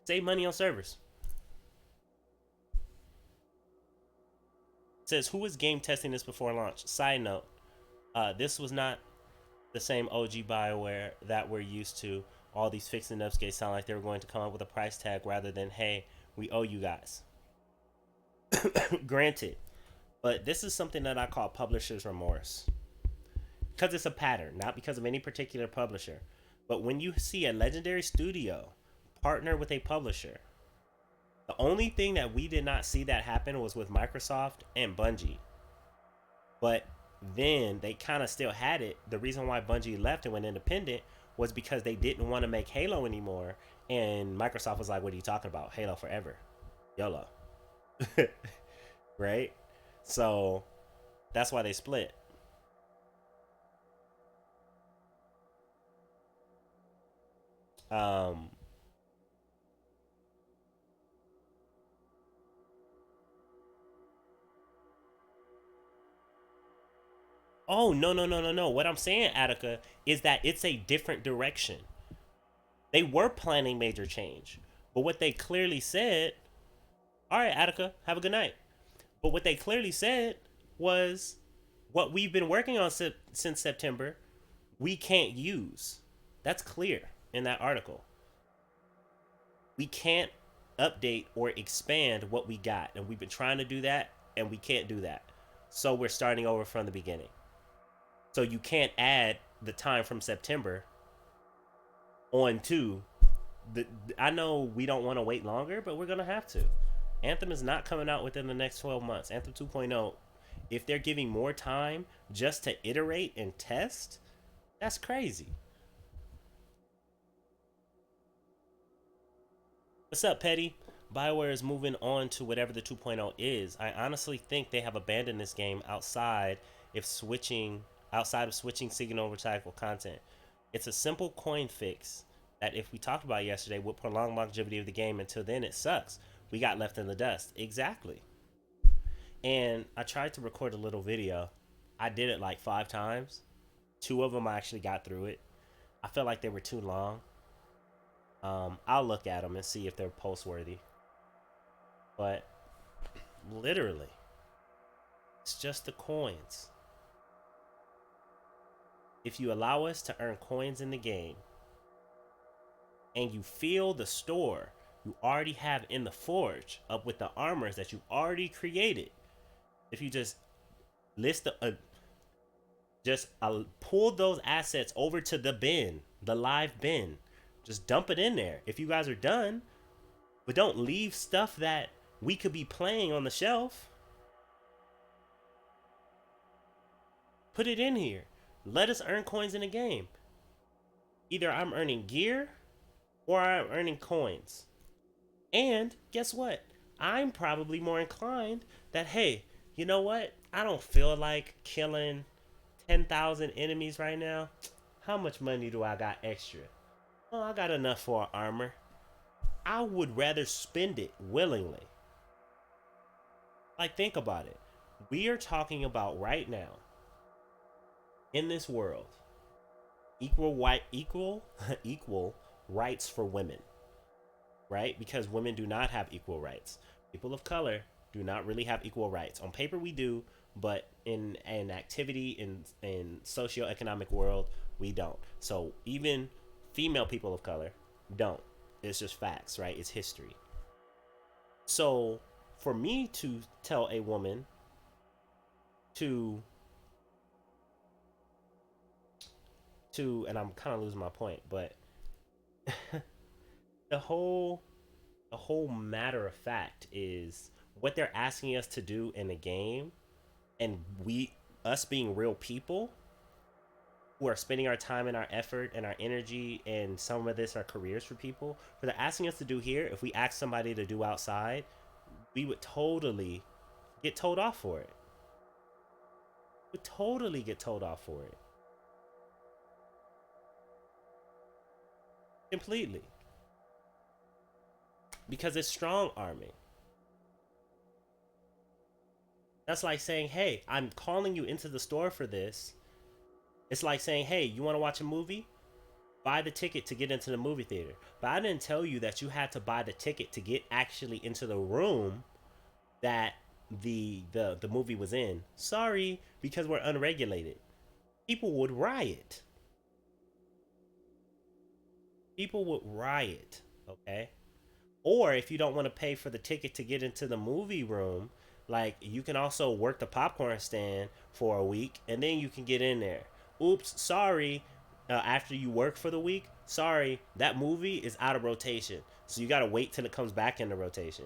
Save money on servers. It says, who was game testing this before launch? Side note, this was not the same OG BioWare that we're used to. All these fixed and upscates sound like they were going to come up with a price tag rather than, hey, we owe you guys. Granted, but this is something that I call publisher's remorse. Because it's a pattern, not because of any particular publisher. But when you see a legendary studio partner with a publisher, the only thing that we did not see that happen was with Microsoft and Bungie. But then they kind of still had it. The reason why Bungie left and went independent was because they didn't want to make Halo anymore. And Microsoft was like, what are you talking about? Halo forever. YOLO. Right? So that's why they split. Oh, no. What I'm saying, Attica, is that it's a different direction. They were planning major change. But what they clearly said, all right, Attica, have a good night. But what they clearly said was what we've been working on since September, we can't use. That's clear in that article. We can't update or expand what we got. And we've been trying to do that, and we can't do that. So we're starting over from the beginning. So you can't add the time from September on to I know we don't want to wait longer, but we're going to have to. Anthem is not coming out within the next 12 months. Anthem 2.0, if they're giving more time just to iterate and test, that's crazy. What's up, Petty? BioWare is moving on to whatever the 2.0 is. I honestly think they have abandoned this game outside of switching signal recycle content. It's a simple coin fix that, if we talked about yesterday, would prolong longevity of the game. Until then, it sucks. We got left in the dust. Exactly. And I tried to record a little video. I did it like 5 times. 2 of them I actually got through it. I felt like they were too long. I'll look at them and see if they're post worthy. But literally, it's just the coins. If you allow us to earn coins in the game and you fill the store, you already have in the forge up with the armors that you already created. If you just list the just pull those assets over to the bin, the live bin, just dump it in there if you guys are done, but don't leave stuff that we could be playing on the shelf. Put it in here. Let us earn coins in the game. Either I'm earning gear or I'm earning coins. And guess what? I'm probably more inclined that, hey, you know what? I don't feel like killing 10,000 enemies right now. How much money do I got extra? Oh, I got enough for armor. I would rather spend it willingly. Like, think about it. We are talking about right now, in this world, equal equal rights for women, right? Because women do not have equal rights. People of color do not really have equal rights. On paper we do, but in an activity in socioeconomic world, we don't. So even female people of color don't. It's just facts, right? It's history. So for me to tell a woman to and I'm kind of losing my point, but the whole matter of fact is what they're asking us to do in the game, and us being real people who are spending our time and our effort and our energy, and some of this are careers for people, what they're asking us to do here, if we ask somebody to do outside, we would totally get told off for it. Would totally get told off for it. Completely. Because it's strong arming. That's like saying, hey, I'm calling you into the store for this. It's like saying, hey, you want to watch a movie? Buy the ticket to get into the movie theater. But I didn't tell you that you had to buy the ticket to get actually into the room that the movie was in. Sorry, because we're unregulated. People would riot. People would riot, okay? Or if you don't want to pay for the ticket to get into the movie room, like, you can also work the popcorn stand for a week and then you can get in there. Oops, sorry. After you work for the week, sorry, that movie is out of rotation. So you got to wait till it comes back into rotation.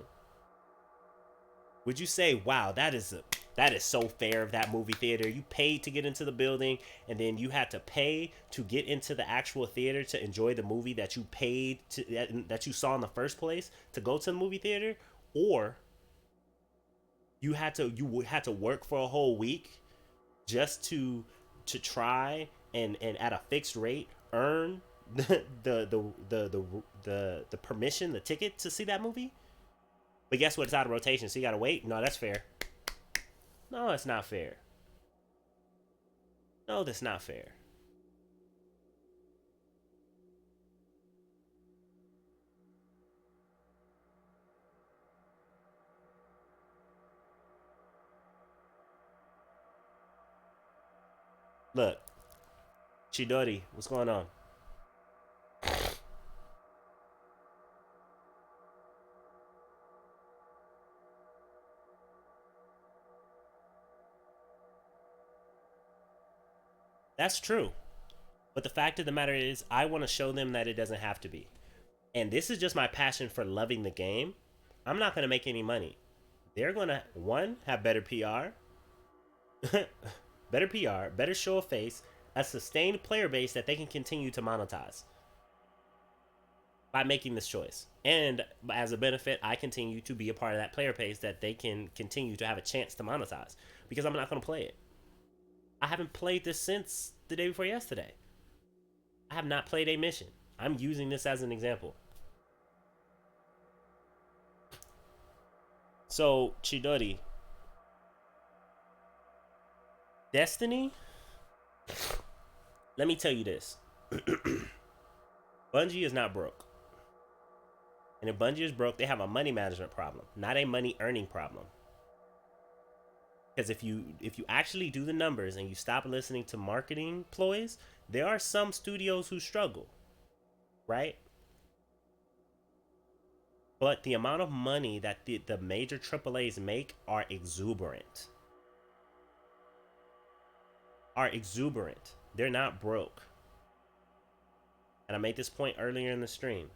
Would you say, wow, that is so fair of that movie theater? You paid to get into the building, and then you had to pay to get into the actual theater to enjoy the movie that you paid to, that you saw in the first place to go to the movie theater? Or you had to work for a whole week just to try and at a fixed rate earn the permission, the ticket to see that movie? But guess what? It's out of rotation, so you gotta wait. No, that's fair. No, it's not fair. No, that's not fair. Look, Chidori, what's going on? That's true. But the fact of the matter is, I want to show them that it doesn't have to be. And this is just my passion for loving the game. I'm not going to make any money. They're going to, one, have better PR, better PR, better show of face, a sustained player base that they can continue to monetize by making this choice. And as a benefit, I continue to be a part of that player base that they can continue to have a chance to monetize, because I'm not going to play it. I haven't played this since the day before yesterday. I have not played a mission. I'm using this as an example. So, Chidori, Destiny, let me tell you this. Bungie is not broke. And if Bungie is broke, they have a money management problem, not a money earning problem. Because if you actually do the numbers and you stop listening to marketing ploys, there are some studios who struggle, right? but the amount of money that the major AAAs make are exuberant. Are exuberant. They're not broke. And I made this point earlier in the stream.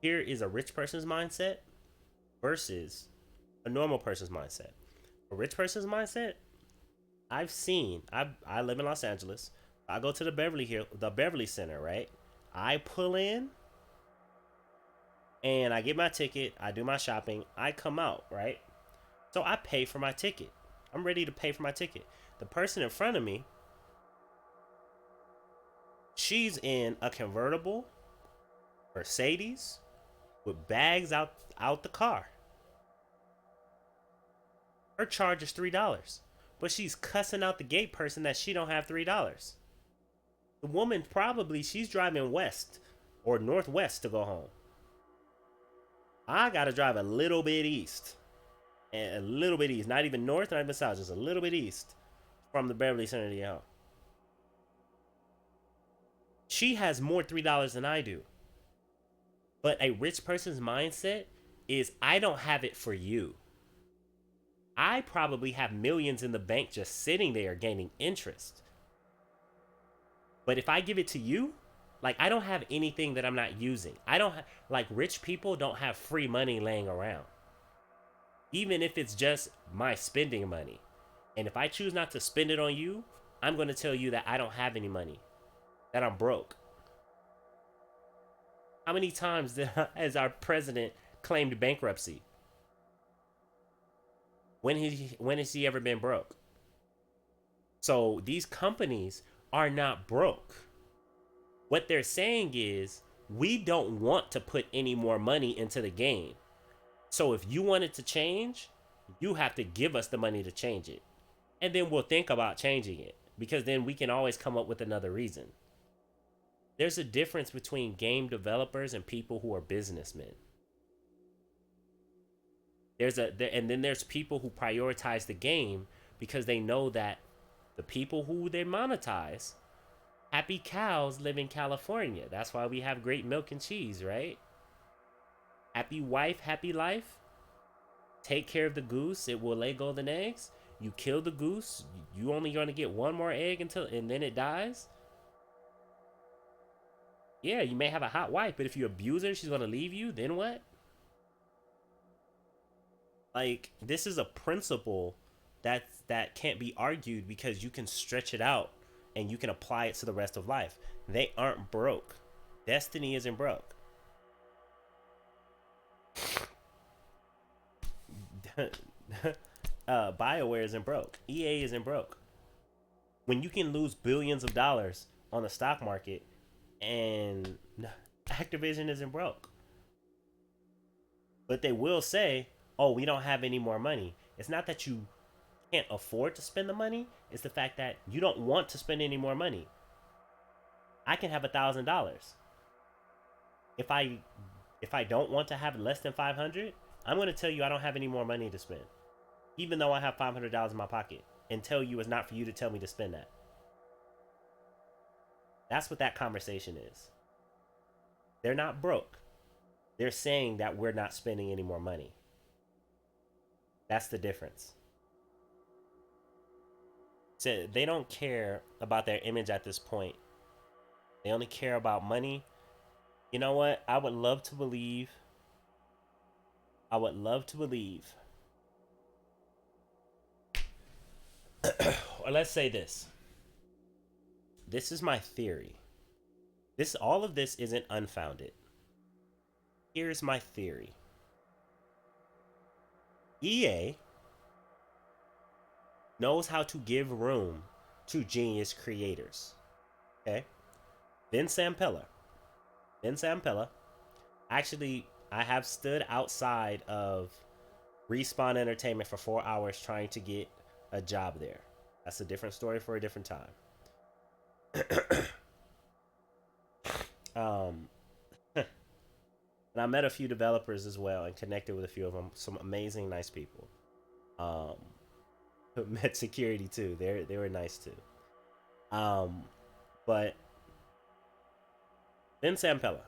Here is a rich person's mindset versus a normal person's mindset. A rich person's mindset, I live in Los Angeles. I go to the Beverly Center, right? I pull in and I get my ticket, I do my shopping, I come out, right? So I pay for my ticket. I'm ready to pay for my ticket. The person in front of me, she's in a convertible Mercedes with bags out the car. Her charge is $3, but she's cussing out the gate person that she don't have $3. The woman she's driving west or northwest to go home. I gotta drive a little bit east, and a little bit east, not even north, not even south, just a little bit east from the Beverly Center to get home. She has more $3 than I do. But a rich person's mindset is, I don't have it for you. I probably have millions in the bank just sitting there gaining interest. But if I give it to you, like, I don't have anything that I'm not using. Like, rich people don't have free money laying around. Even if it's just my spending money. And if I choose not to spend it on you, I'm going to tell you that I don't have any money. That I'm broke. How many times has our president claimed bankruptcy? When has he ever been broke? So these companies are not broke. What they're saying is, we don't want to put any more money into the game. So if you want it to change, you have to give us the money to change it. And then we'll think about changing it, because then we can always come up with another reason. There's a difference between game developers and people who are businessmen. And then there's people who prioritize the game because they know that the people who they monetize, happy cows live in California. That's why we have great milk and cheese, right? Happy wife, happy life. Take care of the goose, it will lay golden eggs. You kill the goose, you only gonna get one more egg and then it dies. Yeah, you may have a hot wife, but if you abuse her, she's gonna leave you, then what? Like, this is a principle that can't be argued, because you can stretch it out and you can apply it to the rest of life. They aren't broke. Destiny isn't broke. BioWare isn't broke. EA isn't broke. When you can lose billions of dollars on the stock market, and Activision isn't broke. But they will say, oh, we don't have any more money. It's not that you can't afford to spend the money. It's the fact that you don't want to spend any more money. I can have $1,000. If I don't want to have less than 500, I'm going to tell you I don't have any more money to spend. Even though I have $500 in my pocket. And tell you it's not for you to tell me to spend that. That's what that conversation is. They're not broke. They're saying that we're not spending any more money. That's the difference. So they don't care about their image at this point. They only care about money. You know what? I would love to believe. Or let's say this. This is my theory. All of this isn't unfounded. Here's my theory. EA knows how to give room to genius creators. Okay? Ben Sampella. Actually, I have stood outside of Respawn Entertainment for 4 hours trying to get a job there. That's a different story for a different time. And I met a few developers as well and connected with a few of them. Some amazing, nice people. Met security too. They were nice too. But Ben Sampella,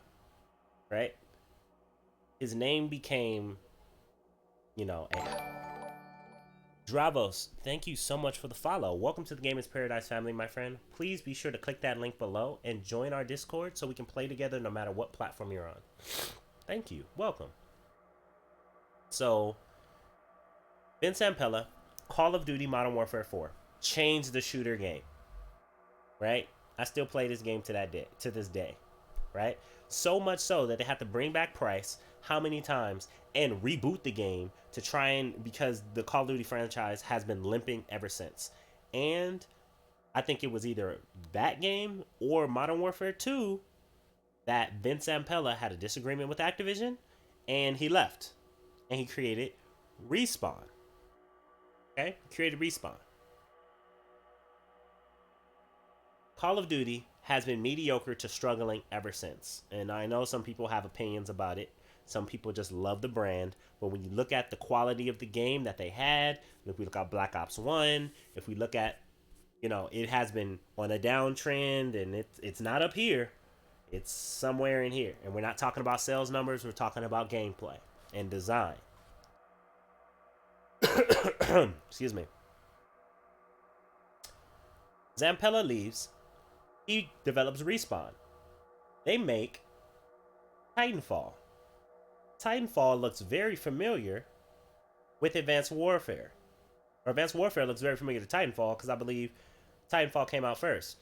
right? his name became, Dravos, thank you so much for the follow. Welcome to the Gamers Paradise family, my friend. Please be sure to click that link below and join our Discord so we can play together no matter what platform you're on. Thank you. Welcome. So, Vince Zampella, Call of Duty Modern Warfare 4 changed the shooter game. Right? I still play this game to this day. Right? So much so that they had to bring back Price how many times and reboot the game to try and, because the Call of Duty franchise has been limping ever since. And I think it was either that game or Modern Warfare 2 that Vince Zampella had a disagreement with Activision and he left and he created Respawn. Okay? He created Respawn. Call of Duty has been mediocre to struggling ever since. And I know some people have opinions about it. Some people just love the brand. But when you look at the quality of the game that they had, if we look at Black Ops 1, if we look at, it has been on a downtrend and it's not up here. It's somewhere in here. And we're not talking about sales numbers. We're talking about gameplay and design. Excuse me. Zampella leaves. He develops Respawn. They make Titanfall. Titanfall looks very familiar with Advanced Warfare. Or Advanced Warfare looks very familiar to Titanfall because I believe Titanfall came out first.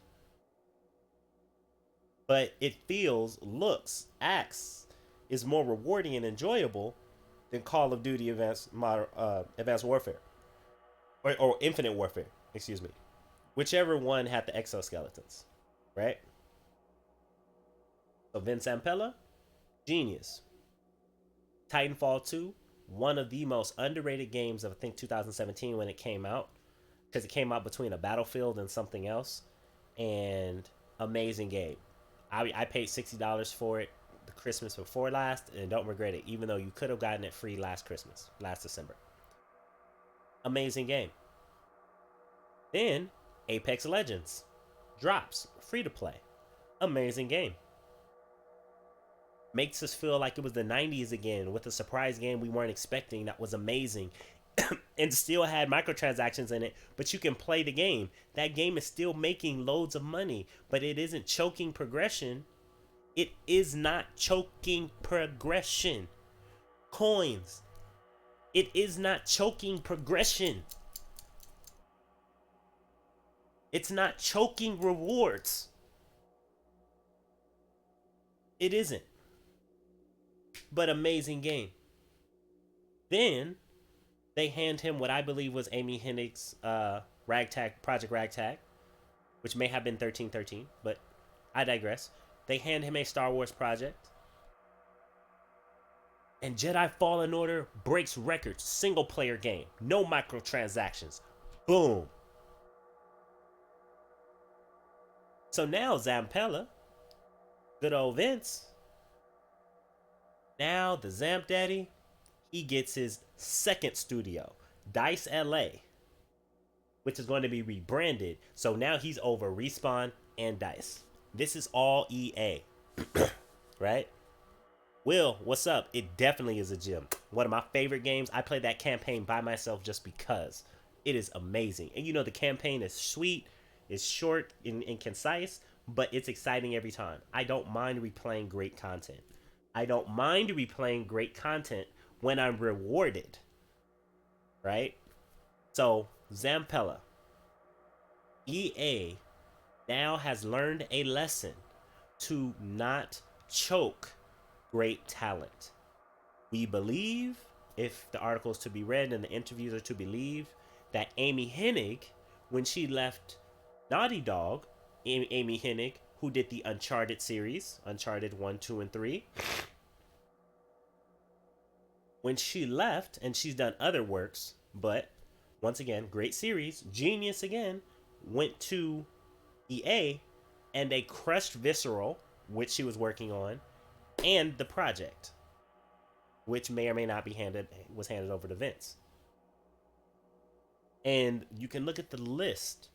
But it feels, looks, acts, is more rewarding and enjoyable than Call of Duty Advanced Warfare. Or Infinite Warfare, excuse me. Whichever one had the exoskeletons. Right? So Vince Zampella, genius. Titanfall 2, one of the most underrated games of, I think, 2017 when it came out. Because it came out between a Battlefield and something else. And amazing game. I paid $60 for it the Christmas before last and don't regret it. Even though you could have gotten it free last December. Amazing game. Then, Apex Legends drops, free to play. Amazing game. Makes us feel like it was the 90s again with a surprise game we weren't expecting that was amazing and still had microtransactions in it, but you can play the game. That game is still making loads of money, but it isn't choking progression. It is not choking progression. Coins. It is not choking progression. It's not choking rewards. It isn't. But amazing game. Then they hand him what I believe was Amy Hennig's Project Ragtag, which may have been 1313, but I digress. They hand him a Star Wars project. And Jedi Fallen Order breaks records. Single player game. No microtransactions. Boom. So now Zampella, good old Vince, now the Zamp Daddy, he gets his second studio, Dice LA, which is going to be rebranded. So now he's over Respawn and Dice. This is all EA, right? Will, what's up? It definitely is a gem. One of my favorite games. I played that campaign by myself just because. It is amazing. And the campaign is sweet. It's short and concise, but it's exciting every time. I don't mind replaying great content. I don't mind replaying great content when I'm rewarded. Right? So, Zampella. EA now has learned a lesson to not choke great talent. We believe, if the article is to be read and the interviews are to believe, that Amy Hennig, when she left Naughty Dog, Amy Hennig, who did the Uncharted series, Uncharted 1, 2, and 3, when she left, and she's done other works, but once again, great series, genius again, went to EA, and they crushed Visceral, which she was working on, and the project, which may or may not be handed over to Vince. And you can look at the list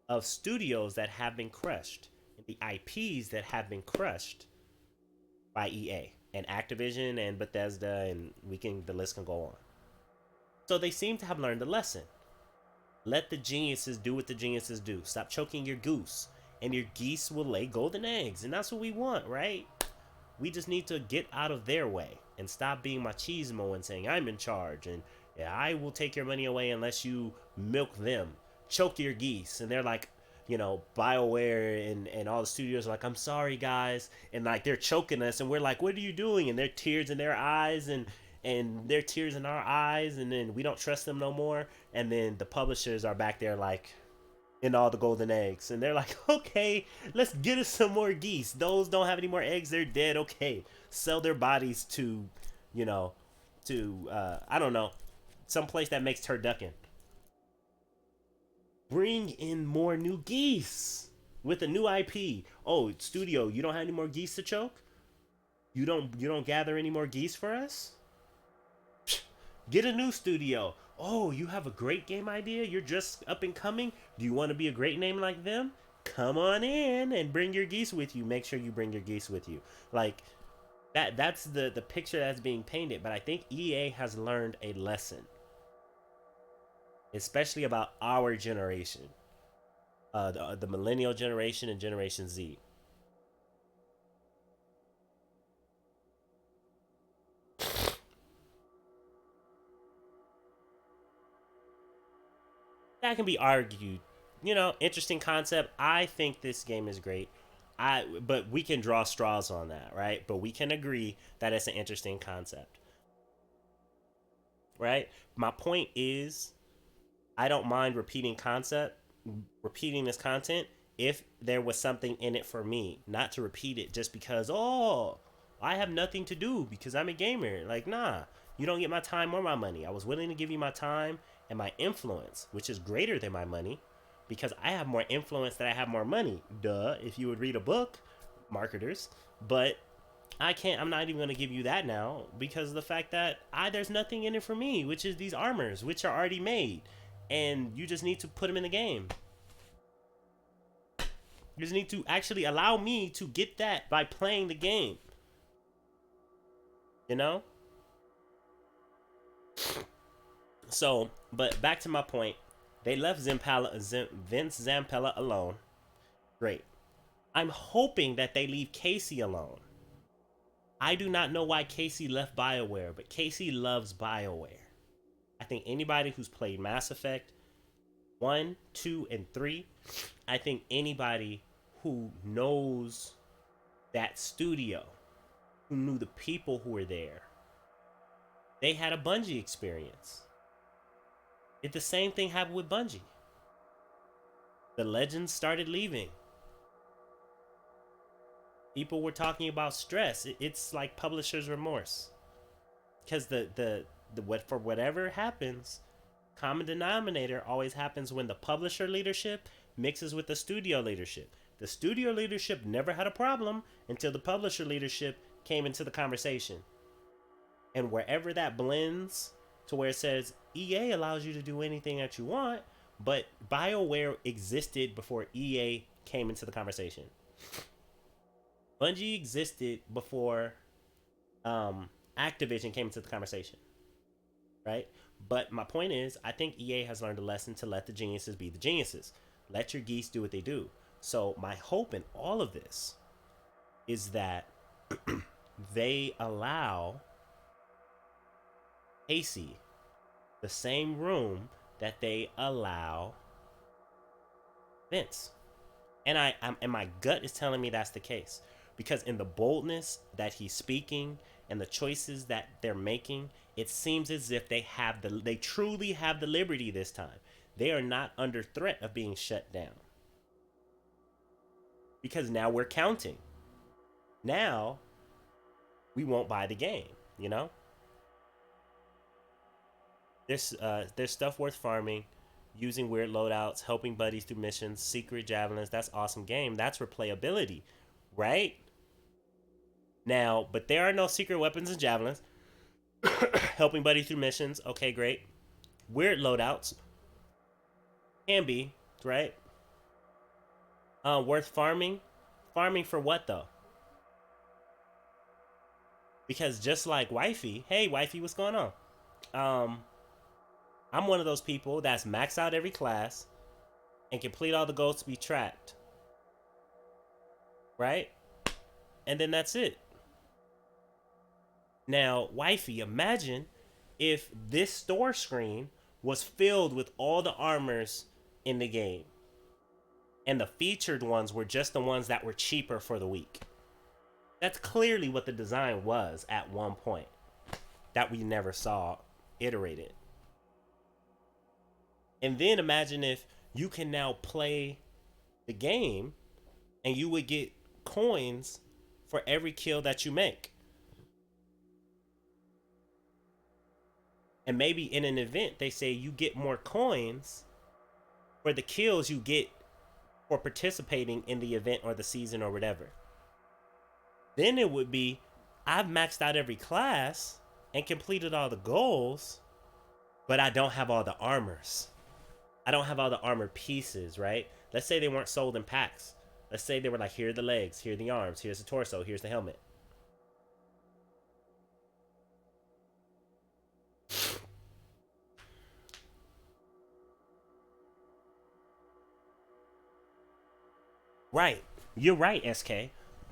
of studios that have been crushed and the IPs that have been crushed by EA. and Activision and Bethesda, and the list can go on. So they seem to have learned a lesson. Let the geniuses do what the geniuses do. Stop choking your goose, and your geese will lay golden eggs, and that's what we want, right? We just need to get out of their way and stop being machismo and saying I'm in charge and yeah, I will take your money away unless you milk them, choke your geese. And they're like, BioWare and all the studios are like, I'm sorry guys, and like they're choking us, and we're like, what are you doing? And their tears in their eyes and their tears in our eyes, and then we don't trust them no more. And then the publishers are back there like in all the golden eggs, and they're like, okay, let's get us some more geese. Those don't have any more eggs, they're dead. Okay, sell their bodies to I don't know, some place that makes turducken. Bring in more new geese with a new IP. Oh, studio, you don't have any more geese to choke? You don't gather any more geese for us? Get a new studio. Oh, you have a great game idea? You're just up and coming? Do you want to be a great name like them? Come on in and bring your geese with you. Make sure you bring your geese with you. Like that's the picture that's being painted, but I think EA has learned a lesson. Especially about our generation. The millennial generation and Generation Z. That can be argued. Interesting concept. I think this game is great. But we can draw straws on that, right? But we can agree that it's an interesting concept. Right? My point is, I don't mind repeating this content if there was something in it for me, not to repeat it just because, I have nothing to do because I'm a gamer. Like, nah, you don't get my time or my money. I was willing to give you my time and my influence, which is greater than my money, because I have more influence than I have more money. Duh, if you would read a book, marketers. But I'm not even going to give you that now because of the fact that there's nothing in it for me, which is these armors, which are already made. And you just need to put them in the game. You just need to actually allow me to get that by playing the game. So, but back to my point. They left Vince Zampella alone. Great. I'm hoping that they leave Casey alone. I do not know why Casey left BioWare, but Casey loves BioWare. I think anybody who's played Mass Effect 1, 2, and 3, I think anybody who knows that studio, who knew the people who were there, they had a Bungie experience. The same thing happened with Bungie. The legends started leaving. People were talking about stress. It's like publisher's remorse. Because for whatever happens, common denominator always happens when the publisher leadership mixes with the studio leadership. The studio leadership never had a problem until the publisher leadership came into the conversation. And wherever that blends to where it says EA allows you to do anything that you want, but BioWare existed before EA came into the conversation. Bungie existed before Activision came into the conversation, right? But my point is, I think EA has learned a lesson to let the geniuses be the geniuses. Let your geese do what they do. So my hope in all of this is that they allow Casey the same room that they allow Vince. And my gut is telling me that's the case. Because in the boldness that he's speaking and the choices that they're making, it seems as if they truly have the liberty this time. They are not under threat of being shut down. Because now we're counting. Now we won't buy the game, There's stuff worth farming, using weird loadouts, helping buddies through missions, secret javelins. That's awesome game. That's replayability, right? Now, but there are no secret weapons and javelins. Helping buddies through missions. Okay, great. Weird loadouts. Can be, right? Worth farming. Farming for what, though? Because just like wifey, hey wifey, what's going on? Um, I'm one of those people that's max out every class and complete all the goals to be tracked, right? And then that's it. Now, wifey, imagine if this store screen was filled with all the armors in the game, and the featured ones were just the ones that were cheaper for the week. That's clearly what the design was at one point that we never saw iterated. And then imagine if you can now play the game and you would get coins for every kill that you make. And maybe in an event, they say you get more coins for the kills you get for participating in the event or the season or whatever. Then it would be, I've maxed out every class and completed all the goals, but I don't have all the armors. I don't have all the armor pieces, right? Let's say they weren't sold in packs. Let's say they were like, here are the legs, here are the arms, here's the torso, here's the helmet. Right. You're right, SK.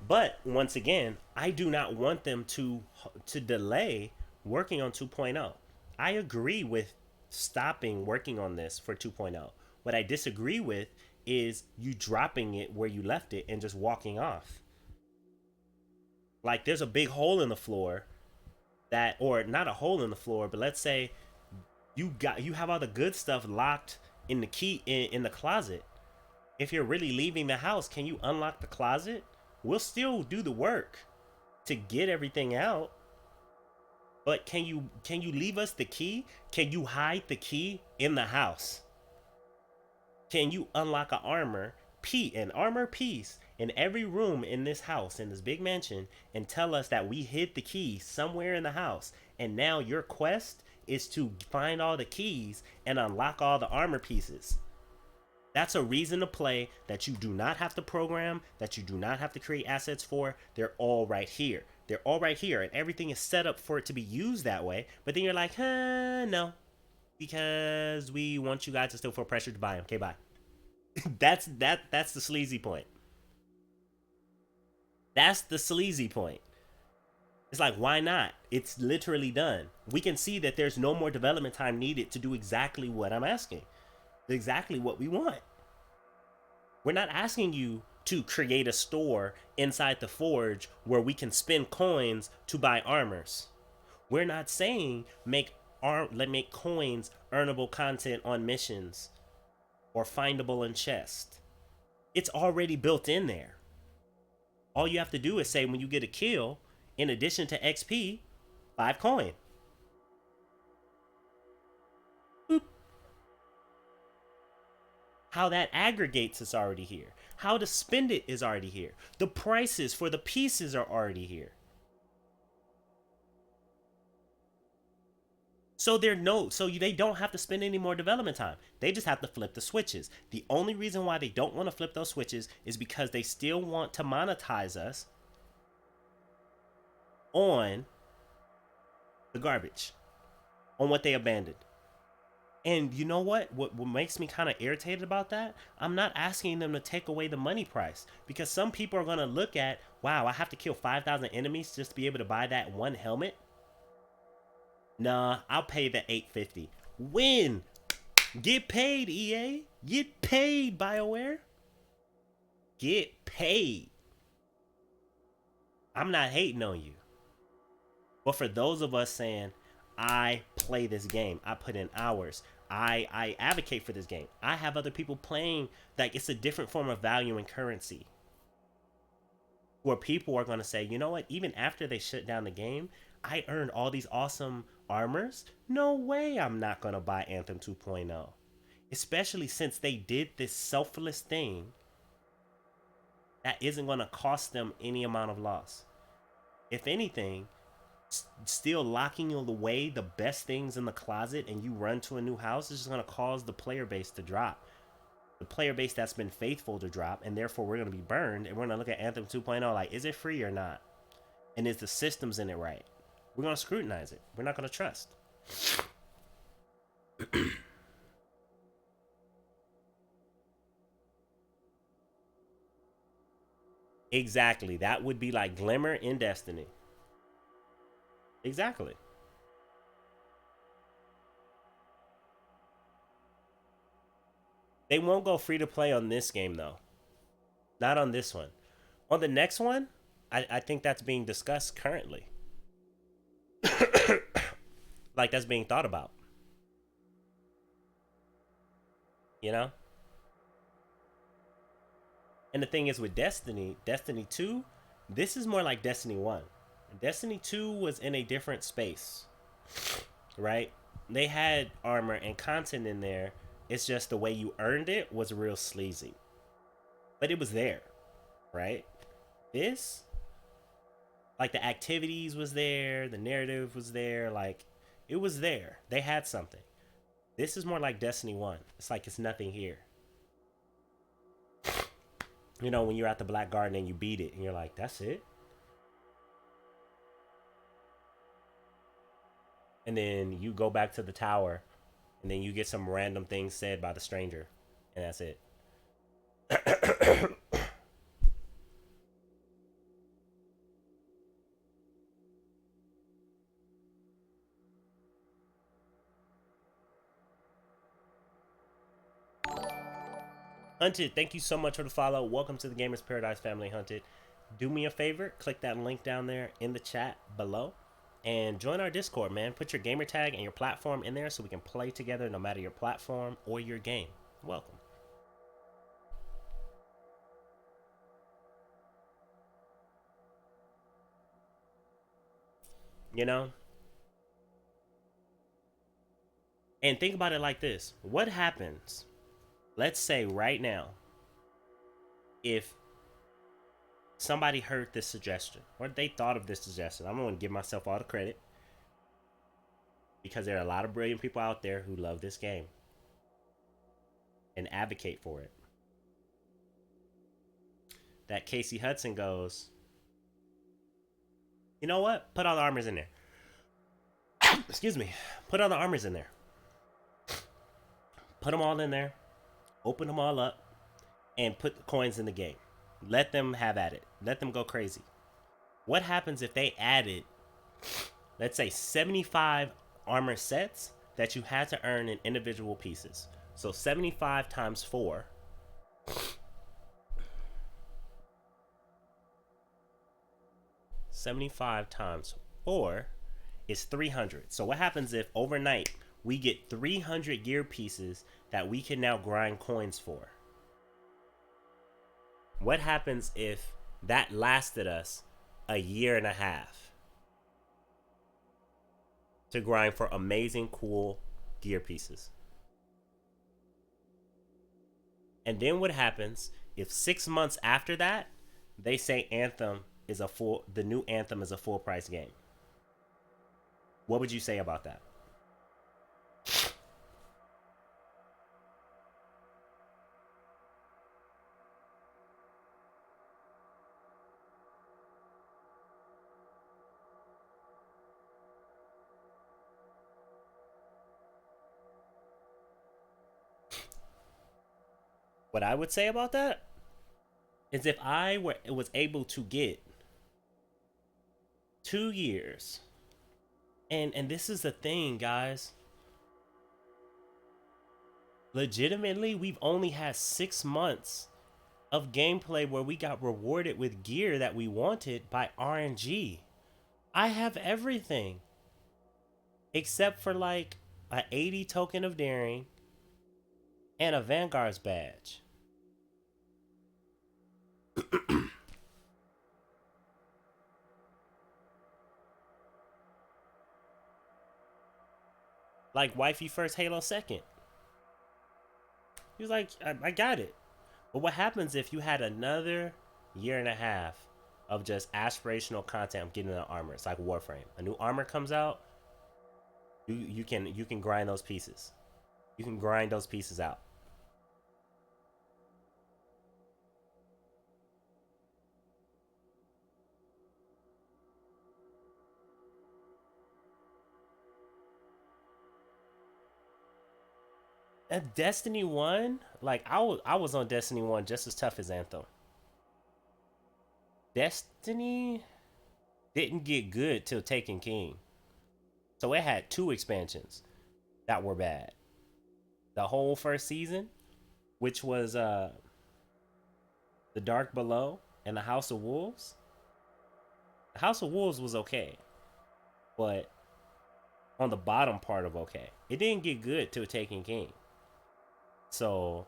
But once again, I do not want them to delay working on 2.0. I agree with stopping working on this for 2.0. What I disagree with is you dropping it where you left it and just walking off. Like there's a big hole in the floor that, or not a hole in the floor, but let's say you have all the good stuff locked in the key in the closet. If you're really leaving the house, can you unlock the closet? We'll still do the work to get everything out. But can you leave us the key? Can you hide the key in the house? Can you unlock an armor piece in every room in this house, in this big mansion, and tell us that we hid the key somewhere in the house, and now your quest is to find all the keys and unlock all the armor pieces? That's a reason to play that you do not have to program, that you do not have to create assets for. They're all right here. They're all right here, and everything is set up for it to be used that way. But then you're like, no, because we want you guys to still feel pressured to buy them. Okay, bye. That's the sleazy point. That's the sleazy point. It's like, why not? It's literally done. We can see that there's no more development time needed to do exactly what I'm asking. Exactly what we want. We're not asking you to create a store inside the forge where we can spend coins to buy armors. We're not saying make coins earnable content on missions or findable in chest. It's already built in there. All you have to do is say when you get a kill, in addition to XP, 5 coin. Boop. How that aggregates is already here. How to spend it is already here. The prices for the pieces are already here. So they don't have to spend any more development time. They just have to flip the switches. The only reason why they don't want to flip those switches is because they still want to monetize us on the garbage, on what they abandoned. And you know what makes me kind of irritated about that? I'm not asking them to take away the money price, because some people are going to look at, wow, I have to kill 5,000 enemies just to be able to buy that one helmet. Nah, I'll pay the $850. Win. Get paid, EA. Get paid, BioWare. Get paid. I'm not hating on you. But for those of us saying, I play this game, I put in hours, I advocate for this game, I have other people playing, like it's a different form of value and currency. Where people are going to say, you know what, even after they shut down the game, I earned all these awesome armors. No way I'm not going to buy Anthem 2.0. Especially since they did this selfless thing that isn't going to cost them any amount of loss. If anything, still locking away the best things in the closet and you run to a new house is just going to cause the player base to drop. The player base that's been faithful to drop, and therefore we're going to be burned, and we're going to look at Anthem 2.0 like, is it free or not? And is the systems in it right? We're gonna scrutinize it. We're not gonna trust. Exactly. That would be like Glimmer in Destiny. Exactly. They won't go free to play on this game though. Not on this one. On the next one, I think that's being discussed currently. Like that's being thought about. You know? And the thing is with Destiny 2, this is more like Destiny 1. Destiny 2 was in a different space. Right? They had armor and content in there. It's just the way you earned it was real sleazy. But it was there, right? This, like the activities was there, the narrative was there, like it was there. They had something. This is more like Destiny 1. It's like it's nothing here. You know, when you're at the Black Garden and you beat it and you're like, that's it? And then you go back to the tower and then you get some random thing said by the stranger and that's it. Hunted, thank you so much for the follow. Welcome to the Gamers Paradise family, Hunted. Do me a favor, click that link down there in the chat below and join our Discord, man. Put your gamer tag and your platform in there so we can play together no matter your platform or your game. Welcome. You know? And think about it like this. What happens, let's say right now, if somebody heard this suggestion or they thought of this suggestion? I'm going to give myself all the credit because there are a lot of brilliant people out there who love this game and advocate for it. That Casey Hudson goes, you know what? Put all the armors in there. Excuse me. Put all the armors in there. Put them all in there. Open them all up. And put the coins in the game. Let them have at it. Let them go crazy. What happens if they added, let's say, 75 armor sets that you had to earn in individual pieces? So 75 times 4. 75 times 4 is 300. So what happens if overnight we get 300 gear pieces that we can now grind coins for? What happens if that lasted us a year and a half to grind for amazing, cool gear pieces? And then what happens if 6 months after that, they say the new Anthem is a full price game? What would you say about that? What I would say about that is if I was able to get 2 years, and this is the thing, guys. Legitimately, we've only had 6 months of gameplay where we got rewarded with gear that we wanted by RNG. I have everything except for like a 80 token of daring and a Vanguard's badge. Like wifey first, Halo second. He was like, I got it. But what happens if you had another year and a half of just aspirational content of getting the armor? It's like Warframe. A new armor comes out, you can grind those pieces. You can grind those pieces out. And Destiny 1, like I was on Destiny 1 just as tough as Anthem. Destiny didn't get good till Taken King. So it had two expansions that were bad. The whole first season, which was The Dark Below and The House of Wolves. The House of Wolves was okay, but on the bottom part of okay. It didn't get good till Taken King. So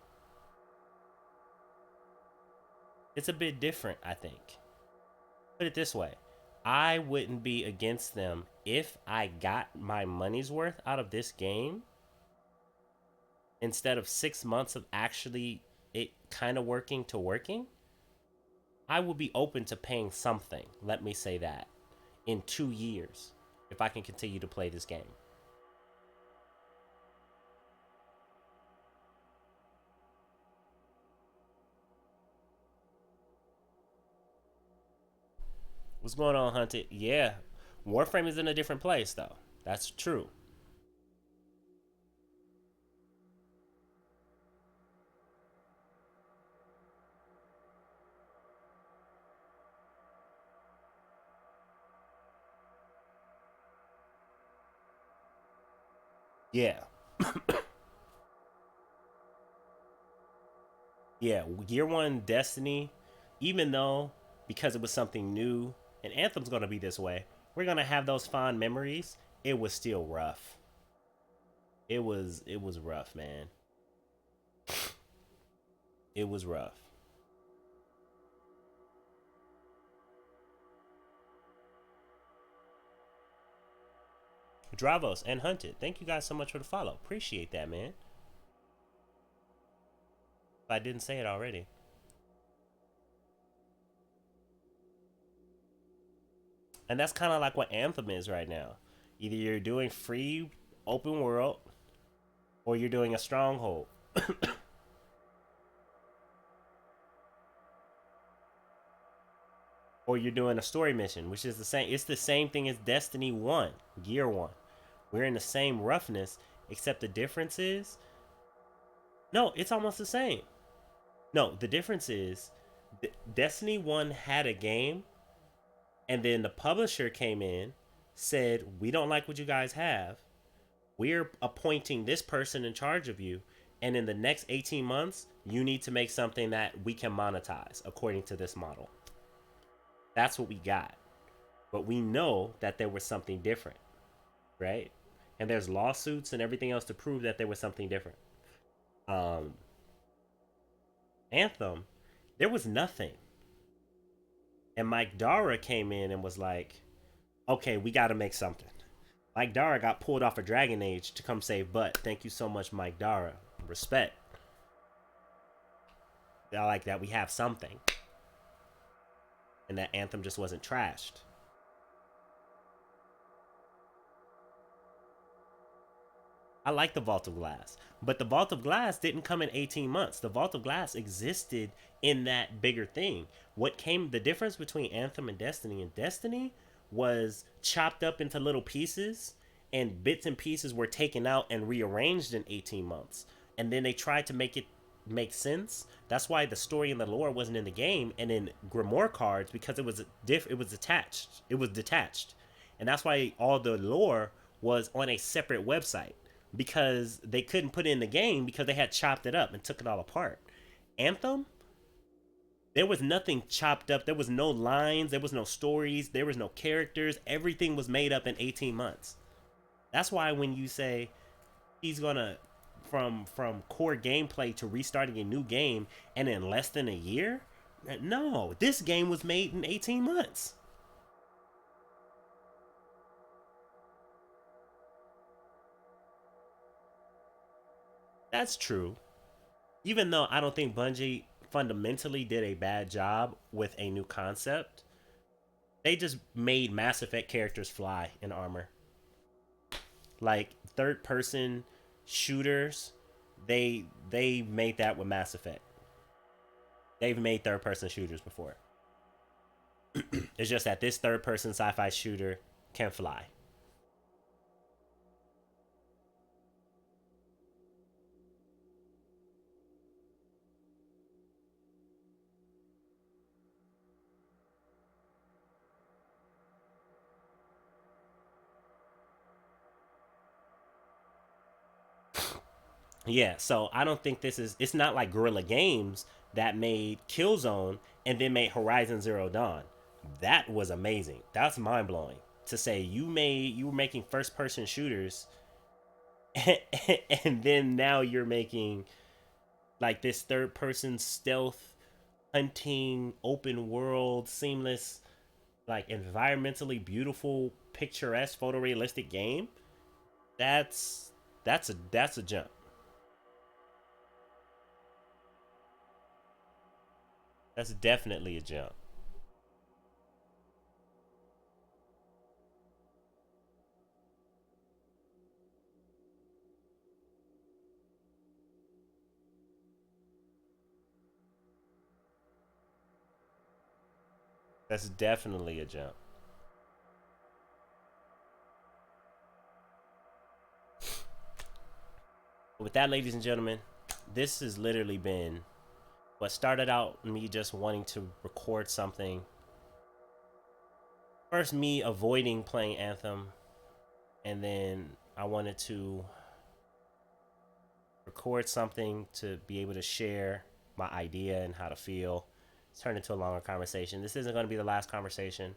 it's a bit different, I think. Put it this way. I wouldn't be against them if I got my money's worth out of this game instead of 6 months of actually it kind of working to working. I would be open to paying something, let me say that, in 2 years if I can continue to play this game. What's going on, Hunted? Yeah, Warframe is in a different place, though. That's true. Yeah, yeah. Year one Destiny, even though because it was something new, and Anthem's gonna be this way, we're gonna have those fond memories. It was still rough. It was rough, man. It was rough. Dravos and Hunted, thank you guys so much for the follow. Appreciate that, man. If I didn't say it already. And that's kind of like what Anthem is right now. Either you're doing free open world or you're doing a stronghold. Or you're doing a story mission, which is the same. It's the same thing as Destiny 1, Gear 1. We're in the same roughness, except the difference is no, it's almost the same. No, the difference is Destiny 1 had a game, and then the publisher came in, said, "We don't like what you guys have. We're appointing this person in charge of you. And in the next 18 months, you need to make something that we can monetize according to this model." That's what we got. But we know that there was something different, right? And there's lawsuits and everything else to prove that there was something different. Um, Anthem, there was nothing. And Mike Dara came in and was like, okay, we got to make something. Mike Dara got pulled off of Dragon Age to come save Butt. Thank you so much, Mike Dara. Respect. I like that we have something. And that Anthem just wasn't trashed. I like the Vault of Glass. But the Vault of Glass didn't come in 18 months. The Vault of Glass existed in that bigger thing. The difference between Anthem and Destiny was chopped up into little pieces, and bits and pieces were taken out and rearranged in 18 months. And then they tried to make it make sense. That's why the story and the lore wasn't in the game and in Grimoire cards, because it was attached. It was detached. And that's why all the lore was on a separate website, because they couldn't put it in the game because they had chopped it up and took it all apart. Anthem, there was nothing chopped up. There was no lines. There was no stories. There was no characters. Everything was made up in 18 months. That's why when you say he's gonna from core gameplay to restarting a new game and in less than a year, no, this game was made in 18 months. That's true. Even though I don't think Bungie fundamentally did a bad job with a new concept, they just made Mass Effect characters fly in armor. Like third person shooters, they made that with Mass Effect. They've made third person shooters before. It's just that this third person sci-fi shooter can fly. Yeah, so I don't think this is. It's not like Guerrilla Games that made Killzone and then made Horizon Zero Dawn. That was amazing. That's mind blowing to say you were making first person shooters, and then now you're making like this third person stealth hunting open world seamless like environmentally beautiful picturesque photorealistic game. That's a jump. That's definitely a jump. That's definitely a jump. With that, ladies and gentlemen, this has literally been what started out me just wanting to record something. First, me avoiding playing Anthem, and then I wanted to record something to be able to share my idea and how to feel. It's turned into a longer conversation. This isn't going to be the last conversation.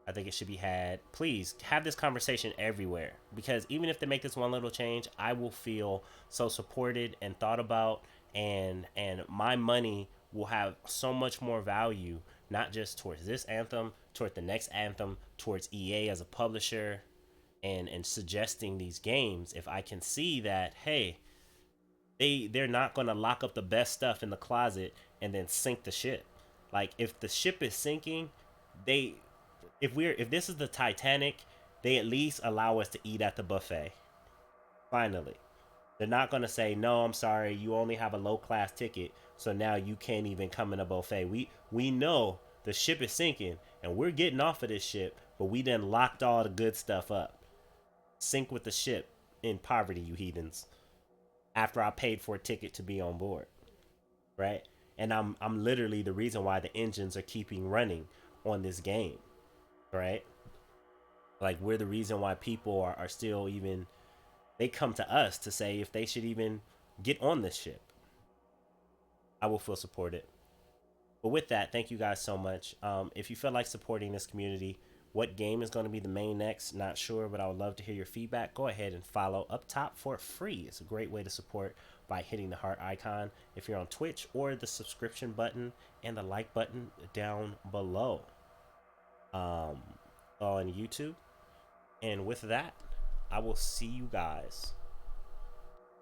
I think it should be had. Please have this conversation everywhere, because even if they make this one little change, I will feel so supported and thought about, and my money will have so much more value, not just towards this anthem, toward the next anthem, towards EA as a publisher, and suggesting these games. If I can see that, hey, they're not going to lock up the best stuff in the closet and then sink the ship. Like if the ship is sinking, they if this is the Titanic, they at least allow us to eat at the buffet. Finally, they're not going to say no, I'm sorry, you only have a low class ticket, so now you can't even come in a buffet. We know the ship is sinking and we're getting off of this ship, but we then locked all the good stuff up. Sink with the ship in poverty, you heathens. After I paid for a ticket to be on board, right? And I'm literally the reason why the engines are keeping running on this game, right? Like we're the reason why people are still even, they come to us to say if they should even get on this ship. I will feel supported. But with that, thank you guys so much. If you feel like supporting this community, what game is going to be the main next? Not sure, but I would love to hear your feedback. Go ahead and follow up top for free. It's a great way to support by hitting the heart icon if you're on Twitch, or the subscription button and the like button down below um, on YouTube. And with that, I will see you guys.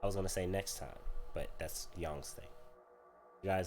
I was going to say next time, but that's Young's thing. You guys